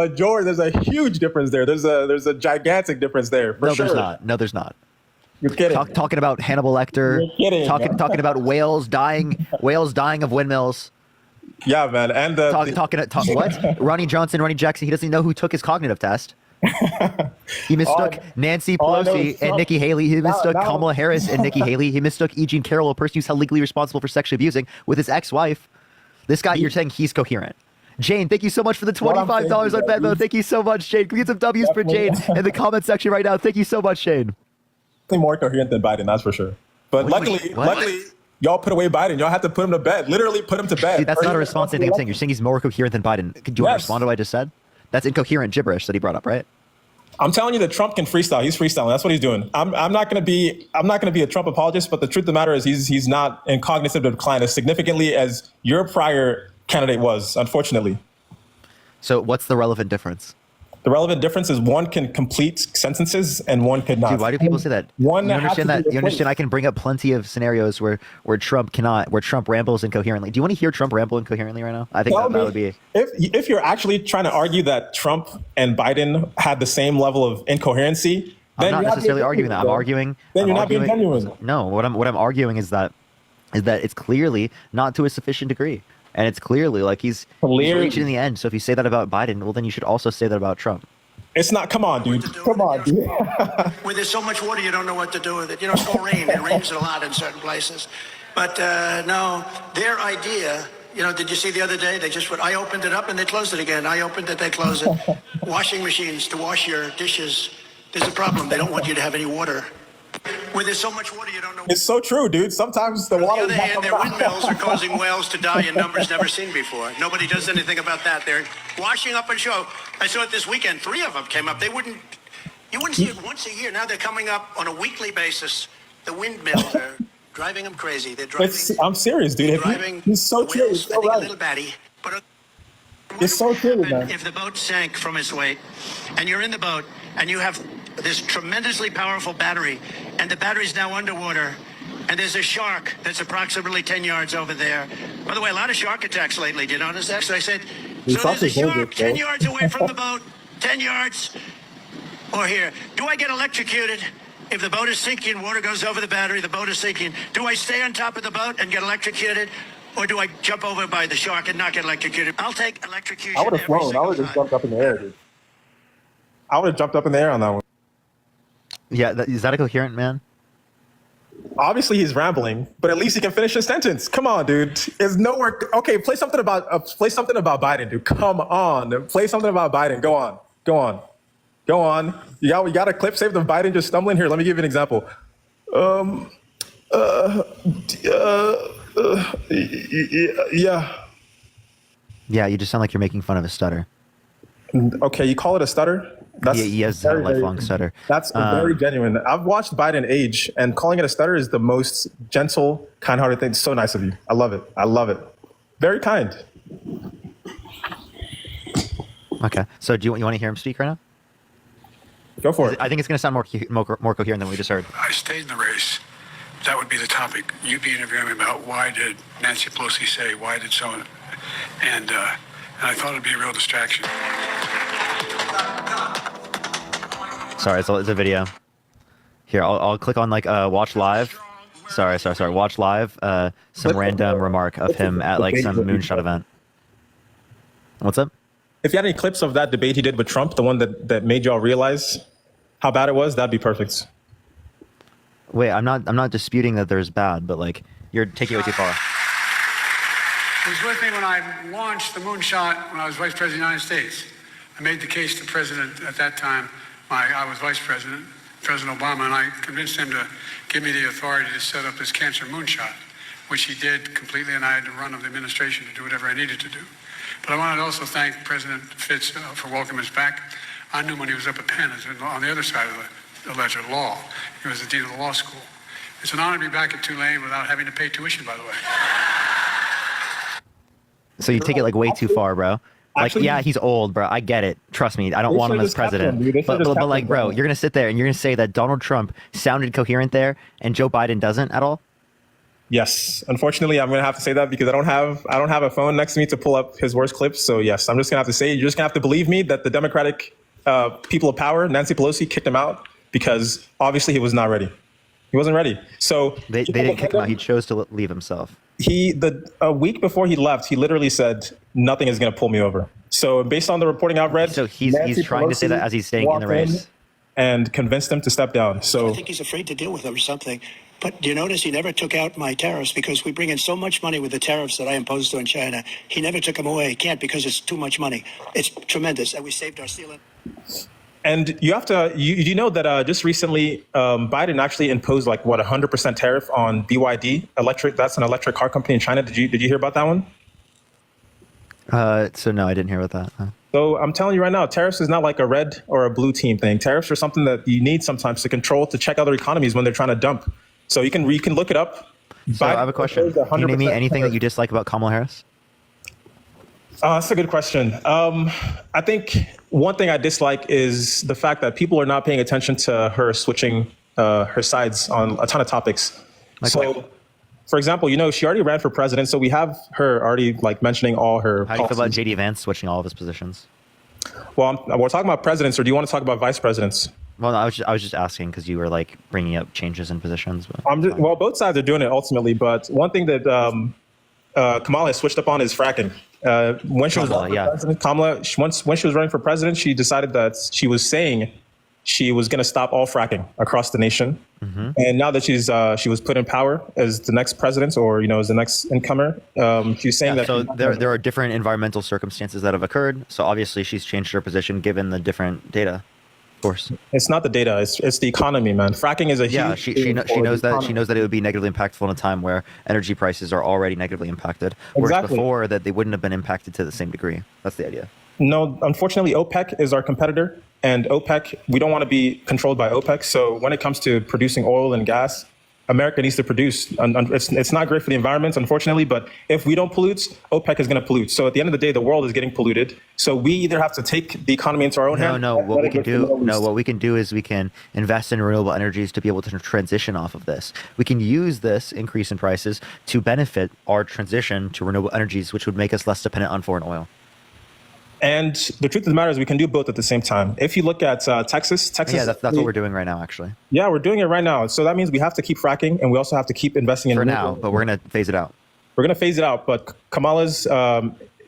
there's a huge difference there. There's a gigantic difference there. No, there's not. You're kidding. Talking about Hannibal Lecter. You're kidding. Talking about whales dying of windmills. Yeah, man. And what? Ronnie Jackson. He doesn't know who took his cognitive test. He mistook Nancy Pelosi and Nikki Haley. He mistook Kamala Harris and Nikki Haley. He mistook E. Jean Carroll, a person who's held legally responsible for sexually abusing, with his ex-wife. This guy, you're saying he's coherent. Jane, thank you so much for the $25 on Venmo. Thank you so much, Jane. Can we get some W's for Jane in the comment section right now? Thank you so much, Shane. More coherent than Biden, that's for sure. But luckily, y'all put away Biden. Y'all had to put him to bed. Literally put him to bed. Dude, that's not a response to anything I'm saying. You're saying he's more coherent than Biden. Do you want to respond to what I just said? That's incoherent gibberish that he brought up, right? I'm telling you that Trump can freestyle. He's freestyling. That's what he's doing. I'm not going to be a Trump apologist, but the truth of the matter is he's not in cognitive decline as significantly as your prior candidate was, unfortunately. So what's the relevant difference? The relevant difference is one can complete sentences and one could not. Dude, why do people say that? You understand I can bring up plenty of scenarios where Trump cannot, where Trump rambles incoherently. Do you want to hear Trump ramble incoherently right now? I think that would be. If you're actually trying to argue that Trump and Biden had the same level of incoherency, then I'm not necessarily arguing that. I'm arguing. Then you're not being genuine. No, what I'm arguing is that it's clearly not to a sufficient degree. And it's clearly like he's reaching in the end. So if you say that about Biden, well, then you should also say that about Trump. It's not. Come on, dude. Come on, dude. Where there's so much water, you don't know what to do with it. It's going to rain. It rains a lot in certain places. But no, their idea, did you see the other day? I opened it up and they closed it again. I opened it, they closed it. Washing machines to wash your dishes. There's a problem. They don't want you to have any water. Where there's so much water, you don't know. It's so true, dude. Sometimes the water. On the other hand, their windmills are causing whales to die in numbers never seen before. Nobody does anything about that. They're washing up a show. I saw it this weekend. 3 of them came up. You wouldn't see it once a year. Now they're coming up on a weekly basis. The windmills are driving them crazy. They're driving. I'm serious, dude. He's so true. He's so right. A little batty, but it's so true, man. If the boat sank from its weight, and you're in the boat, and you have this tremendously powerful battery, and the battery's now underwater, and there's a shark that's approximately 10 yards over there. By the way, a lot of shark attacks lately. Do you notice that? So I said, so there's a shark 10 yards away from the boat, 10 yards, or here. Do I get electrocuted? If the boat is sinking, water goes over the battery, the boat is sinking. Do I stay on top of the boat and get electrocuted? Or do I jump over by the shark and not get electrocuted? I'll take electrocution. I would have flown. I would have just jumped up in the air, dude. I would have jumped up in the air on that one. Yeah, is that a coherent man? Obviously, he's rambling, but at least he can finish his sentence. Come on, dude. It's nowhere. Okay, play something about Biden, dude. Come on, play something about Biden. Go on. We got a clip saved of Biden just stumbling here. Let me give you an example. Yeah, you just sound like you're making fun of his stutter. Okay, you call it a stutter? That's He has a lifelong stutter. That's very genuine. I've watched Biden age, and calling it a stutter is the most gentle, kind-hearted thing. It's so nice of you. I love it. I love it. Very kind. Okay. So do you want to hear him speak right now? Go for it. I think it's going to sound more coherent than we just heard. I stayed in the race. That would be the topic. You'd be interviewing me about why did Nancy Pelosi say, why did so, and I thought it'd be a real distraction. Sorry, it's a video. Here, I'll click on like watch live. Sorry. Watch live. Some random remark of him at like some moonshot event. What's up? If you had any clips of that debate he did with Trump, the one that made y'all realize how bad it was, that'd be perfect. Wait, I'm not disputing that there's bad, but like you're taking it way too far. He was with me when I launched the moonshot when I was Vice President of the United States. I made the case to the President at that time. I was Vice President, President Obama, and I convinced him to give me the authority to set up this cancer moonshot, which he did completely, and I had the run of the administration to do whatever I needed to do. But I wanted to also thank President Fitz for welcoming us back. I knew when he was up at Penn, on the other side of the ledger, law. He was the dean of the law school. It's an honor to be back at Tulane without having to pay tuition, by the way. So you take it like way too far, bro. Like, Actually, yeah, he's old, bro. I get it. Trust me, I don't They want him should've as just kept him, president. dude. They But, should've just but kept like, him, bro, bro. you're gonna sit there and you're gonna say that Donald Trump sounded coherent there, and Joe Biden doesn't at all. Yes, unfortunately, I'm gonna have to say that because I don't have a phone next to me to pull up his worst clips. So yes, I'm just gonna have to say you're just gonna have to believe me that the Democratic people of power, Nancy Pelosi, kicked him out because obviously he was not ready. He wasn't ready. So They didn't kick him out. He chose to leave himself. A week before he left, he literally said nothing is gonna pull me over. So based on the reporting I've read, So he's trying to say that as he's staying in the race, and convinced him to step down. So I think he's afraid to deal with it or something. But do you notice he never took out my tariffs because we bring in so much money with the tariffs that I imposed on China. He never took them away. He can't because it's too much money. It's tremendous. And we saved our steel. And you have to, you know that just recently, Biden actually imposed like what 100% tariff on BYD electric. That's an electric car company in China. Did you hear about that one? So no, I didn't hear about that. So I'm telling you right now, tariffs is not like a red or a blue team thing. Tariffs are something that you need sometimes to control, to check other economies when they're trying to dump. So you can look it up. So I have a question. Can you name me anything that you dislike about Kamala Harris? That's a good question. I think one thing I dislike is the fact that people are not paying attention to her switching her sides on a ton of topics. For example, she already ran for president, so we have her already like mentioning all her. How do you feel about JD Vance switching all of his positions? Well, we're talking about presidents, or do you want to talk about vice presidents? Well, no, I was just asking because you were like bringing up changes in positions. But well, both sides are doing it ultimately, but one thing that Kamala has switched up on is fracking. When she was running for president, Kamala, when she was running for president, she decided that she was saying she was going to stop all fracking across the nation. Mm-hmm. And now that she was put in power as the next president, or as the next incomer, she's saying that. So there are different environmental circumstances that have occurred. So obviously she's changed her position given the different data. Of course, it's not the data; it's the economy, man. Fracking is a huge. She knows that she knows that it would be negatively impactful in a time where energy prices are already negatively impacted. Whereas Exactly. before that they wouldn't have been impacted to the same degree. That's the idea. No, unfortunately, OPEC is our competitor, and OPEC, we don't want to be controlled by OPEC. So when it comes to producing oil and gas, America needs to produce. It's not great for the environment, unfortunately, but if we don't pollute, OPEC is going to pollute. So at the end of the day, the world is getting polluted. So we either have to take the economy into our own hands. What we can do is we can invest in renewable energies to be able to transition off of this. We can use this increase in prices to benefit our transition to renewable energies, which would make us less dependent on foreign oil. And the truth of the matter is we can do both at the same time. If you look at Texas. Yeah, that's what we're doing right now, actually. Yeah, we're doing it right now. So that means we have to keep fracking, and we also have to keep investing in. For now, but we're going to phase it out. We're going to phase it out. But Kamala's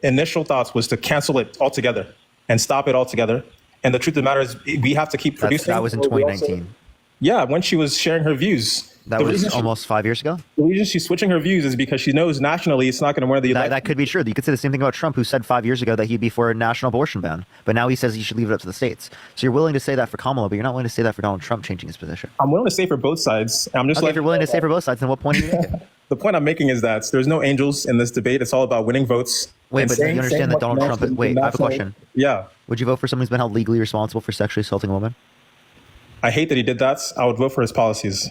initial thoughts was to cancel it altogether and stop it altogether. And the truth of the matter is we have to keep producing. That was in 2019. Yeah, when she was sharing her views. That was almost 5 years ago? The reason she's switching her views is because she knows nationally it's not going to win the election. That could be true. You could say the same thing about Trump, who said 5 years ago that he'd be for a national abortion ban. But now he says he should leave it up to the states. So you're willing to say that for Kamala, but you're not willing to say that for Donald Trump changing his position. I'm willing to say for both sides. I'm just if you're willing to say for both sides, then what point are you making? The point I'm making is that there's no angels in this debate. It's all about winning votes. Wait, And but saying- you understand that saying Donald what Trump? most Wait, I have a national- question. Yeah. Would you vote for someone who's been held legally responsible for sexually assaulting a woman? I hate that he did that. I would vote for his policies.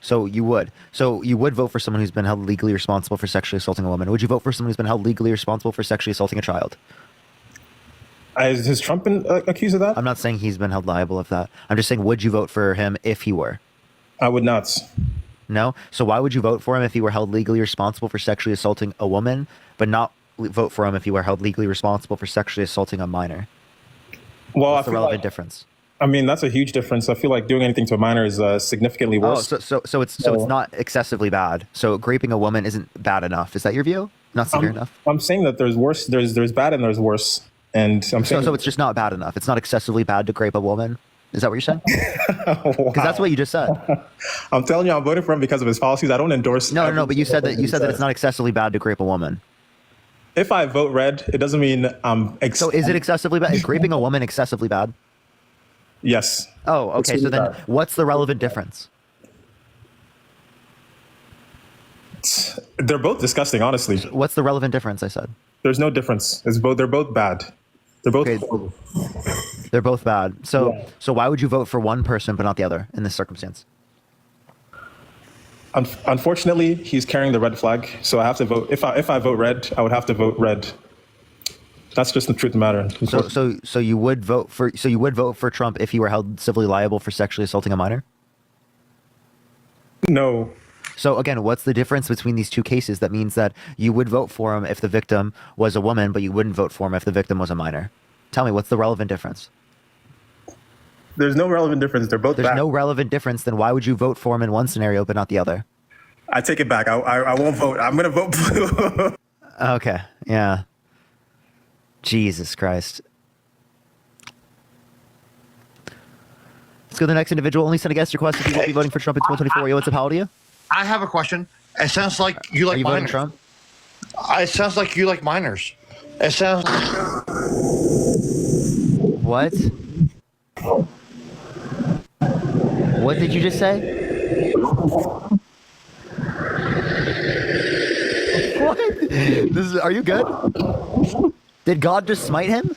So you would. So you would vote for someone who's been held legally responsible for sexually assaulting a woman. Would you vote for someone who's been held legally responsible for sexually assaulting a child? Has Trump been accused of that? I'm not saying he's been held liable of that. I'm just saying, would you vote for him if he were? I would not. No? So why would you vote for him if he were held legally responsible for sexually assaulting a woman, but not vote for him if he were held legally responsible for sexually assaulting a minor? Well, What's I the feel relevant like, difference? I mean, that's a huge difference. I feel like doing anything to a minor is significantly Oh, worse. so it's not excessively bad. So raping a woman isn't bad enough. Is that your view? Not severe enough? I'm saying that there's worse. There's bad and there's worse. And I'm saying So it's just not bad enough. It's not excessively bad to rape a woman. Is that what you're saying? Because that's what you just said. I'm telling you, I'm voting for him because of his policies. I don't endorse. No. But you said that it's not excessively bad to rape a woman. If I vote red, it doesn't mean I'm. So is it excessively bad? Is raping a woman excessively bad? Yes. Oh, okay. It's So then, really bad. what's the relevant difference? They're both disgusting, honestly. What's the relevant difference? I said. There's no difference. It's both. They're both bad. They're both. horrible. They're both bad. So why would you vote for one person but not the other in this circumstance? Unfortunately, he's carrying the red flag, so I have to vote. If I vote red, I would have to vote red. That's just the truth of the matter. So you would vote for Trump if he were held civilly liable for sexually assaulting a minor? No. So again, what's the difference between these two cases? That means that you would vote for him if the victim was a woman, but you wouldn't vote for him if the victim was a minor. Tell me, what's the relevant difference? There's no relevant difference. They're both There's bad. no relevant difference. Then why would you vote for him in one scenario but not the other? I take it back. I won't vote. I'm gonna vote blue. Okay. Yeah. Jesus Christ. Let's go to the next individual. Only send a guest request if you will be voting for Trump in 2024. Yo, what's up? How old are you? I have a question. It sounds like you like Are you voting minors. Trump? It sounds like you like minors. It sounds. What? What did you just say? What? Are you good? Did God just smite him?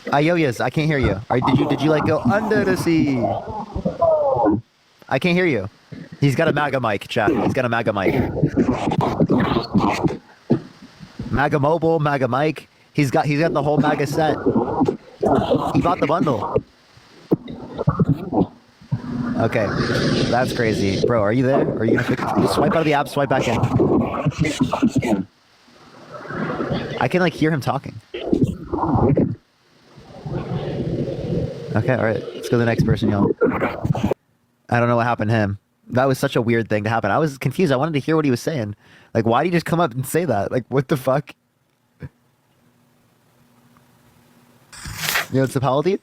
Ayoyas, I can't hear you. Did you like go under the sea? I can't hear you. He's got a MAGA mic, chat. He's got a MAGA mic. MAGA mobile, MAGA mic. He's got the whole MAGA set. He bought the bundle. Okay, that's crazy, bro. Are you there? Are you gonna fix it? Just swipe out of the app, swipe back in. I can like hear him talking. Okay, all right. Let's go to the next person, y'all. I don't know what happened to him. That was such a weird thing to happen. I was confused. I wanted to hear what he was saying. Like, why did he just come up and say that? Like, what the fuck? You know, it's the Paladin?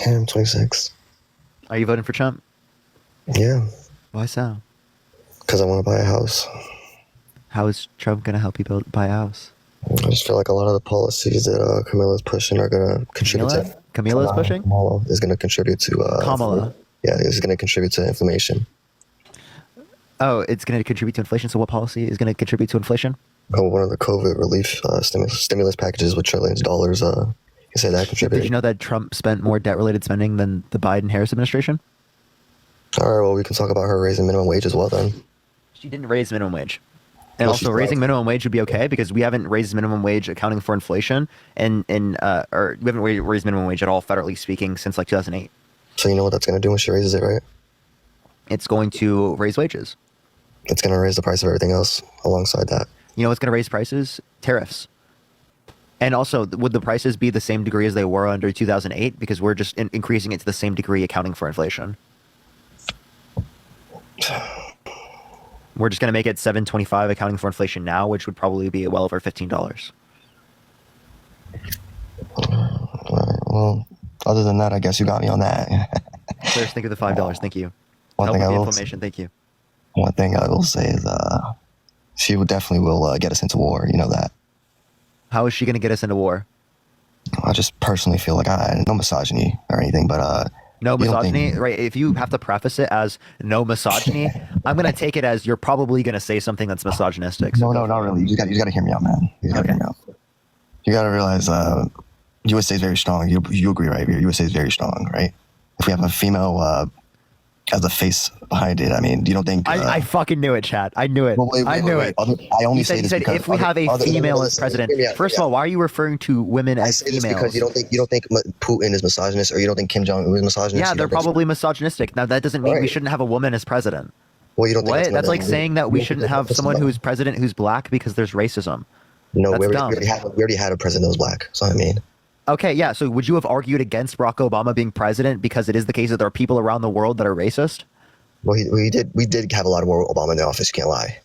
Yeah, I'm 26. Are you voting for Trump? Yeah, Why so? because I want to buy a house. How is Trump going to help you buy a house? I just feel like a lot of the policies that Camilla's pushing are going to contribute to. Camilla's pushing? Kamala is going to contribute to. Kamala. Yeah, it's going to contribute to inflammation. Oh, it's going to contribute to inflation. So what policy is going to contribute to inflation? One of the COVID relief stimulus packages with trillions of dollars. You say that contributed. Did you know that Trump spent more debt-related spending than the Biden-Harris administration? All right, well, we can talk about her raising minimum wage as well then. She didn't raise minimum wage. And Well, also, she's raising right. minimum wage would be okay because we haven't raised minimum wage accounting for inflation, or we haven't raised minimum wage at all, federally speaking, since like 2008. So you know what that's going to do when she raises it, right? It's going to raise wages. It's going to raise the price of everything else alongside that. You know what's going to raise prices? Tariffs. And also, would the prices be the same degree as they were under 2008? Because we're just increasing it to the same degree accounting for inflation. We're just going to make it $7.25 accounting for inflation now, which would probably be well over $15. Well, other than that, I guess you got me on that. First, think of the $5. Thank you. One Help thing with I the will inflammation. Thank you. One thing I will say is she definitely will get us into war. You know that. How is she going to get us into war? I just personally feel like no misogyny or anything, but No You don't misogyny, think- right? If you have to preface it as no misogyny, I'm gonna take it as you're probably gonna say something that's misogynistic. So No, not really. You got to hear me out, man. You got to hear me out. You got to realize USA is very strong. You agree, right? USA is very strong, right? If we have a female as the face behind it, I mean, you don't think? I fucking knew it, Chad. I knew it. I knew it. I only You say said, this you said because if we have a female as president. First of all, why are you referring to women I as say this females? because you don't think Putin is misogynist, or you don't think Kim Jong Un is misogynist. Yeah, You they're don't think- probably misogynistic. Now that doesn't mean we Right. shouldn't have a woman as president. Well, you don't think What? That's like another- saying that we you don't shouldn't think have that's someone another- who's president who's black because there's racism. No, That's we dumb. already had a president that was black. So I mean, Okay, yeah. So would you have argued against Barack Obama being president because it is the case that there are people around the world that are racist? well, we did have a lot of war with Obama in the office. Can't lie.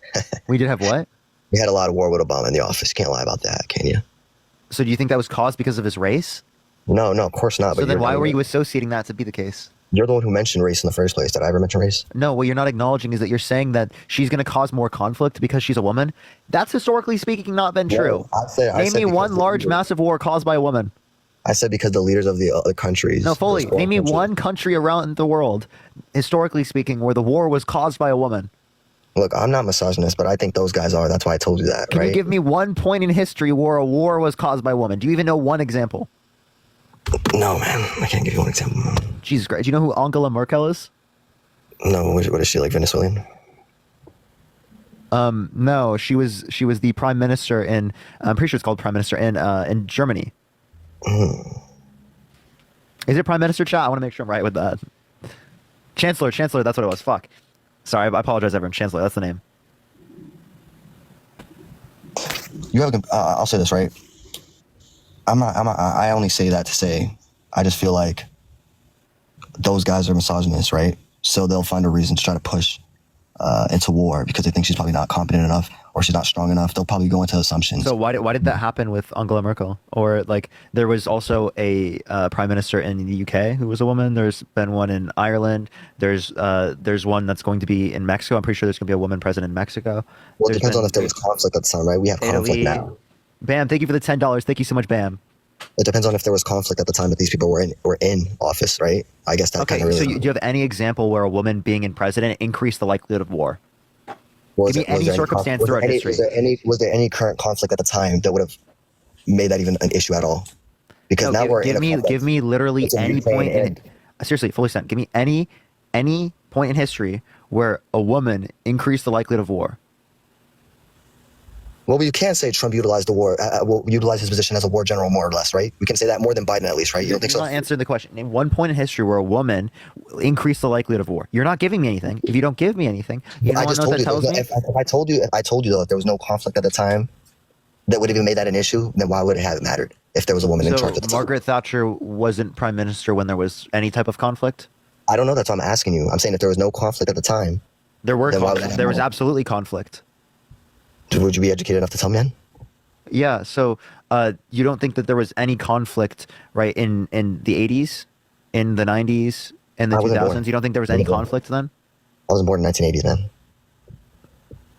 We did have what? We had a lot of war with Obama in the office. Can't lie about that, can you? So do you think that was caused because of his race? No, of course not. So But then why you're- were you associating that to be the case? You're the one who mentioned race in the first place. Did I ever mention race? No, what you're not acknowledging is that you're saying that she's going to cause more conflict because she's a woman. That's historically speaking not been true. I said Name me because one the large, leaders- massive war caused by a woman. I said because the leaders of the other countries. No, fully. those foreign Name me countries- one country around the world, historically speaking, where the war was caused by a woman. Look, I'm not misogynist, but I think those guys are. That's why I told you that, Can right? you give me one point in history where a war was caused by a woman? Do you even know one example? No, man. I can't give you one example. Jesus Christ. Do you know who Angela Merkel is? No, what is she, like Venezuelan? No, she was the prime minister in, I'm pretty sure it's called prime minister in Germany. Is it prime minister, chat? I want to make sure I'm right with that. Chancellor, that's what it was. Fuck. Sorry, I apologize, everyone. Chancellor, that's the name. You have. I'll say this, right? I only say that to say, I just feel like those guys are misogynists, right? So they'll find a reason to try to push into war because they think she's probably not competent enough or she's not strong enough. They'll probably go into assumptions. So why did that happen with Angela Merkel? Or like there was also a prime minister in the UK who was a woman. There's been one in Ireland. There's one that's going to be in Mexico. I'm pretty sure there's going to be a woman president in Mexico. Well, it depends on if there was conflict at the time, right? We have conflict Italy. now. Bam! Thank you for the $10. Thank you so much, Bam. It depends on if there was conflict at the time that these people were in office, right? I guess that Okay, kind of really. so do you have any example where a woman being in president increased the likelihood of war? Was Give me any there circumstance was there throughout any- history. Was there any current conflict at the time that would have made that even an issue at all? Because now we're in a conflict. give me literally It's in any Ukraine point in and- seriously, fully sent. Give me any point in history where a woman increased the likelihood of war. Well, you can't say Trump utilized the war, utilized his position as a war general, more or less, right? We can say that more than Biden, at least, right? You don't think You're so? not answering the question. Name one point in history where a woman increased the likelihood of war. You're not giving me anything. If you don't give me anything, you know I what just that told you. tells me? If I told you though, if there was no conflict at the time that would have even made that an issue, then why would it have mattered if there was a woman in So charge at the time? Margaret Thatcher wasn't prime minister when there was any type of conflict? I don't know. That's why I'm asking you. I'm saying if there was no conflict at the time, There were then why would conflict. that There was matter? absolutely conflict. Would you be educated enough to tell me then? Yeah, so you don't think that there was any conflict, right, in the 80s, in the 90s, in the I wasn't 2000s? born. You don't think there was I any wasn't born. conflict then? I wasn't born in 1980s, man.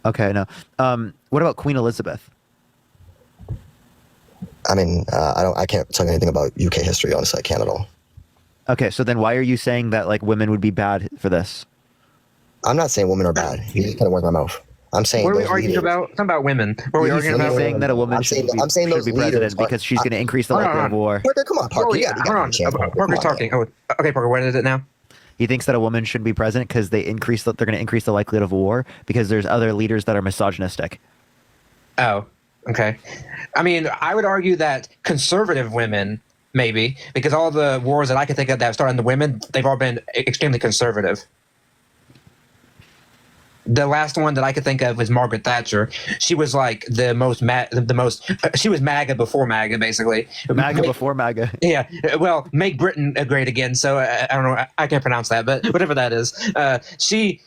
Okay, no. What about Queen Elizabeth? I mean, I can't tell you anything about UK history. Honestly, I can't at all. Okay, so then why are you saying that like women would be bad for this? I'm not saying women are bad. You just kind of words my mouth. I'm saying. What are we those arguing leaders- about? Something about women. What are we He's arguing about? saying that a woman I'm should saying- be, I'm saying should those be leaders president are- because she's going to increase the Hold on, likelihood of war. Parker, come on, Parker. Oh, You yeah, got- you hold got on. a chance, Parker. Parker's Come on, talking. Oh, okay, Parker, what is it now? He thinks that a woman should be president because they're going to increase the likelihood of war because there's other leaders that are misogynistic. Oh, okay. I mean, I would argue that conservative women, maybe, because all the wars that I can think of that have started on the women, they've all been extremely conservative. The last one that I could think of was Margaret Thatcher. She was like the most she was MAGA before MAGA, basically. MAGA before MAGA. Yeah, well, make Britain great again. So I don't know, I can't pronounce that, but whatever that is. She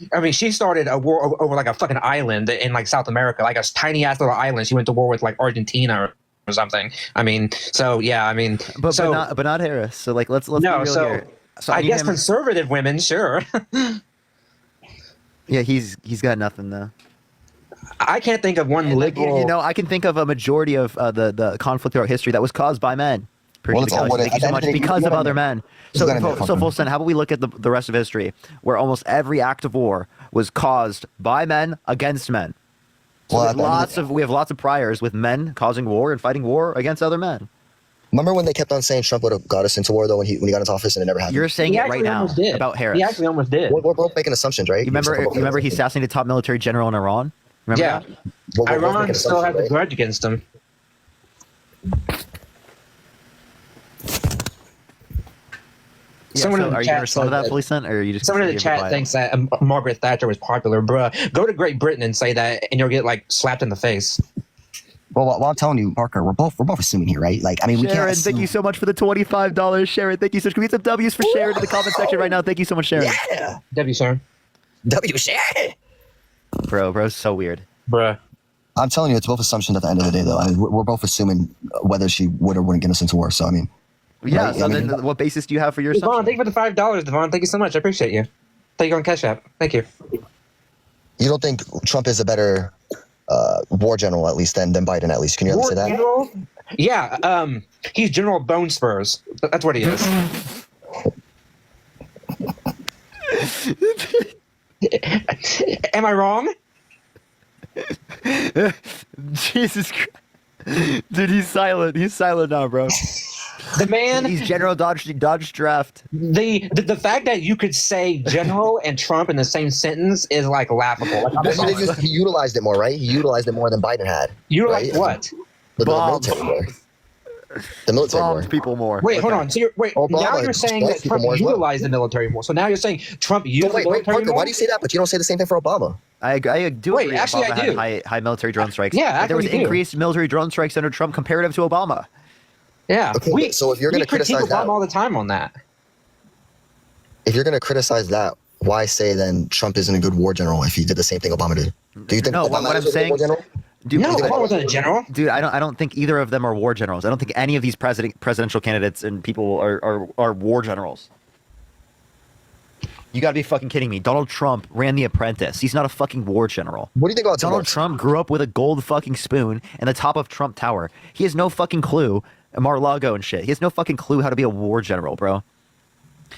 started a war over like a fucking island in like South America, like a tiny ass little island. She went to war with like Argentina or something. I mean, so yeah, I mean, But so, but not Harris. So like let's be no, real so here. So I need guess him- conservative women, sure. Yeah, he's got nothing though. I can't think of one Like, liberal. I can think of a majority of the conflict throughout history that was caused by men. Preach to Kelly. Thank you so much. Because of other men. So, full send. How about we look at the rest of history, where almost every act of war was caused by men against men. So we have lots of priors with men causing war and fighting war against other men. Remember when they kept on saying Trump would have got us into war though when he got into office and it never happened? You're saying it right now about Harris. He actually almost did. We're both making assumptions, right? You remember he assassinated top military general in Iran? Remember that? Iran still has a grudge against him. Yeah, so are you going to respond to that, Felicent, or are you just someone in the chat thinks that Margaret Thatcher was popular, bruh. Go to Great Britain and say that, and you'll get like slapped in the face. Well, I'm telling you, Parker, we're both assuming here, right? Like, I mean, we can't. Sharon, thank you so much for the $25, Sharon. Thank you so much. Can we get some W's for Sharon in the comment section right now? Thank you so much, Sharon. Yeah. W, Sharon. W, Sharon. Bro's so weird. Bruh. I'm telling you, it's both assumptions at the end of the day, though. I mean, we're both assuming whether she would or wouldn't get us into war. So, I mean. Yeah, right? so then what basis do you have for your Devon, assumption? thank you for the $5, Devon. Thank you so much. I appreciate you. Thank you on Cash App. Thank you. You don't think Trump is a better war general, at least, than Biden, at least? Can you ever say that? General? Yeah, he's General Bone Spurs. That's what he is. Am I wrong? Jesus Christ. Dude, he's silent. He's silent now, bro. The man. He's General Dodge Draft. The fact that you could say general and Trump in the same sentence is like laughable. Like, He utilized it more, right? He utilized it more than Biden had. Utilized right? what? The military more. The military more. Bombed people more. Wait, hold on. So now you're saying that Trump utilized the military more. So now you're saying Trump used the military Parker, more? why do you say that? But you don't say the same thing for Obama. I do Wait, agree. actually, Obama I do. had high military drone strikes. Yeah, but there was actually, I do. increased military drone strikes under Trump comparative to Obama. Yeah. Okay, so if you're going to critique criticize Obama that, all the time on that. if you're going to criticize that, why say then Trump isn't a good war general if he did the same thing Obama did? Do you think No, Obama what I'm is a good saying- war general? Dude, No, Obama wasn't a general. Dude, I don't think either of them are war generals. I don't think any of these presidential candidates and people are war generals. You gotta be fucking kidding me. Donald Trump ran The Apprentice. He's not a fucking war general. What do you think about Donald Trump grew up with a gold fucking spoon and the top of Trump Tower. He has no fucking clue. Mar-a-Lago and shit. He has no fucking clue how to be a war general, bro.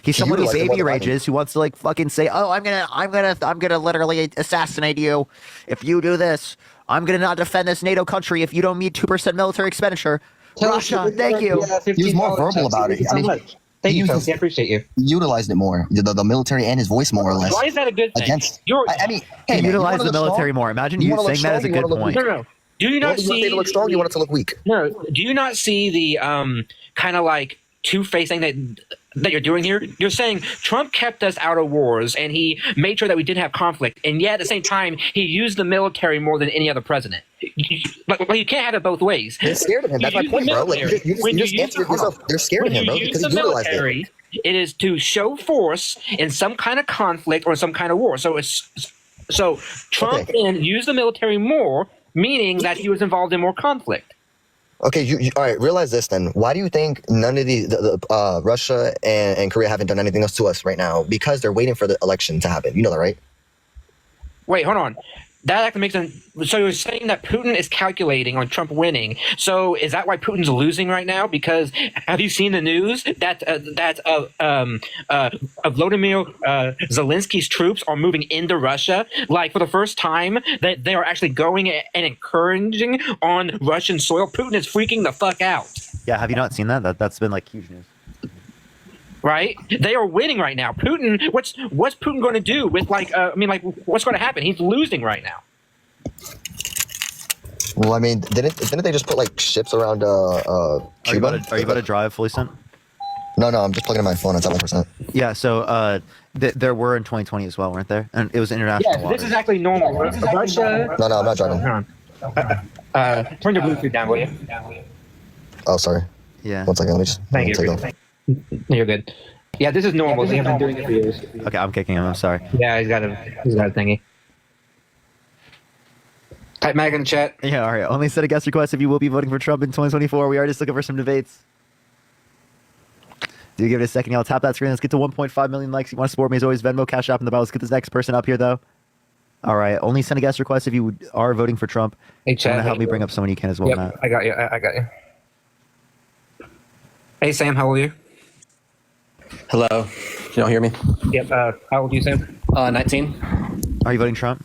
He's someone who baby rages, who wants to like fucking say, "Oh, I'm gonna literally assassinate you if you do this. I'm gonna not defend this NATO country if you don't meet 2% military expenditure." Russia, thank you. He was more verbal about it. I mean, Thank you, Kelsey. I appreciate you. He utilized it more, the military and his voice more or less. Why is that a good thing? I mean, He hey, man, utilized you the military more. Imagine you wanna look saying that as a strong, good you wanna point. look No. Do you not You want see? to look strong? You want it to look weak? No. Do you not see the kind of like two-faced thing that you're doing here? You're saying Trump kept us out of wars and he made sure that we didn't have conflict, and yet at the same time he used the military more than any other president. Like you can't have it both ways. They're scared of him. That's my point, bro. Like, you just answered yourself. They're scared of him, bro, because he utilized it. It is to show force in some kind of conflict or some kind of war. So Trump then used the military more, meaning that he was involved in more conflict. Okay, you all right? Realize this then. Why do you think none of the Russia and Korea haven't done anything else to us right now? Because they're waiting for the election to happen. You know that, right? Wait, hold on. That actually makes sense. So you're saying that Putin is calculating on Trump winning. So is that why Putin's losing right now? Because have you seen the news that Vladimir Zelensky's troops are moving into Russia? Like for the first time, that they are actually going and encouraging on Russian soil. Putin is freaking the fuck out. Yeah, have you not seen that? That's been like huge news. Right? They are winning right now. Putin, what's Putin going to do with what's going to happen? He's losing right now. Well, I mean, didn't they just put like ships around Cuba? Are you about to drive, Felicent? No, I'm just plugging in my phone. It's at 1%. Yeah, so there were in 2020 as well, weren't there? And it was international Yeah, waters. this is actually normal. Russia. No, I'm not driving. Turn your Bluetooth down, will you? Oh, sorry. Yeah. 1 second. Let me just Thank you. take off. You're good. Yeah, this is normal. They have been doing it for years. Okay, I'm kicking him. I'm sorry. Yeah, he's got a thingy. Type Mag in the chat. Yeah, all right. Only set a guest request if you will be voting for Trump in 2024. We are just looking for some debates. Do give it a second. I'll tap that screen. Let's get to 1.5 million likes. You want to support me as always, Venmo, Cash App in the bio. Let's get this next person up here, though. All right. Only send a guest request if you are voting for Trump. Hey, chat. Want to help me bring up someone you can as well, Yep, Matt. I got you. Hey, Sam, how old are you? Hello. Can y'all hear me? Yep. How old are you, Sam? 19. Are you voting Trump?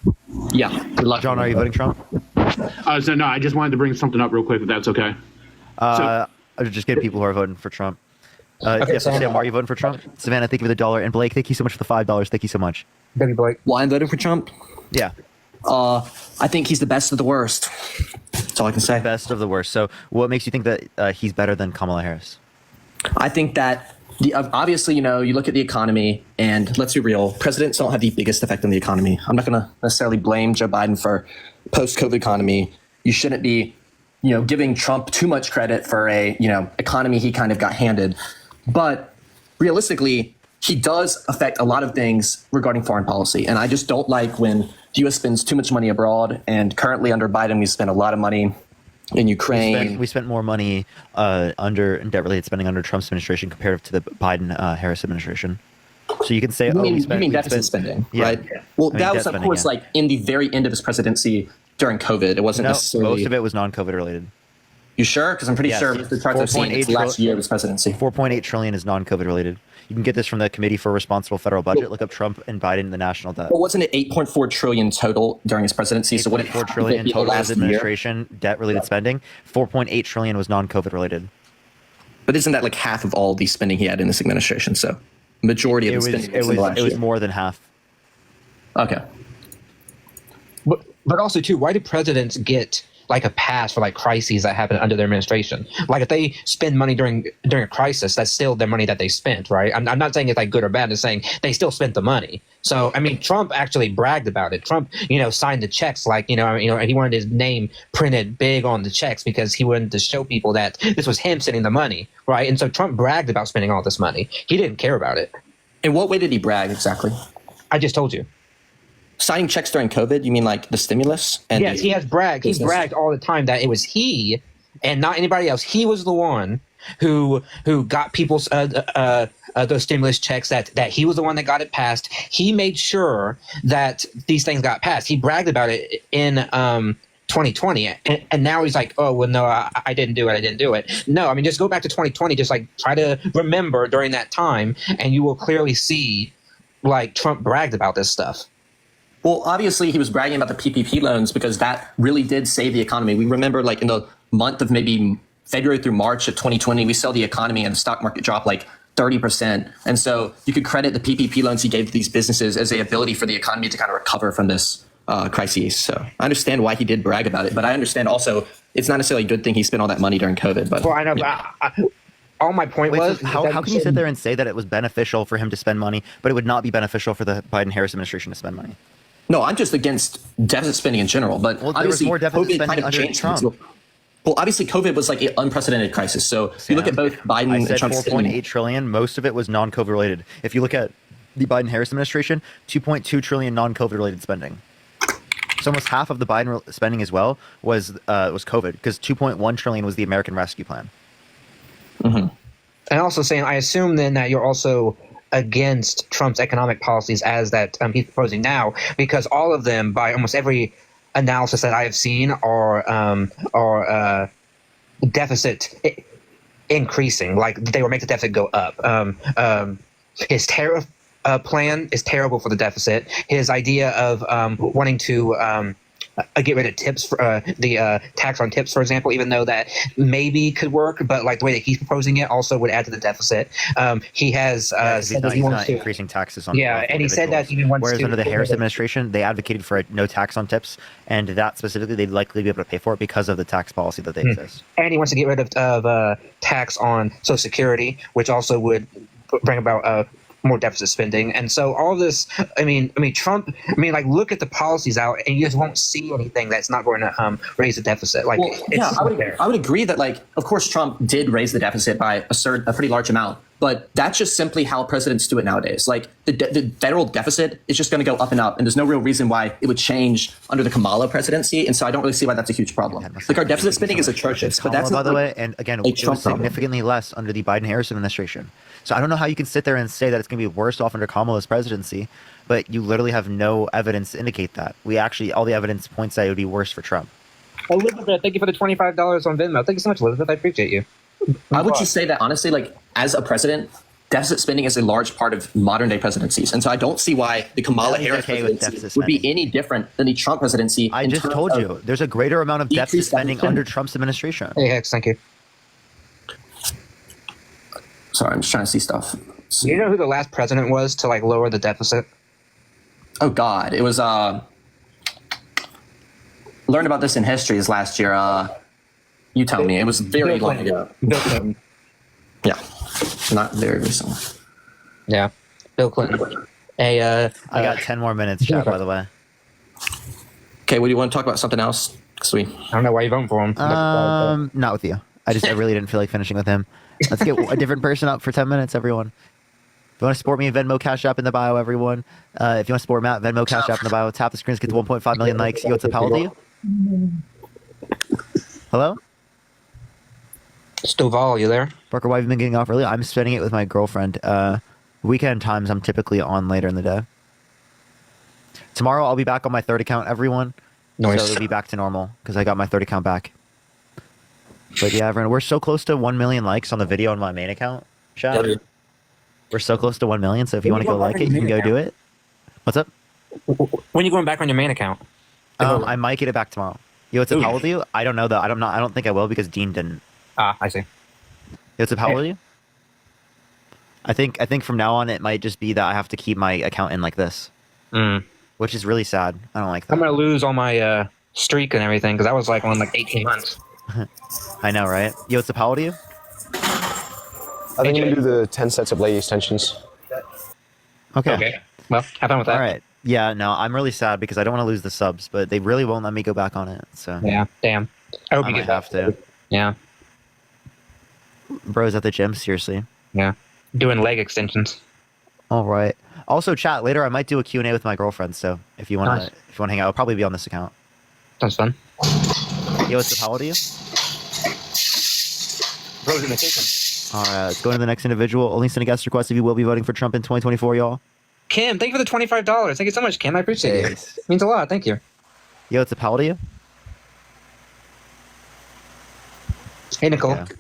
Yeah. Good luck. John, are you voting Trump? So no, I just wanted to bring something up real quick, if that's okay. I was just getting people who are voting for Trump. Yes, Sam, are you voting for Trump? Savannah, thank you for the $1. And Blake, thank you so much for the $5. Thank you so much. Thank you, Blake. Why I'm voting for Trump? Yeah. I think he's the best of the worst. That's all I can say. Best of the worst. So what makes you think that he's better than Kamala Harris? I think that obviously, you look at the economy, and let's be real, presidents don't have the biggest effect on the economy. I'm not going to necessarily blame Joe Biden for post-COVID economy. You shouldn't be, giving Trump too much credit for a, economy he kind of got handed. But realistically, he does affect a lot of things regarding foreign policy. And I just don't like when the U.S. spends too much money abroad. And currently under Biden, we spend a lot of money in Ukraine. We spent more money under debt-related spending under Trump's administration compared to the Biden-Harris administration. So you can say, you mean deficit spending, right? Well, that was, of course, like in the very end of his presidency during COVID. It wasn't necessarily. Most of it was non-COVID related. You sure? Because I'm pretty sure the charts I've seen it's last year of his presidency. 4.8 trillion is non-COVID related. You can get this from the Committee for Responsible Federal Budget. Look up Trump and Biden, the national debt. Well, wasn't it 8.4 trillion total during his presidency? So what 4 trillion total his administration debt-related spending. 4.8 trillion was non-COVID related. But isn't that like half of all the spending he had in this administration? So majority of the spending it was more than half. Okay. But also too, why do presidents get like a pass for like crises that happen under their administration? Like if they spend money during a crisis, that's still their money that they spent, right? I'm not saying it's like good or bad. I'm just saying they still spent the money. So I mean, Trump actually bragged about it. Trump, signed the checks, like he wanted his name printed big on the checks because he wanted to show people that this was him sending the money, right? And so Trump bragged about spending all this money. He didn't care about it. In what way did he brag exactly? I just told you. Signing checks during COVID? You mean like the stimulus? And yes, he has bragged. He's bragged all the time that it was he and not anybody else. He was the one who got people's those stimulus checks. That he was the one that got it passed. He made sure that these things got passed. He bragged about it in 2020, and now he's like, oh well, no, I didn't do it. I didn't do it. No, I mean just go back to 2020. Just like try to remember during that time, and you will clearly see like Trump bragged about this stuff. Well, obviously, he was bragging about the PPP loans because that really did save the economy. We remember, like, in the month of maybe February through March of 2020, we saw the economy and the stock market drop like 30%. And so you could credit the PPP loans he gave to these businesses as the ability for the economy to kind of recover from this crisis. So I understand why he did brag about it. But I understand also it's not necessarily a good thing he spent all that money during COVID. But well, I know. Yeah. All my point was, so how can you sit there and say that it was beneficial for him to spend money, but it would not be beneficial for the Biden-Harris administration to spend money? No, I'm just against deficit spending in general. But obviously, more deficit COVID spending kind of under changed Trump. Well, obviously, COVID was like an unprecedented crisis. So if you look at both Biden I and said Trump, 4.8 trillion. Most of it was non-COVID related. If you look at the Biden-Harris administration, 2.2 trillion non-COVID related spending. So almost half of the Biden spending as well was COVID, because 2.1 trillion was the American Rescue Plan. Mm-hmm. And also saying, I assume then that you're also against Trump's economic policies as that he's proposing now, because all of them, by almost every analysis that I have seen, are deficit increasing. Like they will make the deficit go up. His tariff plan is terrible for the deficit. His idea of wanting to get rid of tips, for the tax on tips, for example, even though that maybe could work, but like the way that he's proposing it also would add to the deficit. He has said that he wants to increasing taxes on and he said that he wants whereas to. Under the Harris administration, they advocated for no tax on tips, and that specifically they'd likely be able to pay for it because of the tax policy that they exist. And he wants to get rid of tax on Social Security, which also would bring about more deficit spending. And so all this, I mean, Trump, like look at the policies out and you just won't see anything that's not going to raise the deficit. Like, well, yeah, I would agree that, like, of course, Trump did raise the deficit by a pretty large amount, but that's just simply how presidents do it nowadays. Like the federal deficit is just going to go up and up, and there's no real reason why it would change under the Kamala presidency. And so I don't really see why that's a huge problem. Like our deficit spending is atrocious, but that's by the way, and again, it was significantly less under the Biden-Harris administration. So I don't know how you can sit there and say that it's going to be worse off under Kamala's presidency, but you literally have no evidence to indicate that. All the evidence points that it would be worse for Trump. Elizabeth, thank you for the $25 on Venmo. Thank you so much, Elizabeth. I appreciate you. I would just say that honestly, like as a president, deficit spending is a large part of modern day presidencies, and so I don't see why the Kamala Harris presidency would be any different than the Trump presidency. I just told you, there's a greater amount of deficit spending under Trump's administration. Hey, Hex, thank you. Sorry, I'm just trying to see stuff. Do you know who the last president was to like lower the deficit? Oh God, it was. Learned about this in history this last year. You tell me. It was very long ago. Bill Clinton. Yeah, not very recent. Yeah, Bill Clinton. Hey, I got 10 more minutes, chat, by the way. Okay, what do you want to talk about? Something else? I don't know why you voting for him. Not with you. I really didn't feel like finishing with him. Let's get a different person up for 10 minutes, everyone. If you want to support me, Venmo, Cash App in the bio, everyone. If you want to support Matt, Venmo, Cash App in the bio. Tap the screens, get to 1.5 million likes. Yo, what's up? How old are you? Hello? Stovall, you there? Parker, why have you been getting off early? I'm spending it with my girlfriend. Weekend times, I'm typically on later in the day. Tomorrow, I'll be back on my third account, everyone. Nice. So it'll be back to normal because I got my third account back. But yeah, everyone, we're so close to 1 million likes on the video on my main account, chat. We're so close to 1 million, so if you want to go like it, you can go do it. What's up? When are you going back on your main account? I might get it back tomorrow. Yo, what's up? How old are you? I don't know though. I don't think I will because Dean didn't. I see. Yo, what's up? How old are you? I think from now on it might just be that I have to keep my account in like this, which is really sad. I don't like that. I'm gonna lose all my streak and everything because I was like on like 18 months. I know, right? Yo, what's up? How old are you? I think I'm gonna do the 10 sets of leg extensions. Okay. Well, have fun with that. All right. Yeah, no, I'm really sad because I don't want to lose the subs, but they really won't let me go back on it. So yeah, damn. I hope you might get have to. Yeah. Bro's at the gym, seriously. Yeah. Doing leg extensions. All right. Also, chat later. I might do a Q&A with my girlfriend. So if you want to hang out, I'll probably be on this account. Sounds fun. Yo, what's up? How old are you? Bro's in the kitchen. All right, let's go to the next individual. Only send a guest request if you will be voting for Trump in 2024, y'all. Kim, thank you for the $25. Thank you so much, Kim. I appreciate it. It means a lot. Thank you. Yo, what's up? How old are you? Hey, Nicole. Okay.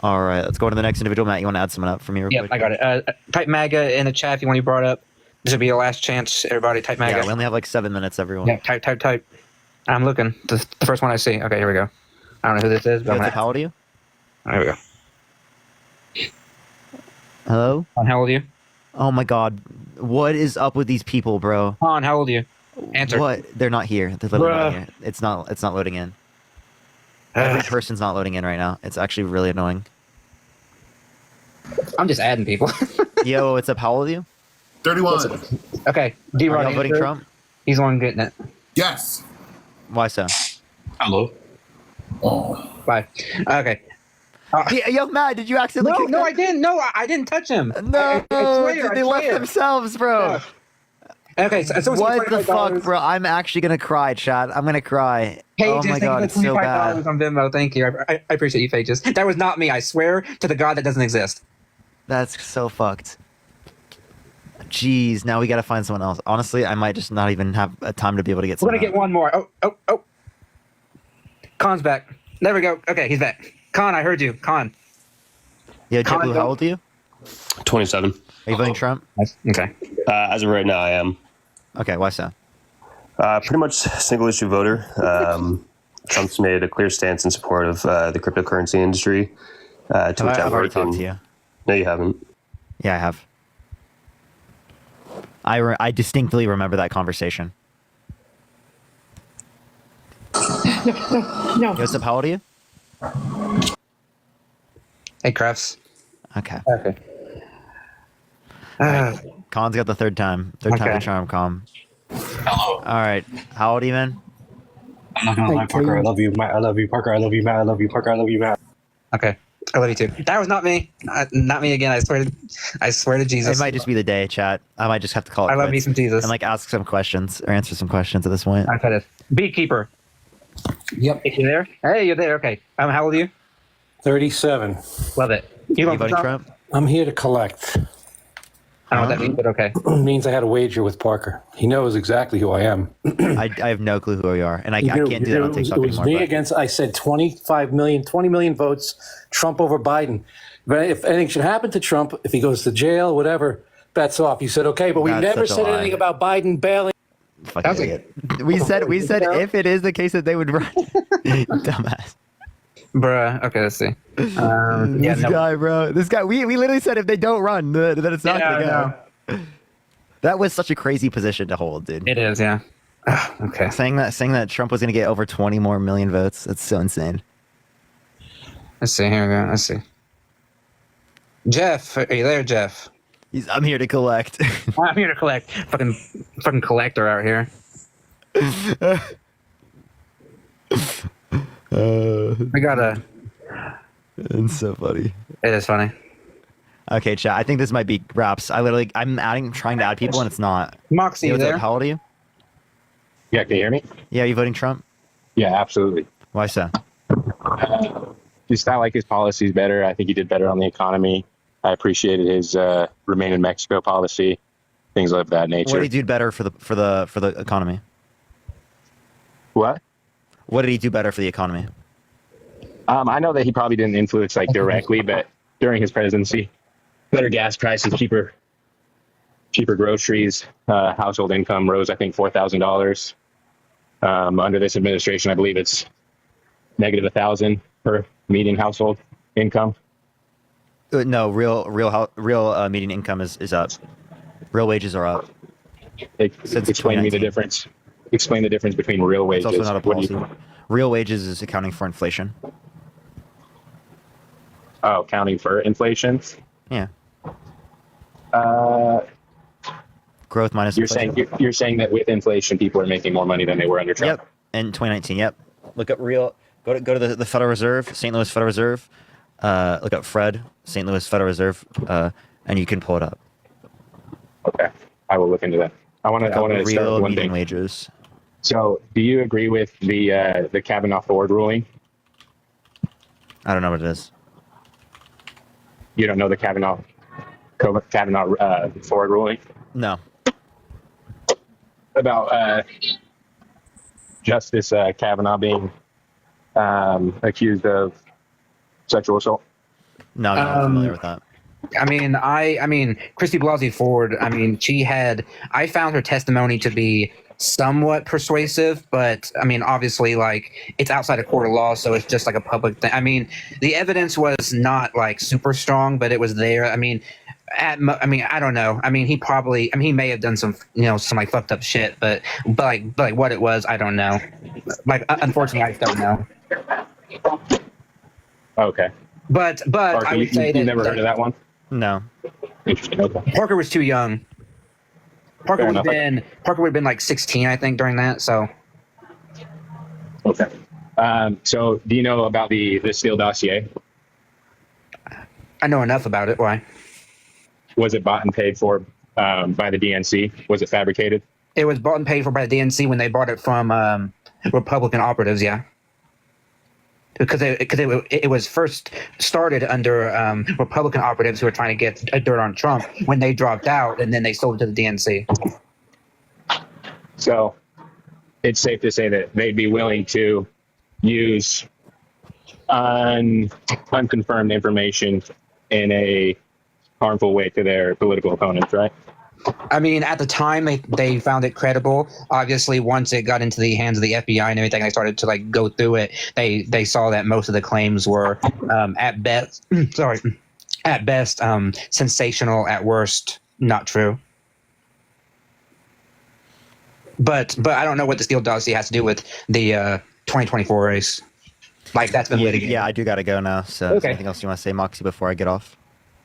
All right, let's go to the next individual. Matt, you want to add someone up for me real quick? I got it. Type MAGA in the chat if you want to be brought up. This will be your last chance. Everybody type MAGA. Yeah, we only have like 7 minutes, everyone. Yeah, type. I'm looking. The first one I see. Okay, here we go. I don't know who this is. But how old are you? There we go. Hello? How old are you? Oh my god. What is up with these people, bro? Han, how old are you? Answer. What? They're not here. They're literally not here. It's not loading in. Every person's not loading in right now. It's actually really annoying. I'm just adding people. Yo, what's up? How old are you? 31. Okay. Are y'all voting Trump? He's the one getting it. Yes. Why so? Hello. Oh. Bye. Okay. Yo, Matt, did you accidentally kick No, him? I didn't. No, I didn't touch him. No, they left themselves, bro. Okay, so what the fuck, bro? I'm actually gonna cry, chat. I'm gonna cry. Pages, oh my god, it's so bad. on Venmo. Thank you. I appreciate you, Pages. That was not me. I swear to the God that doesn't exist. That's so fucked. Jeez, now we gotta find someone else. Honestly, I might just not even have a time to be able to get We're someone. gonna get one more. Oh. Khan's back. There we go. Okay, he's back. Khan, I heard you. Khan. Yeah, JetBlue, how old are you? 27. Are you voting Trump? Okay. As of right now, I am. Okay, why so? Pretty much single issue voter. Trump's made a clear stance in support of the cryptocurrency industry. To which I've I'm already working. talked to you. No, you haven't. Yeah, I have. I distinctly remember that conversation. No. Yo, what's up? How old are you? Hey, Krafts. Okay. Okay. Khan's got the third time. Third time the charm, Khan. Hello. All right. How old are you, man? I'm not gonna lie, Parker. I love you, Matt. I love you, Parker. I love you, Matt. I love you, Parker. I love you, Matt. Okay. I love you too. That was not me. Not me again. I swear to Jesus. It might just be the day, chat. I might just have to call it. I love me quits some Jesus. And like ask some questions or answer some questions at this point. I cut it. Beekeeper. Yep. You there? Hey, you're there. Okay. How old are you? 37. Love it. You voting Trump? I'm here to collect. I don't know what that means, but okay. It means I had a wager with Parker. He knows exactly who I am. I have no clue who you are, and I can't do that on TikTok It was anymore. me but- against, I said 20 million votes, Trump over Biden. But if anything should happen to Trump, if he goes to jail, whatever, bets off. You said, okay, but we That's never such a said lie. anything about Biden bailing. Fucking idiot. We said if it is the case that they would run. Dumbass. Bruh. Okay, let's see. This guy, bro. This guy. We literally said if they don't run, that it's not Yeah, gonna go. That was such a crazy position to hold, dude. It is, yeah. Okay. Saying that Trump was gonna get over 20 more million votes. That's so insane. Let's see. Here we go. Let's see. Jeff, are you there, Jeff? I'm here to collect. I'm here to collect. Fucking collector out here. We gotta. It's so funny. It is funny. Okay, chat. I think this might be wraps. I'm trying to add people and it's not. Moxie, Yo, you what's up? there? How old are you? Yeah, can you hear me? Yeah, are you voting Trump? Yeah, absolutely. Why so? Just I like his policies better. I think he did better on the economy. I appreciated his remain in Mexico policy, things of that nature. What did he do better for the economy? What? What did he do better for the economy? I know that he probably didn't influence like directly, but during his presidency, better gas prices, cheaper groceries, household income rose, I think, $4,000. Under this administration, I believe it's negative 1,000 per median household income. No, real median income is up. Real wages are up. Explain me the difference. Explain the difference between real wages. It's also not a What do policy. Real wages is accounting for inflation. Oh, counting for inflation. Yeah. Growth minus You're inflation. saying you're saying that with inflation, people are making more money than they were under Trump. Yep. In 2019. Yep. Look up real. Go to the Federal Reserve, St. Louis Federal Reserve. Look up Fred, St. Louis Federal Reserve, and you can pull it up. Okay, I will look into that. I want to start with real one median thing. wages. So, do you agree with the Kavanaugh-Ford ruling? I don't know what it is. You don't know the Kavanaugh-Ford ruling No. about Justice Kavanaugh being accused of sexual assault? No, I'm not familiar with that. I mean, Christy Blasey Ford. I mean, I found her testimony to be somewhat persuasive, but I mean, obviously, like it's outside a court of law, so it's just like a public thing. I mean, the evidence was not like super strong, but it was there. I mean, I don't know. I mean, he may have done some like fucked up shit, but like what it was, I don't know. Like, unfortunately, I don't know. Okay. But Parker, I would say you've that never heard of that one? No. Interesting. Okay. Parker was too young. Parker Fair would have been like 16, I think, during that. So. Okay. So, do you know about the Steele dossier? I know enough about it. Why? Was it bought and paid for by the DNC? Was it fabricated? It was bought and paid for by the DNC when they bought it from Republican operatives. Yeah. Because it was first started under Republican operatives who were trying to get dirt on Trump when they dropped out, and then they sold it to the DNC. So it's safe to say that they'd be willing to use unconfirmed information in a harmful way to their political opponents, right? I mean, at the time, they found it credible. Obviously, once it got into the hands of the FBI and everything, they started to like go through it. They saw that most of the claims were at best, sensational, at worst, not true. But I don't know what the Steele dossier has to do with the 2024 race. Like, that's been litigated. Yeah, I do gotta go now. So, is there anything else you want to say, Moxie, before I get off?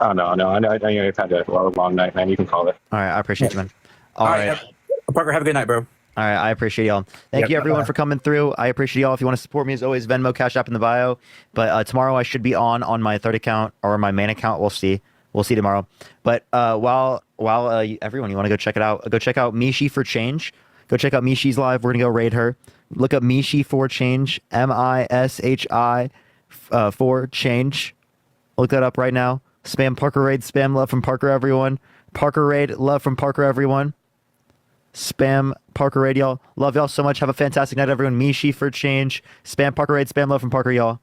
Oh, no. I know you've had a long night, man. You can call it. All right, I appreciate you, man. All right. Parker, have a good night, bro. All right, I appreciate y'all. Thank you, everyone, for coming through. I appreciate y'all. If you want to support me, as always, Venmo, Cash App in the bio. But tomorrow I should be on my third account or my main account. We'll see. We'll see tomorrow. But while everyone, you want to go check it out, go check out Mishi for Change. Go check out Mishi's live. We're going to go raid her. Look up Mishi for Change, MISHI for Change. Look that up right now. Spam Parker raid, spam love from Parker, everyone. Parker Raid, love from Parker, everyone. Spam Parker Raid, y'all. Love y'all so much. Have a fantastic night, everyone. Mishi for change. Spam Parker Raid, spam love from Parker, y'all.